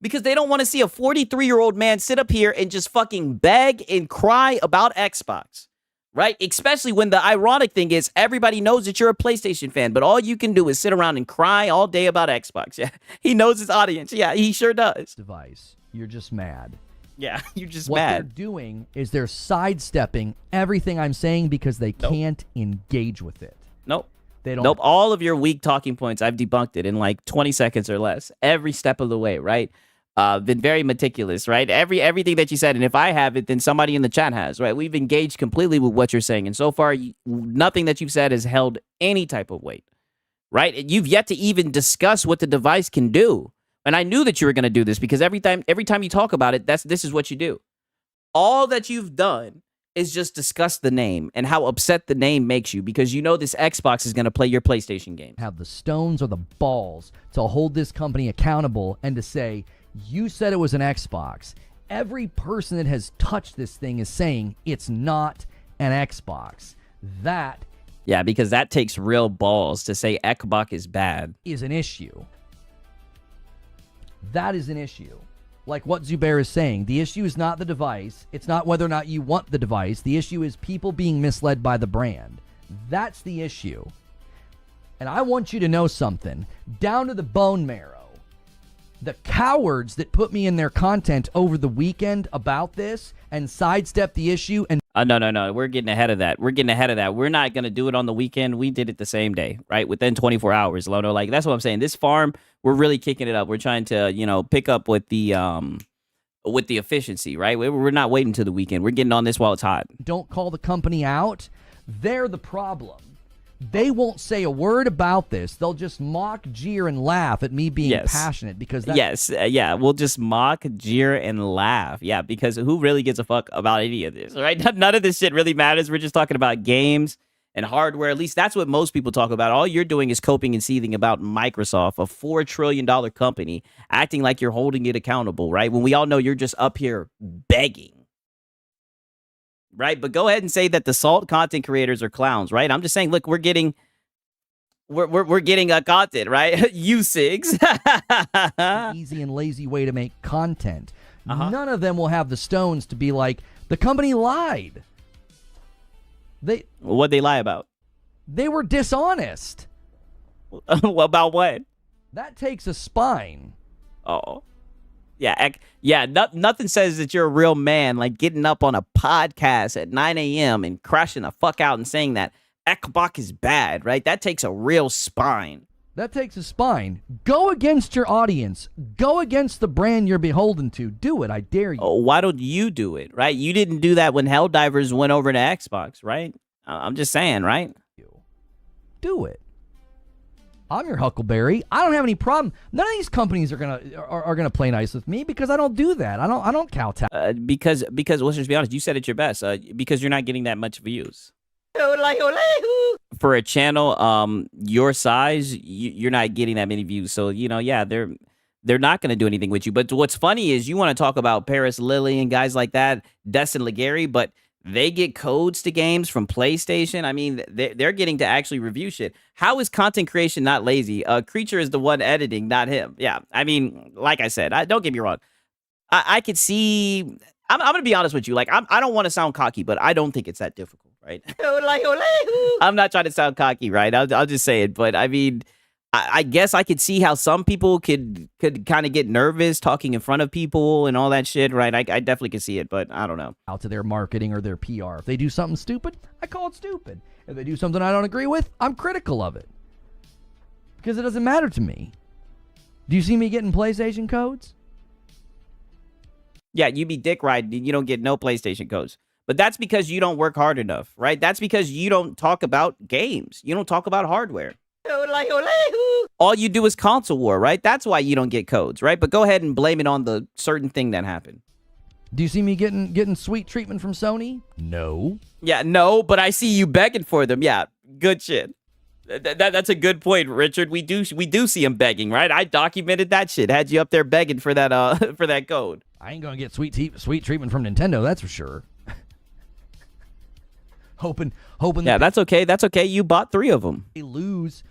Because they don't want to see a 43-year-old man sit up here and just fucking beg and cry about Xbox. Right? Especially when the ironic thing is everybody knows that you're a PlayStation fan, but all you can do is sit around and cry all day about Xbox. Yeah, he knows his audience. Yeah, he sure does. Device. You're just mad. Yeah, you're just what mad. What they're doing is they're sidestepping everything I'm saying because they can't engage with it. Nope. They don't. Nope. All of your weak talking points, I've debunked it in like 20 seconds or less. Every step of the way, right? Been very meticulous, right? Everything that you said, and if I have it, then somebody in the chat has, right? We've engaged completely with what you're saying, and so far, nothing that you've said has held any type of weight, right? You've yet to even discuss what the device can do. And I knew that you were going to do this because every time you talk about it, this is what you do. All that you've done is just discuss the name and how upset the name makes you because you know this Xbox is going to play your PlayStation games. Have the stones or the balls to hold this company accountable and to say, you said it was an Xbox. Every person that has touched this thing is saying it's not an Xbox. That Yeah, because that takes real balls to say Xbox is bad. is an issue. That is an issue. Like what Zubair is saying, the issue is not the device. It's not whether or not you want the device. The issue is people being misled by the brand. That's the issue. And I want you to know something. Down to the bone marrow. The cowards that put me in their content over the weekend about this and sidestep the issue and No. We're getting ahead of that. We're not going to do it on the weekend. We did it the same day, right? Within 24 hours, Lono. Like, that's what I'm saying. This farm, we're really kicking it up. We're trying to, pick up with the efficiency, right? We're not waiting till the weekend. We're getting on this while it's hot. don't call the company out, they're the problem. They won't say a word about this. They'll just mock, jeer, and laugh at me being passionate because that's Yes, we'll just mock, jeer, and laugh. Yeah, because who really gives a fuck about any of this, right? None of this shit really matters. We're just talking about games and hardware. At least that's what most people talk about. All you're doing is coping and seething about Microsoft, a $4 trillion company, acting like you're holding it accountable, right? When we all know you're just up here begging. Right, but go ahead and say that the salt content creators are clowns, right? I'm just saying, look, we're getting a content, right? You SIGs. easy and lazy way to make content. None of them will have the stones to be like, the company lied. What'd they lie about? They were dishonest. About what? That takes a spine. Oh. Yeah. Nothing says that you're a real man like getting up on a podcast at 9 a.m. and crashing the fuck out and saying that Xbox is bad, right? That takes a real spine. That takes a spine. Go against your audience. Go against the brand you're beholden to. Do it. I dare you. Oh, why don't you do it, right? You didn't do that when Helldivers went over to Xbox, right? I'm just saying, right? Do it. I'm your Huckleberry. I don't have any problem. None of these companies are gonna play nice with me because I don't do that. I don't kowtow. Because let's just be honest, you said it your best. Because you're not getting that much views. For a channel your size, you're not getting that many views. So they're not going to do anything with you. But what's funny is you want to talk about Paris Lilly and guys like that, Destin Legary, but they get codes to games from PlayStation. I mean, they're getting to actually review shit. How is content creation not lazy? Creature is the one editing, not him. Yeah, I mean, like I said, don't get me wrong. I could see. I'm going to be honest with you. Like, I don't want to sound cocky, but I don't think it's that difficult, right? I'm not trying to sound cocky, right? I'll just say it. But I mean, I guess I could see how some people could kind of get nervous talking in front of people and all that shit, right? I definitely could see it, but I don't know. Out to their marketing or their PR. If they do something stupid, I call it stupid. If they do something I don't agree with, I'm critical of it. Because it doesn't matter to me. Do you see me getting PlayStation codes? Yeah, you be dick riding, you don't get no PlayStation codes. But that's because you don't work hard enough, right? That's because you don't talk about games. You don't talk about hardware. All you do is console war, right? That's why you don't get codes, right? But go ahead and blame it on the certain thing that happened. Do you see me getting sweet treatment from Sony? No. Yeah, no, but I see you begging for them. Yeah, good shit. That's a good point, Richard. We do see him begging, right? I documented that shit. Had you up there begging for that for that code. I ain't gonna get sweet treatment from Nintendo, that's for sure. hoping. Yeah, that's okay. That's okay. You bought 3 of them.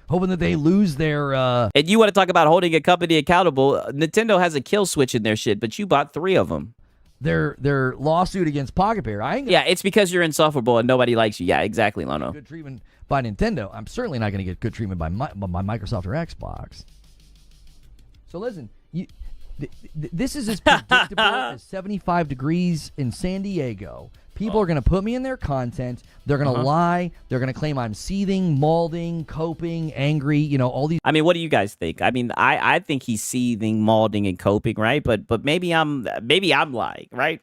Hoping that they lose their. And you want to talk about holding a company accountable? Nintendo has a kill switch in their shit, but you bought 3 of them. Their lawsuit against Pocket Pair. Yeah, it's because you're insufferable and nobody likes you. Yeah, exactly, Lono. Good treatment by Nintendo. I'm certainly not going to get good treatment by Microsoft or Xbox. So listen, this is as predictable as 75 degrees in San Diego. People are going to put me in their content. They're going to lie. They're going to claim I'm seething, malding, coping, angry, all these. I mean, what do you guys think? I mean, I think he's seething, malding, and coping, right? But maybe I'm lying, right?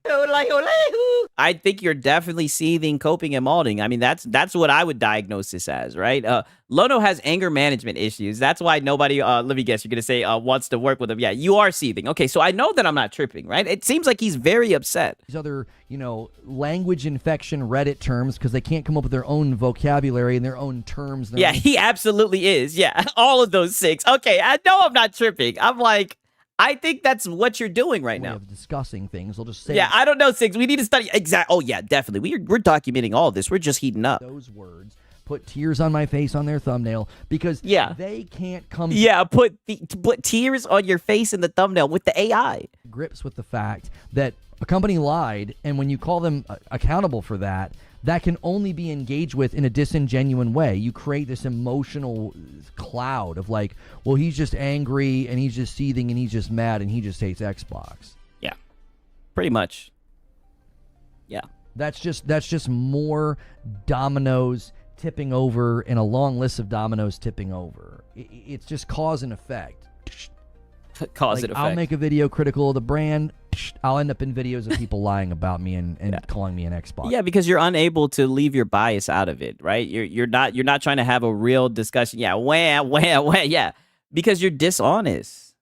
I think you're definitely seething, coping, and molding. I mean, that's what I would diagnose this as, right? Lono has anger management issues. That's why nobody, let me guess, you're going to say wants to work with him. Yeah, you are seething. Okay, so I know that I'm not tripping, right? It seems like he's very upset. These other, language infection Reddit terms because they can't come up with their own vocabulary and their own terms. Yeah, he absolutely is. Yeah, all of those 6. Okay, I know I'm not tripping. I'm like, I think that's what you're doing right now. Of discussing things. They'll just say, yeah, I don't know, 6. We need to study. Exactly. Oh, yeah, definitely. We're documenting all of this. We're just heating up. Those words, put tears on my face on their thumbnail because they can't come put tears on your face in the thumbnail with the AI. Grips with the fact that a company lied, and when you call them accountable for that, that can only be engaged with in a disingenuine way. You create this emotional cloud of like, well, he's just angry and he's just seething and he's just mad and he just hates Xbox. Yeah, pretty much. Yeah, that's just more dominoes tipping over in a long list of dominoes tipping over. It's just cause and effect. Cause and effect. I'll make a video critical of the brand. I'll end up in videos of people lying about me and calling me an Xbox. Yeah, because you're unable to leave your bias out of it, right? You're not trying to have a real discussion. Yeah, yeah, because you're dishonest,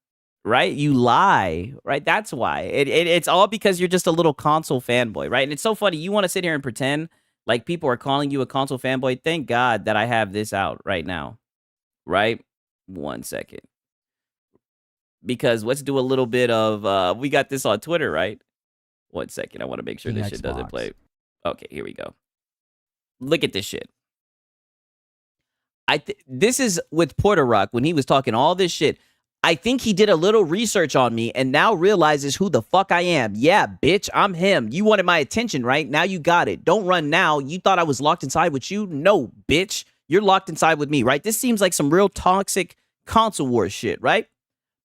right? You lie, right? That's why. It's all because you're just a little console fanboy, right? And it's so funny. You want to sit here and pretend like people are calling you a console fanboy. Thank God that I have this out right now, right? 1 second. Because let's do a little bit of, we got this on Twitter, right? 1 second. I want to make sure this shit doesn't play. Okay, here we go. Look at this shit. This is with Porter Rock when he was talking all this shit. I think he did a little research on me and now realizes who the fuck I am. Yeah, bitch, I'm him. You wanted my attention, right? Now you got it. Don't run now. You thought I was locked inside with you? No, bitch. You're locked inside with me, right? This seems like some real toxic console war shit, right?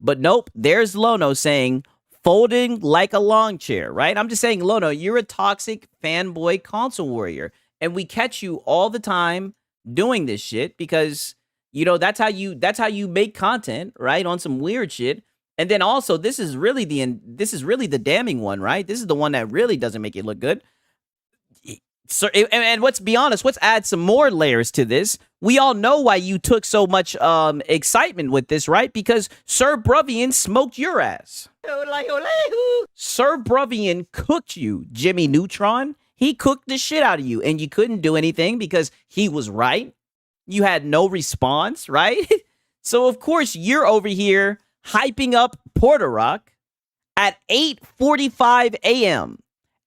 But nope, there's Lono saying, folding like a lawn chair, right? I'm just saying, Lono, you're a toxic fanboy console warrior. And we catch you all the time doing this shit because, that's how you make content, right? On some weird shit. And then also, this is really the damning one, right? This is the one that really doesn't make it look good. So, and let's be honest, let's add some more layers to this. We all know why you took so much excitement with this, right? Because Sir Bruvian smoked your ass. Sir Bruvian cooked you, Jimmy Neutron. He cooked the shit out of you, and you couldn't do anything because he was right. You had no response, right? So, of course, you're over here hyping up Porter Rock at 8:45 a.m.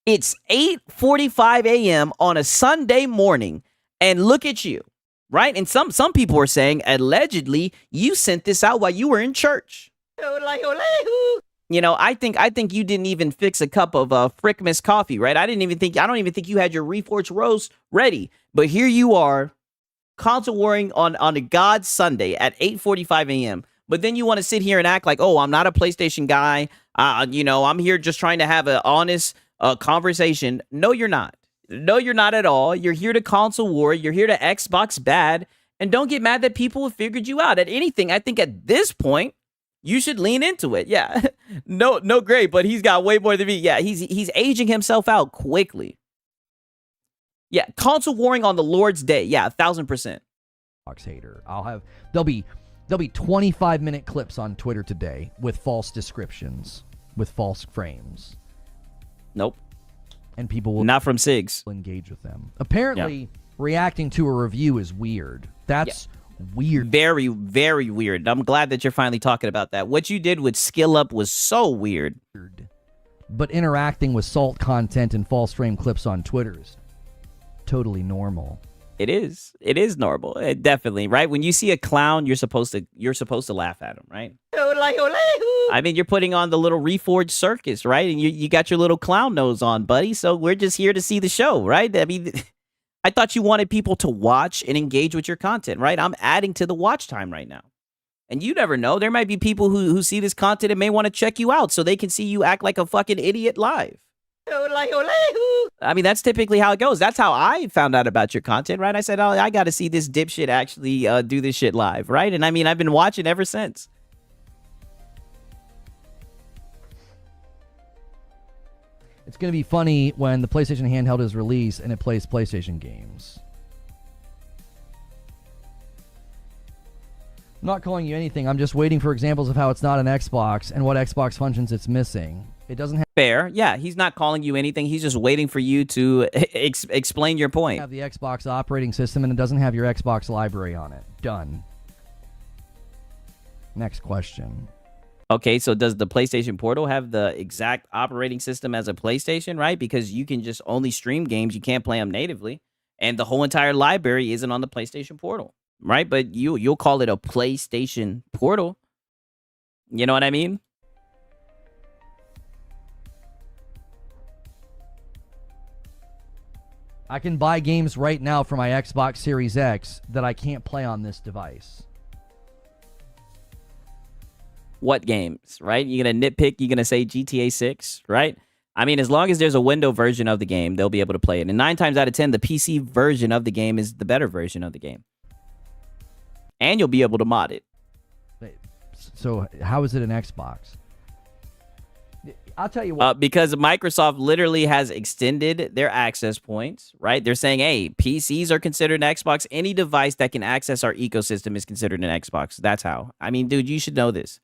It's 8:45 a.m. on a Sunday morning, and look at you, right? And some people are saying, allegedly, you sent this out while you were in church. I think you didn't even fix a cup of Frickmas coffee, right? I don't even think you had your Reforged roast ready. But here you are, console warring on a God Sunday at 8:45 a.m. But then you want to sit here and act like, oh, I'm not a PlayStation guy. I'm here just trying to have an honest conversation. No, you're not. No, you're not at all. You're here to console war. You're here to Xbox bad. And don't get mad that people have figured you out at anything. I think at this point, you should lean into it. Yeah. No, great, but he's got way more than me. Yeah, he's aging himself out quickly. Yeah, console warring on the Lord's Day. Yeah, 1,000%. Xbox hater. There'll be 25-minute clips on Twitter today with false descriptions, with false frames. Nope. And people will not from SIGs engage with them. Apparently, reacting to a review is weird. That's weird. Very, very weird. I'm glad that you're finally talking about that. What you did with Skill Up was so weird. But interacting with salt content and false frame clips on Twitter is totally normal. It is. It is normal. Definitely, right? When you see a clown, you're supposed to laugh at him, right? I mean, you're putting on the little Reforged circus, right? And you got your little clown nose on, buddy. So we're just here to see the show, right? I mean, I thought you wanted people to watch and engage with your content, right? I'm adding to the watch time right now. And you never know. There might be people who see this content and may want to check you out so they can see you act like a fucking idiot live. I mean, that's typically how it goes. That's how I found out about your content, right? I said, oh, I got to see this dipshit actually do this shit live, right? And I mean, I've been watching ever since. It's going to be funny when the PlayStation Handheld is released and it plays PlayStation games. I'm not calling you anything. I'm just waiting for examples of how it's not an Xbox and what Xbox functions it's missing. It doesn't Fair. Yeah, he's not calling you anything. He's just waiting for you to explain your point. have the Xbox operating system and it doesn't have your Xbox library on it. Done. Next question. Okay, so does the PlayStation Portal have the exact operating system as a PlayStation, right? Because you can just only stream games. You can't play them natively. And the whole entire library isn't on the PlayStation Portal, right? But you'll call it a PlayStation Portal. You know what I mean? I can buy games right now for my Xbox Series X that I can't play on this device. What games, right? You're going to nitpick. You're going to say GTA 6, right? I mean, as long as there's a window version of the game, they'll be able to play it. And 9 times out of 10, the PC version of the game is the better version of the game. And you'll be able to mod it. So how is it an Xbox? I'll tell you what. Because Microsoft literally has extended their access points, right? They're saying, hey, PCs are considered an Xbox. Any device that can access our ecosystem is considered an Xbox. That's how. I mean, dude, you should know this.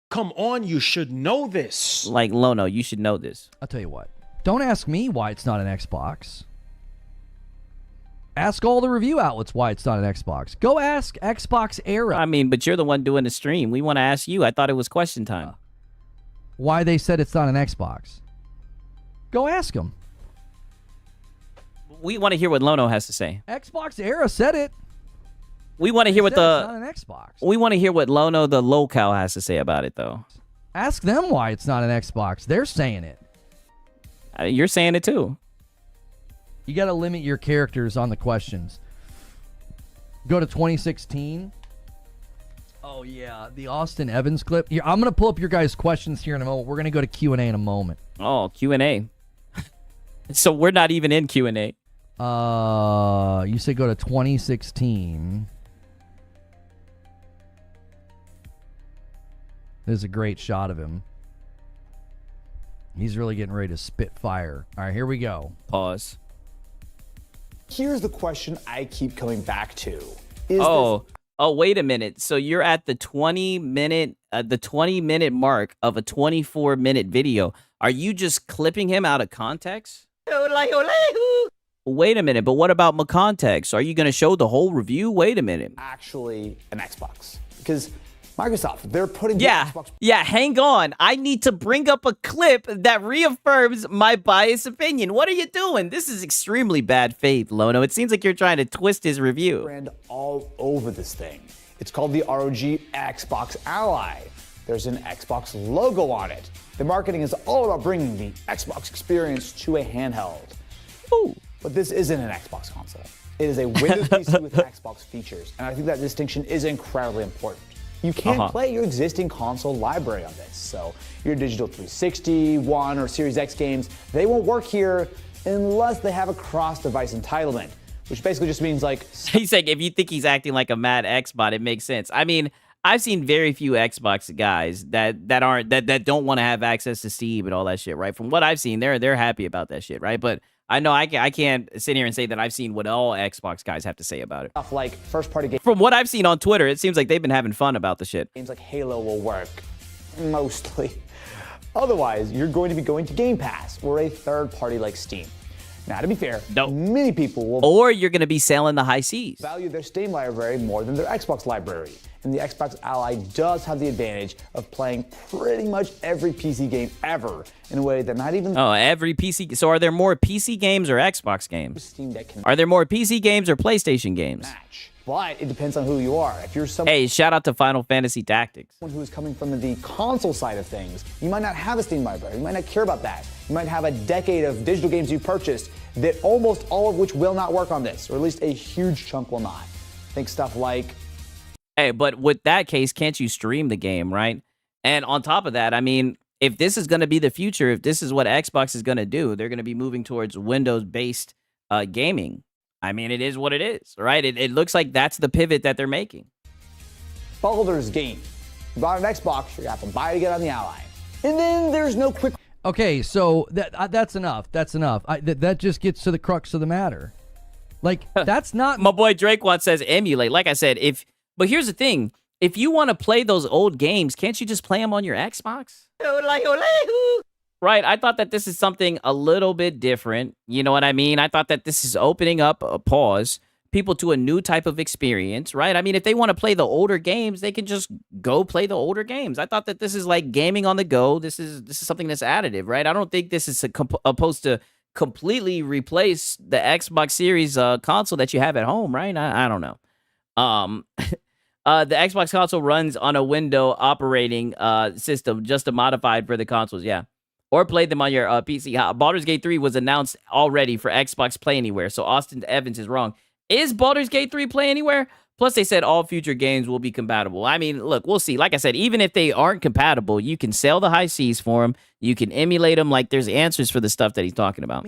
Come on, you should know this. Like, Lono, you should know this. I'll tell you what. Don't ask me why it's not an Xbox. Ask all the review outlets why it's not an Xbox. Go ask Xbox Era. I mean, but you're the one doing the stream. We want to ask you. I thought it was question time. Why they said it's not an Xbox. Go ask them. We want to hear what Lono has to say. Xbox Era said it. We want to hear what It's not an Xbox. We want to hear what Lono the locale has to say about it, though. Ask them why it's not an Xbox. They're saying it. You're saying it too. You got to limit your characters on the questions. Go to 2016. Oh yeah, the Austin Evans clip. Here, I'm gonna pull up your guys' questions here in a moment. We're gonna go to Q&A in a moment. Oh, Q&A. So we're not even in Q&A. You say go to 2016. This is a great shot of him. He's really getting ready to spit fire. All right, here we go. Pause. Here's the question I keep coming back to. Oh, wait a minute. So you're at the 20-minute mark of a 24-minute video. Are you just clipping him out of context? Wait a minute, but what about my context? Are you going to show the whole review? Wait a minute. Actually an Xbox? Because Microsoft, they're putting the Yeah, Xbox. yeah, hang on. I need to bring up a clip that reaffirms my biased opinion. What are you doing? This is extremely bad faith, Lono. It seems like you're trying to twist his review. Brand all over this thing. It's called the ROG Xbox Ally. There's an Xbox logo on it. The marketing is all about bringing the Xbox experience to a handheld. Ooh. But this isn't an Xbox console. It is a Windows PC with Xbox features, and I think that distinction is incredibly important. You can't play your existing console library on this. So your digital 360, One, or Series X games, they won't work here unless they have a cross-device entitlement, which basically just means like... He's saying if you think he's acting like a mad Xbot, it makes sense. I mean, I've seen very few Xbox guys that don't want to have access to Steam and all that shit, right? From what I've seen, they're happy about that shit, right? But I know I can't sit here and say that I've seen what all Xbox guys have to say about it. Stuff like first-party games. From what I've seen on Twitter, it seems like they've been having fun about the shit. Games like Halo will work, mostly. Otherwise, you're going to be going to Game Pass or a third-party like Steam. Now, to be fair, many people will Or you're going to be selling the high seas. value their Steam library more than their Xbox library. And the Xbox Ally does have the advantage of playing pretty much every PC game ever in a way that not even Every PC. So are there more PC games or Xbox games? Steam Deck can Are there more PC games or PlayStation games? match. But it depends on who you are. If you're someone Hey, shout out to Final Fantasy Tactics. who is coming from the console side of things, you might not have a Steam library. You might not care about that. You might have a decade of digital games you purchased that almost all of which will not work on this, or at least a huge chunk will not. Think stuff like... Hey, but with that case, can't you stream the game, right? And on top of that, I mean, if this is going to be the future, if this is what Xbox is going to do, they're going to be moving towards Windows-based gaming. I mean, it is what it is, right? It looks like that's the pivot that they're making. Baldur's Gate. You bought an Xbox, you have to buy it to get on the Ally. And then there's no quick... Okay, so that's enough. That's enough. That just gets to the crux of the matter. Like, that's not... My boy Drakewatt says emulate. Like I said, but here's the thing. If you want to play those old games, can't you just play them on your Xbox? Right, I thought that this is something a little bit different. You know what I mean? I thought that this is opening up people to a new type of experience, right? I mean, if they want to play the older games, they can just go play the older games. I thought that this is like gaming on the go. This is something that's additive, right? I don't think this is supposed to completely replace the Xbox Series console that you have at home, right? I don't know. The Xbox console runs on a Windows operating system, just a modified for the consoles, yeah. Or play them on your PC. Baldur's Gate 3 was announced already for Xbox Play Anywhere, so Austin Evans is wrong. Is Baldur's Gate 3 Play Anywhere? Plus, they said all future games will be compatible. I mean, look, we'll see. Like I said, even if they aren't compatible, you can sell the high seas for them. You can emulate them. Like, there's answers for the stuff that he's talking about.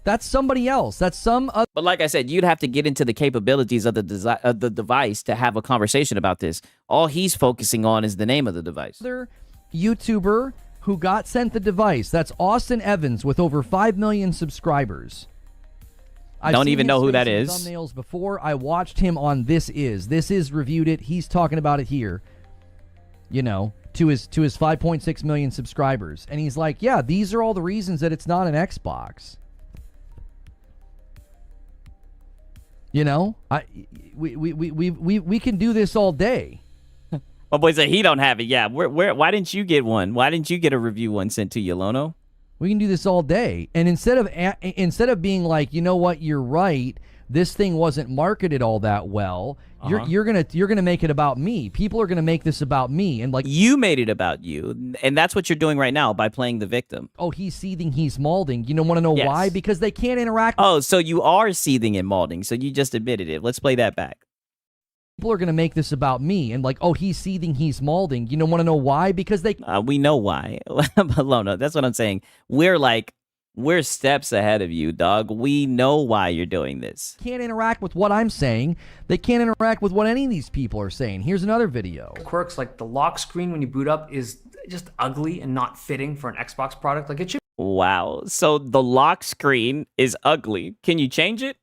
That's somebody else. That's some other... But like I said, you'd have to get into the capabilities of the device to have a conversation about this. All he's focusing on is the name of the device. Other YouTuber who got sent the device. That's Austin Evans with over 5 million subscribers. I've don't seen even his know who face that in is. Thumbnails before. I watched him on This Is reviewed it. He's talking about it here. You know, to his 5.6 million subscribers, and he's like, "Yeah, these are all the reasons that it's not an Xbox." You know, we can do this all day. My boy said he don't have it. Yeah, why didn't you get one? Why didn't you get a review one sent to you, Lono? We can do this all day. And instead of being like, you know what, you're right, this thing wasn't marketed all that well. You're gonna make it about me. People are gonna make this about me, and like you made it about you, and that's what you're doing right now by playing the victim. Oh, he's seething, he's molding. You want to know why? Because they can't interact. Oh, so you are seething and molding. So you just admitted it. Let's play that back. People are going to make this about me and like, oh, he's seething, he's molding. You don't want to know why? Because they... we know why. Balona, that's what I'm saying. We're steps ahead of you, dog. We know why you're doing this. Can't interact with what I'm saying. They can't interact with what any of these people are saying. Here's another video. Quirks like the lock screen when you boot up is just ugly and not fitting for an Xbox product. Like it should... Wow. So the lock screen is ugly. Can you change it?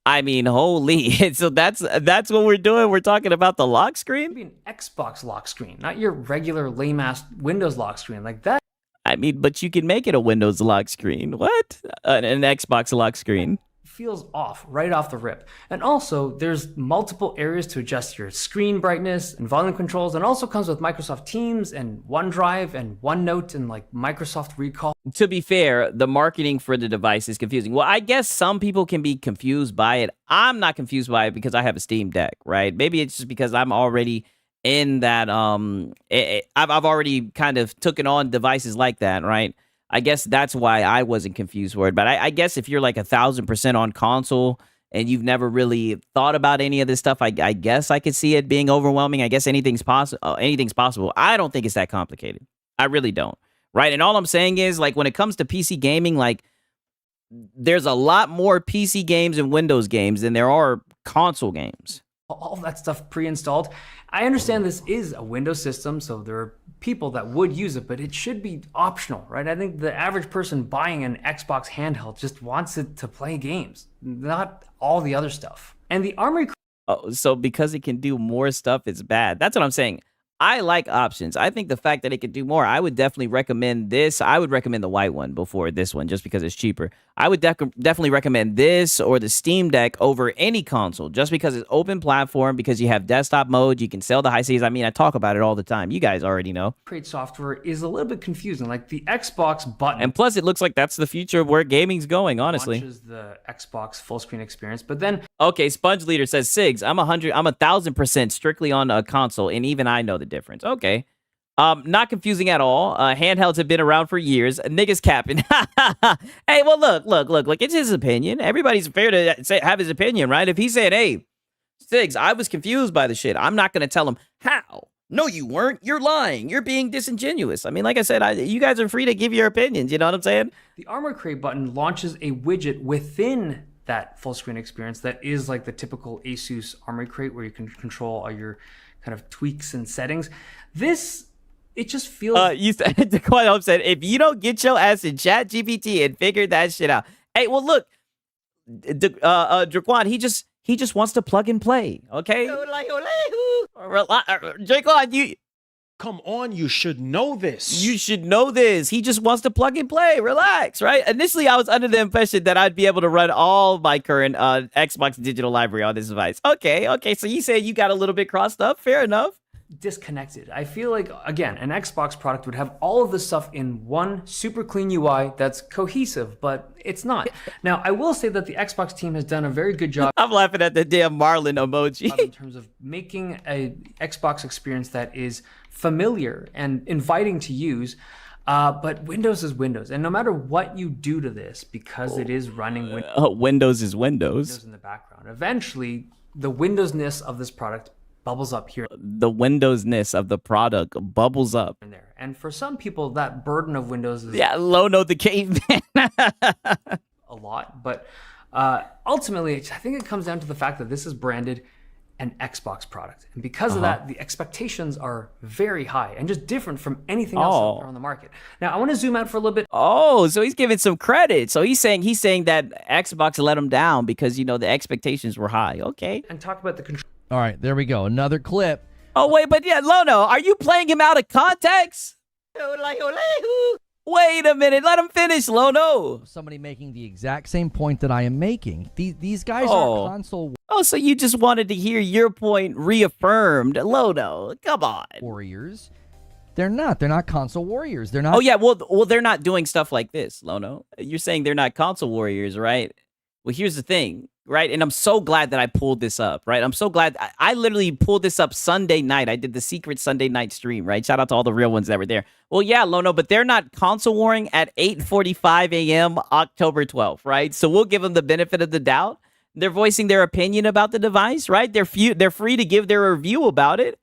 I mean, holy. So that's what we're doing. We're talking about the lock screen? Be an Xbox lock screen, not your regular lame-ass Windows lock screen. Like that. I mean, but you can make it a Windows lock screen. What? An Xbox lock screen. Feels off right off the rip. And also, there's multiple areas to adjust your screen brightness and volume controls, and also comes with Microsoft Teams and OneDrive and OneNote and like Microsoft Recall. To be fair, the marketing for the device is confusing. Well, I guess some people can be confused by it. I'm not confused by it because I have a Steam Deck, right? Maybe it's just because I'm already in that, I've already kind of taken on devices like that, right? I guess that's why I wasn't confused for it. But I guess if you're like 1,000% on console and you've never really thought about any of this stuff, I guess I could see it being overwhelming. I guess anything's possible. I don't think it's that complicated. I really don't. Right? And all I'm saying is, like, when it comes to PC gaming, like, there's a lot more PC games and Windows games than there are console games. All that stuff pre-installed. I understand this is a Windows system, so there are people that would use it, but it should be optional, right? I think the average person buying an Xbox handheld just wants it to play games, not all the other stuff. And the Armory... Oh, so because it can do more stuff, it's bad. That's what I'm saying. I like options. I think the fact that it could do more, I would definitely recommend this. I would recommend the white one before this one just because it's cheaper. I would definitely recommend this or the Steam Deck over any console just because it's open platform, because you have desktop mode, you can sell the high seas. I mean, I talk about it all the time. You guys already know. Create software is a little bit confusing. Like the Xbox button. And plus, it looks like that's the future of where gaming's going, honestly. Launches the Xbox full screen experience, but then... Okay, Sponge Leader says, Sigs, I'm 1,000% strictly on a console, and even I know the difference. Okay. Not confusing at all. Handhelds have been around for years. Niggas capping. Hey, well, look. It's his opinion. Everybody's fair to have his opinion, right? If he said, hey, Sigs, I was confused by the shit, I'm not going to tell him, how? No, you weren't. You're lying. You're being disingenuous. I mean, like I said, you guys are free to give your opinions. You know what I'm saying? The Armor Crate button launches a widget within that full screen experience that is like the typical Asus Armor Crate where you can control all your kind of tweaks and settings. This it just feels. You said Daquan Hope said, if you don't get your ass in Chat GPT and figure that shit out. Hey, well, look, Daquan, he just wants to plug and play. Okay, Daquan, Come on, you should know this. you should know this. He just wants to plug and play. Relax, right? Initially, I was under the impression that I'd be able to run all my current Xbox digital library on this device. Okay. So you said you got a little bit crossed up. Fair enough. Disconnected. I feel like, again, an Xbox product would have all of this stuff in one super clean UI that's cohesive, but it's not. Now, I will say that the Xbox team has done a very good job I'm laughing at the damn Marlin emoji. in terms of making a Xbox experience that is familiar and inviting to use. But Windows is Windows, and no matter what you do to this, because it is running Windows is Windows. in the background, eventually the Windowsness of this product bubbles up here The Windowsness of the product bubbles up. and there. And for some people, that burden of Windows is Yeah, Lono the caveman. a lot. But ultimately, I think it comes down to the fact that this is branded an Xbox product. And because of that, the expectations are very high and just different from anything else out there on the market. Now, I want to zoom out for a little bit. Oh, so he's giving some credit. So he's saying that Xbox let him down because the expectations were high. Okay. And talk about the control. All right, there we go. Another clip. Oh wait, but yeah, Lono, are you playing him out of context? Wait a minute, let him finish, Lono. Somebody making the exact same point that I am making. These guys are console Oh, so you just wanted to hear your point reaffirmed, Lono? Come on. warriors. They're not. They're not console warriors. They're not. Oh yeah, well, they're not doing stuff like this, Lono. You're saying they're not console warriors, right? Well, here's the thing, right? And I'm so glad that I pulled this up, right? I'm so glad. I literally pulled this up Sunday night. I did the secret Sunday night stream, right? Shout out to all the real ones that were there. Well, yeah, Lono, but they're not console warring at 8:45 a.m. October 12th, right? So we'll give them the benefit of the doubt. They're voicing their opinion about the device, right? They're free to give their review about it.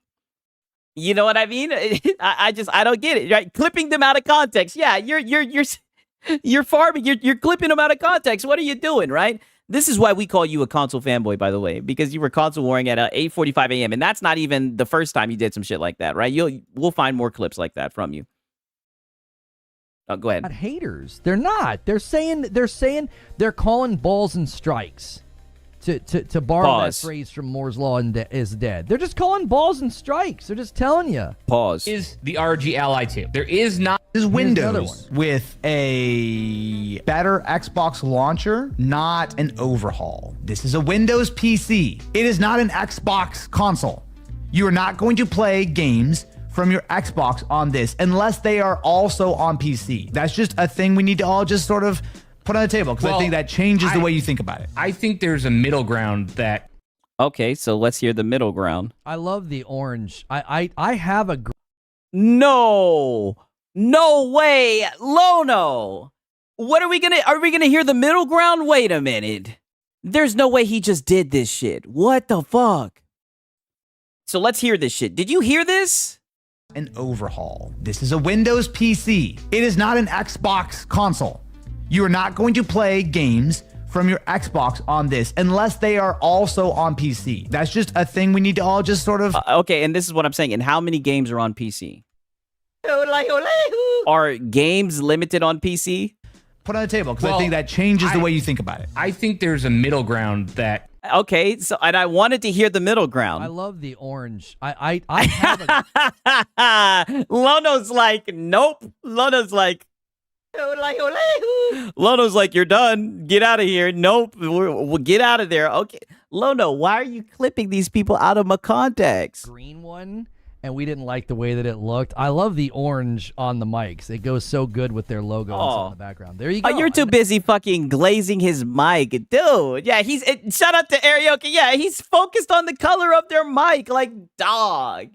You know what I mean? I don't get it, right? Clipping them out of context. Yeah, you're farming. You're clipping them out of context. What are you doing, right? This is why we call you a console fanboy, by the way, because you were console warring at 8:45 a.m. and that's not even the first time you did some shit like that, right? We'll find more clips like that from you. Oh, go ahead. Not haters. They're not. They're saying they're calling balls and strikes. To borrow Pause. that phrase from Moore's Law is dead. They're just calling balls and strikes. They're just telling you. Pause. Is the RG Ally 2. There is not. This is another Windows with a better Xbox launcher, not an overhaul. This is a Windows PC. It is not an Xbox console. You are not going to play games from your Xbox on this unless they are also on PC. That's just a thing we need to all just sort of put on the table because I think that changes the way you think about it. I think there's a middle ground that. Okay, so let's hear the middle ground. I love the orange. I have a. No way, Lono. Are we gonna hear the middle ground? Wait a minute. There's no way he just did this shit. What the fuck? So let's hear this shit. Did you hear this? An overhaul. This is a Windows PC. It is not an Xbox console. You are not going to play games from your Xbox on this unless they are also on PC. That's just a thing we need to all just sort of. Okay, and this is what I'm saying. And how many games are on PC? Are games limited on PC? Put on the table because I think that changes the way you think about it. I think there's a middle ground that. Okay, so and I wanted to hear the middle ground. I love the orange. I have a. Lono's like, nope. Lono's like, you're done. Get out of here. Nope. We'll get out of there. Okay. Lono, why are you clipping these people out of my context? Green one, and we didn't like the way that it looked. I love the orange on the mics. It goes so good with their logo and stuff in the background. There you go. Oh, you're too busy fucking glazing his mic, dude. Yeah, shout out to Arioka. Yeah, he's focused on the color of their mic, like dog.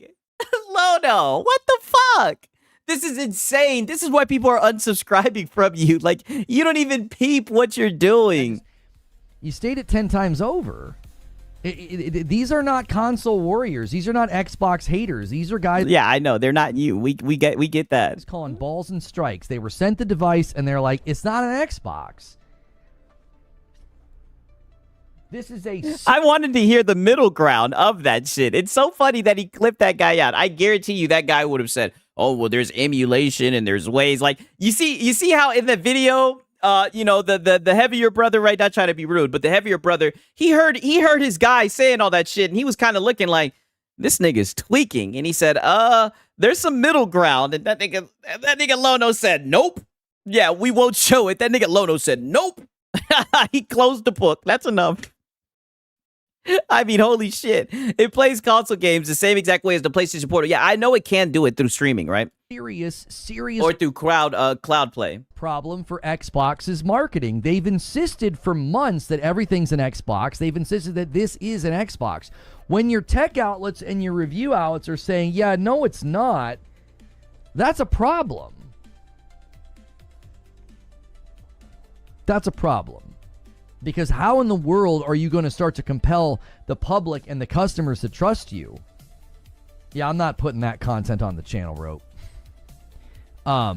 Lono, what the fuck? This is insane. This is why people are unsubscribing from you. Like, you don't even peep what you're doing. You stayed it 10 times over. These are not console warriors. These are not Xbox haters. These are guys. Yeah, I know. They're not you. We get that. It's calling balls and strikes. They were sent the device, and they're like, it's not an Xbox. This is a. I wanted to hear the middle ground of that shit. It's so funny that he clipped that guy out. I guarantee you that guy would have said, oh, well, there's emulation and there's ways. Like, you see how in the video, the heavier brother, right? Not trying to be rude, but the heavier brother, he heard his guy saying all that shit, and he was kind of looking like, this nigga's tweaking. And he said, there's some middle ground. And that nigga Lono said, nope. Yeah, we won't show it. That nigga Lono said, nope. He closed the book. That's enough. I mean, holy shit. It plays console games the same exact way as the PlayStation Portal. Yeah, I know it can do it through streaming, right? Serious or through cloud play. Problem for Xbox is marketing. They've insisted for months that everything's an Xbox. They've insisted that this is an Xbox. When your tech outlets and your review outlets are saying, yeah, no, it's not, that's a problem. That's a problem. Because how in the world are you going to start to compel the public and the customers to trust you? Yeah, I'm not putting that content on the channel, Rope. All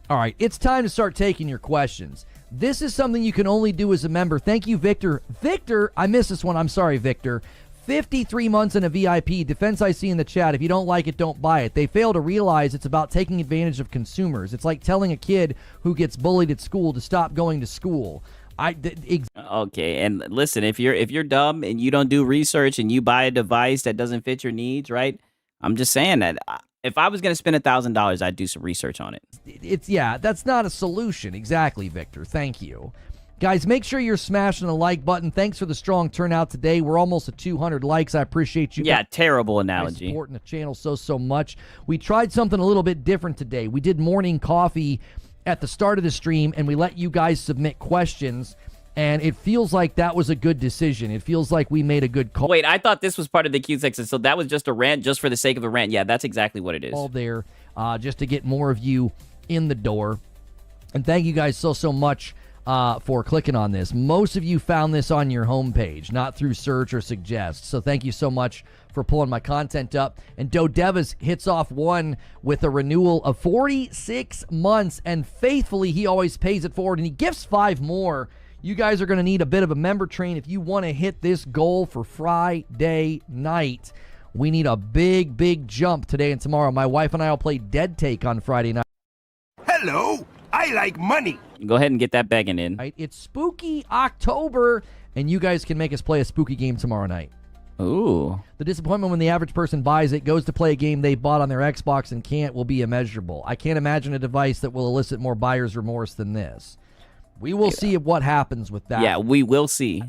right, it's time to start taking your questions. This is something you can only do as a member. Thank you, Victor. Victor, I missed this one. I'm sorry, Victor. 53 months in a VIP. Defense I see in the chat. If you don't like it, don't buy it. They fail to realize it's about taking advantage of consumers. It's like telling a kid who gets bullied at school to stop going to school. Okay, and listen, if you're dumb and you don't do research and you buy a device that doesn't fit your needs, right? I'm just saying that if I was going to spend $1,000, I'd do some research on it. That's not a solution. Exactly, Victor. Thank you. Guys, make sure you're smashing the like button. Thanks for the strong turnout today. We're almost at 200 likes. I appreciate you. Yeah, terrible analogy. Supporting the channel so much. We tried something a little bit different today. We did morning coffee at the start of the stream, and we let you guys submit questions, and it feels like that was a good decision. It feels like we made a good call. Wait, I thought this was part of the Q section, so that was just a rant just for the sake of a rant. Yeah, that's exactly what it is. All there, just to get more of you in the door. And thank you guys so much for clicking on this. Most of you found this on your homepage, not through search or suggest. So thank you so much for pulling my content up. And Dodevas hits off one with a renewal of 46 months, and faithfully he always pays it forward, and he gifts 5 more. You guys are going to need a bit of a member train if you want to hit this goal for Friday night. We need a big jump today and tomorrow. My wife and I will play Dead Take on Friday night. Hello, I like money. Go ahead and get that begging in. Right, it's spooky October, and you guys can make us play a spooky game tomorrow night. Ooh. The disappointment when the average person buys it, goes to play a game they bought on their Xbox and can't, will be immeasurable. I can't imagine a device that will elicit more buyer's remorse than this. We will see what happens with that. Yeah, we will see.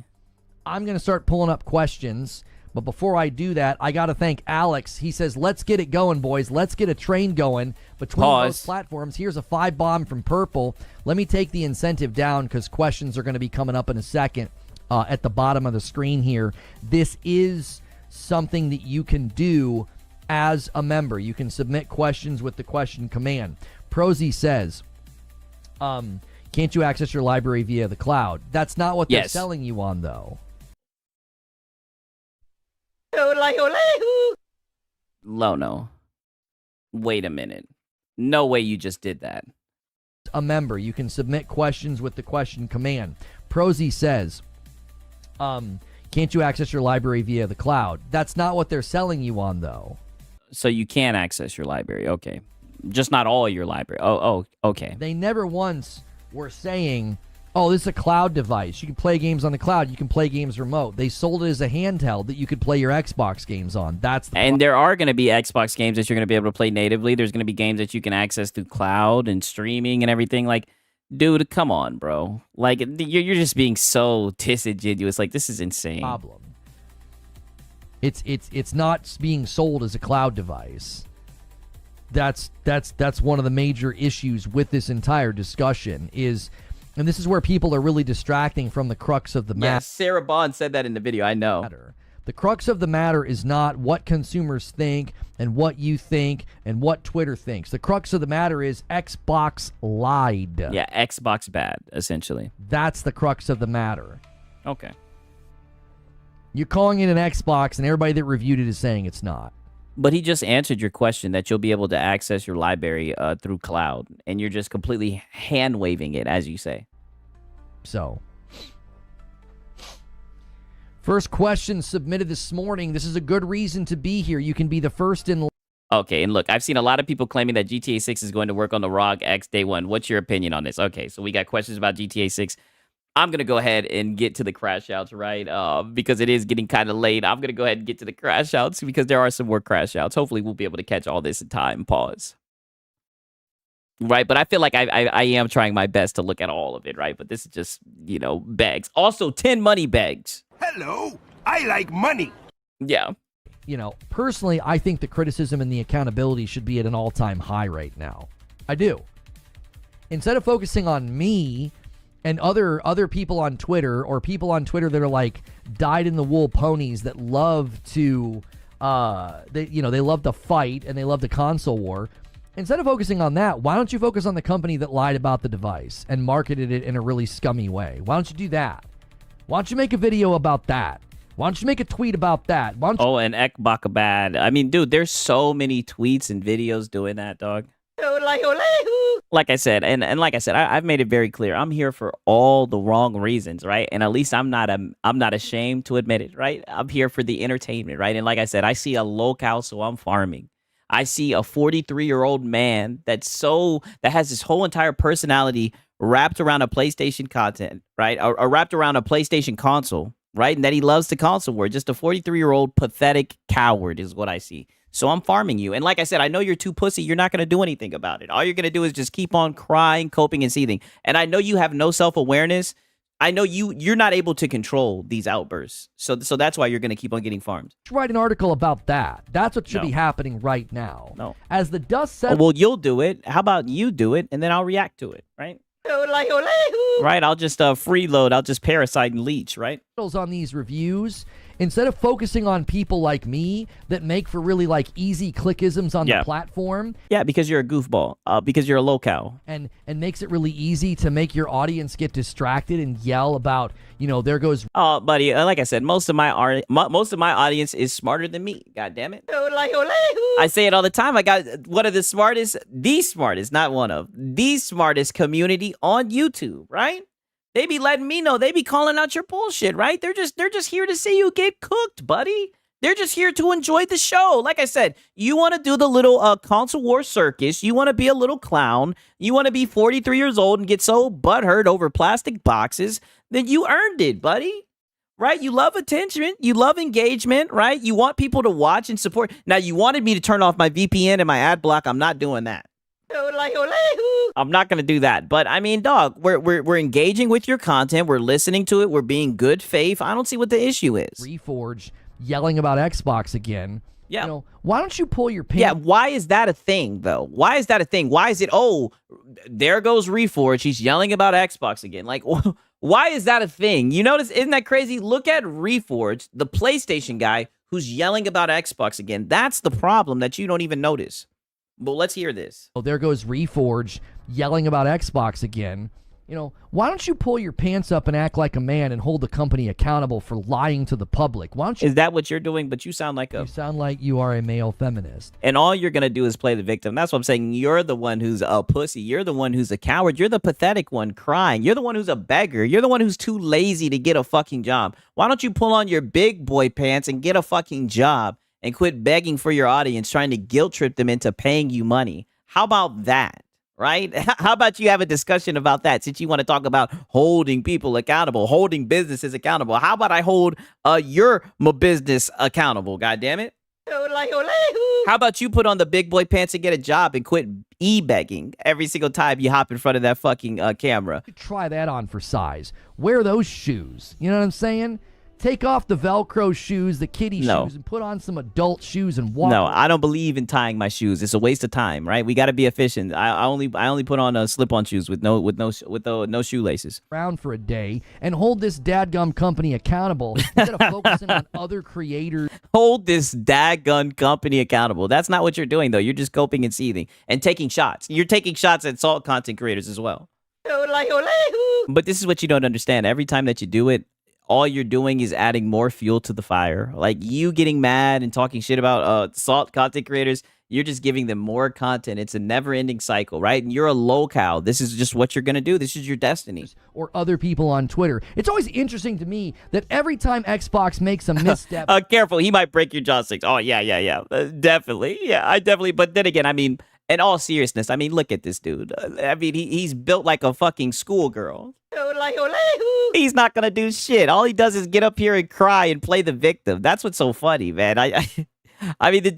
I'm going to start pulling up questions, but before I do that, I got to thank Alex. He says, let's get it going, boys. Let's get a train going between both platforms. Here's a 5 bomb from Purple. Let me take the incentive down because questions are going to be coming up in a second at the bottom of the screen here. This is something that you can do as a member. You can submit questions with the question command. Prosy says, can't you access your library via the cloud? That's not what they're selling you on, though. Lono. Wait a minute. No way you just did that. A member. You can submit questions with the question command. Prosy says, can't you access your library via the cloud? That's not what they're selling you on, though. So you can access your library. Okay. Just not all your library. Oh, okay. They never once were saying, oh, this is a cloud device. You can play games on the cloud. You can play games remote. They sold it as a handheld that you could play your Xbox games on. That's the And there are going to be Xbox games that you're going to be able to play natively. There's going to be games that you can access through cloud and streaming and everything. Like, dude, come on, bro. Like, you're just being so disingenuous. Like, this is insane. Problem. It's not being sold as a cloud device. That's one of the major issues with this entire discussion is, and this is where people are really distracting from the crux of the matter. Yeah, Sarah Bond said that in the video. I know. The crux of the matter is not what consumers think and what you think and what Twitter thinks. The crux of the matter is Xbox lied. Yeah, Xbox bad, essentially. That's the crux of the matter. Okay. You're calling it an Xbox, and everybody that reviewed it is saying it's not. But he just answered your question that you'll be able to access your library through cloud, and you're just completely hand-waving it, as you say. So, first question submitted this morning. This is a good reason to be here. You can be the first in Okay, and look, I've seen a lot of people claiming that GTA 6 is going to work on the ROG X day one. What's your opinion on this? Okay, so we got questions about GTA 6. I'm going to go ahead and get to the crash outs, right? Because it is getting kind of late. I'm going to go ahead and get to the crash outs because there are some more crash outs. Hopefully, we'll be able to catch all this in time. Pause. Right, but I feel like I am trying my best to look at all of it, right? But this is just, begs. Also, 10 money begs. Hello, I like money. Yeah. Personally, I think the criticism and the accountability should be at an all-time high right now. I do. Instead of focusing on me and other people on Twitter, or people on Twitter that are like dyed-in-the-wool ponies that love to, they love to fight and they love the console war. Instead of focusing on that, why don't you focus on the company that lied about the device and marketed it in a really scummy way? Why don't you do that? Why don't you make a video about that? Why don't you make a tweet about that? Why don't you- Oh, and Ekbakabad. I mean, dude, there's so many tweets and videos doing that, dog. Like I said, and like I said, I've made it very clear. I'm here for all the wrong reasons, right? And at least I'm not ashamed to admit it, right? I'm here for the entertainment, right? And like I said, I see a locale, so I'm farming. I see a 43-year-old man that has his whole entire personality wrapped around a PlayStation content, right? Or wrapped around a PlayStation console, right? And that he loves the console war. Just a 43-year-old pathetic coward is what I see. So I'm farming you. And like I said, I know you're too pussy. You're not going to do anything about it. All you're going to do is just keep on crying, coping, and seething. And I know you have no self-awareness. I know you're not able to control these outbursts. So that's why you're going to keep on getting farmed. write an article about that? That's what should be happening right now. No. As the dust settles... Well, you'll do it. How about you do it, and then I'll react to it, right? Right, I'll just freeload. I'll just parasite and leech, right? on these reviews, instead of focusing on people like me that make for really like easy clickisms on the platform. Yeah, because you're a goofball. Because you're a locale. And makes it really easy to make your audience get distracted and yell about, there goes... Oh, buddy, like I said, most of my audience is smarter than me. God damn it. I say it all the time. I got one of the smartest, not one of, the smartest community on YouTube, right? They be letting me know. They be calling out your bullshit, right? They're just here to see you get cooked, buddy. They're just here to enjoy the show. Like I said, you want to do the little console war circus. You want to be a little clown. You want to be 43 years old and get so butthurt over plastic boxes. Then you earned it, buddy. Right? You love attention. You love engagement, right? You want people to watch and support. Now, you wanted me to turn off my VPN and my ad block. I'm not doing that. I'm not going to do that. But I mean, dog, we're engaging with your content. We're listening to it. We're being good faith. I don't see what the issue is. Reforge yelling about Xbox again. Yeah. Why don't you pull your pants? Yeah, why is that a thing, though? Why is that a thing? Why is it, there goes Reforge. He's yelling about Xbox again. Like, why is that a thing? You notice, isn't that crazy? Look at Reforge, the PlayStation guy who's yelling about Xbox again. That's the problem that you don't even notice. But let's hear this. Oh, there goes Reforge yelling about Xbox again. Why don't you pull your pants up and act like a man and hold the company accountable for lying to the public? Why don't you? Is that what you're doing? But you sound like You sound like you are a male feminist. And all you're going to do is play the victim. That's what I'm saying. You're the one who's a pussy. You're the one who's a coward. You're the pathetic one crying. You're the one who's a beggar. You're the one who's too lazy to get a fucking job. Why don't you pull on your big boy pants and get a fucking job and quit begging for your audience, trying to guilt trip them into paying you money? How about that? Right? How about you have a discussion about that, since you want to talk about holding people accountable, holding businesses accountable? How about I hold your business accountable, goddammit? How about you put on the big boy pants and get a job and quit e-begging every single time you hop in front of that fucking camera? Try that on for size. Wear those shoes. You know what I'm saying? Take off the Velcro shoes, the kiddie shoes, and put on some adult shoes and walk. No, I don't believe in tying my shoes. It's a waste of time, right? We got to be efficient. I only put on slip-on shoes with no shoelaces. Around for a day and hold this dadgum company accountable instead of focusing on other creators. Hold this dadgun company accountable. That's not what you're doing, though. You're just coping and seething and taking shots. You're taking shots at salt content creators as well. But this is what you don't understand. Every time that you do it, all you're doing is adding more fuel to the fire. Like, you getting mad and talking shit about salt content creators, you're just giving them more content. It's a never-ending cycle, right? And you're a locale. This is just what you're going to do. This is your destiny. Or other people on Twitter. It's always interesting to me that every time Xbox makes a misstep... Careful, he might break your joysticks. Oh, yeah. Definitely. Yeah, I definitely... But then again, I mean, in all seriousness, I mean, look at this dude. I mean, he's built like a fucking schoolgirl. He's not going to do shit. All he does is get up here and cry and play the victim. That's what's so funny, man. I mean, the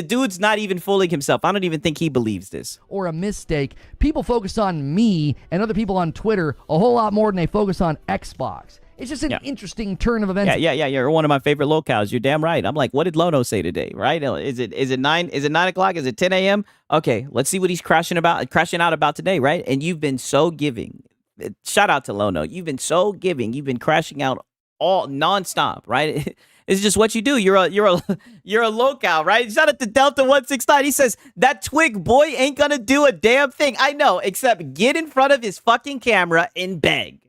dude's not even fooling himself. I don't even think he believes this. Or a mistake. People focus on me and other people on Twitter a whole lot more than they focus on Xbox. It's just an interesting turn of events. Yeah. You're one of my favorite locales. You're damn right. I'm like, what did Lono say today? Right? Is it 9 o'clock? Is it 10 a.m.? Okay, let's see what he's crashing out about today, right? And you've been so giving. Shout out to Lono. You've been so giving. You've been crashing out all nonstop, right? It's just what you do. You're a locale, right? Shout out to Delta 169. He says that twig boy ain't gonna do a damn thing. I know, except get in front of his fucking camera and beg.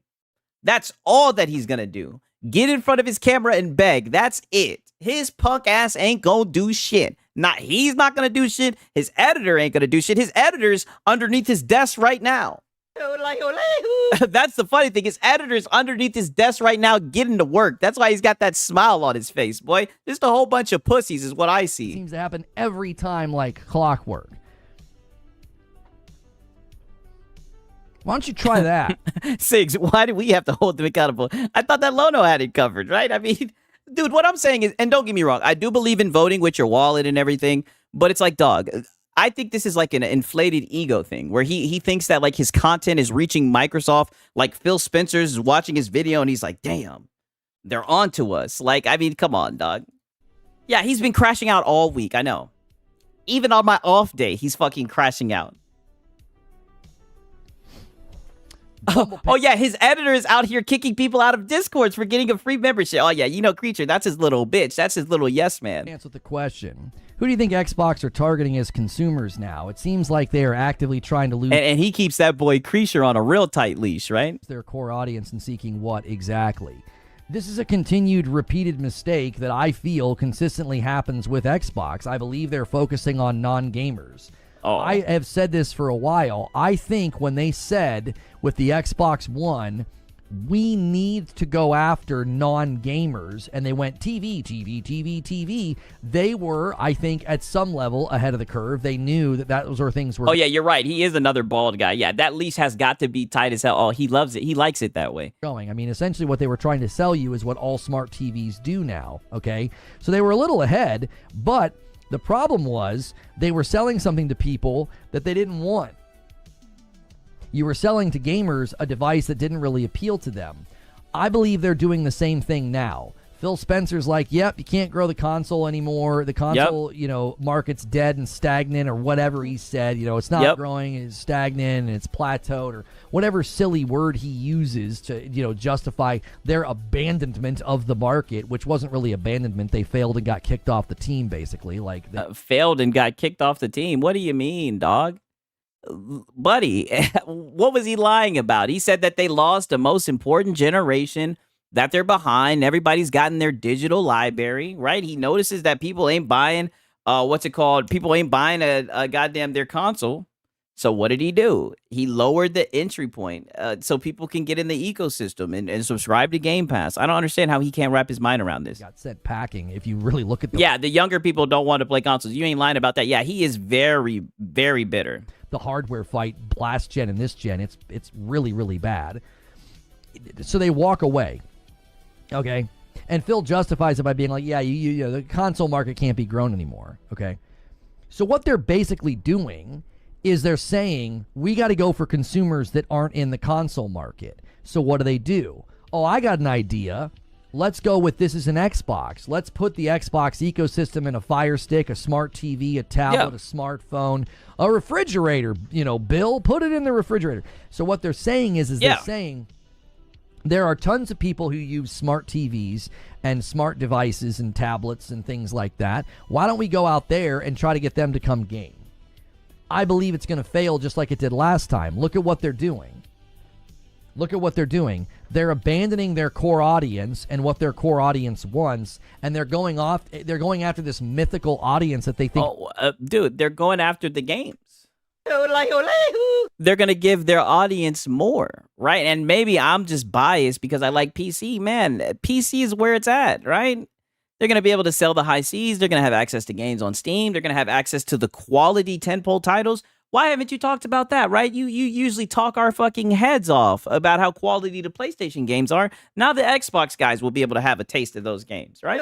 That's all that he's gonna do. Get in front of his camera and beg. That's it. His punk ass ain't gonna do shit. He's not gonna do shit. His editor ain't gonna do shit. His editor's underneath his desk right now. That's the funny thing. His editor's underneath his desk right now getting to work. That's why he's got that smile on his face, boy. Just a whole bunch of pussies is what I see. Seems to happen every time like clockwork. Why don't you try that? Sigs, why do we have to hold them accountable? I thought that Lono had it covered, right? I mean, dude, what I'm saying is, and don't get me wrong, I do believe in voting with your wallet and everything, but it's like, dog, I think this is like an inflated ego thing where he thinks that like his content is reaching Microsoft. Like Phil Spencer's is watching his video and he's like, damn, they're on to us. Like, I mean, come on, dog. Yeah, he's been crashing out all week. I know. Even on my off day, he's fucking crashing out. Oh, yeah, his editor is out here kicking people out of Discords for getting a free membership. Oh, yeah, you know, Creature, that's his little bitch. That's his little yes man. Answer the question. Who do you think Xbox are targeting as consumers now? It seems like they are actively trying to lose... And he keeps that boy Creature on a real tight leash, right? ...their core audience and seeking what exactly? This is a continued, repeated mistake that I feel consistently happens with Xbox. I believe they're focusing on non-gamers. Oh. I have said this for a while. I think when they said with the Xbox One, we need to go after non-gamers, and they went TV, they were, I think, at some level ahead of the curve. They knew that those were things were... Oh, yeah, you're right. He is another bald guy. Yeah, that leash has got to be tight as hell. Oh, he loves it. He likes it that way. Going. I mean, essentially what they were trying to sell you is what all smart TVs do now, okay? So they were a little ahead, but... the problem was they were selling something to people that they didn't want. You were selling to gamers a device that didn't really appeal to them. I believe they're doing the same thing now. Phil Spencer's like, yep, you can't grow the console anymore. The console, market's dead and stagnant or whatever he said. It's not growing, it's stagnant, and it's plateaued or whatever silly word he uses to, justify their abandonment of the market, which wasn't really abandonment. They failed and got kicked off the team, basically. Failed and got kicked off the team? What do you mean, dog? Buddy, what was he lying about? He said that they lost the most important generation, that they're behind. Everybody's gotten their digital library, right? He notices that people ain't buying, people ain't buying a goddamn their console. So what did he do? He lowered the entry point so people can get in the ecosystem and subscribe to Game Pass. I don't understand how he can't wrap his mind around this. Got sent packing if you really look at the... Yeah, the younger people don't want to play consoles. You ain't lying about that. Yeah, he is very, very bitter. The hardware fight, last gen and this gen, it's really, really bad. So they walk away. Okay, and Phil justifies it by being like, yeah, the console market can't be grown anymore. Okay, so what they're basically doing is they're saying we got to go for consumers that aren't in the console market. So what do? Oh, I got an idea. Let's go with this as an Xbox. Let's put the Xbox ecosystem in a Fire Stick, a smart TV, a tablet, a smartphone, a refrigerator. Bill, put it in the refrigerator. So what they're saying is they're saying... there are tons of people who use smart TVs and smart devices and tablets and things like that. Why don't we go out there and try to get them to come game? I believe it's going to fail just like it did last time. Look at what they're doing. Look at what they're doing. They're abandoning their core audience and what their core audience wants, and they're going after this mythical audience that they think. Dude, they're going after the games. They're going to give their audience more, right? And maybe I'm just biased because I like PC. Man, PC is where it's at, right? They're going to be able to sell the high Cs. They're going to have access to games on Steam. They're going to have access to the quality tentpole titles. Why haven't you talked about that, right? You usually talk our fucking heads off about how quality the PlayStation games are. Now the Xbox guys will be able to have a taste of those games, right?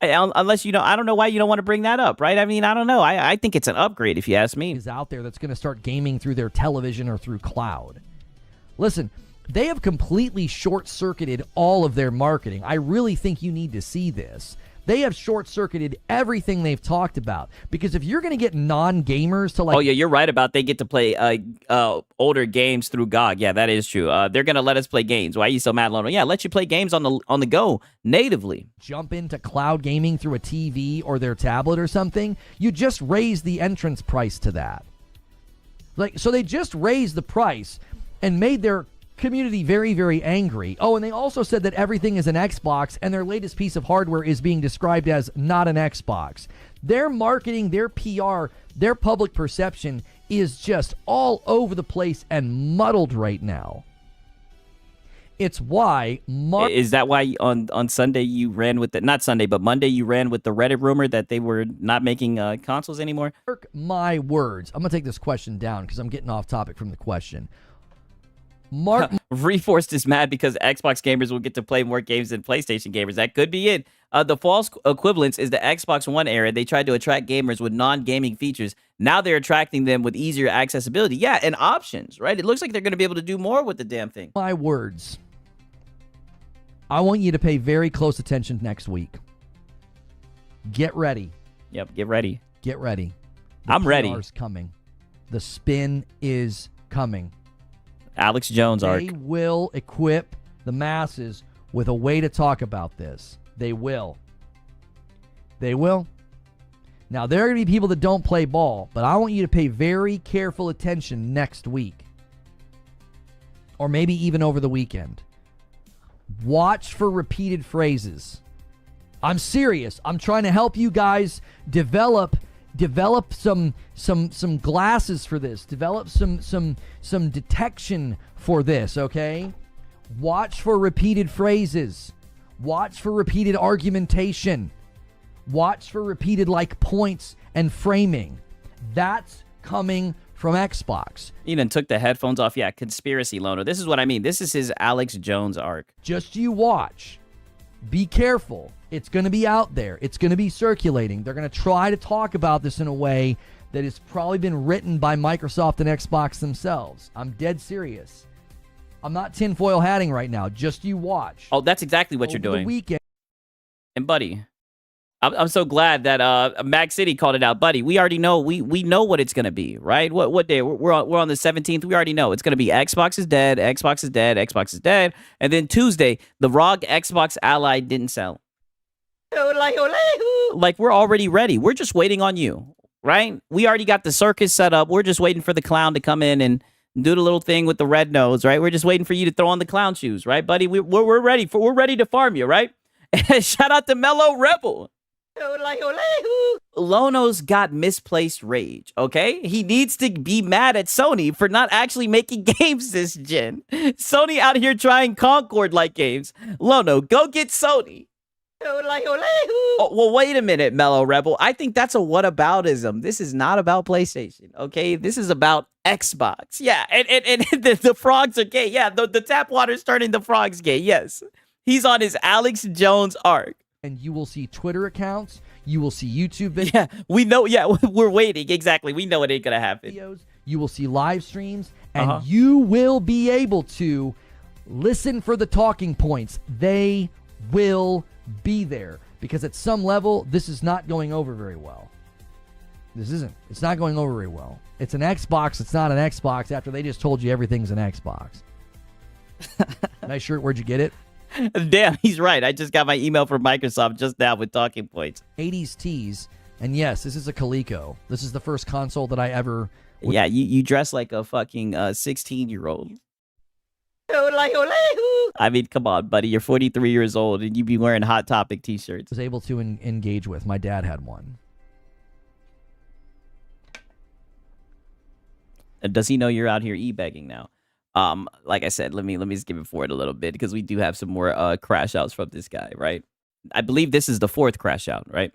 Unless I don't know why you don't want to bring that up, right? I mean, I don't know. I think it's an upgrade if you ask me. Is out there that's going to start gaming through their television or through cloud. Listen, they have completely short-circuited all of their marketing. I really think you need to see this. They have short-circuited everything they've talked about. Because if you're going to get non-gamers to like... Oh, yeah, you're right about they get to play older games through GOG. Yeah, that is true. They're going to let us play games. Why are you so mad, Lono? Yeah, let you play games on the go natively. Jump into cloud gaming through a TV or their tablet or something. You just raise the entrance price to that. So they just raised the price and made their community very, very angry. Oh, and they also said that everything is an Xbox, and their latest piece of hardware is being described as not an Xbox. Their marketing, their PR, their public perception is just all over the place and muddled right now. It's why... Is that why on Sunday you ran with not Sunday, but Monday you ran with the Reddit rumor that they were not making consoles anymore? Mark my words. I'm going to take this question down because I'm getting off topic from the question. Mark Reforced is mad because Xbox gamers will get to play more games than PlayStation gamers. That could be it. The false equivalence is the Xbox One era. They tried to attract gamers with non-gaming features. Now they're attracting them with easier accessibility. Yeah, and options, right? It looks like they're going to be able to do more with the damn thing. My words. I want you to pay very close attention next week. Get ready. Yep, get ready. Get ready. I'm ready. PR's coming. The spin is coming. Alex Jones arc. They will equip the masses with a way to talk about this. They will. They will. Now, there are going to be people that don't play ball, but I want you to pay very careful attention next week. Or maybe even over the weekend. Watch for repeated phrases. I'm serious. I'm trying to help you guys develop some glasses for this. Develop some detection for this, okay? Watch for repeated phrases. Watch for repeated argumentation. Watch for repeated points and framing. That's coming from Xbox. He done took the headphones off. Yeah, conspiracy loaner. This is what I mean. This is his Alex Jones arc. Just you watch. Be careful. It's going to be out there. It's going to be circulating. They're going to try to talk about this in a way that has probably been written by Microsoft and Xbox themselves. I'm dead serious. I'm not tinfoil hatting right now. Just you watch. Oh, that's exactly what you're doing. The weekend. And buddy, I'm so glad that Mag City called it out, buddy. We already know. We know what it's gonna be, right? What day? We're on the 17th. We already know it's gonna be Xbox is dead. Xbox is dead. Xbox is dead. And then Tuesday, the ROG Xbox Ally didn't sell. Like we're already ready. We're just waiting on you, right? We already got the circus set up. We're just waiting for the clown to come in and do the little thing with the red nose, right? We're just waiting for you to throw on the clown shoes, right, buddy? We're ready we're ready to farm you, right? Shout out to Mellow Rebel. Lono's got misplaced rage, okay? He needs to be mad at Sony for not actually making games this gen. Sony out here trying Concord-like games. Lono, go get Sony. Oh, well, wait a minute, Mellow Rebel. I think that's a whataboutism. This is not about PlayStation, okay? This is about Xbox. Yeah, and the frogs are gay. Yeah, the tap water's turning the frogs gay. Yes. He's on his Alex Jones arc. And you will see Twitter accounts. You will see YouTube videos. Yeah, we know. Yeah, we're waiting. Exactly. We know it ain't going to happen. You will see live streams. And you will be able to listen for the talking points. They will be there. Because at some level, this is not going over very well. This isn't. It's not going over very well. It's an Xbox. It's not an Xbox after they just told you everything's an Xbox. Nice shirt. Where'd you get it? Damn, he's right. I just got my email from Microsoft just now with talking points. 80s tees. And yes, this is a Coleco. This is the first console that I ever... Yeah, you dress like a fucking 16-year-old. I mean, come on, buddy. You're 43 years old and you be wearing Hot Topic t-shirts. Was able to engage with. My dad had one. Does he know you're out here e-begging now? Like I said, let me just give it forward a little bit because we do have some more crash outs from this guy, right? I believe this is the 4th crash out, right?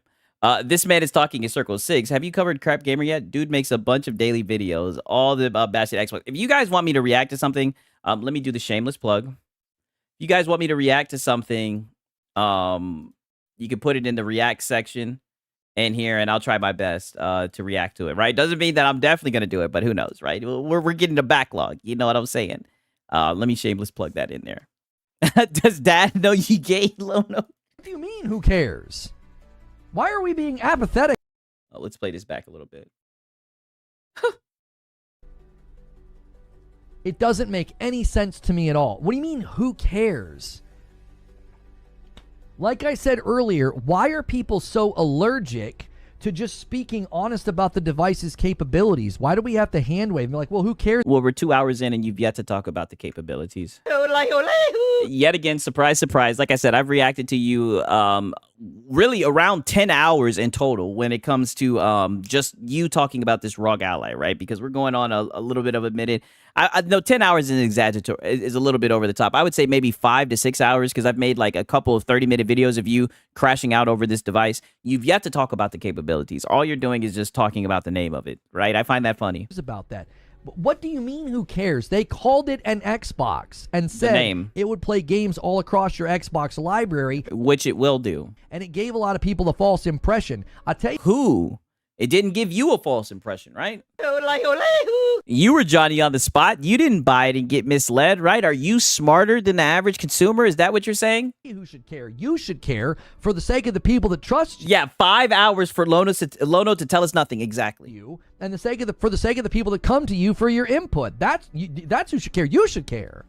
This man is talking in Circle 6. Have you covered Crap Gamer yet? Dude makes a bunch of daily videos, all about bashing Xbox. If you guys want me to react to something, let me do the shameless plug. If you guys want me to react to something, you can put it in the react section in here, and I'll try my best to react to it, right? Doesn't mean that I'm definitely going to do it, but who knows, right? We're getting a backlog. You know what I'm saying? Let me shameless plug that in there. Does Dad know you gay, Lono? What do you mean, who cares? Why are we being apathetic? Oh, let's play this back a little bit. It doesn't make any sense to me at all. What do you mean, who cares? Like I said earlier, why are people so allergic to just speaking honest about the device's capabilities? Why do we have to hand wave? They're like, well, who cares? Well, we're 2 hours in and you've yet to talk about the capabilities. Yet again, surprise, surprise. Like I said, I've reacted to you really around 10 hours in total when it comes to just you talking about this ROG Ally, right? Because we're going on a little bit of a minute. I know 10 hours is exaggerator is a little bit over the top. I would say maybe 5 to 6 hours because I've made like a couple of 30-minute videos of you crashing out over this device. You've yet to talk about the capabilities. All you're doing is just talking about the name of it, right? I find that funny. About that. What do you mean, who cares? They called it an Xbox and said it would play games all across your Xbox library. Which it will do. And it gave a lot of people a false impression. I tell you. Who? It didn't give you a false impression, right? You were Johnny on the spot. You didn't buy it and get misled, right? Are you smarter than the average consumer? Is that what you're saying? Who should care? You should care for the sake of the people that trust you. Yeah, 5 hours for Lono to tell us nothing. Exactly. You and for the sake of the people that come to you for your input. That's who should care. You should care.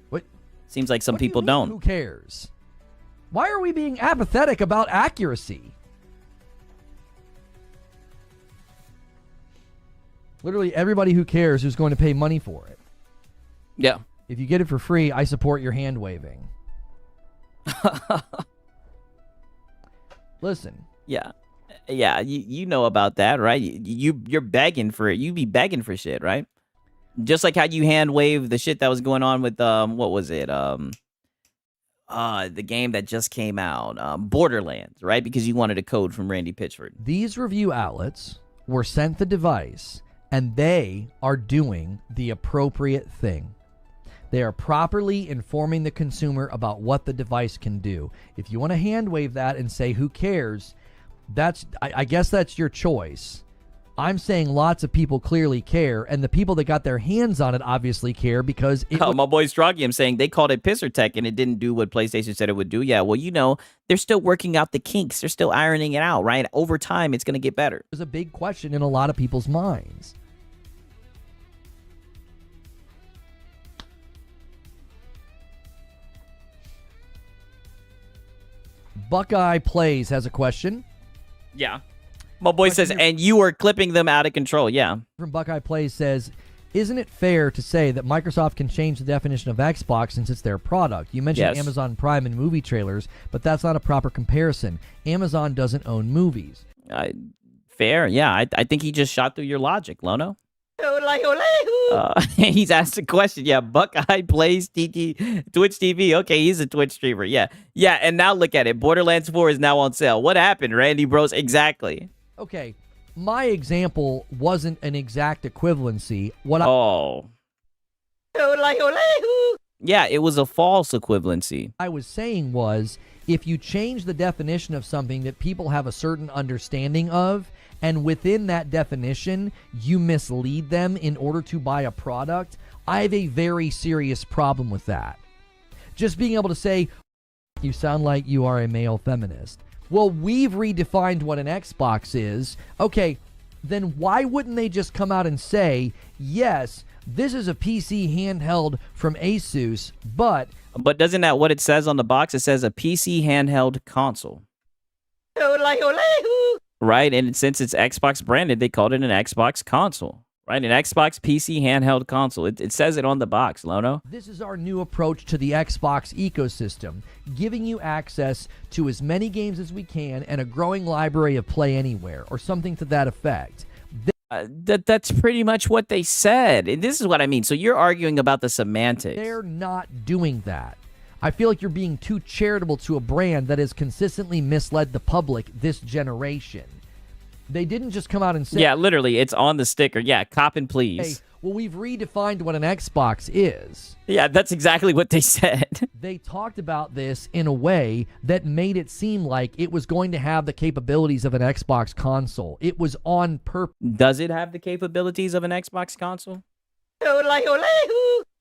What? Seems like some people don't. Who cares? Why are we being apathetic about accuracy? Literally everybody who cares who's going to pay money for it. Yeah. If you get it for free, I support your hand waving. Listen. Yeah. Yeah, you know about that, right? You're begging for it. You be begging for shit, right? Just like how you hand wave the shit that was going on with what was it? The game that just came out, Borderlands, right? Because you wanted a code from Randy Pitchford. These review outlets were sent the device, and they are doing the appropriate thing. They are properly informing the consumer about what the device can do. If you want to hand wave that and say, who cares, I guess that's your choice. I'm saying lots of people clearly care, and the people that got their hands on it obviously care because my boy Strongy, I'm saying they called it Pisser Tech and it didn't do what PlayStation said it would do. Yeah, well, you know, they're still working out the kinks. They're still ironing it out, right? Over time, it's going to get better. There's a big question in a lot of people's minds. Buckeye Plays has a question. Yeah. My boy says, and you are clipping them out of control. Yeah. From Buckeye Plays says, isn't it fair to say that Microsoft can change the definition of Xbox since it's their product? You mentioned Amazon Prime and movie trailers, but that's not a proper comparison. Amazon doesn't own movies. Fair. Yeah. I think he just shot through your logic, Lono. He's asked a question. Yeah, Buckeye Plays Twitch TV. Okay, he's a Twitch streamer. Yeah. Yeah, and now look at it. Borderlands 4 is now on sale. What happened, Randy Bros? Exactly. Okay, my example wasn't an exact equivalency. Yeah, it was a false equivalency. I was saying was, if you change the definition of something that people have a certain understanding of, and within that definition, you mislead them in order to buy a product, I have a very serious problem with that. Just being able to say, you sound like you are a male feminist. Well, we've redefined what an Xbox is. Okay, then why wouldn't they just come out and say, yes, this is a PC handheld from Asus, but... But doesn't that what it says on the box? It says a PC handheld console. Right, and since it's Xbox branded, they called it an Xbox console. Right, an Xbox PC handheld console. It says it on the box, Lono. This is our new approach to the Xbox ecosystem, giving you access to as many games as we can and a growing library of Play Anywhere, or something to that effect. That's pretty much what they said. And this is what I mean. So you're arguing about the semantics. They're not doing that. I feel like you're being too charitable to a brand that has consistently misled the public this generation. They didn't just come out and say... Yeah, literally, it's on the sticker. Yeah, cop and please. Hey, well, we've redefined what an Xbox is. Yeah, that's exactly what they said. They talked about this in a way that made it seem like it was going to have the capabilities of an Xbox console. It was on purpose. Does it have the capabilities of an Xbox console?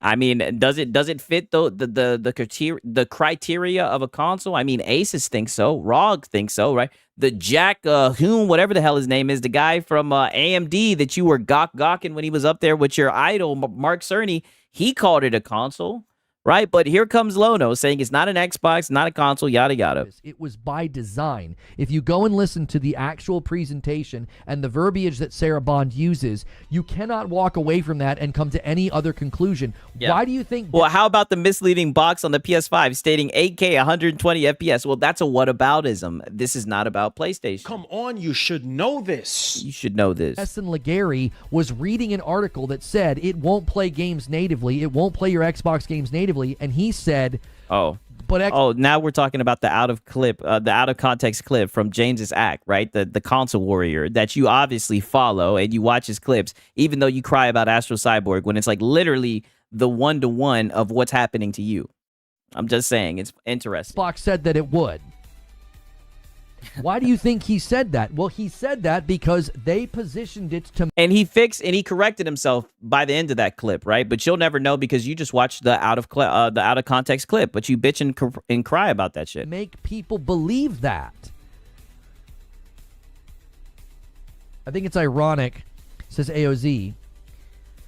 I mean, does it fit the criteria of a console? I mean, Asus thinks so. ROG thinks so, right? The Jack Hoon, whatever the hell his name is, the guy from AMD that you were gawking when he was up there with your idol, Mark Cerny, he called it a console, right? But here comes Lono saying it's not an Xbox, not a console, yada, yada. It was by design. If you go and listen to the actual presentation and the verbiage that Sarah Bond uses, you cannot walk away from that and come to any other conclusion. Yeah. Why do you think... Well, how about the misleading box on the PS5 stating 8K 120 FPS? Well, that's a whataboutism. This is not about PlayStation. Come on, you should know this. You should know this. Justin Legary was reading an article that said it won't play games natively, it won't play your Xbox games natively, and he said, now we're talking about the out of context clip from James's act, right? The console warrior that you obviously follow and you watch his clips, even though you cry about Astro Cyborg when it's like literally the 1-to-1 of what's happening to you. I'm just saying, it's interesting. Xbox said that it would. Why do you think he said that? Well, he said that because they positioned it to... And he corrected himself by the end of that clip, right? But you'll never know because you just watched the out of context clip, but you bitch and cry about that shit. Make people believe that. I think it's ironic, says AOZ,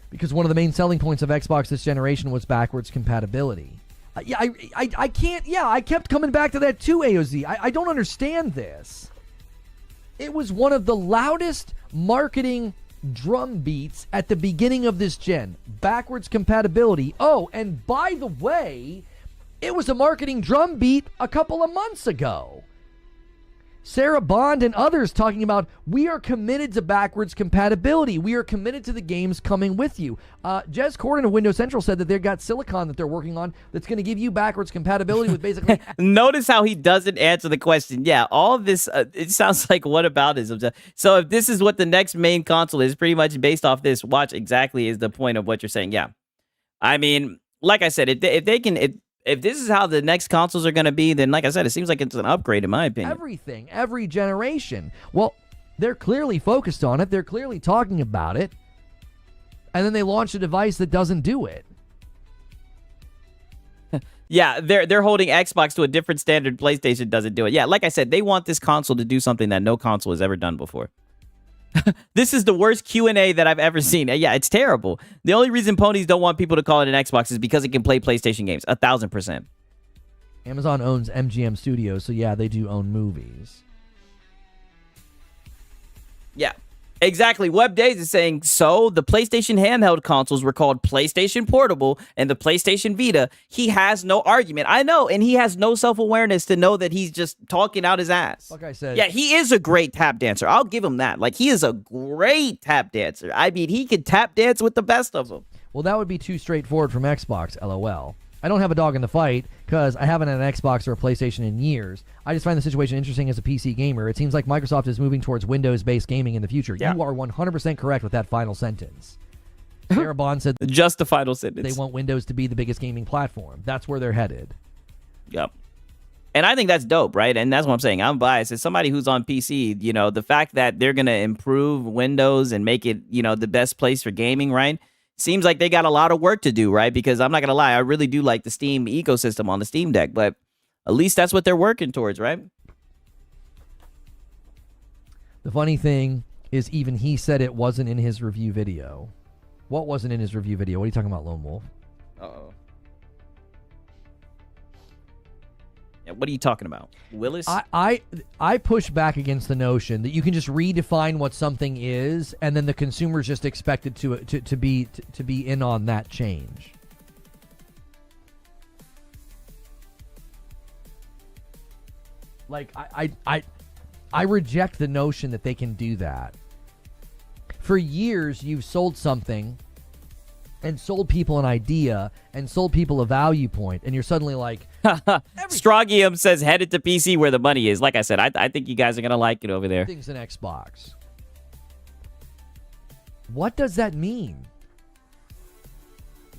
because one of the main selling points of Xbox this generation was backwards compatibility. I can't. Yeah, I kept coming back to that too, AOZ. I don't understand this. It was one of the loudest marketing drum beats at the beginning of this gen. Backwards compatibility. Oh, and by the way, it was a marketing drum beat a couple of months ago. Sarah Bond and others talking about, we are committed to backwards compatibility. We are committed to the games coming with you. Jez Corden of Windows Central said that they've got silicon that they're working on that's going to give you backwards compatibility with basically... Notice how he doesn't answer the question. Yeah, all of this, it sounds like whataboutism. So if this is what the next main console is, pretty much based off this, watch exactly is the point of what you're saying. Yeah. I mean, like I said, if this is how the next consoles are going to be, then like I said, it seems like it's an upgrade in my opinion. Everything, every generation. Well, they're clearly focused on it. They're clearly talking about it. And then they launch a device that doesn't do it. Yeah, they're holding Xbox to a different standard. PlayStation doesn't do it. Yeah, like I said, they want this console to do something that no console has ever done before. This is the worst Q&A that I've ever seen. Yeah, it's terrible. The only reason ponies don't want people to call it an Xbox is because it can play PlayStation games. 1,000%. Amazon owns MGM Studios, so yeah, they do own movies. Yeah, exactly. Web Days is saying, so the PlayStation handheld consoles were called PlayStation Portable and the PlayStation Vita. He has no argument. I know, and he has no self-awareness to know that he's just talking out his ass. Like I said. Yeah, he is a great tap dancer. I'll give him that. Like, he is a great tap dancer. I mean, he could tap dance with the best of them. Well, that would be too straightforward from Xbox, LOL. I don't have a dog in the fight because I haven't had an Xbox or a PlayStation in years. I just find the situation interesting as a PC gamer. It seems like Microsoft is moving towards Windows-based gaming in the future. Yeah. You are 100% correct with that final sentence. Sarah Bond said just the final sentence. They want Windows to be the biggest gaming platform. That's where they're headed. Yep. And I think that's dope, right? And that's what I'm saying. I'm biased. As somebody who's on PC, you know, the fact that they're going to improve Windows and make it, you know, the best place for gaming, right? Seems like they got a lot of work to do, right? Because I'm not going to lie, I really do like the Steam ecosystem on the Steam Deck, but at least that's what they're working towards, right? The funny thing is even he said it wasn't in his review video. What wasn't in his review video? What are you talking about, Lone Wolf? Uh-oh. What are you talking about, Willis? I push back against the notion that you can just redefine what something is, and then the consumer's just expected to be in on that change. Like I reject the notion that they can do that. For years, you've sold something and sold people an idea and sold people a value point, and you're suddenly like, Strongium says headed to PC where the money is. Like I said, I think you guys are gonna like it over there. Things in Xbox. What does that mean?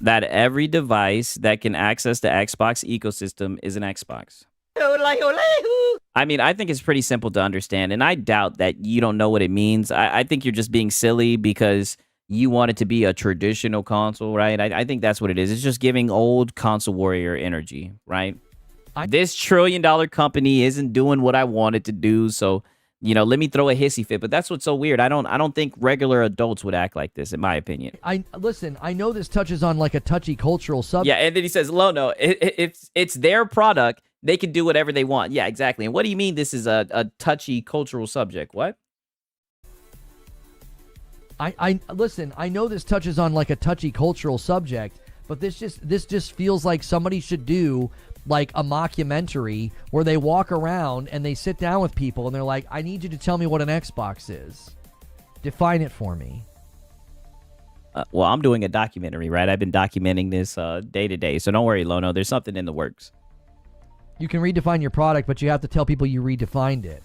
That every device that can access the Xbox ecosystem is an Xbox. I mean, I think it's pretty simple to understand, and I doubt that you don't know what it means. I think you're just being silly because you want it to be a traditional console, right? I think that's what it is. It's just giving old console warrior energy, right? This $1 trillion company isn't doing what I want it to do, so, you know, let me throw a hissy fit. But that's what's so weird. I don't think regular adults would act like this, in my opinion. Listen, I know this touches on like a touchy cultural subject. Yeah, and then he says, Lono, it's their product. They can do whatever they want. Yeah, exactly. And what do you mean this is a touchy cultural subject? What? Listen, I know this touches on like a touchy cultural subject, but this just feels like somebody should do like a mockumentary where they walk around and they sit down with people and they're like, I need you to tell me what an Xbox is. Define it for me. Well, I'm doing a documentary, right? I've been documenting this day to day. So don't worry, Lono. There's something in the works. You can redefine your product, but you have to tell people you redefined it.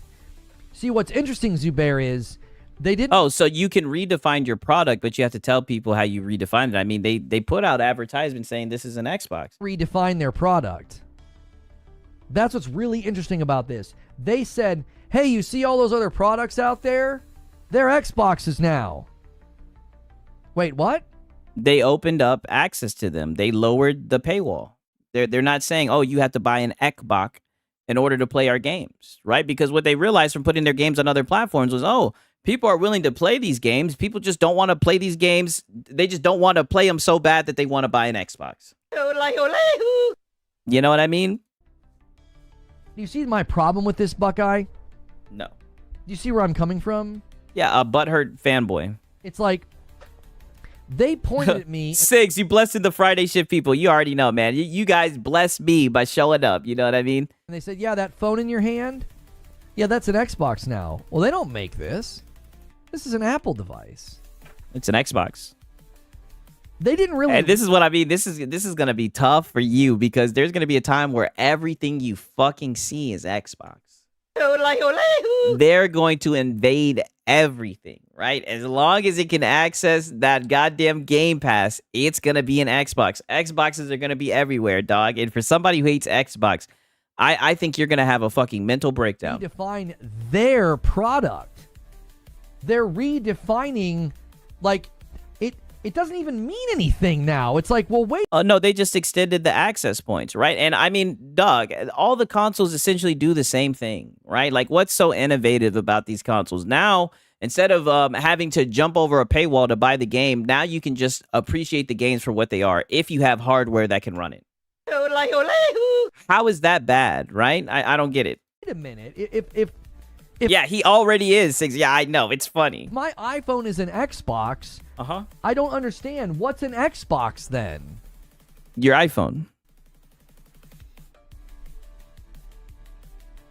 See, what's interesting, Zubair, is they didn't... Oh, so you can redefine your product, but you have to tell people how you redefined it. I mean, they put out advertisements saying this is an Xbox. Redefine their product. That's what's really interesting about this. They said, hey, you see all those other products out there? They're Xboxes now. Wait, what? They opened up access to them. They lowered the paywall. They're not saying, oh, you have to buy an Xbox in order to play our games, right? Because what they realized from putting their games on other platforms was, oh, people are willing to play these games. People just don't want to play these games. They just don't want to play them so bad that they want to buy an Xbox. You know what I mean? Do you see my problem with this, Buckeye? No. Do you see where I'm coming from? Yeah, a butthurt fanboy. It's like, they pointed at me. Sigs, you blessed the Friday shift people. You already know, man. You guys blessed me by showing up. You know what I mean? And they said, yeah, that phone in your hand? Yeah, that's an Xbox now. Well, they don't make this. This is an Apple device. It's an Xbox. They didn't really... And this is what I mean. This is going to be tough for you because there's going to be a time where everything you fucking see is Xbox. They're going to invade everything, right? As long as it can access that goddamn Game Pass, it's going to be an Xbox. Xboxes are going to be everywhere, dog. And for somebody who hates Xbox, I think you're going to have a fucking mental breakdown. Redefine their product. They're redefining, like, it doesn't even mean anything now. It's like, well, wait. No, they just extended the access points, right? And I mean, dog, all the consoles essentially do the same thing, right? Like, what's so innovative about these consoles? Now, instead of having to jump over a paywall to buy the game, now you can just appreciate the games for what they are if you have hardware that can run it. How is that bad, right? I don't get it. Wait a minute. Yeah, he already is. Yeah, I know. It's funny. My iPhone is an Xbox. Uh-huh. I don't understand. What's an Xbox then? Your iPhone.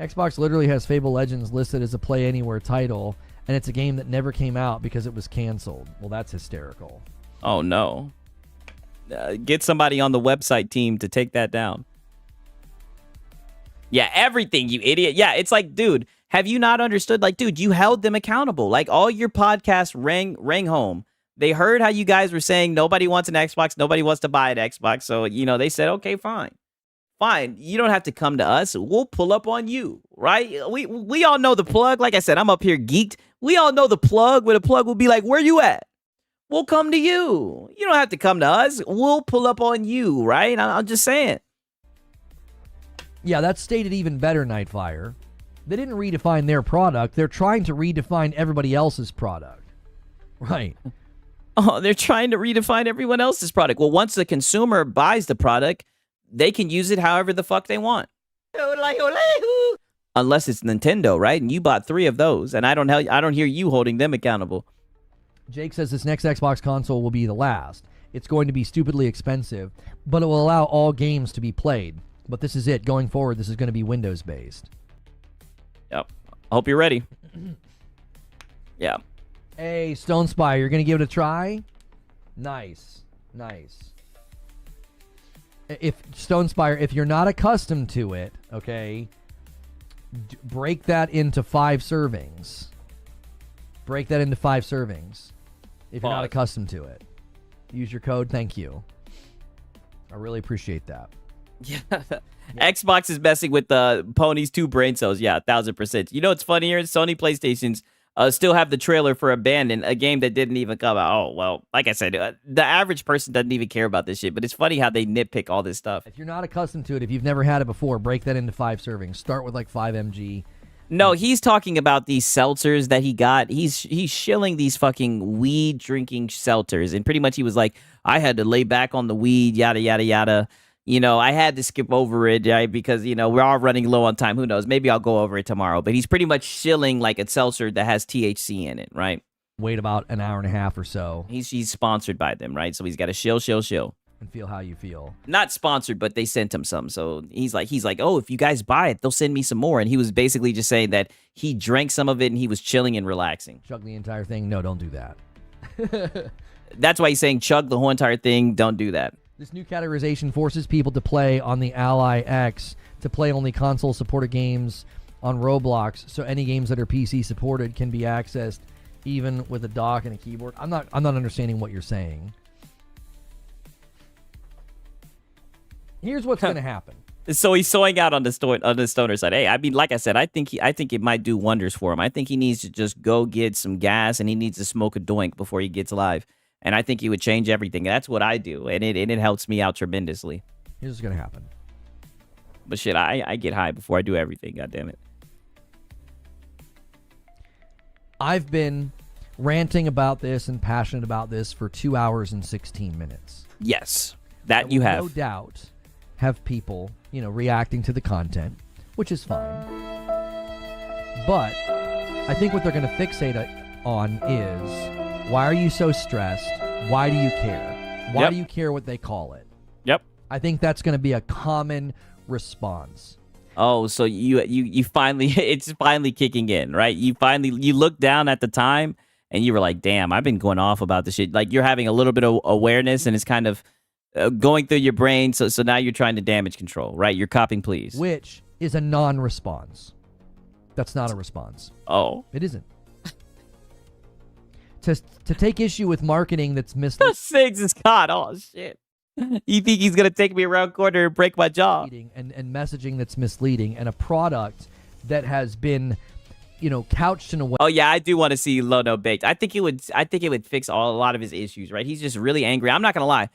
Xbox literally has Fable Legends listed as a Play Anywhere title, and it's a game that never came out because it was canceled. Well, that's hysterical. Oh, no. Get somebody on the website team to take that down. Yeah, everything, you idiot. Yeah, it's like, dude, have you not understood? Like, dude, you held them accountable. Like, all your podcasts rang home. They heard how you guys were saying nobody wants an Xbox, nobody wants to buy an Xbox. So, you know, they said, okay, fine. Fine. You don't have to come to us. We'll pull up on you, right? We all know the plug. Like I said, I'm up here geeked. We all know the plug, where the plug will be like, where you at? We'll come to you. You don't have to come to us. We'll pull up on you, right? I'm just saying. Yeah, that's stated even better, Nightfire. They didn't redefine their product. They're trying to redefine everybody else's product. Right. Oh, they're trying to redefine everyone else's product. Well, once the consumer buys the product, they can use it however the fuck they want. Unless it's Nintendo, right? And you bought 3 of those, and I don't hear you holding them accountable. Jake says this next Xbox console will be the last. It's going to be stupidly expensive, but it will allow all games to be played. But this is it. Going forward, this is going to be Windows-based. Yep. I hope you're ready. Yeah. Hey, Stone Spy, you're going to give it a try? Nice. If Stone Spire, if you're not accustomed to it, okay, break that into 5 servings. Break that into 5 servings. If you're not accustomed to it, use your code. Thank you. I really appreciate that. Yeah. Xbox is messing with the Pony's 2 brain cells. Yeah, 1000%. You know what's funny here? Sony PlayStation's still have the trailer for Abandon, a game that didn't even come out. Oh, well, like I said, the average person doesn't even care about this shit, but it's funny how they nitpick all this stuff. If you're not accustomed to it, if you've never had it before, break that into 5 servings. Start with like 5 mg. No, he's talking about these seltzers that he got. He's shilling these fucking weed drinking seltzers, and pretty much he was like, I had to lay back on the weed, yada, yada, yada. You know, I had to skip over it, right? Because, you know, we're all running low on time. Who knows? Maybe I'll go over it tomorrow. But he's pretty much shilling like a seltzer that has THC in it, right? Wait about an hour and a half or so. He's sponsored by them, right? So he's got to shill. And feel how you feel. Not sponsored, but they sent him some. So he's like, oh, if you guys buy it, they'll send me some more. And he was basically just saying that he drank some of it and he was chilling and relaxing. Chug the entire thing? No, don't do that. That's why he's saying chug the whole entire thing. Don't do that. This new categorization forces people to play on the Ally X to play only console-supported games on Roblox, so any games that are PC-supported can be accessed even with a dock and a keyboard. I'm not understanding what you're saying. Here's what's going to happen. So he's sewing out on the stoner side. Hey, I mean, like I said, I think it might do wonders for him. I think he needs to just go get some gas and he needs to smoke a doink before he gets live. And I think he would change everything. That's what I do, and it helps me out tremendously. Here's what's gonna happen. But shit, I get high before I do everything. God damn it. I've been ranting about this and passionate about this for 2 hours and 16 minutes. Yes, that you have. No doubt have people, reacting to the content, which is fine. But I think what they're going to fixate on is, why are you so stressed? Why do you care? Why do you care what they call it? Yep. I think that's going to be a common response. Oh, so you finally, it's finally kicking in, right? You look down at the time and you were like, damn, I've been going off about this shit. Like, you're having a little bit of awareness and it's kind of going through your brain. So now you're trying to damage control, right? You're copping pleas. Which is a non-response. That's not a response. Oh. It isn't. To take issue with marketing that's misleading. Sigs is caught. Oh, shit. You think he's going to take me around corner and break my jaw? And messaging that's misleading, and a product that has been, couched in a way. Oh yeah, I do want to see Lono baked. I think it would fix a lot of his issues, right? He's just really angry. I'm not going to lie.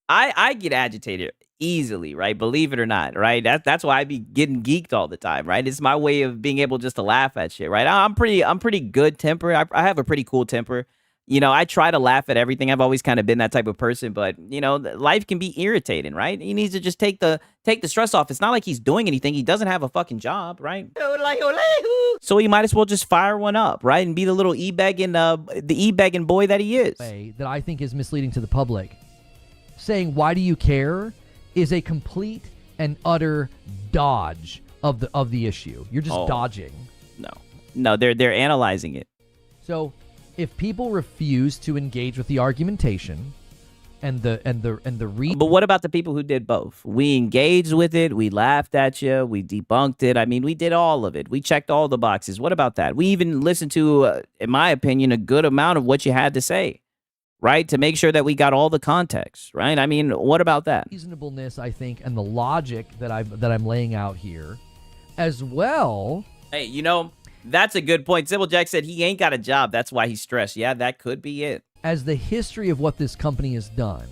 I get agitated easily, right? Believe it or not, right? That's why I be getting geeked all the time, right? It's my way of being able just to laugh at shit, right? I'm pretty good temper. I have a pretty cool temper. I try to laugh at everything. I've always kind of been that type of person, but life can be irritating, right? He needs to just take the stress off. It's not like he's doing anything. He doesn't have a fucking job, right? So he might as well just fire one up, right? And be the little e-begging boy that he is. That I think is misleading to the public. Saying, why do you care, is a complete and utter dodge of the issue. You're just dodging. No, they're analyzing it. So if people refuse to engage with the argumentation and the reason, but what about the people who did both? We engaged with it, we laughed at you, we debunked it. I mean, we did all of it. We checked all the boxes. What about that? We even listened to, in my opinion, a good amount of what you had to say, right? To make sure that we got all the context, right? I mean, what about that? Reasonableness, I think, and the logic that I'm laying out here, as well. Hey, that's a good point. Sybil Jack said he ain't got a job. That's why he's stressed. Yeah, that could be it. As the history of what this company has done,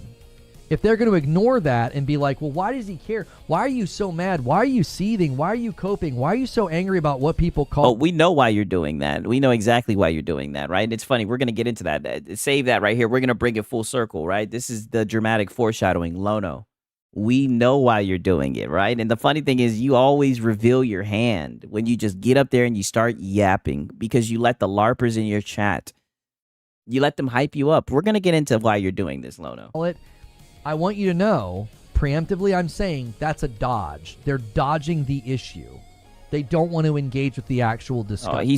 if they're going to ignore that and be like, well, why does he care? Why are you so mad? Why are you seething? Why are you coping? Why are you so angry about what people call? Oh, we know why you're doing that. We know exactly why you're doing that, right? It's funny. We're going to get into that. Save that right here. We're going to bring it full circle, right? This is the dramatic foreshadowing. Lono. We know why you're doing it, right? And the funny thing is you always reveal your hand when you just get up there and you start yapping because you let the LARPers in your chat. You let them hype you up. We're going to get into why you're doing this, Lono. I want you to know, preemptively, I'm saying that's a dodge. They're dodging the issue. They don't want to engage with the actual discussion.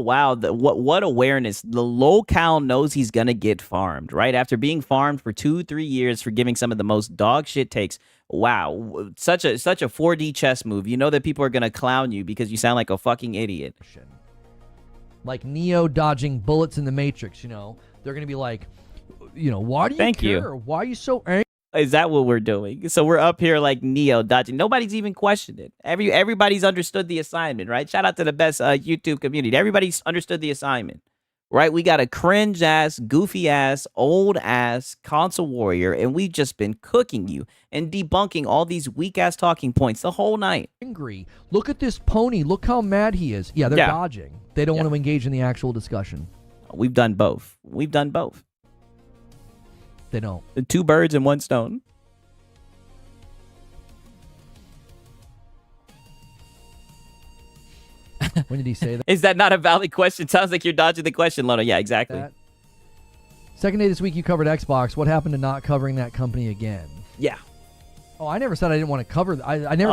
Wow. What awareness. The locale knows he's going to get farmed, right? After being farmed for 2-3 years for giving some of the most dog shit takes. Wow. Such a 4D chess move. You know that people are going to clown you because you sound like a fucking idiot. Like Neo dodging bullets in the Matrix, you know. They're going to be like, you know, why do you care? Why are you so angry? Is that what we're doing? So we're up here like Neo dodging. Nobody's even questioned it. Everybody's understood the assignment, right? Shout out to the best YouTube community. Everybody's understood the assignment, right? We got a cringe ass, goofy ass, old ass console warrior, and we've just been cooking you and debunking all these weak ass talking points the whole night. Angry. Look at this pony. Look how mad he is. Yeah, they're dodging. They don't want to engage in the actual discussion. We've done both. We've done both. They don't. 2 birds and 1 stone. When did he say that? Is that not a valid question? Sounds like you're dodging the question, Lono. Yeah, exactly. Second day this week you covered Xbox. What happened to not covering that company again? Yeah. Oh, I never said I didn't want to cover. I never.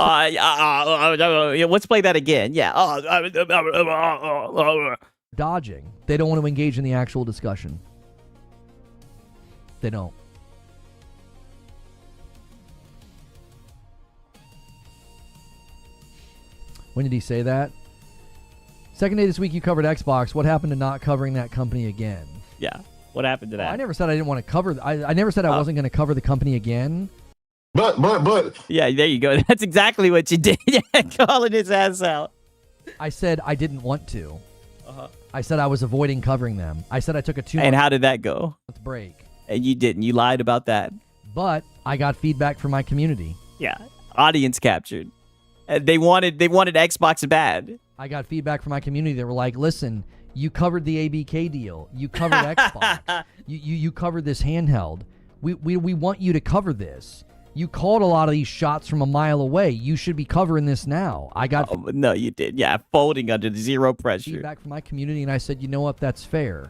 Let's play that again. Yeah. Dodging. They don't want to engage in the actual discussion. They don't. When did he say that? Second day this week you covered Xbox. What happened to not covering that company again? Yeah. What happened to that? I never said I didn't want to cover. I never said I wasn't going to cover the company again. But. Yeah, there you go. That's exactly what you did. Yeah, calling his ass out. I said I didn't want to. I said I was avoiding covering them. I said I took a 2 And how did that go? month break. And you didn't. You lied about that. But I got feedback from my community. Yeah. Audience captured. They wanted Xbox bad. I got feedback from my community that were like, listen, you covered the ABK deal. You covered Xbox. You covered this handheld. We want you to cover this. You called a lot of these shots from a mile away. You should be covering this now. I got no, you did. Yeah, folding under zero pressure. Feedback from my community, and I said, you know what? That's fair.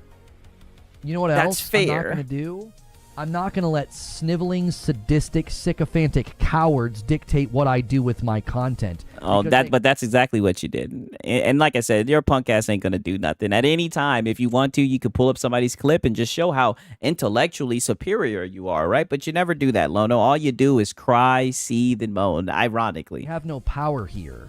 You know what That's else fair. I'm not going to do? I'm not going to let sniveling, sadistic, sycophantic cowards dictate what I do with my content. But that's exactly what you did. And like I said, your punk ass ain't going to do nothing. At any time, if you want to, you could pull up somebody's clip and just show how intellectually superior you are, right? But you never do that, Lono. All you do is cry, seethe, and moan, ironically. You have no power here.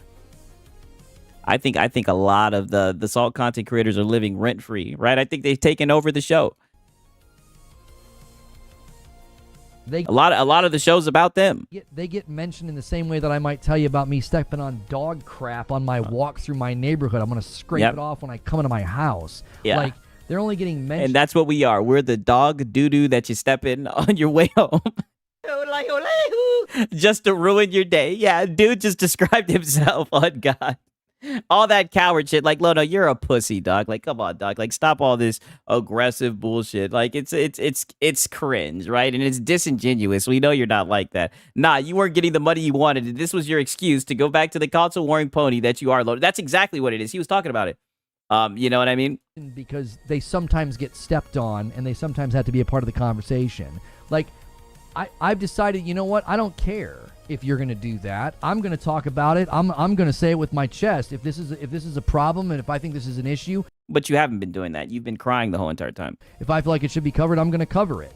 I think a lot of the Salt content creators are living rent-free, right? I think they've taken over the show. A lot of the show's about them. They get mentioned in the same way that I might tell you about me stepping on dog crap on my walk through my neighborhood. I'm going to scrape it off when I come into my house. Yeah. Like, they're only getting mentioned. And that's what we are. We're the dog doo-doo that you step in on your way home. Just to ruin your day. Yeah, dude just described himself on God. All that coward shit. Like, Lono, you're a pussy, dog. Like, come on, dog. Like, stop all this aggressive bullshit. Like, it's cringe, right? And it's disingenuous. We know you're not like that. Nah, you weren't getting the money you wanted. And this was your excuse to go back to the console warring pony that you are, Lono. That's exactly what it is. He was talking about it. You know what I mean? Because they sometimes get stepped on, and they sometimes have to be a part of the conversation. Like, I've decided, you know what? I don't care if you're going to do that. I'm going to talk about it. I'm going to say it with my chest. If this is a problem, and if I think this is an issue. But you haven't been doing that. You've been crying the whole entire time. If I feel like it should be covered, I'm going to cover it.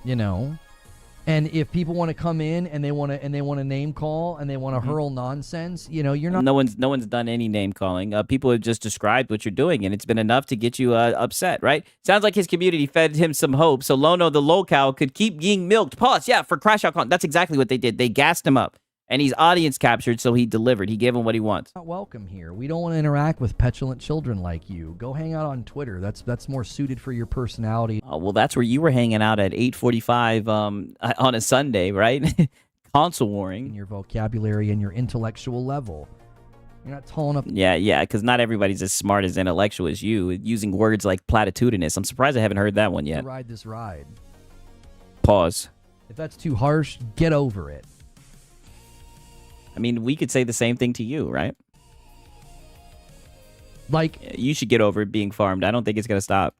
You know? And if people want to come in and they want to name call and they want to hurl nonsense, you know, you're not. No one's done any name calling. People have just described what you're doing, and it's been enough to get you upset, right? Sounds like his community fed him some hope, so Lono the locale could keep being milked. Pause. Yeah, for Crash Out Con. That's exactly what they did. They gassed him up, and he's audience captured, so he delivered. He gave him what he wants. Not welcome here. We don't want to interact with petulant children like you. Go hang out on Twitter. That's more suited for your personality. Well, that's where you were hanging out at 8:45 on a Sunday, right? Console warring. In your vocabulary and your intellectual level. You're not tall enough. Yeah, because not everybody's as smart as intellectual as you, using words like platitudinous. I'm surprised I haven't heard that one yet. Ride this ride. Pause. If that's too harsh, get over it. I mean, we could say the same thing to you, right? Like, you should get over it being farmed. I don't think it's going to stop.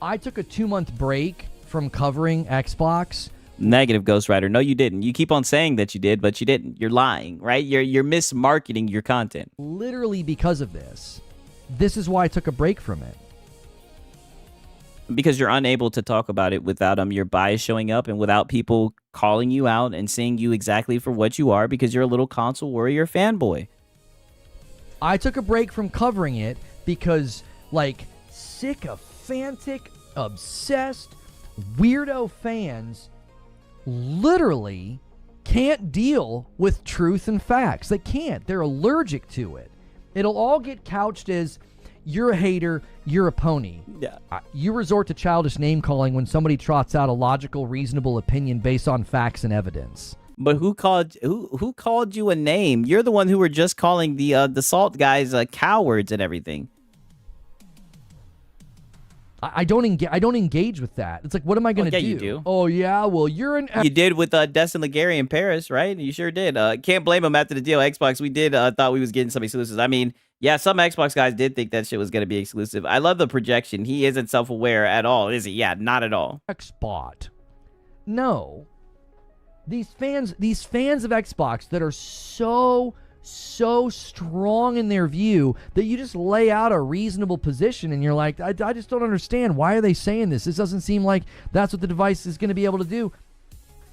I took a 2-month break from covering Xbox. Negative, Ghost Rider. No, you didn't. You keep on saying that you did, but you didn't. You're lying, right? You're mismarketing your content. Literally because of this. This is why I took a break from it. Because you're unable to talk about it without your bias showing up and without people calling you out and seeing you exactly for what you are, because you're a little console warrior fanboy. I took a break from covering it because, like, sycophantic, obsessed, weirdo fans literally can't deal with truth and facts. They can't. They're allergic to it. It'll all get couched as, you're a hater, you're a pony. Yeah. You resort to childish name-calling when somebody trots out a logical, reasonable opinion based on facts and evidence. But who called you a name? You're the one who were just calling the Salt guys cowards and everything. I don't engage with that. It's like, what am I going to do? You do. Oh, yeah, well, you're an... You did with Destin Legary in Paris, right? You sure did. Can't blame him after the deal. Xbox, we did thought we was getting some exclusives. I mean, yeah, some Xbox guys did think that shit was going to be exclusive. I love the projection. He isn't self-aware at all, is he? Yeah, not at all. Xbot. No. These fans of Xbox that are so strong in their view that you just lay out a reasonable position and you're like, I just don't understand. Why are they saying this? This doesn't seem like that's what the device is going to be able to do.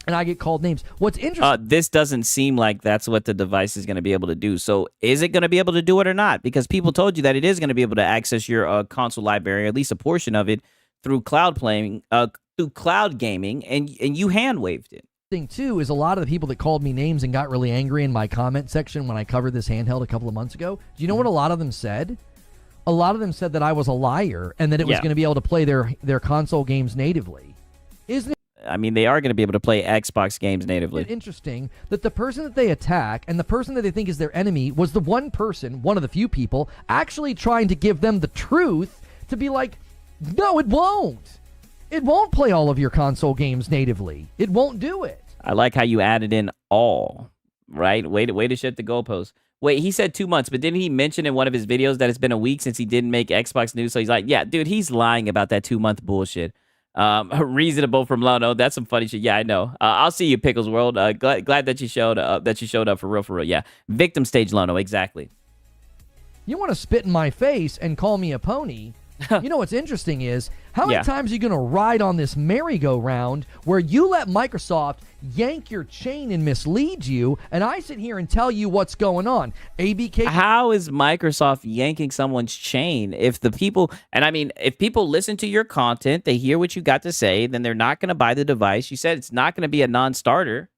And I get called names. What's interesting... this doesn't seem like that's what the device is going to be able to do. So is it going to be able to do it or not? Because people told you that it is going to be able to access your console library, or at least a portion of it, through cloud gaming, and you hand-waved it. Thing too is a lot of the people that called me names and got really angry in my comment section when I covered this handheld a couple of months ago. Do you know what a lot of them said? A lot of them said that I was a liar and that it was going to be able to play their console games natively. Isn't it? I mean, they are going to be able to play Xbox games natively. Isn't it interesting that the person that they attack and the person that they think is their enemy was the one person, one of the few people, actually trying to give them the truth to be like, no, it won't. It won't play all of your console games natively. It won't do it. I like how you added in all, right? Way to shit the goalposts. Wait, he said 2 months, but didn't he mention in one of his videos that it's been a week since he didn't make Xbox news? So he's like, yeah, dude, he's lying about that 2-month bullshit. Reasonable from Lono. That's some funny shit. Yeah, I know. I'll see you, Pickles World. Glad that you showed up for real. Yeah, victim stage Lono, exactly. You want to spit in my face and call me a pony? You know what's interesting is, how many times are you going to ride on this merry-go-round where you let Microsoft yank your chain and mislead you, and I sit here and tell you what's going on? ABK... How is Microsoft yanking someone's chain if if people listen to your content, they hear what you got to say, then they're not going to buy the device. You said it's not going to be a non-starter,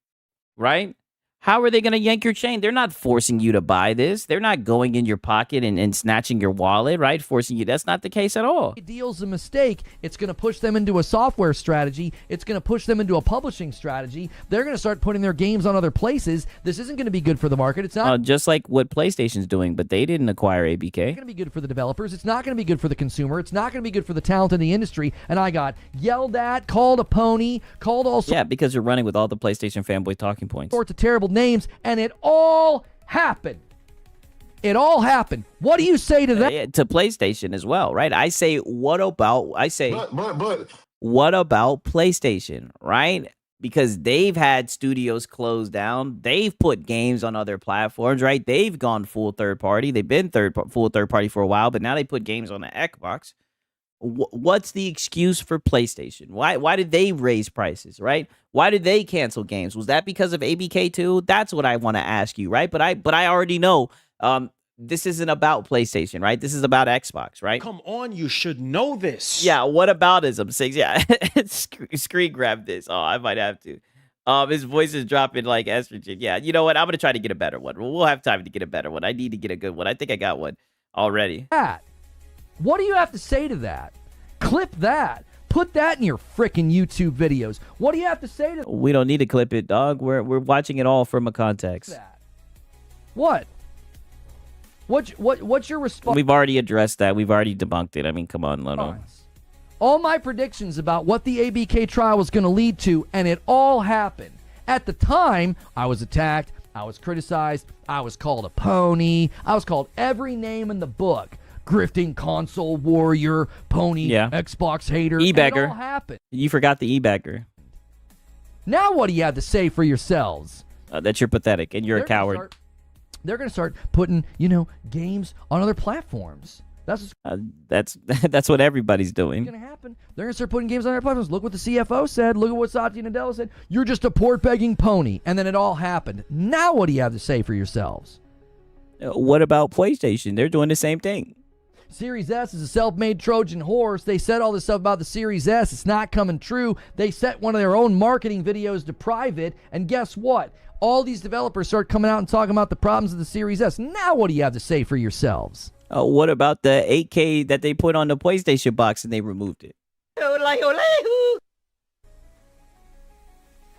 right? How are they going to yank your chain? They're not forcing you to buy this. They're not going in your pocket and snatching your wallet, right? Forcing you. That's not the case at all. Deal's a mistake. It's going to push them into a software strategy. It's going to push them into a publishing strategy. They're going to start putting their games on other places. This isn't going to be good for the market. It's not just like what PlayStation's doing, but they didn't acquire ABK. It's not going to be good for the developers. It's not going to be good for the consumer. It's not going to be good for the talent in the industry. And I got yelled at, called a pony, called all sorts. Yeah, because you're running with all the PlayStation fanboy talking points. Sorts of terrible names, and it all happened. It all happened. What do you say to that? To PlayStation as well, right? I say, what about PlayStation, right? Because they've had studios closed down. They've put games on other platforms, right? They've gone full third party. They've been full third party for a while, but now they put games on the Xbox. What's the excuse for PlayStation? Why did they raise prices, right? Why did they cancel games? Was that because of ABK too? That's what I want to ask you, right? But I already know this isn't about PlayStation, right? This is about Xbox, right? Come on, you should know this. Yeah, what aboutism? 6, yeah. Screen grab this. Oh, I might have to. His voice is dropping like estrogen. Yeah, you know what? I'm going to try to get a better one. We'll have time to get a better one. I need to get a good one. I think I got one already. What do you have to say to that? Clip that. Put that in your frickin' YouTube videos. What do you have to say to... We don't need to clip it, dog. We're watching it all from a context. What? What's your response? We've already addressed that. We've already debunked it. I mean, come on, Lono. all my predictions about what the ABK trial was going to lead to, and it all happened. At the time, I was attacked, I was criticized, I was called a pony, I was called every name in the book. Grifting console warrior, pony, Xbox hater. E-bagger. It all happened. You forgot the e-bagger. Now what do you have to say for yourselves? That you're pathetic and you're a coward. They're going to start putting, games on other platforms. That's what everybody's doing. Going to happen. They're going to start putting games on other platforms. Look what the CFO said. Look at what Satya Nadella said. You're just a port-begging pony. And then it all happened. Now what do you have to say for yourselves? What about PlayStation? They're doing the same thing. Series S is a self-made Trojan horse. They said all this stuff about the Series S. It's not coming true. They set one of their own marketing videos to private. And guess what? All these developers start coming out and talking about the problems of the Series S. Now what do you have to say for yourselves? What about the 8K that they put on the PlayStation box and they removed it?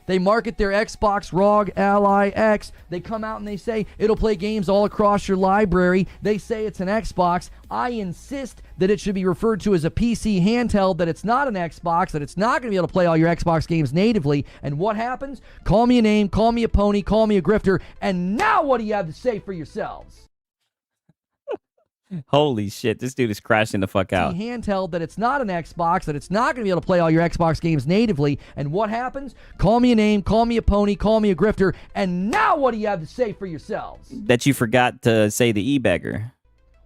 They market their Xbox ROG Ally X. They come out and they say it'll play games all across your library. They say it's an Xbox. I insist that it should be referred to as a PC handheld, that it's not an Xbox, that it's not going to be able to play all your Xbox games natively. And what happens? Call me a name, call me a pony, call me a grifter. And now what do you have to say for yourselves? Holy shit, this dude is crashing the fuck out. Handheld, that it's not an Xbox, that it's not going to be able to play all your Xbox games natively. And what happens? Call me a name, call me a pony, call me a grifter. And now what do you have to say for yourselves? That you forgot to say the e-beggar.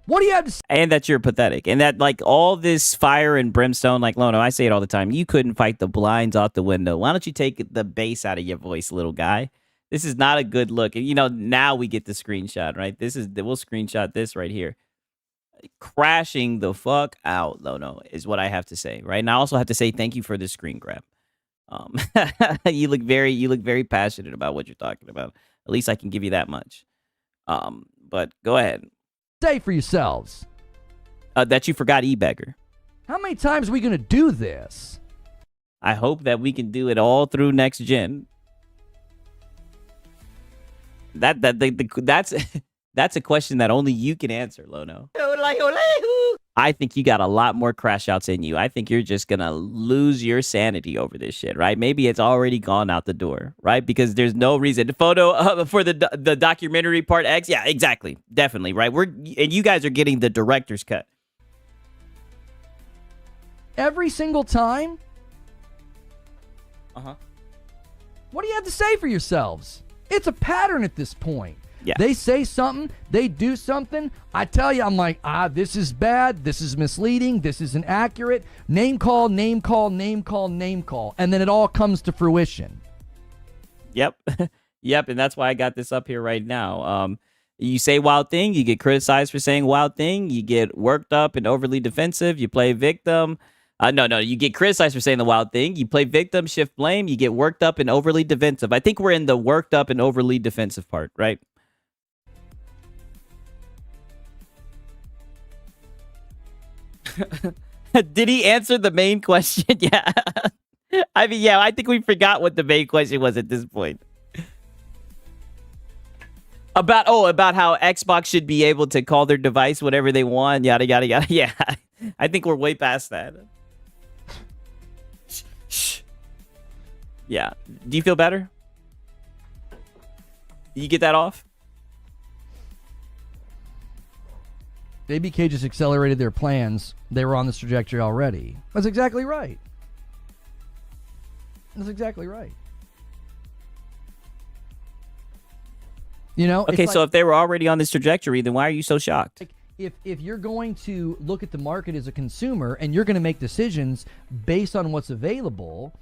What do you have to say? And that you're pathetic. And that, like, all this fire and brimstone, like, Lono, I say it all the time. You couldn't fight the blinds out the window. Why don't you take the bass out of your voice, little guy? This is not a good look. And, now we get the screenshot, right? We'll screenshot this right here. Crashing the fuck out, Lono, is what I have to say, right? And I also have to say thank you for this screen grab. You look very passionate about what you're talking about. At least I can give you that much. But go ahead. Say for yourselves. That you forgot e-beggar. How many times are we going to do this? I hope that we can do it all through next gen. That's a question that only you can answer, Lono. I think you got a lot more crash outs in you. I think you're just going to lose your sanity over this shit, right? Maybe it's already gone out the door, right? Because there's no reason. The photo for the documentary part X, yeah, exactly. Definitely, right? And you guys are getting the director's cut. Every single time? Uh-huh. What do you have to say for yourselves? It's a pattern at this point. Yeah. They say something, they do something. I tell you, I'm like, this is bad, this is misleading, this isn't accurate. Name call, name call, name call, name call. And then it all comes to fruition. Yep. Yep. And that's why I got this up here right now. You say wild thing, you get criticized for saying wild thing, you get worked up and overly defensive, you play victim. No, you get criticized for saying the wild thing, you play victim, shift blame, you get worked up and overly defensive. I think we're in the worked up and overly defensive part, right? Did he answer the main question? Yeah. I mean, yeah, I think we forgot what the main question was at this point. About how Xbox should be able to call their device whatever they want, yada, yada, yada. Yeah, I think we're way past that. Shh. Yeah. Do you feel better? You get that off? ABK just accelerated their plans. They were on this trajectory already. That's exactly right. That's exactly right. Okay, so if they were already on this trajectory, then why are you so shocked? If you're going to look at the market as a consumer and you're going to make decisions based on what's available,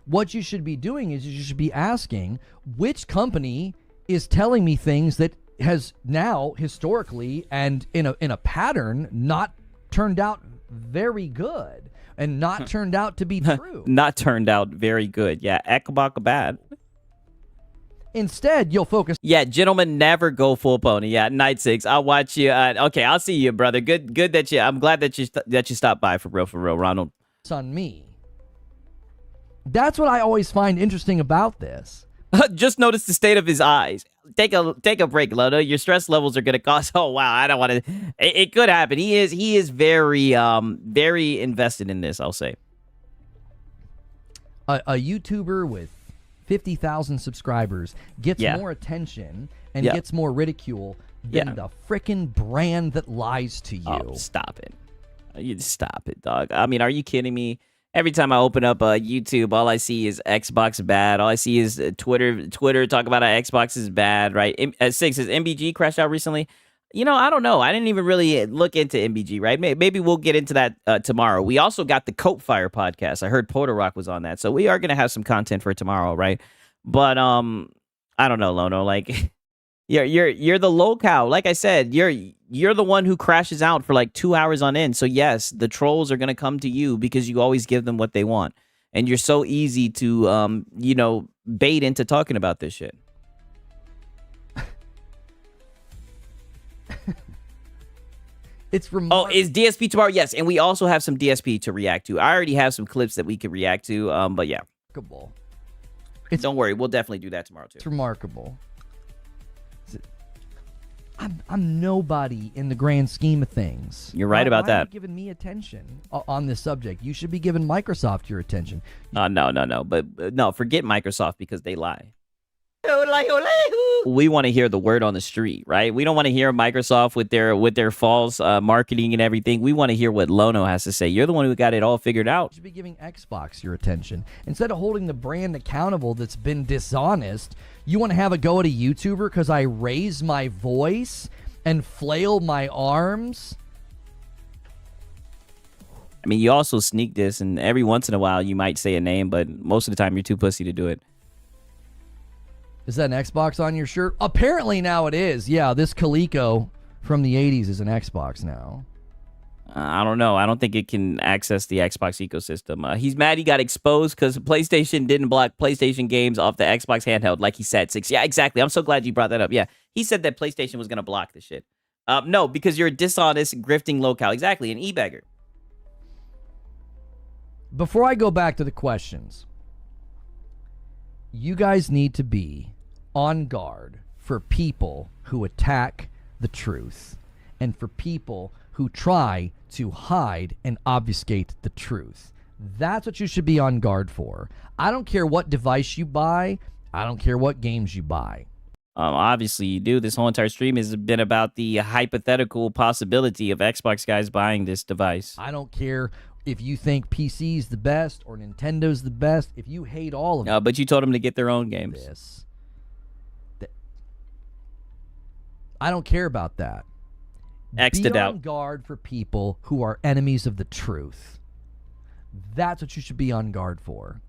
what you should be doing is you should be asking which company is telling me things that has now historically and in a pattern not turned out very good and not turned out to be true. Not turned out very good. Yeah, Ekbaka bad. Instead, you'll focus. Yeah, gentlemen, never go full pony. Yeah, Night 6. I'll watch you. Okay, I'll see you, brother. Good that I'm glad that you stopped by for real, Ronald. On me. That's what I always find interesting about this. Just notice the state of his eyes. take a break, Lono. Your stress levels are gonna cause. Oh wow, I don't want to. It could happen. He is very very invested in this. I'll say. A YouTuber with 50,000 subscribers gets more attention and gets more ridicule than the frickin' brand that lies to you. Oh, stop it. You stop it, dog. I mean, are you kidding me? Every time I open up YouTube, all I see is Xbox bad. All I see is Twitter talk about how Xbox is bad, right? Six, has MBG crashed out recently? You know, I don't know. I didn't even really look into MBG, right? Maybe we'll get into that tomorrow. We also got the Coat Fire podcast. I heard Porter Rock was on that. So we are going to have some content for tomorrow, right? But I don't know, Lono. Like, you're the locale. Like I said, you're the one who crashes out for like 2 hours on end. So yes, the trolls are going to come to you because you always give them what they want. And you're so easy to, bait into talking about this shit. It's remarkable. Oh, is DSP tomorrow? Yes, and we also have some DSP to react to. I already have some clips that we could react to. But yeah, remarkable. Don't worry, we'll definitely do that tomorrow too. It's remarkable. I'm nobody in the grand scheme of things. You're right about that. Why are you giving me attention on this subject? You should be giving Microsoft your attention. No. But no, forget Microsoft because they lie. We want to hear the word on the street, right? We don't want to hear Microsoft with their false marketing and everything. We want to hear what Lono has to say. You're the one who got it all figured out. You should be giving Xbox your attention. Instead of holding the brand accountable that's been dishonest, you want to have a go at a YouTuber because I raise my voice and flail my arms? I mean, you also sneak this, and every once in a while you might say a name, but most of the time you're too pussy to do it. Is that an Xbox on your shirt? Apparently now it is. Yeah, this Coleco from the 80s is an Xbox now. I don't know. I don't think it can access the Xbox ecosystem. He's mad he got exposed because PlayStation didn't block PlayStation games off the Xbox handheld, like he said. Six. Yeah, exactly. I'm so glad you brought that up. Yeah, he said that PlayStation was going to block the shit. No, because you're a dishonest, grifting locale. Exactly, an e-bagger. Before I go back to the questions, you guys need to be on guard for people who attack the truth and for people who try to hide and obfuscate the truth. That's what you should be on guard for. I don't care what device you buy. I don't care what games you buy. Obviously you do. This whole entire stream has been about the hypothetical possibility of Xbox guys buying this device. I don't care if you think PC's the best or Nintendo's the best. If you hate all of it. But you told them to get their own games. I don't care about that. Be on guard for people who are enemies of the truth. That's what you should be on guard for.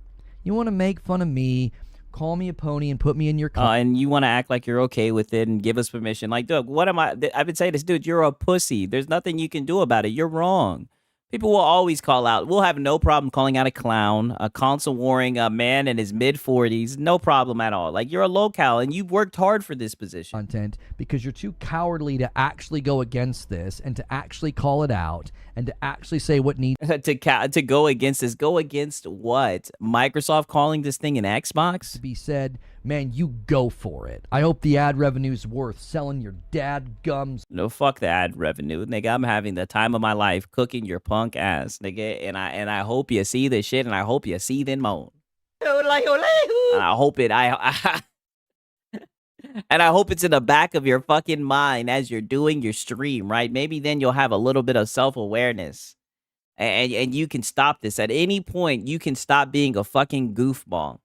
You want to make fun of me, call me a pony, and put me in your and you want to act like you're okay with it and give us permission. Like, dude, what am I? I've been saying this, dude, you're a pussy. There's nothing you can do about it. You're wrong. People will always call out. We'll have no problem calling out a clown, a console warring a man in his mid-40s. No problem at all. Like, you're a locale, and you've worked hard for this position. Content because you're too cowardly to actually go against this and to actually call it out and to actually say what needs to go against this. Go against what? Microsoft calling this thing an Xbox? To be said, man, you go for it. I hope the ad revenue's worth selling your dad gums. No, fuck the ad revenue, nigga. I'm having the time of my life cooking your punk ass, nigga. And I hope you see this shit, and I hope you see then moan. And I hope it. And I hope it's in the back of your fucking mind as you're doing your stream, right? Maybe then you'll have a little bit of self-awareness. And you can stop this. At any point, you can stop being a fucking goofball.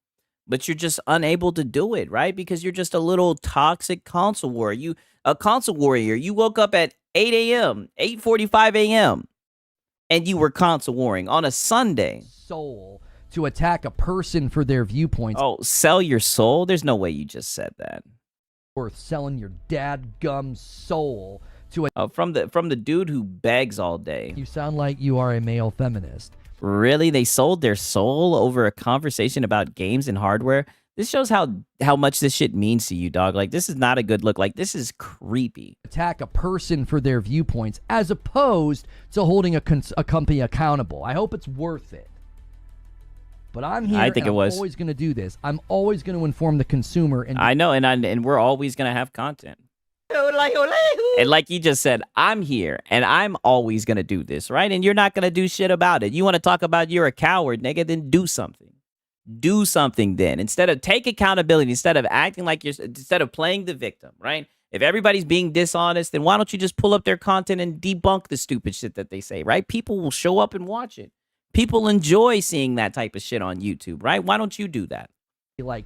But you're just unable to do it, right? Because you're just a little toxic console warrior. A console warrior. You woke up at 8 a.m., 8:45 a.m., and you were console warring on a Sunday. Soul to attack a person for their viewpoints. Oh, sell your soul? There's no way you just said that. Worth selling your dadgum soul to from the dude who begs all day. You sound like you are a male feminist. Really? They sold their soul over a conversation about games and hardware? This shows how much this shit means to you, dog. Like, this is not a good look. Like, this is creepy. Attack a person for their viewpoints as opposed to holding a company accountable. I hope it's worth it. But I'm here. I think and it was. I'm always going to do this. I'm always going to inform the consumer. And I know, and we're always gonna have content. And like you just said, I'm here, and I'm always gonna do this, right? And you're not gonna do shit about it. You want to talk about you're a coward, nigga? Then do something. Do something then. Instead of take accountability, instead of acting like instead of playing the victim, right? If everybody's being dishonest, then why don't you just pull up their content and debunk the stupid shit that they say, right? People will show up and watch it. People enjoy seeing that type of shit on YouTube, right? Why don't you do that? like,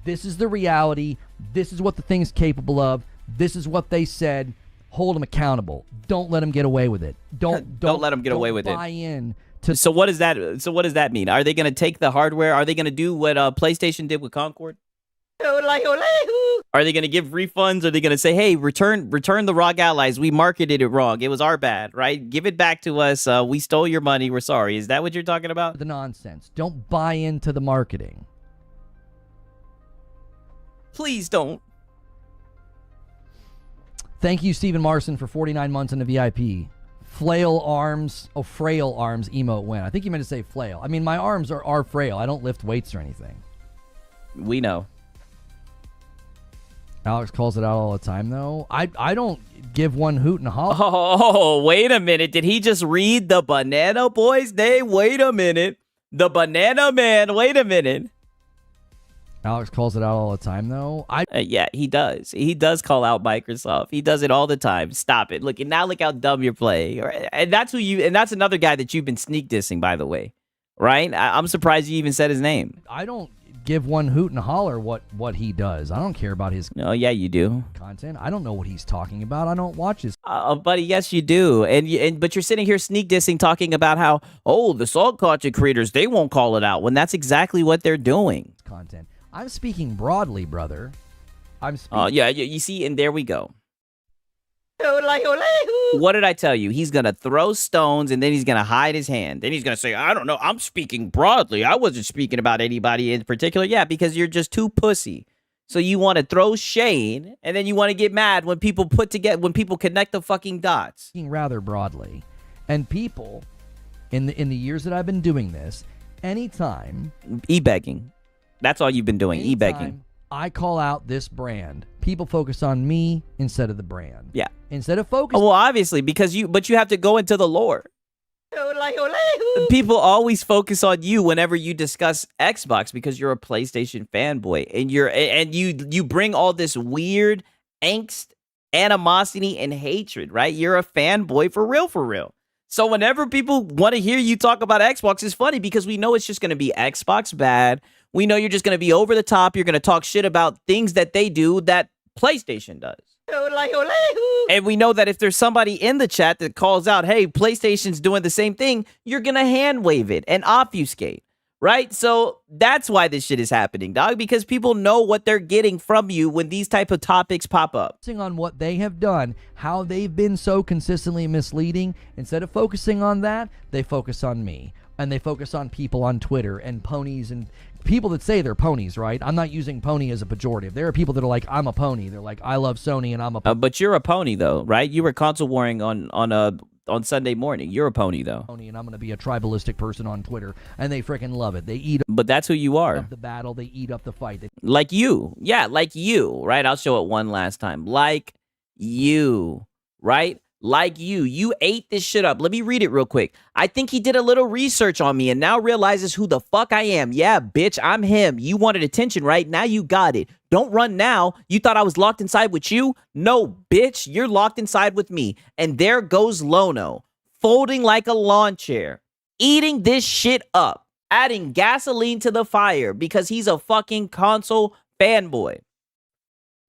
this is the reality. This is what the thing's capable of. This is what they said. Hold them accountable. Don't let them get away with it. Don't let them get away with it. Buy in to. So what does that mean? Are they going to take the hardware? Are they going to do what PlayStation did with Concord? Are they going to give refunds? Are they going to say, "Hey, return the ROG Allies. We marketed it wrong. It was our bad, right? Give it back to us. We stole your money. We're sorry." Is that what you're talking about? The nonsense. Don't buy into the marketing. Please don't. Thank you, Stephen Marson, for 49 months in the VIP. Frail arms emote win. I think you meant to say flail. I mean, my arms are frail. I don't lift weights or anything. We know. Alex calls it out all the time, though. I don't give one hoot and holler. Oh, wait a minute. Did he just read the Banana Boy's name? Wait a minute. The Banana Man. Wait a minute. Alex calls it out all the time, though. Yeah, he does. He does call out Microsoft. He does it all the time. Stop it. Look how dumb you're playing. And that's that's another guy that you've been sneak dissing, by the way. Right? I'm surprised you even said his name. I don't give one hoot and holler what he does. I don't care about his Oh, yeah, you do. content. I don't know what he's talking about. I don't watch his Buddy, yes, you do. But you're sitting here sneak dissing, talking about how, the salt content creators, they won't call it out, when that's exactly what they're doing. content. I'm speaking broadly, brother. I'm speaking. Yeah, you see, and there we go. What did I tell you? He's going to throw stones, and then he's going to hide his hand. Then he's going to say, I don't know, I'm speaking broadly. I wasn't speaking about anybody in particular. Yeah, because you're just too pussy. So you want to throw shade, and then you want to get mad when people connect the fucking dots. Speaking rather broadly. And people, in the years that I've been doing this, anytime... E-begging. That's all you've been doing, e-begging. I call out this brand, people focus on me instead of the brand. Yeah. Instead of focusing... well, obviously, but you have to go into the lore. People always focus on you whenever you discuss Xbox because you're a PlayStation fanboy, and you bring all this weird angst, animosity, and hatred, right? You're a fanboy for real. So whenever people want to hear you talk about Xbox, it's funny because we know it's just going to be Xbox bad. We know you're just going to be over the top. You're going to talk shit about things that they do that PlayStation does. And we know that if there's somebody in the chat that calls out, hey, PlayStation's doing the same thing, you're going to hand wave it and obfuscate, right? So that's why this shit is happening, dog, because people know what they're getting from you when these type of topics pop up. On what they have done, how they've been so consistently misleading, instead of focusing on that, they focus on me. And they focus on people on Twitter and ponies and people that say they're ponies, right? I'm not using pony as a pejorative. There are people that are like, I'm a pony. They're like, I love Sony and I'm a pony. But you're a pony, though, right? You were console warring on Sunday morning. You're a pony, though. And I'm going to be a tribalistic person on Twitter. And they freaking love it. They eat But that's who you are. up the battle. They eat up the fight. Like you. Yeah, like you, right? I'll show it one last time. Like you, right? Like you ate this shit up. Let me read it real quick. I think he did a little research on me and now realizes who the fuck I am. Yeah, bitch, I'm him. You wanted attention, right? Now you got it. Don't run now. You thought I was locked inside with you? No, bitch, you're locked inside with me. And there goes Lono, folding like a lawn chair, eating this shit up, adding gasoline to the fire because he's a fucking console fanboy.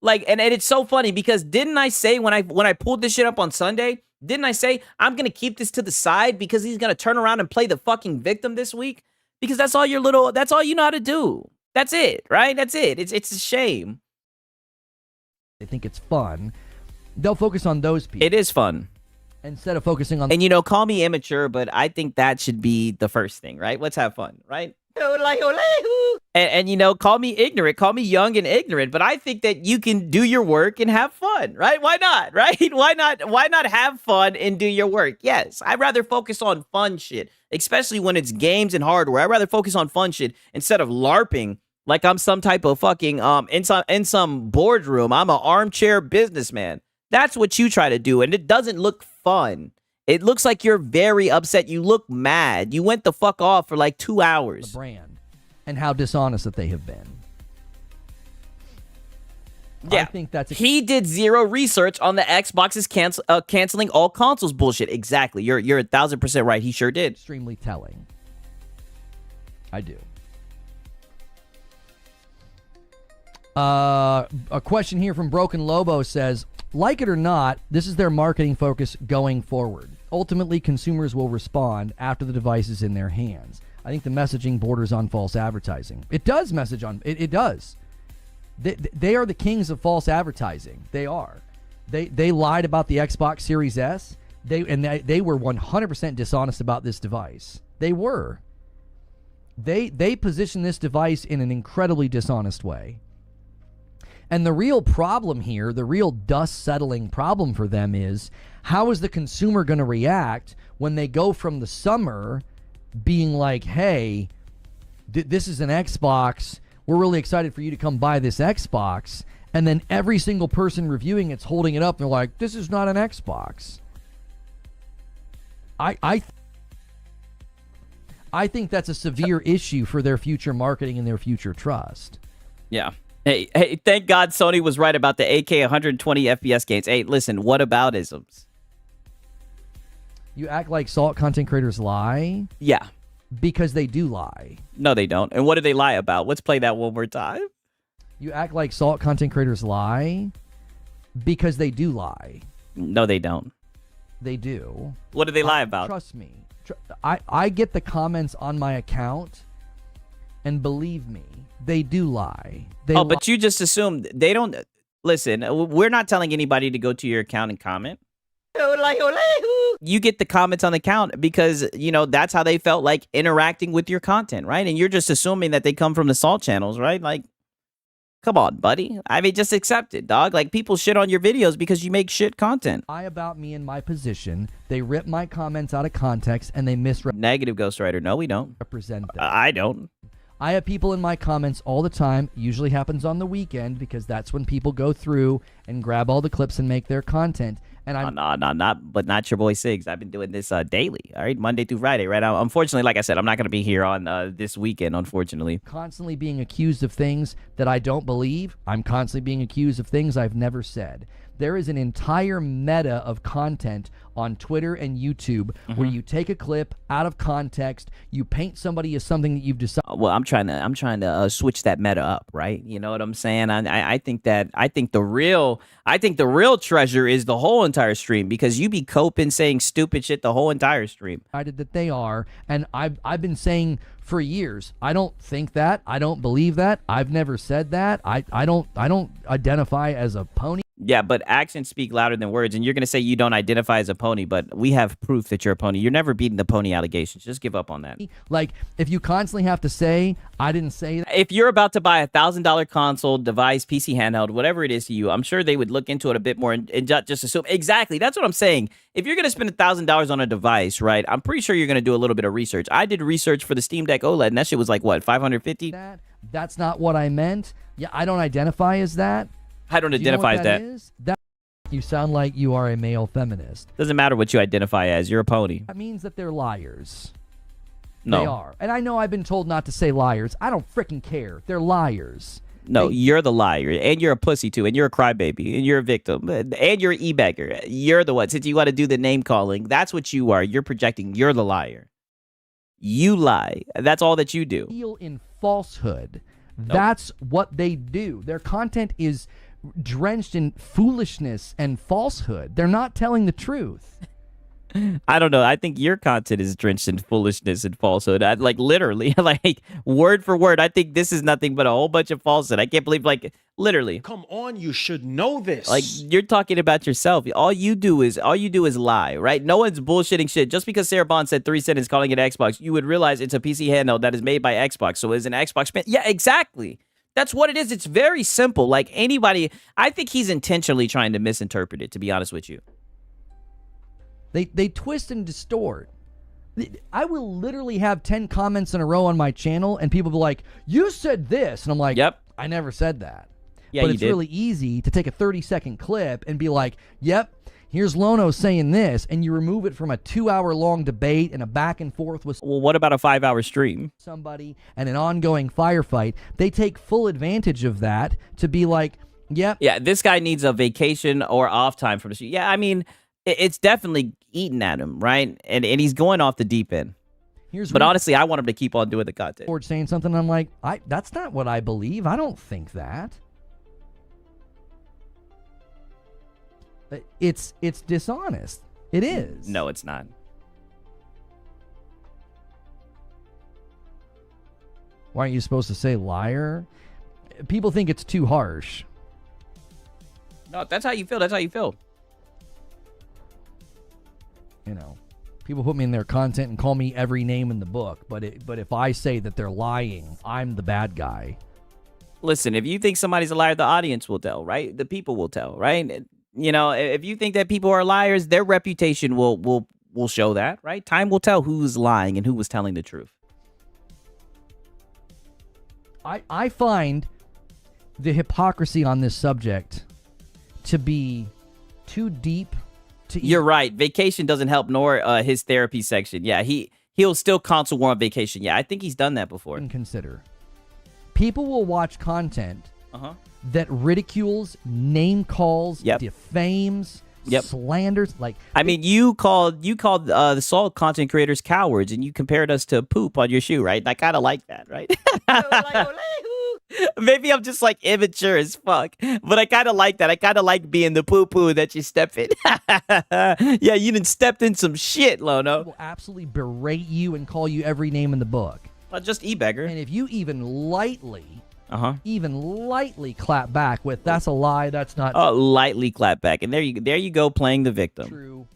Like, and it's so funny because didn't I say when I pulled this shit up on Sunday, didn't I say I'm going to keep this to the side because he's going to turn around and play the fucking victim this week? Because that's all you know how to do. That's it, right? That's it. It's a shame. They think it's fun. They'll focus on those people. It is fun. Instead of focusing on... And, call me immature, but I think that should be the first thing, right? Let's have fun, right? And you know, call me ignorant, call me young and ignorant, but I think that you can do your work and have fun, right? Why not, right? Why not have fun and do your work? Yes, I'd rather focus on fun shit, especially when it's games and hardware. I'd rather focus on fun shit instead of LARPing like I'm some type of fucking in some boardroom. I'm an armchair businessman. That's what you try to do, and it doesn't look fun. It looks like you're very upset. You look mad. You went the fuck off for like 2 hours. The brand and how dishonest that they have been. Yeah, I think that's he did zero research on the Xbox's canceling all consoles bullshit. Exactly. You're 1,000% right. He sure did. Extremely telling. I do. A question here from Broken Lobo says, like it or not, this is their marketing focus going forward. Ultimately, consumers will respond after the device is in their hands. I think the messaging borders on false advertising. It does message on, it does. They are the kings of false advertising. They are. They lied about the Xbox Series S. They were 100% dishonest about this device. They were. They positioned this device in an incredibly dishonest way. And the real problem here, the real dust-settling problem for them is, how is the consumer going to react when they go from the summer being like, hey, this is an Xbox, we're really excited for you to come buy this Xbox, and then every single person reviewing it's holding it up, and they're like, this is not an Xbox. I think that's a severe issue for their future marketing and their future trust. Yeah. Hey, thank God Sony was right about the AK 120 FPS games. Hey, listen, what about isms? You act like salt content creators lie? Yeah. Because they do lie. No, they don't. And what do they lie about? Let's play that one more time. You act like salt content creators lie? Because they do lie. No, they don't. They do. What do they lie about? Trust me. I get the comments on my account, and believe me, they do lie. But you just assume they don't. Listen, we're not telling anybody to go to your account and comment. You get the comments on the account because, you know, that's how they felt like interacting with your content, right? And you're just assuming that they come from the salt channels, right? Like, come on, buddy. I mean, just accept it, dog. Like, people shit on your videos because you make shit content. Lie about me and my position. They rip my comments out of context and they Negative Ghostwriter. No, we don't. Represent them. I don't. I have people in my comments all the time. Usually happens on the weekend because that's when people go through and grab all the clips and make their content. And I'm not your boy Siggs. I've been doing this daily, all right, Monday through Friday, right? Unfortunately, like I said, I'm not going to be here on this weekend, unfortunately. Constantly being accused of things that I don't believe. I'm constantly being accused of things I've never said. There is an entire meta of content on Twitter and YouTube where you take a clip out of context, you paint somebody as something that you've decided. Well, I'm trying to switch that meta up, right? You know what I'm saying? I think the real treasure is the whole entire stream, because you be coping saying stupid shit the whole entire stream. That they are, and I've been saying for years, I don't think that, I don't believe that, I've never said that, I don't identify as a pony. Yeah, but actions speak louder than words, and you're going to say you don't identify as a pony, but we have proof that you're a pony. You're never beating the pony allegations. Just give up on that. Like, if you constantly have to say, I didn't say that. If you're about to buy a $1,000 console, device, PC, handheld, whatever it is to you, I'm sure they would look into it a bit more and just assume. Exactly. That's what I'm saying. If you're going to spend $1,000 on a device, right, I'm pretty sure you're going to do a little bit of research. I did research for the Steam Deck OLED, and that shit was like, what, $550? That's not what I meant. Yeah, I don't identify as that. I don't identify as that. Is? You sound like you are a male feminist. Doesn't matter what you identify as. You're a pony. That means that they're liars. No. They are. And I know I've been told not to say liars. I don't freaking care. They're liars. No, you're the liar. And you're a pussy, too. And you're a crybaby. And you're a victim. And you're an e-bagger. You're the one. Since you want to do the name calling, that's what you are. You're projecting. You're the liar. You lie. That's all that you do. Deal in falsehood. Nope. That's what they do. Their content is drenched in foolishness and falsehood. They're not telling the truth. I don't know. I think your content is drenched in foolishness and falsehood. Like literally, like word for word. I think this is nothing but a whole bunch of falsehood. I can't believe, like literally. Come on, you should know this. Like you're talking about yourself. All you do is lie, right? No one's bullshitting shit. Just because Sarah Bond said 3 cents calling it Xbox, you would realize it's a PC handheld that is made by Xbox. So is an Xbox fan? Yeah, exactly. That's what it is. It's very simple. Like anybody, I think he's intentionally trying to misinterpret it, to be honest with you. They twist and distort. I will literally have 10 comments in a row on my channel, and people be like, "You said this," and I'm like, "Yep, I never said that." Yeah, but you it's did. really easy to take a 30-second clip and be like, "Yep, here's Lono saying this," and you remove it from a 2-hour-long debate and a back and forth with Well, what about a 5-hour stream? somebody and an ongoing firefight. They take full advantage of that to be like, "Yep, Yeah, this guy needs a vacation or off time from the shoot." Yeah, I mean, it's definitely eating at him, right? And he's going off the deep end. But honestly, I want him to keep on doing the content. Ford saying something, I'm like, that's not what I believe. I don't think that. It's dishonest. It is. No, it's not. Why aren't you supposed to say liar? People think it's too harsh. No, that's how you feel. That's how you feel. You know, people put me in their content and call me every name in the book, but if I say that they're lying, I'm the bad guy. Listen, if you think somebody's a liar, the audience will tell, right? The people will tell, right? You know, if you think that people are liars, their reputation will show that, right? Time will tell who's lying and who was telling the truth. I find the hypocrisy on this subject to be too deep. You're right. Vacation doesn't help, nor his therapy section. Yeah, he'll still console war on vacation. Yeah, I think he's done that before. Consider. People will watch content that ridicules, name calls, defames, slanders. Like, I mean, you called the Salt content creators cowards, and you compared us to poop on your shoe, right? And I kind of like that, right? Maybe I'm just like immature as fuck, but I kind of like that. I kind of like being the poo-poo that you step in. Yeah, you done stepped in some shit, Lono. People absolutely berate you and call you every name in the book. Just e-beggar. And if you even lightly clap back with "that's a lie, that's not," lightly clap back, and there you go, playing the victim. True.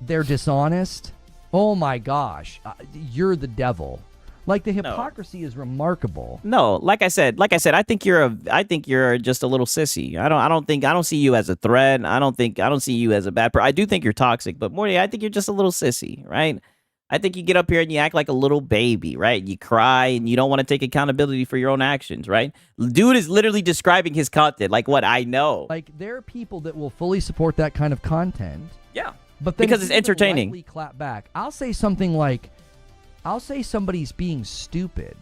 They're dishonest. Oh my gosh, you're the devil. Like, the hypocrisy is remarkable. No, like I said, I think you're just a little sissy. I don't see you as a threat. I don't see you as a bad person. I do think you're toxic, but Morty, I think you're just a little sissy, right? I think you get up here and you act like a little baby, right? You cry and you don't want to take accountability for your own actions, right? Dude is literally describing his content like what I know. Like, there are people that will fully support that kind of content. Yeah, but then because it's entertaining. Lightly clap back. I'll say something like, I'll say somebody's being stupid.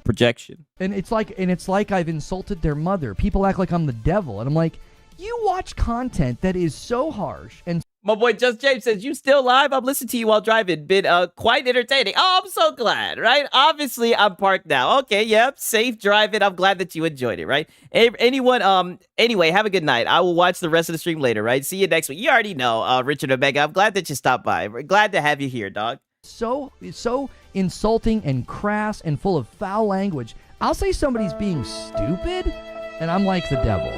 Projection. And it's like I've insulted their mother. People act like I'm the devil, and I'm like, you watch content that is so harsh. And my boy Just James says, "You still live? I'm listening to you while driving. Been quite entertaining." Oh, I'm so glad, right? Obviously, I'm parked now. Okay, yep, safe driving. I'm glad that you enjoyed it, right? Anyone, anyway, have a good night. I will watch the rest of the stream later, right? See you next week. You already know, Richard Omega. I'm glad that you stopped by. We're glad to have you here, dog. So insulting and crass and full of foul language. I'll say somebody's being stupid, and I'm like the devil.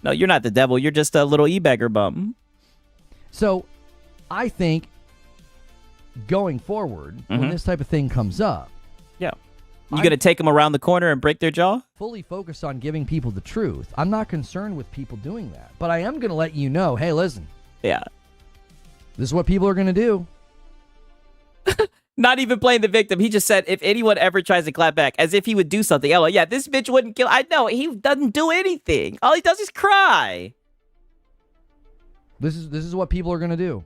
No, you're not the devil. You're just a little e-beggar bum. So, I think going forward, when this type of thing comes up, you gonna take them around the corner and break their jaw? Fully focused on giving people the truth. I'm not concerned with people doing that, but I am gonna let you know. Hey, listen. Yeah. This is what people are gonna do. Not even playing the victim. He just said, if anyone ever tries to clap back, as if he would do something. Oh, yeah, this bitch wouldn't kill. I know, he doesn't do anything. All he does is cry. This is what people are going to do.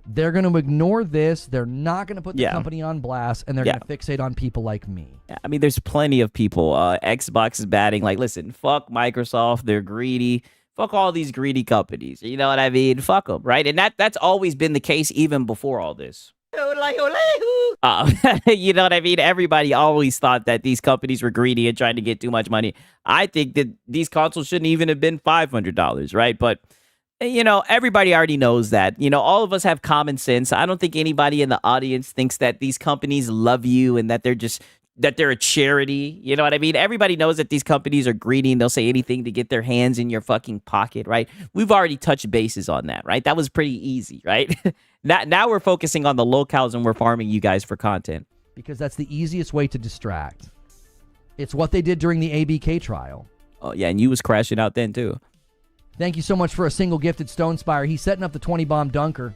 They're going to ignore this. They're not going to put the company on blast, and they're going to fixate on people like me. Yeah, I mean, there's plenty of people. Xbox is batting. Like, listen, fuck Microsoft. They're greedy. Fuck all these greedy companies. You know what I mean? Fuck them, right? And that's always been the case even before all this. You know what I mean? Everybody always thought that these companies were greedy and trying to get too much money. I think that these consoles shouldn't even have been $500, right? But You know, everybody already knows that. You know, all of us have common sense. I don't think anybody in the audience thinks that these companies love you and that they're a charity. You know what I mean? Everybody knows that these companies are greedy and they'll say anything to get their hands in your fucking pocket, right? We've already touched bases on that, right? That was pretty easy, right? Now we're focusing on the locales and we're farming you guys for content. Because that's the easiest way to distract. It's what they did during the ABK trial. Oh, yeah, and you was crashing out then, too. Thank you so much for a single gifted Stone Spire. He's setting up the 20-bomb dunker.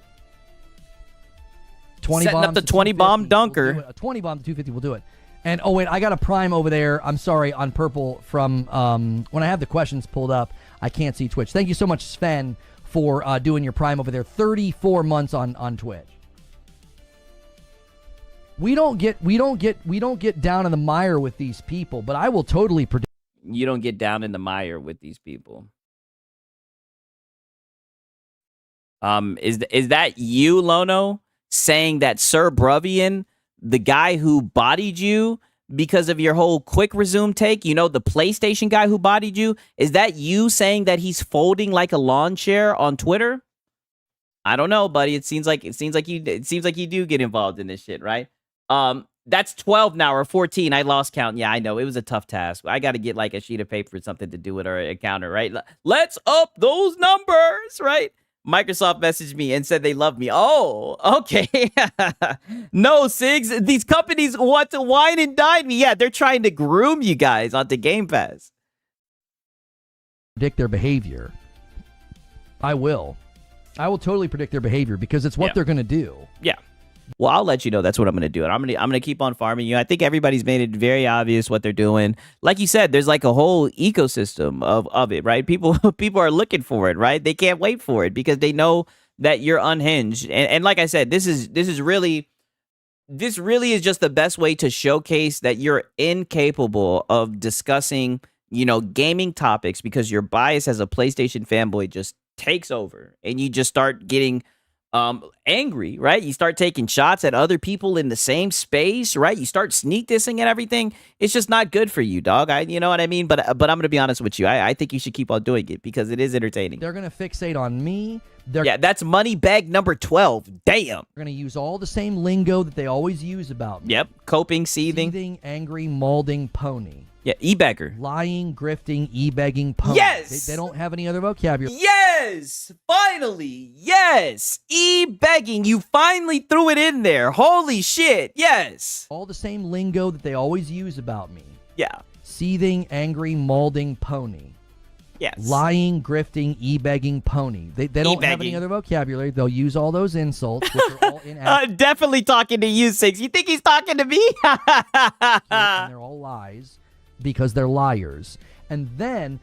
20 Setting up the 20-bomb dunker. We'll a 20 bomb to 250 will do it. And, oh, wait, I got a prime over there. I'm sorry, on purple from when I have the questions pulled up, I can't see Twitch. Thank you so much, Sven, for doing your prime over there. 34 months on Twitch. We don't get down in the mire with these people, but I will totally predict. You don't get down in the mire with these people. Is that you, Lono, saying that Sir Bruvian, the guy who bodied you because of your whole quick resume take, you know, the PlayStation guy who bodied you, is that you saying that he's folding like a lawn chair on Twitter? I don't know, buddy. It seems like you do get involved in this shit, right? That's 12 now or 14. I lost count. Yeah, I know. It was a tough task. I got to get like a sheet of paper or something to do with our counter, right? Let's up those numbers, right? Microsoft messaged me and said they love me. Oh, okay. No, Sigs, these companies want to wine and dine me. Yeah, they're trying to groom you guys onto Game Pass. Predict their behavior. I will totally predict their behavior because it's what they're going to do. Yeah. Well, I'll let you know that's what I'm going to do. And I'm going to keep on farming you. I think everybody's made it very obvious what they're doing. Like you said, there's like a whole ecosystem of it, right? People are looking for it, right? They can't wait for it because they know that you're unhinged. And like I said, this really is just the best way to showcase that you're incapable of discussing, you know, gaming topics because your bias as a PlayStation fanboy just takes over and you just start getting angry, right? You start taking shots at other people in the same space, right? You start sneak dissing and everything. It's just not good for you, dog. You know what I mean? But I'm gonna be honest with you. I think you should keep on doing it because it is entertaining. They're gonna fixate on me. Yeah, that's money bag number 12. Damn. They're gonna use all the same lingo that they always use about me. Yep. Coping, seething. Seething, angry, molding, pony. Yeah, e-beggar. Lying, grifting, e-begging, pony. Yes! They don't have any other vocabulary. Yes! Finally! Yes! E-begging. You finally threw it in there. Holy shit. Yes! All the same lingo that they always use about me. Yeah. Seething, angry, molding, pony. Yes. Lying, grifting, e-begging, pony. They don't have any other vocabulary. They'll use all those insults, which are all inaccurate. Definitely talking to you, Six. You think he's talking to me? And they're all lies because they're liars. And then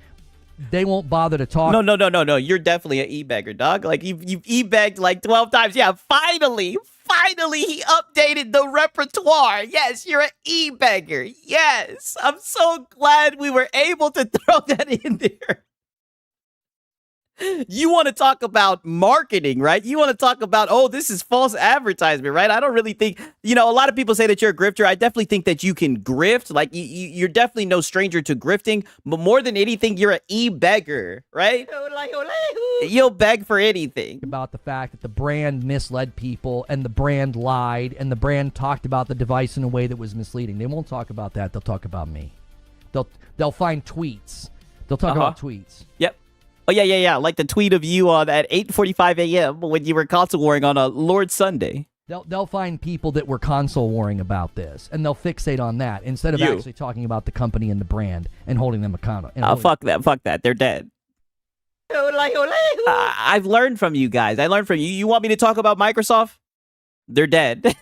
they won't bother to talk. No. You're definitely an e-beggar, dog. Like, you've e-begged like 12 times. Yeah, finally, he updated the repertoire. Yes, you're an e-beggar. Yes, I'm so glad we were able to throw that in there. You want to talk about marketing, right? You want to talk about, oh, this is false advertisement, right? I don't really think, you know, a lot of people say that you're a grifter. I definitely think that you can grift. Like, you're definitely no stranger to grifting. But more than anything, you're an e-beggar, right? You'll beg for anything. About the fact that the brand misled people and the brand lied and the brand talked about the device in a way that was misleading. They won't talk about that. They'll talk about me. They'll find tweets. They'll talk about tweets. Yep. Oh, yeah. Like the tweet of you on at 8:45 a.m. when you were console warring on a Lord Sunday. They'll find people that were console warring about this, and they'll fixate on that instead of actually talking about the company and the brand and holding them accountable. Fuck that. They're dead. I've learned from you guys. I learned from you. You want me to talk about Microsoft? They're dead.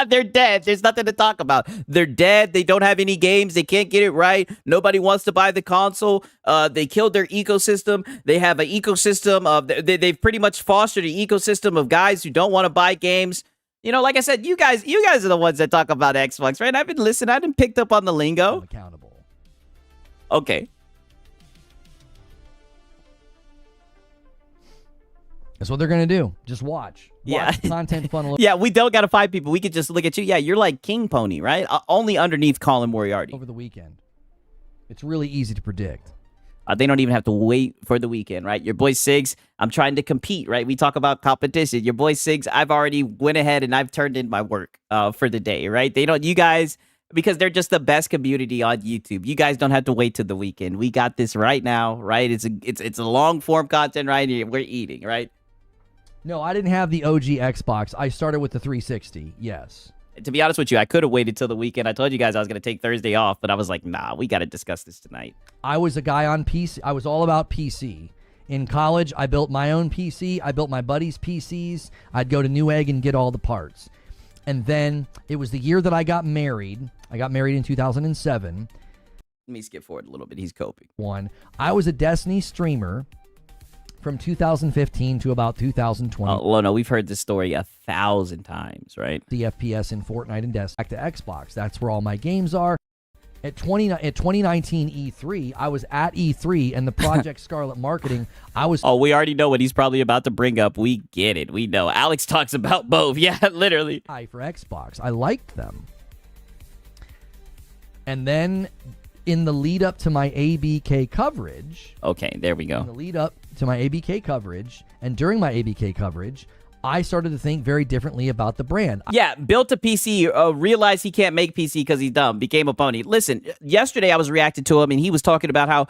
They're dead. There's nothing to talk about. They're dead. They don't have any games. They can't get it right. Nobody wants to buy the console. They killed their ecosystem. They have an ecosystem of they've pretty much fostered an ecosystem of guys who don't want to buy games. You know, like I said, you guys are the ones that talk about Xbox, right? I've been listening. I've been picked up on the lingo. I'm accountable. Okay. That's what they're going to do. Just watch. Watch the content funnel. Yeah, we don't got to find people. We could just look at you. Yeah, you're like King Pony, right? Only underneath Colin Moriarty. Over the weekend. It's really easy to predict. They don't even have to wait for the weekend, right? Your boy Siggs, I'm trying to compete, right? We talk about competition. Your boy Siggs, I've already went ahead and I've turned in my work for the day, right? They don't, you guys, because they're just the best community on YouTube. You guys don't have to wait till the weekend. We got this right now, right? It's a long form content, right? We're eating, right? No, I didn't have the OG Xbox. I started with the 360. Yes. To be honest with you, I could have waited till the weekend. I told you guys I was going to take Thursday off, but I was like, nah, we got to discuss this tonight. I was a guy on PC. I was all about PC. In college, I built my own PC. I built my buddies' PCs. I'd go to Newegg and get all the parts. And then it was the year that I got married. I got married in 2007. Let me skip forward a little bit. He's coping. I was a Destiny streamer from 2015 to about 2020. Lono, we've heard this story 1,000 times, right? The FPS in Fortnite and Destiny. Back to Xbox. That's where all my games are. At 2019 E3, I was at E3 and the Project Scarlet marketing. Oh, we already know what he's probably about to bring up. We get it. We know. Alex talks about both. Yeah, literally. For Xbox. I liked them. And then in the lead up to my ABK coverage. Okay, there we go. In the lead up to my ABK coverage and during my ABK coverage, I started to think very differently about the brand. Yeah, built a PC, realized he can't make PC because he's dumb, became a pony. Listen, yesterday I was reacting to him, and he was talking about how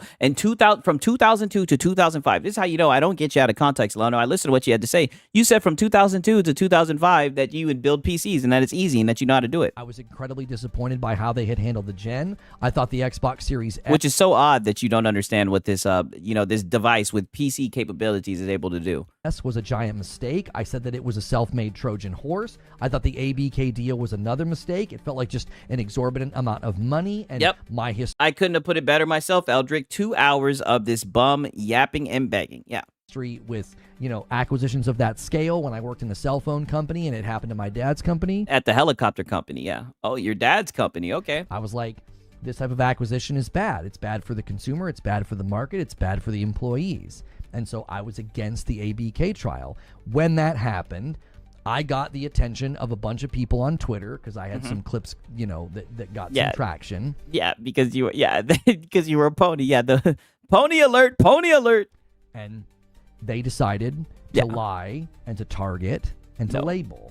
from 2002 to 2005, this is how you know I don't get you out of context, Lono. I listened to what you had to say. You said from 2002 to 2005 that you would build PCs and that it's easy and that you know how to do it. I was incredibly disappointed by how they had handled the gen. I thought the Xbox Series X... Which is so odd that you don't understand what this, this device with PC capabilities is able to do. S was a giant mistake. I said that it was a self-made Trojan horse. I thought the ABK deal was another mistake. It felt like just an exorbitant amount of money. And my history. I couldn't have put it better myself, Eldrick. 2 hours of this bum yapping and begging. Yeah. With, acquisitions of that scale when I worked in a cell phone company and it happened to my dad's company. At the helicopter company, yeah. Oh, your dad's company. Okay. I was like, this type of acquisition is bad. It's bad for the consumer. It's bad for the market. It's bad for the employees. And so I was against the ABK trial. When that happened, I got the attention of a bunch of people on Twitter because I had some clips, that got some traction. Yeah, because you were a pony. Yeah, the pony alert. And they decided to lie and to target and to label.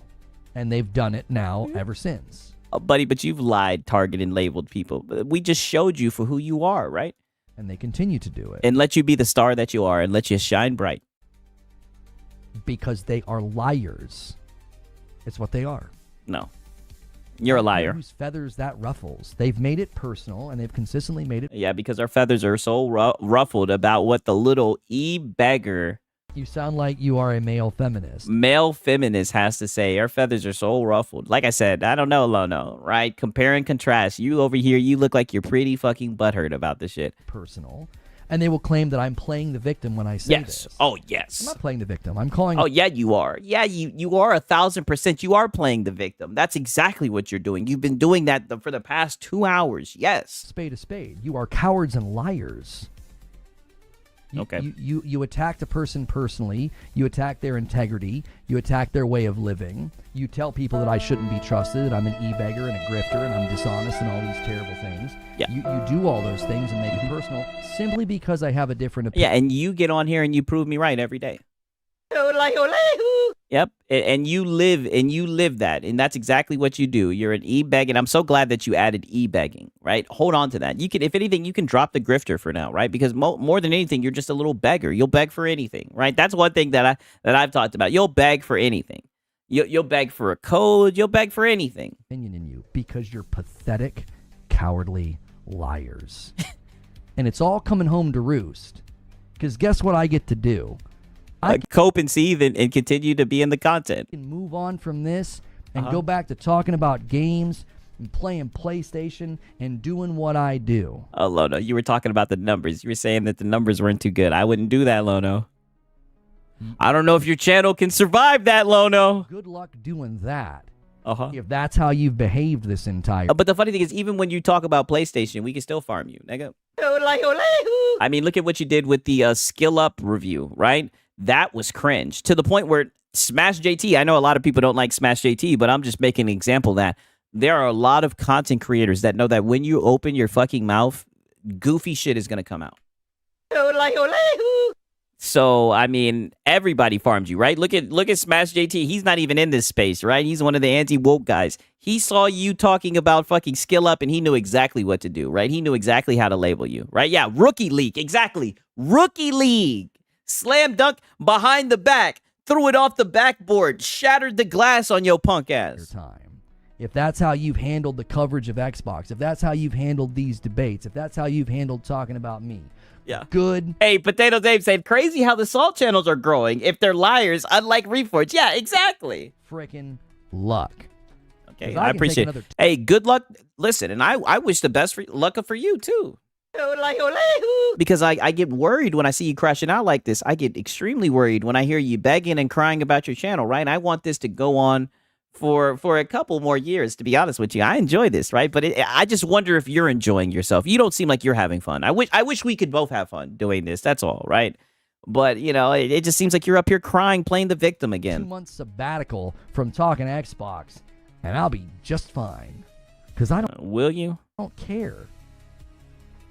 And they've done it now ever since. Oh, buddy, but you've lied, targeted, and labeled people. We just showed you for who you are, right? And they continue to do it. And let you be the star that you are and let you shine bright. Because they are liars. It's what they are. No. You're a liar. Whose feathers that ruffles. They've made it personal, and they've consistently made it... Yeah, because our feathers are so ruffled about what the little e-beggar... You sound like you are a male feminist. Male feminist has to say, our feathers are so ruffled. Like I said, I don't know, Lono, right? Compare and contrast. You over here, you look like you're pretty fucking butthurt about this shit. Personal. And they will claim that I'm playing the victim when I say this. Oh, yes. I'm not playing the victim. I'm calling... Oh, yeah, you are. Yeah, you are 1,000%. You are playing the victim. That's exactly what you're doing. You've been doing that for the past 2 hours. Yes. Spade a spade. You are cowards and liars. You attack the person personally. You attack their integrity. You attack their way of living. You tell people that I shouldn't be trusted, that I'm an e-beggar and a grifter and I'm dishonest and all these terrible things. Yeah. You do all those things and make it personal simply because I have a different opinion. Yeah, and you get on here and you prove me right every day. Yep, and you live that, and that's exactly what you do. You're an e-beg, and I'm so glad that you added e-begging, right? Hold on to that. You can, if anything, you can drop the grifter for now, right? Because more than anything, you're just a little beggar. You'll beg for anything, right? That's one thing that I've talked about. You'll beg for anything. You'll beg for a code. You'll beg for anything. Opinion in you because you're pathetic, cowardly liars, and it's all coming home to roost. Because guess what I get to do? I cope and seethe and continue to be in the content. I can move on from this and go back to talking about games and playing PlayStation and doing what I do. Oh, Lono, you were talking about the numbers. You were saying that the numbers weren't too good. I wouldn't do that, Lono. I don't know if your channel can survive that, Lono. Good luck doing that. If that's how you've behaved this entire... But the funny thing is, even when you talk about PlayStation, we can still farm you, nigga. I mean, look at what you did with the Skill Up review, right? That was cringe to the point where Smash JT, I know a lot of people don't like Smash JT, but I'm just making an example that there are a lot of content creators that know that when you open your fucking mouth, goofy shit is going to come out. So I mean, everybody farmed you, right? Look at Smash JT. He's not even in this space, right? He's one of the anti-woke guys. He saw you talking about fucking skill up, and he knew exactly what to do, right? He knew exactly how to label you, right? Yeah, rookie league, exactly. Rookie league, slam dunk behind the back, threw it off the backboard, shattered the glass on your punk ass. Time. If that's how you've handled the coverage of Xbox, if that's how you've handled these debates, if that's how you've handled talking about me, yeah, good. Hey, Potato Dave said, crazy how the salt channels are growing if they're liars, unlike Reforge. Yeah, exactly. Freaking luck. Okay, I appreciate it. Hey, good luck. Listen, and I wish the best luck for you, too. Because I get worried when I see you crashing out like this. I get extremely worried when I hear you begging and crying about your channel, right? And I want this to go on for a couple more years, to be honest with you. I enjoy this, right? But I just wonder if you're enjoying yourself. You don't seem like you're having fun. I wish we could both have fun doing this. That's all, right? But, you know, it just seems like you're up here crying, playing the victim again. 2 months sabbatical from talking Xbox, and I'll be just fine. Because I don't... will you? I don't care.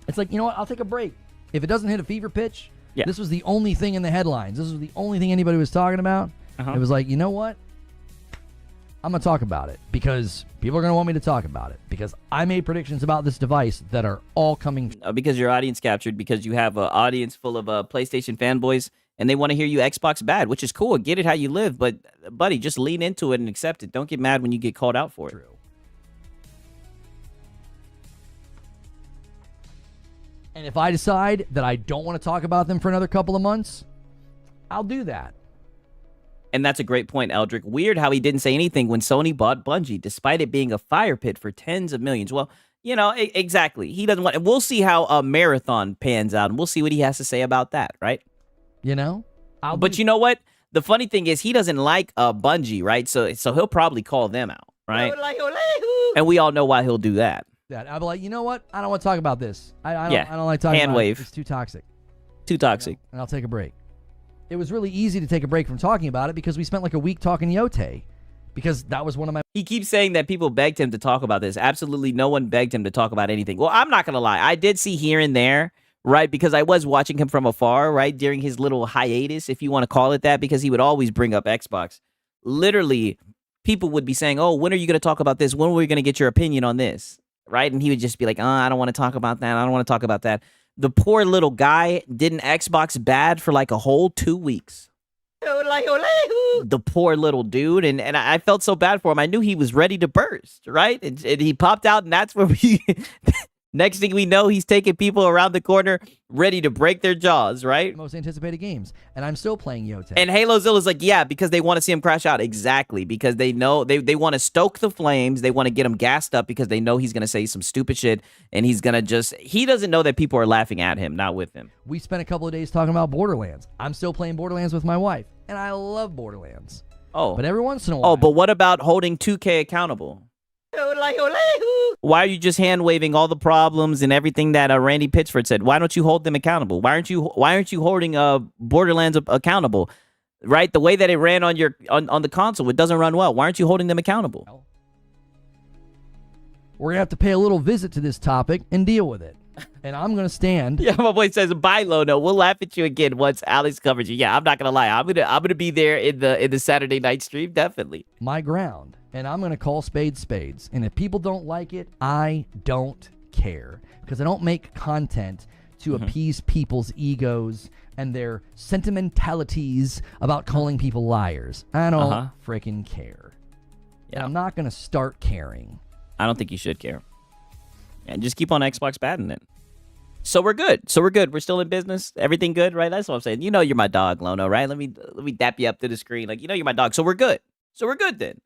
It's like, you know what? I'll take a break. If it doesn't hit a fever pitch, yeah. This was the only thing in the headlines. This was the only thing anybody was talking about. It was like, you know what? I'm going to talk about it because people are going to want me to talk about it because I made predictions about this device that are all coming. Because your audience captured, because you have an audience full of PlayStation fanboys and they want to hear you Xbox bad, which is cool. Get it how you live. But, buddy, just lean into it and accept it. Don't get mad when you get called out for it. True. And if I decide that I don't want to talk about them for another couple of months, I'll do that. And that's a great point, Eldrick. Weird how he didn't say anything when Sony bought Bungie, despite it being a fire pit for tens of millions. Well, you know, exactly. He doesn't want... And we'll see how a Marathon pans out, and we'll see what he has to say about that, right? You know? But you know what? The funny thing is he doesn't like Bungie, right? So he'll probably call them out, right? And we all know why he'll do that. I'll be like, you know what? I don't want to talk about this. I don't like talking Hand about wave. it. It's too toxic. Too toxic. You know? And I'll take a break. It was really easy to take a break from talking about it because we spent like a week talking Yote. Because that was one of my... He keeps saying that people begged him to talk about this. Absolutely no one begged him to talk about anything. Well, I'm not going to lie. I did see here and there, right? Because I was watching him from afar, right? During his little hiatus, if you want to call it that, because he would always bring up Xbox. Literally, people would be saying, oh, when are you going to talk about this? When are we going to get your opinion on this? Right? And he would just be like, oh, I don't want to talk about that. I don't want to talk about that. The poor little guy did an Xbox bad for like a whole 2 weeks. The poor little dude. And I felt so bad for him. I knew he was ready to burst, right? And he popped out, and that's where we... Next thing we know, he's taking people around the corner ready to break their jaws, right? Most anticipated games. And I'm still playing Yote. And Halo Zilla's like, yeah, because they want to see him crash out. Exactly. Because they know they want to stoke the flames. They want to get him gassed up because they know he's going to say some stupid shit. And he's going to just... He doesn't know that people are laughing at him, not with him. We spent a couple of days talking about Borderlands. I'm still playing Borderlands with my wife. And I love Borderlands. Oh. But every once in a while... Oh, but what about holding 2K accountable? Why are you just hand waving all the problems and everything that Randy Pitchford said? Why don't you hold them accountable? Why aren't you holding Borderlands accountable? Right, the way that it ran on your on the console, it doesn't run well. Why aren't you holding them accountable? We're gonna have to pay a little visit to this topic and deal with it. And I'm gonna stand. Yeah, my boy says, "Bye, Lono. We'll laugh at you again once Alex covers you." Yeah, I'm not gonna lie. I'm gonna be there in the Saturday night stream, definitely. My ground. And I'm going to call spades spades. And if people don't like it, I don't care. Because I don't make content to appease people's egos and their sentimentalities about calling people liars. I don't freaking care. Yeah. And I'm not going to start caring. I don't think you should care. And just keep on Xbox batting it. So we're good. We're still in business. Everything good, right? That's what I'm saying. You know you're my dog, Lono, right? Let me dap you up to the screen. Like, you know you're my dog. So we're good. Then.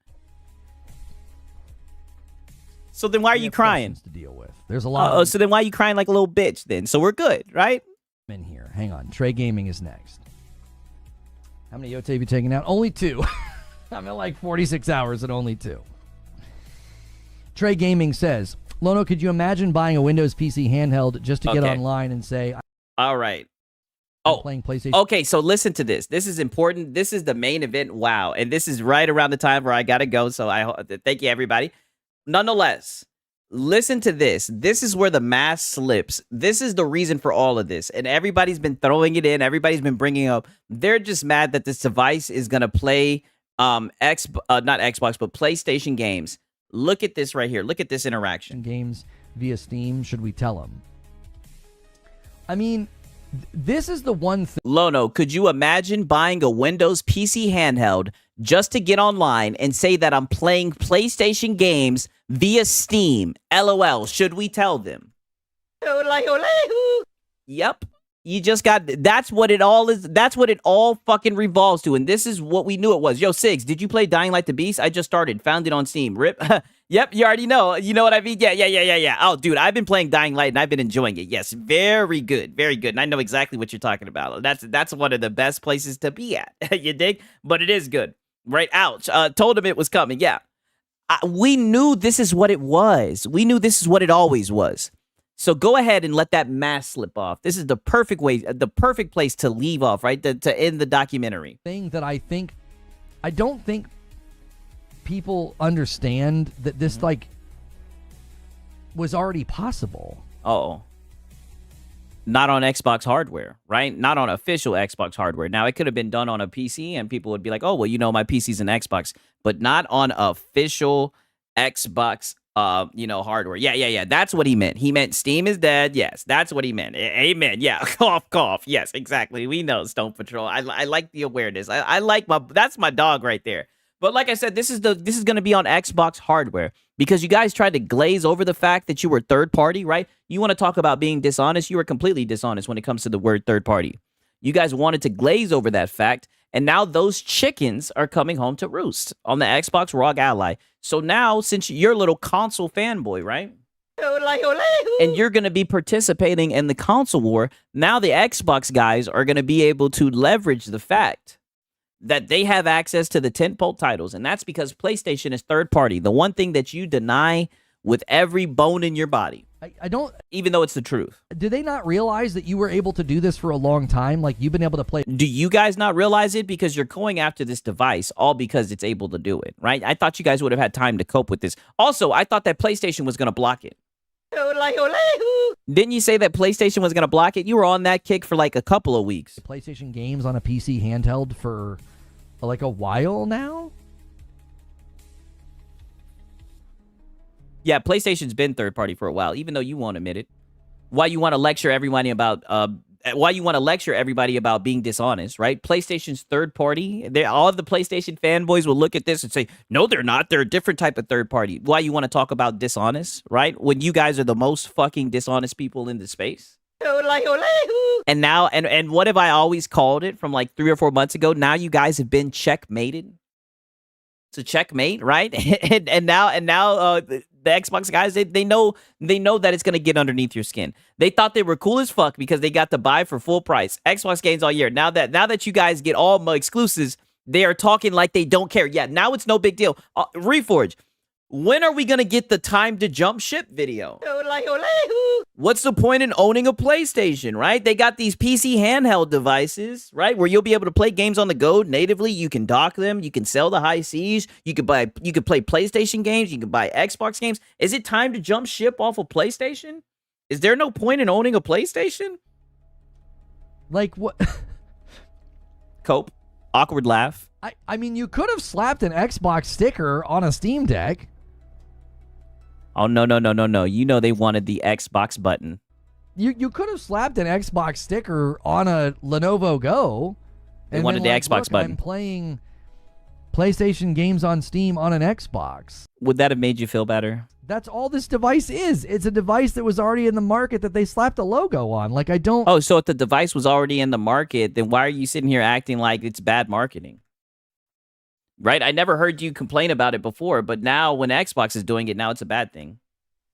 So then why are you crying? To deal with. There's a lot. So then why are you crying like a little bitch then? So we're good, right? In here. Hang on. Trey Gaming is next. How many Yote have you taken out? Only 2. I'm at like 46 hours and only 2. Trey Gaming says, Lono, could you imagine buying a Windows PC handheld just to get online and say, all right. Playing PlayStation. Okay, so listen to this. This is important. This is the main event. Wow. And this is right around the time where I got to go. So thank you, everybody. Nonetheless, Listen to this. This is where the mask slips. This is the reason for all of this. And everybody's been throwing it in. Everybody's been bringing up. They're just mad that this device is going to play not Xbox, but PlayStation games. Look at this right here. Look at this interaction. Games via Steam, should we tell them? I mean, this is the one thing. Lono, could you imagine buying a Windows PC handheld just to get online and say that I'm playing PlayStation games via Steam? LOL, should we tell them? Yep. You just got, that's what it all is. That's what it all fucking revolves to. And this is what we knew it was. Yo, Sigs, did you play Dying Light the Beast? I just started, found it on Steam. Rip. Yep, you already know. You know what I mean? Yeah. Oh, dude, I've been playing Dying Light and I've been enjoying it. Yes, very good. Very good. And I know exactly what you're talking about. That's one of the best places to be at. You dig? But it is good. Right? Ouch. Told him it was coming. Yeah. We knew this is what it was. We knew this is what it always was. So go ahead and let that mask slip off. This is the perfect way, the perfect place to leave off, right? To end the documentary. Thing that I don't think people understand that this like was already possible. Oh, not on Xbox hardware, right? Not on official Xbox hardware. Now it could have been done on a PC, and people would be like, "Oh, well, you know, my PC's an Xbox," but not on official Xbox. Hardware. Yeah. That's what he meant. He meant Steam is dead. Yes, that's what he meant. Amen. Yeah. Cough. Yes, exactly. We know, Stone Patrol. I like the awareness. I like that's my dog right there. But like I said, this is going to be on Xbox hardware because you guys tried to glaze over the fact that you were third party, right? You want to talk about being dishonest? You were completely dishonest when it comes to the word third party. You guys wanted to glaze over that fact. And now those chickens are coming home to roost on the Xbox ROG Ally. So now, since you're a little console fanboy, right? And you're going to be participating in the console war, now the Xbox guys are going to be able to leverage the fact that they have access to the tentpole titles. And that's because PlayStation is third party. The one thing that you deny with every bone in your body. I don't... Even though it's the truth. Do they not realize that you were able to do this for a long time? Like, you've been able to play... Do you guys not realize it? Because you're going after this device all because it's able to do it, right? I thought you guys would have had time to cope with this. Also, I thought that PlayStation was going to block it. Didn't you say that PlayStation was going to block it? You were on that kick for like a couple of weeks. PlayStation games on a PC handheld for like a while now? Yeah, PlayStation's been third party for a while, even though you won't admit it. Why you want to lecture everybody about being dishonest, right? PlayStation's third party. All of the PlayStation fanboys will look at this and say, "No, they're not. They're a different type of third party." Why you want to talk about dishonest, right? When you guys are the most fucking dishonest people in the space. And now, and what have I always called it from like 3 or 4 months ago? Now you guys have been checkmated. It's a checkmate, right? and now the Xbox guys, they know that it's gonna get underneath your skin. They thought they were cool as fuck because they got to buy for full price Xbox games all year. Now that you guys get all my exclusives, they are talking like they don't care. Yeah, now it's no big deal. Reforge, when are we gonna get the time to jump ship video? What's the point in owning a PlayStation, right? They got these PC handheld devices, right, where you'll be able to play games on the go natively. You can dock them. You can sell the high seas. You could play PlayStation games. You can buy Xbox games. Is it time to jump ship off of PlayStation? Is there no point in owning a PlayStation? Like what? Cope. Awkward laugh. I mean, you could have slapped an Xbox sticker on a Steam Deck. Oh, no. You know they wanted the Xbox button. You could have slapped an Xbox sticker on a Lenovo Go. They wanted the Xbox button. I'm playing PlayStation games on Steam on an Xbox. Would that have made you feel better? That's all this device is. It's a device that was already in the market that they slapped a logo on. Like, I don't... Oh, so if the device was already in the market, then why are you sitting here acting like it's bad marketing? Right? I never heard you complain about it before, but now when Xbox is doing it, now it's a bad thing.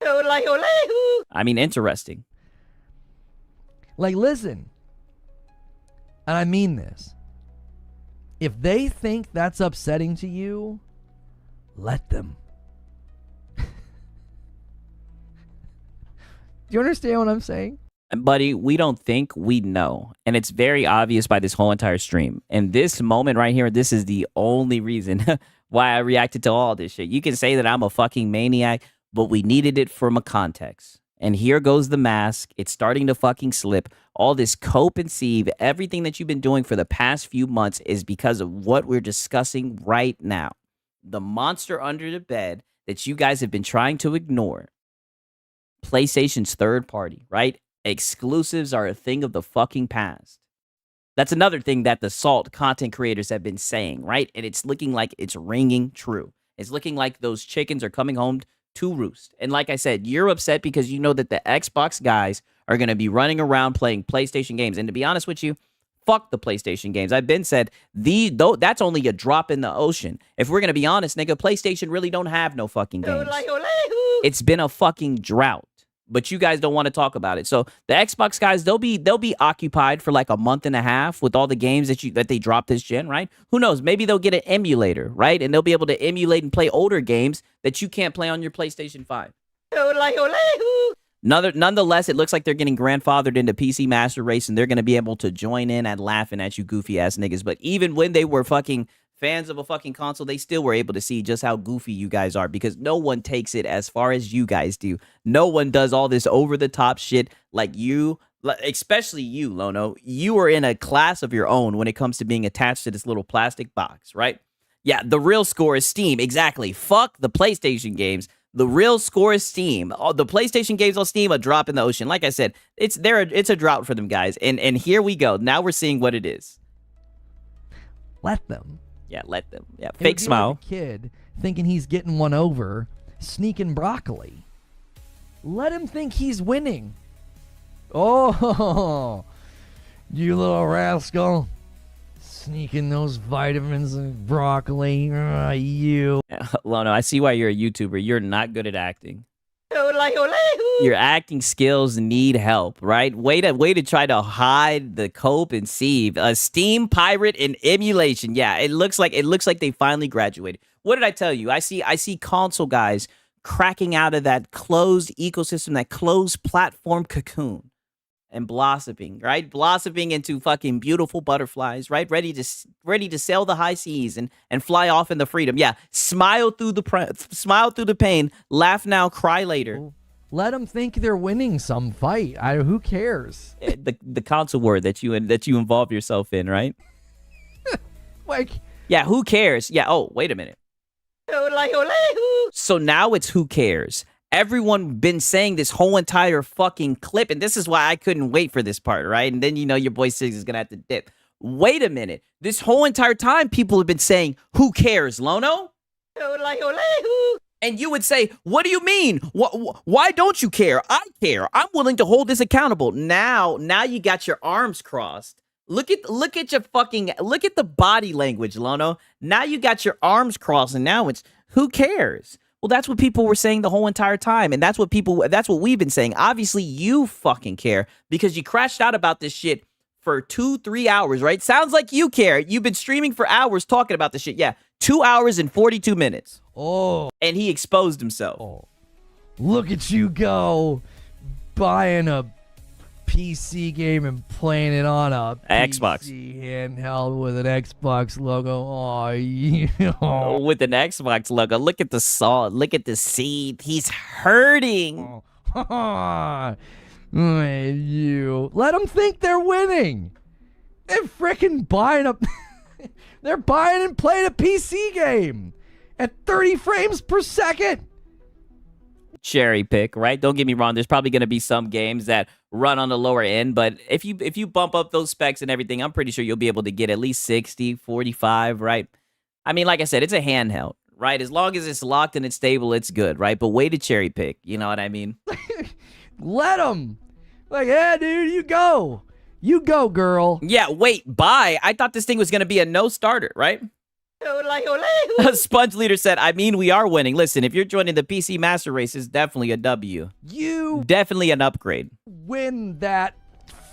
I mean, interesting. Like, listen, and I mean this. If they think that's upsetting to you, let them. Do you understand what I'm saying? Buddy, we don't think, we know. And it's very obvious by this whole entire stream. And this moment right here, this is the only reason why I reacted to all this shit. You can say that I'm a fucking maniac. but we needed it from a context. And here goes the mask. It's starting to fucking slip. All this cope and sieve, everything that you've been doing for the past few months is because of what we're discussing right now. The monster under the bed that you guys have been trying to ignore. PlayStation's third party, right? Exclusives are a thing of the fucking past. That's another thing that the Salt content creators have been saying, right? And it's looking like it's ringing true. It's looking like those chickens are coming home to roost. And like I said, you're upset because you know that the Xbox guys are going to be running around playing PlayStation games. And to be honest with you, fuck the PlayStation games. I've been said, that's only a drop in the ocean. If we're going to be honest, nigga, PlayStation really don't have no fucking games. It's been a fucking drought. But you guys don't want to talk about it. So the Xbox guys, they'll be occupied for like a month and a half with all the games that they dropped this gen, right? Who knows? Maybe they'll get an emulator, right? And they'll be able to emulate and play older games that you can't play on your PlayStation 5. Nonetheless, it looks like they're getting grandfathered into PC Master Race, and they're going to be able to join in at laughing at you goofy ass niggas. But even when they were fucking fans of a fucking console, they still were able to see just how goofy you guys are, because no one takes it as far as you guys do. No one does all this over-the-top shit like you, especially you, Lono. You are in a class of your own when it comes to being attached to this little plastic box, right? Yeah, the real score is Steam. Exactly. Fuck the PlayStation games. The real score is Steam. The PlayStation games on Steam, a drop in the ocean. Like I said, it's a drought for them guys. And here we go. Now we're seeing what it is. Let them. Yeah, let them. Yeah, It would fake be smile. like a kid thinking he's getting one over, sneaking broccoli. Let him think he's winning. Oh, you little rascal. Sneaking those vitamins and broccoli. You. Lono, I see why you're a YouTuber. You're not good at acting. Your acting skills need help, right? Way to try to hide the cope and sieve. Steam, pirate, and emulation. Yeah, it looks like they finally graduated. What did I tell you? I see console guys cracking out of that closed ecosystem, that closed platform cocoon, and blossoming, right? Blossoming into fucking beautiful butterflies, right? Ready to sail the high seas and fly off in the freedom. Yeah, smile through the pain, laugh now, cry later. Let them think they're winning some fight. Who cares? The console word that you involve yourself in, right? Like, yeah, who cares? Yeah. Oh, wait a minute. So now it's who cares. Everyone been saying this whole entire fucking clip, and this is why I couldn't wait for this part, right? And then your boy Siggs is gonna have to dip. Wait a minute. This whole entire time, people have been saying, "Who cares, Lono?" And you would say, "What do you mean? Why don't you care? I care. I'm willing to hold this accountable." Now you got your arms crossed. Look at the body language, Lono. Now you got your arms crossed, and now it's who cares? Well, that's what people were saying the whole entire time, and that's what we've been saying. Obviously, you fucking care because you crashed out about this shit for 2-3 hours, right? Sounds like you care. You've been streaming for hours talking about this shit. Yeah, 2 hours and 42 minutes. Oh. And he exposed himself. Oh. Look at you go, buying a PC game and playing it on a Xbox PC handheld with an Xbox logo. Oh, yeah. With an Xbox logo. Look at the salt. Look at the seed. He's hurting. You let them think they're winning. They're freaking buying a. They're buying and playing a PC game at 30 frames per second. Cherry pick, right? Don't get me wrong. There's probably going to be some games that run on the lower end, but if you bump up those specs and everything, I'm pretty sure you'll be able to get at least 60, 45, right? I mean, like I said, it's a handheld, right? As long as it's locked and it's stable, it's good, right? But way to cherry pick, you know what I mean? Let them. Like, yeah, dude, you go. You go, girl. Yeah, wait, bye. I thought this thing was going to be a no starter, right? Sponge Leader said, I mean, we are winning. Listen, if you're joining the PC Master Race, it's definitely a W. You definitely an upgrade. Win that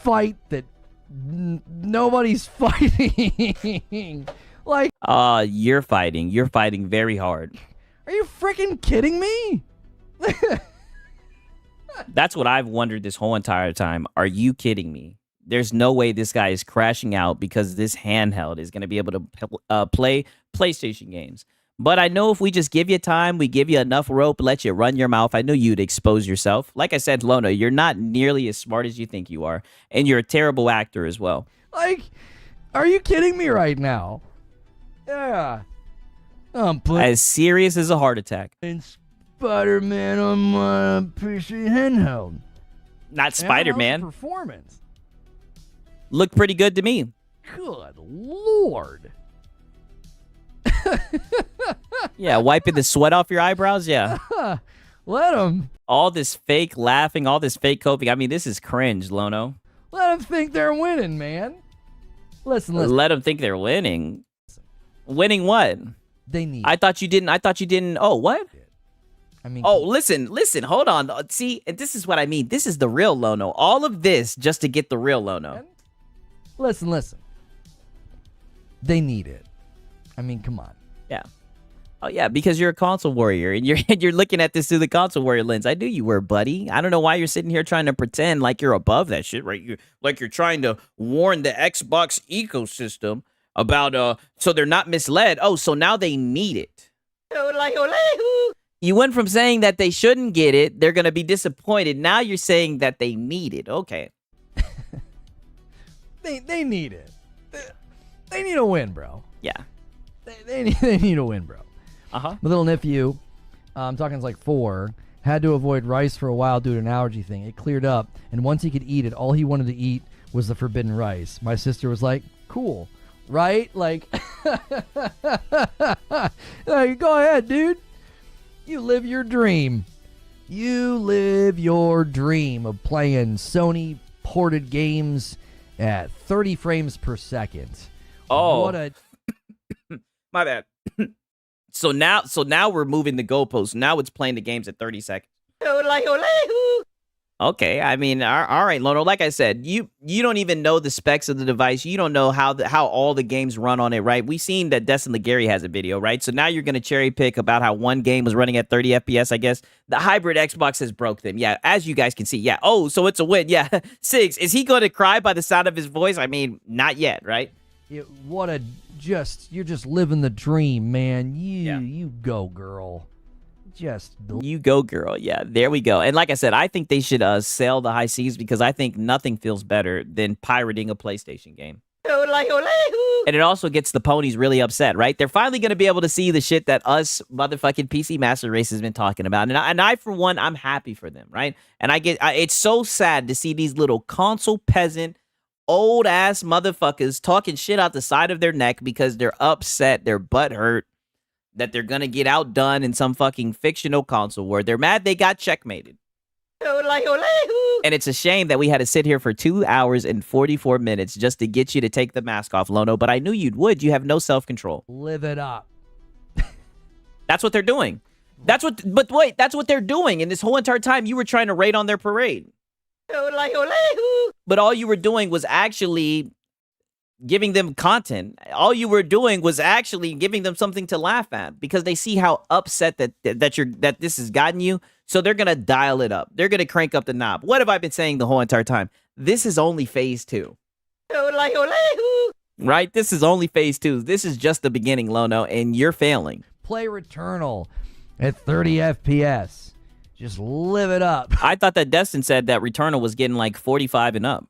fight that nobody's fighting. Like, you're fighting. You're fighting very hard. Are you freaking kidding me? That's what I've wondered this whole entire time. Are you kidding me? There's no way this guy is crashing out because this handheld is going to be able to play PlayStation games. But I know if we just give you time, we give you enough rope, let you run your mouth, I know you'd expose yourself. Like I said, Lono, you're not nearly as smart as you think you are. And you're a terrible actor as well. Like, are you kidding me right now? Yeah. I'm putting As serious as a heart attack. Spider-Man on my PC handheld. Not And how's the Spider-Man. performance. Looked pretty good to me. Good Lord. Yeah, wiping the sweat off your eyebrows. Yeah. Let him All this fake laughing, all this fake coping. I mean, this is cringe, Lono. think they're winning, man. Listen. Let them think they're winning. Winning what? They need. I thought you didn't. Oh, what? I mean, Oh, listen, hold on. See, and this is what I mean. This is the real Lono. All of this just to get the real Lono. listen. They need it. I mean, come on. Yeah. Oh yeah, because you're a console warrior and you're looking at this through the console warrior lens. I knew you were, buddy. I don't know why you're sitting here trying to pretend like you're above that shit, right? Like you're trying to warn the Xbox ecosystem about so they're not misled. Oh, so now they need it. You went from saying that they shouldn't get it, they're gonna be disappointed. Now you're saying that they need it. Okay. They need it. They need a win, bro. Yeah. They need a win, bro. Uh-huh. My little nephew, I'm talking like 4, had to avoid rice for a while due to an allergy thing. It cleared up, and once he could eat it, all he wanted to eat was the forbidden rice. My sister was like, cool, right? Like, like, go ahead, dude. You live your dream. You live your dream of playing Sony ported games at 30 frames per second. Oh. What a... My bad. So now we're moving the goalposts. Now it's playing the games at 30 seconds. Okay, I mean, all right, Lono. Like I said, you don't even know the specs of the device. You don't know how all the games run on it, right? We've seen that Destin Legary has a video, right? So now you're going to cherry pick about how one game was running at 30 FPS, I guess. The hybrid Xbox has broke them. Yeah, as you guys can see. Yeah, oh, so it's a win. Yeah, 6. Is he going to cry by the sound of his voice? I mean, not yet, right? You're just living the dream, man. You go, girl. You go, girl. Yeah, there we go. And like I said, I think they should sell the high seas because I think nothing feels better than pirating a PlayStation game. And it also gets the ponies really upset, right? They're finally going to be able to see the shit that us motherfucking PC Master Race has been talking about. And I for one, I'm happy for them, right? And it's so sad to see these little console peasant, old ass motherfuckers talking shit out the side of their neck because they're upset, their butt hurt, that they're gonna get outdone in some fucking fictional console war. They're mad they got checkmated. And it's a shame that we had to sit here for 2 hours and 44 minutes just to get you to take the mask off, Lono, but I knew you would. You have no self-control. Live it up. That's what they're doing. But wait, that's what they're doing. And this whole entire time you were trying to raid on their parade. But all you were doing was actually giving them content. All you were doing was actually giving them something to laugh at because they see how upset that this has gotten you. So they're going to dial it up. They're going to crank up the knob. What have I been saying the whole entire time? This is only phase 2. Right? This is only phase 2. This is just the beginning, Lono, and you're failing. Play Returnal at 30 FPS. Just live it up. I thought that Destin said that Returnal was getting like 45 and up.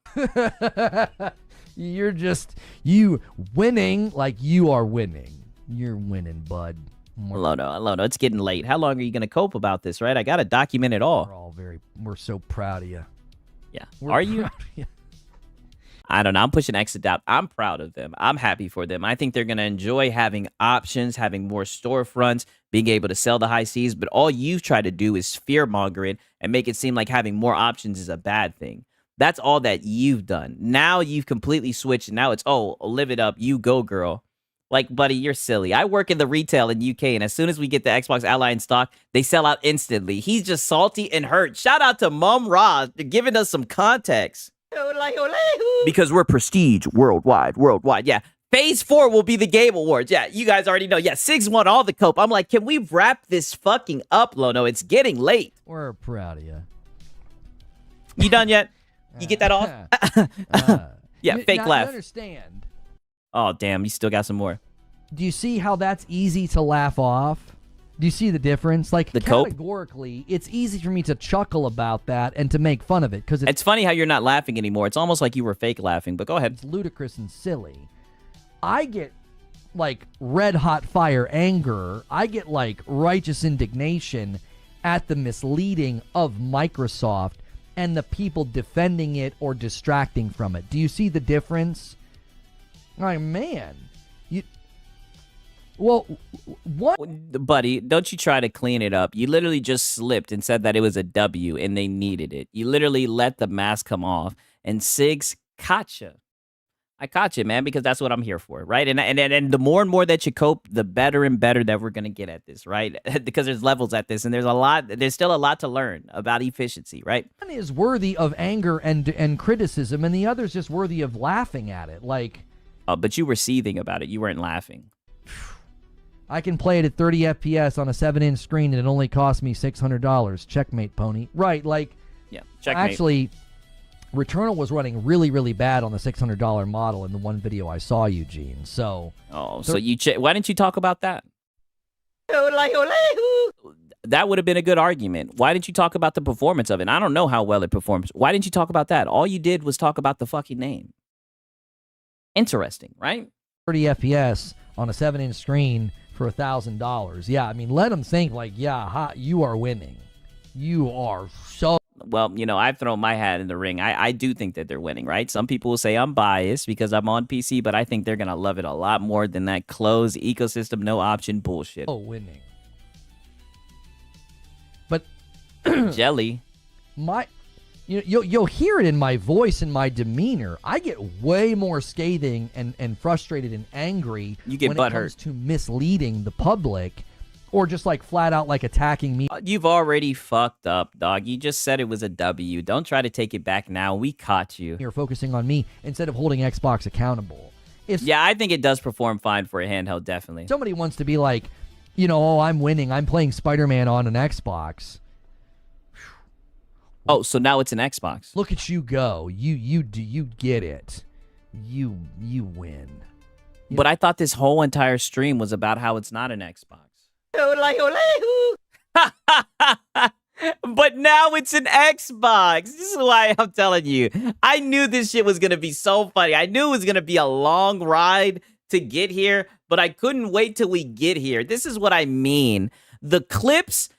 You winning like you are winning. You're winning, bud. Lono, it's getting late. How long are you going to cope about this, right? I got to document it all. We're so proud of you. Yeah. Are you? I don't know. I'm pushing exit out. I'm proud of them. I'm happy for them. I think they're going to enjoy having options, having more storefronts, being able to sell the high seas. But all you've tried to do is fear-monger it and make it seem like having more options is a bad thing. That's all that you've done. Now you've completely switched. And now it's, oh, live it up. You go, girl. Like, buddy, you're silly. I work in the retail in UK, and as soon as we get the Xbox Ally in stock, they sell out instantly. He's just salty and hurt. Shout out to Mom Ra for giving us some context. Because we're prestige worldwide. Yeah. Phase 4 will be the Game Awards. Yeah, you guys already know. Yeah, Sigs won all the cope. I'm like, can we wrap this fucking up, Lono? It's getting late. We're proud of you. You done yet? You get that off? Yeah, fake laugh. I understand. Oh, damn. You still got some more. Do you see how that's easy to laugh off? Do you see the difference? Like, the cope? Categorically, it's easy for me to chuckle about that and to make fun of it because it's funny how you're not laughing anymore. It's almost like you were fake laughing, but go ahead. It's ludicrous and silly. I get, like, red-hot fire anger. I get, like, righteous indignation at the misleading of Microsoft and the people defending it or distracting from it. Do you see the difference? Like, man. Well, what? Buddy, don't you try to clean it up. You literally just slipped and said that it was a W and they needed it. You literally let the mask come off, and Sigs caught you. I caught you, man, because that's what I'm here for, right? And the more and more that you cope, the better and better that we're going to get at this, right? Because there's levels at this, and there's still a lot to learn about efficiency, right? One is worthy of anger and criticism, and the other's just worthy of laughing at it. Like, but you were seething about it. You weren't laughing. I can play it at 30 FPS on a 7-inch screen, and it only cost me $600. Checkmate, pony. Right, like, yeah, checkmate. Actually, Returnal was running really, really bad on the $600 model in the one video I saw, Eugene. So, so why didn't you talk about that? That would have been a good argument. Why didn't you talk about the performance of it? I don't know how well it performs. Why didn't you talk about that? All you did was talk about the fucking name. Interesting, right? 30 FPS on a 7-inch screen for $1,000. Yeah, I mean, let them think like, yeah, you are winning. You are so... Well, you know, I've thrown my hat in the ring. I do think that they're winning, right? Some people will say I'm biased because I'm on PC, but I think they're going to love it a lot more than that closed ecosystem, no option bullshit. Oh, winning. But... Jelly. You'll hear it in my voice and my demeanor. I get way more scathing and frustrated and angry when it comes to misleading the public or just like flat out like attacking me. You've already fucked up, dog. You just said it was a W. Don't try to take it back now. We caught you. You're focusing on me instead of holding Xbox accountable. Yeah, I think it does perform fine for a handheld, definitely. Somebody wants to be like, oh, I'm winning. I'm playing Spider-Man on an Xbox. Oh, so now it's an Xbox. Look at you go. You get it. You win. But I thought this whole entire stream was about how it's not an Xbox. But now it's an Xbox. This is why I'm telling you. I knew this shit was going to be so funny. I knew it was going to be a long ride to get here, but I couldn't wait till we get here. This is what I mean. The clips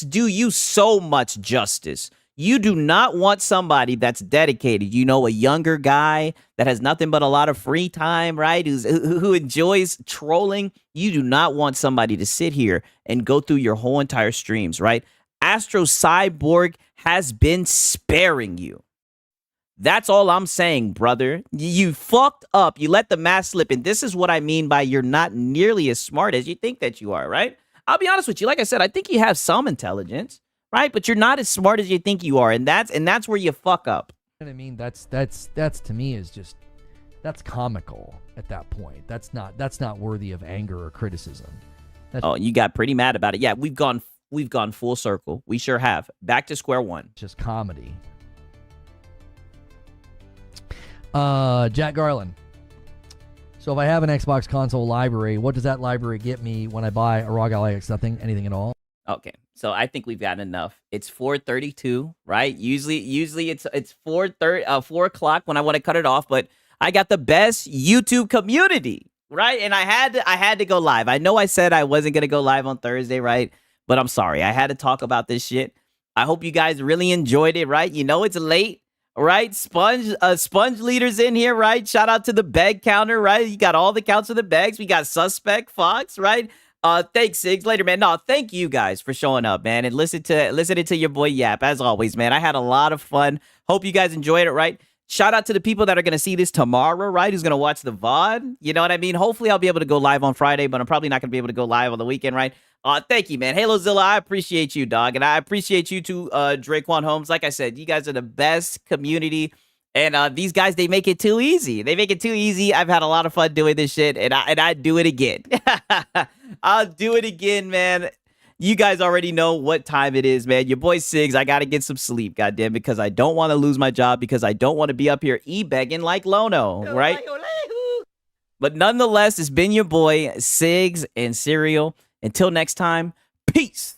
do you so much justice. You do not want somebody that's dedicated, a younger guy that has nothing but a lot of free time, right? Who enjoys trolling. You do not want somebody to sit here and go through your whole entire streams, right? Astro Cyborg has been sparing you. That's all I'm saying, brother. You fucked up. You let the mask slip. And this is what I mean by you're not nearly as smart as you think that you are, right? I'll be honest with you. Like I said, I think you have some intelligence. Right, but you're not as smart as you think you are, and that's where you fuck up. And I mean, that's to me is just that's comical at that point. That's not worthy of anger or criticism. You got pretty mad about it. Yeah, we've gone full circle. We sure have. Back to square one. Just comedy. Jack Garland. So if I have an Xbox console library, what does that library get me when I buy a ROG Ally X? Nothing, anything at all? Okay. So I think we've gotten enough. It's 4:32, right? Usually it's 4 o'clock when I want to cut it off, but I got the best YouTube community, right? And I had to go live. I know I said I wasn't gonna go live on Thursday, right? But I'm sorry. I had to talk about this shit. I hope you guys really enjoyed it, right? It's late, right? Sponge leaders in here, right? Shout out to the bag counter, right? You got all the counts of the bags. We got Suspect Fox, right? Thanks, Sigs. Later, man. No, thank you guys for showing up, man, and listening to your boy Yap. As always, man, I had a lot of fun. Hope you guys enjoyed it, right? Shout out to the people that are going to see this tomorrow, right? Who's going to watch the VOD? You know what I mean? Hopefully, I'll be able to go live on Friday, but I'm probably not going to be able to go live on the weekend, right? Thank you, man. HaloZilla, I appreciate you, dog. And I appreciate you too, Draquan Holmes. Like I said, you guys are the best community. And these guys, they make it too easy. They make it too easy. I've had a lot of fun doing this shit, and I do it again. I'll do it again, man. You guys already know what time it is, man. Your boy Sigs, I got to get some sleep, goddamn, because I don't want to lose my job, because I don't want to be up here e-begging like Lono, right? But nonetheless, it's been your boy, Sigs and Serial. Until next time, peace.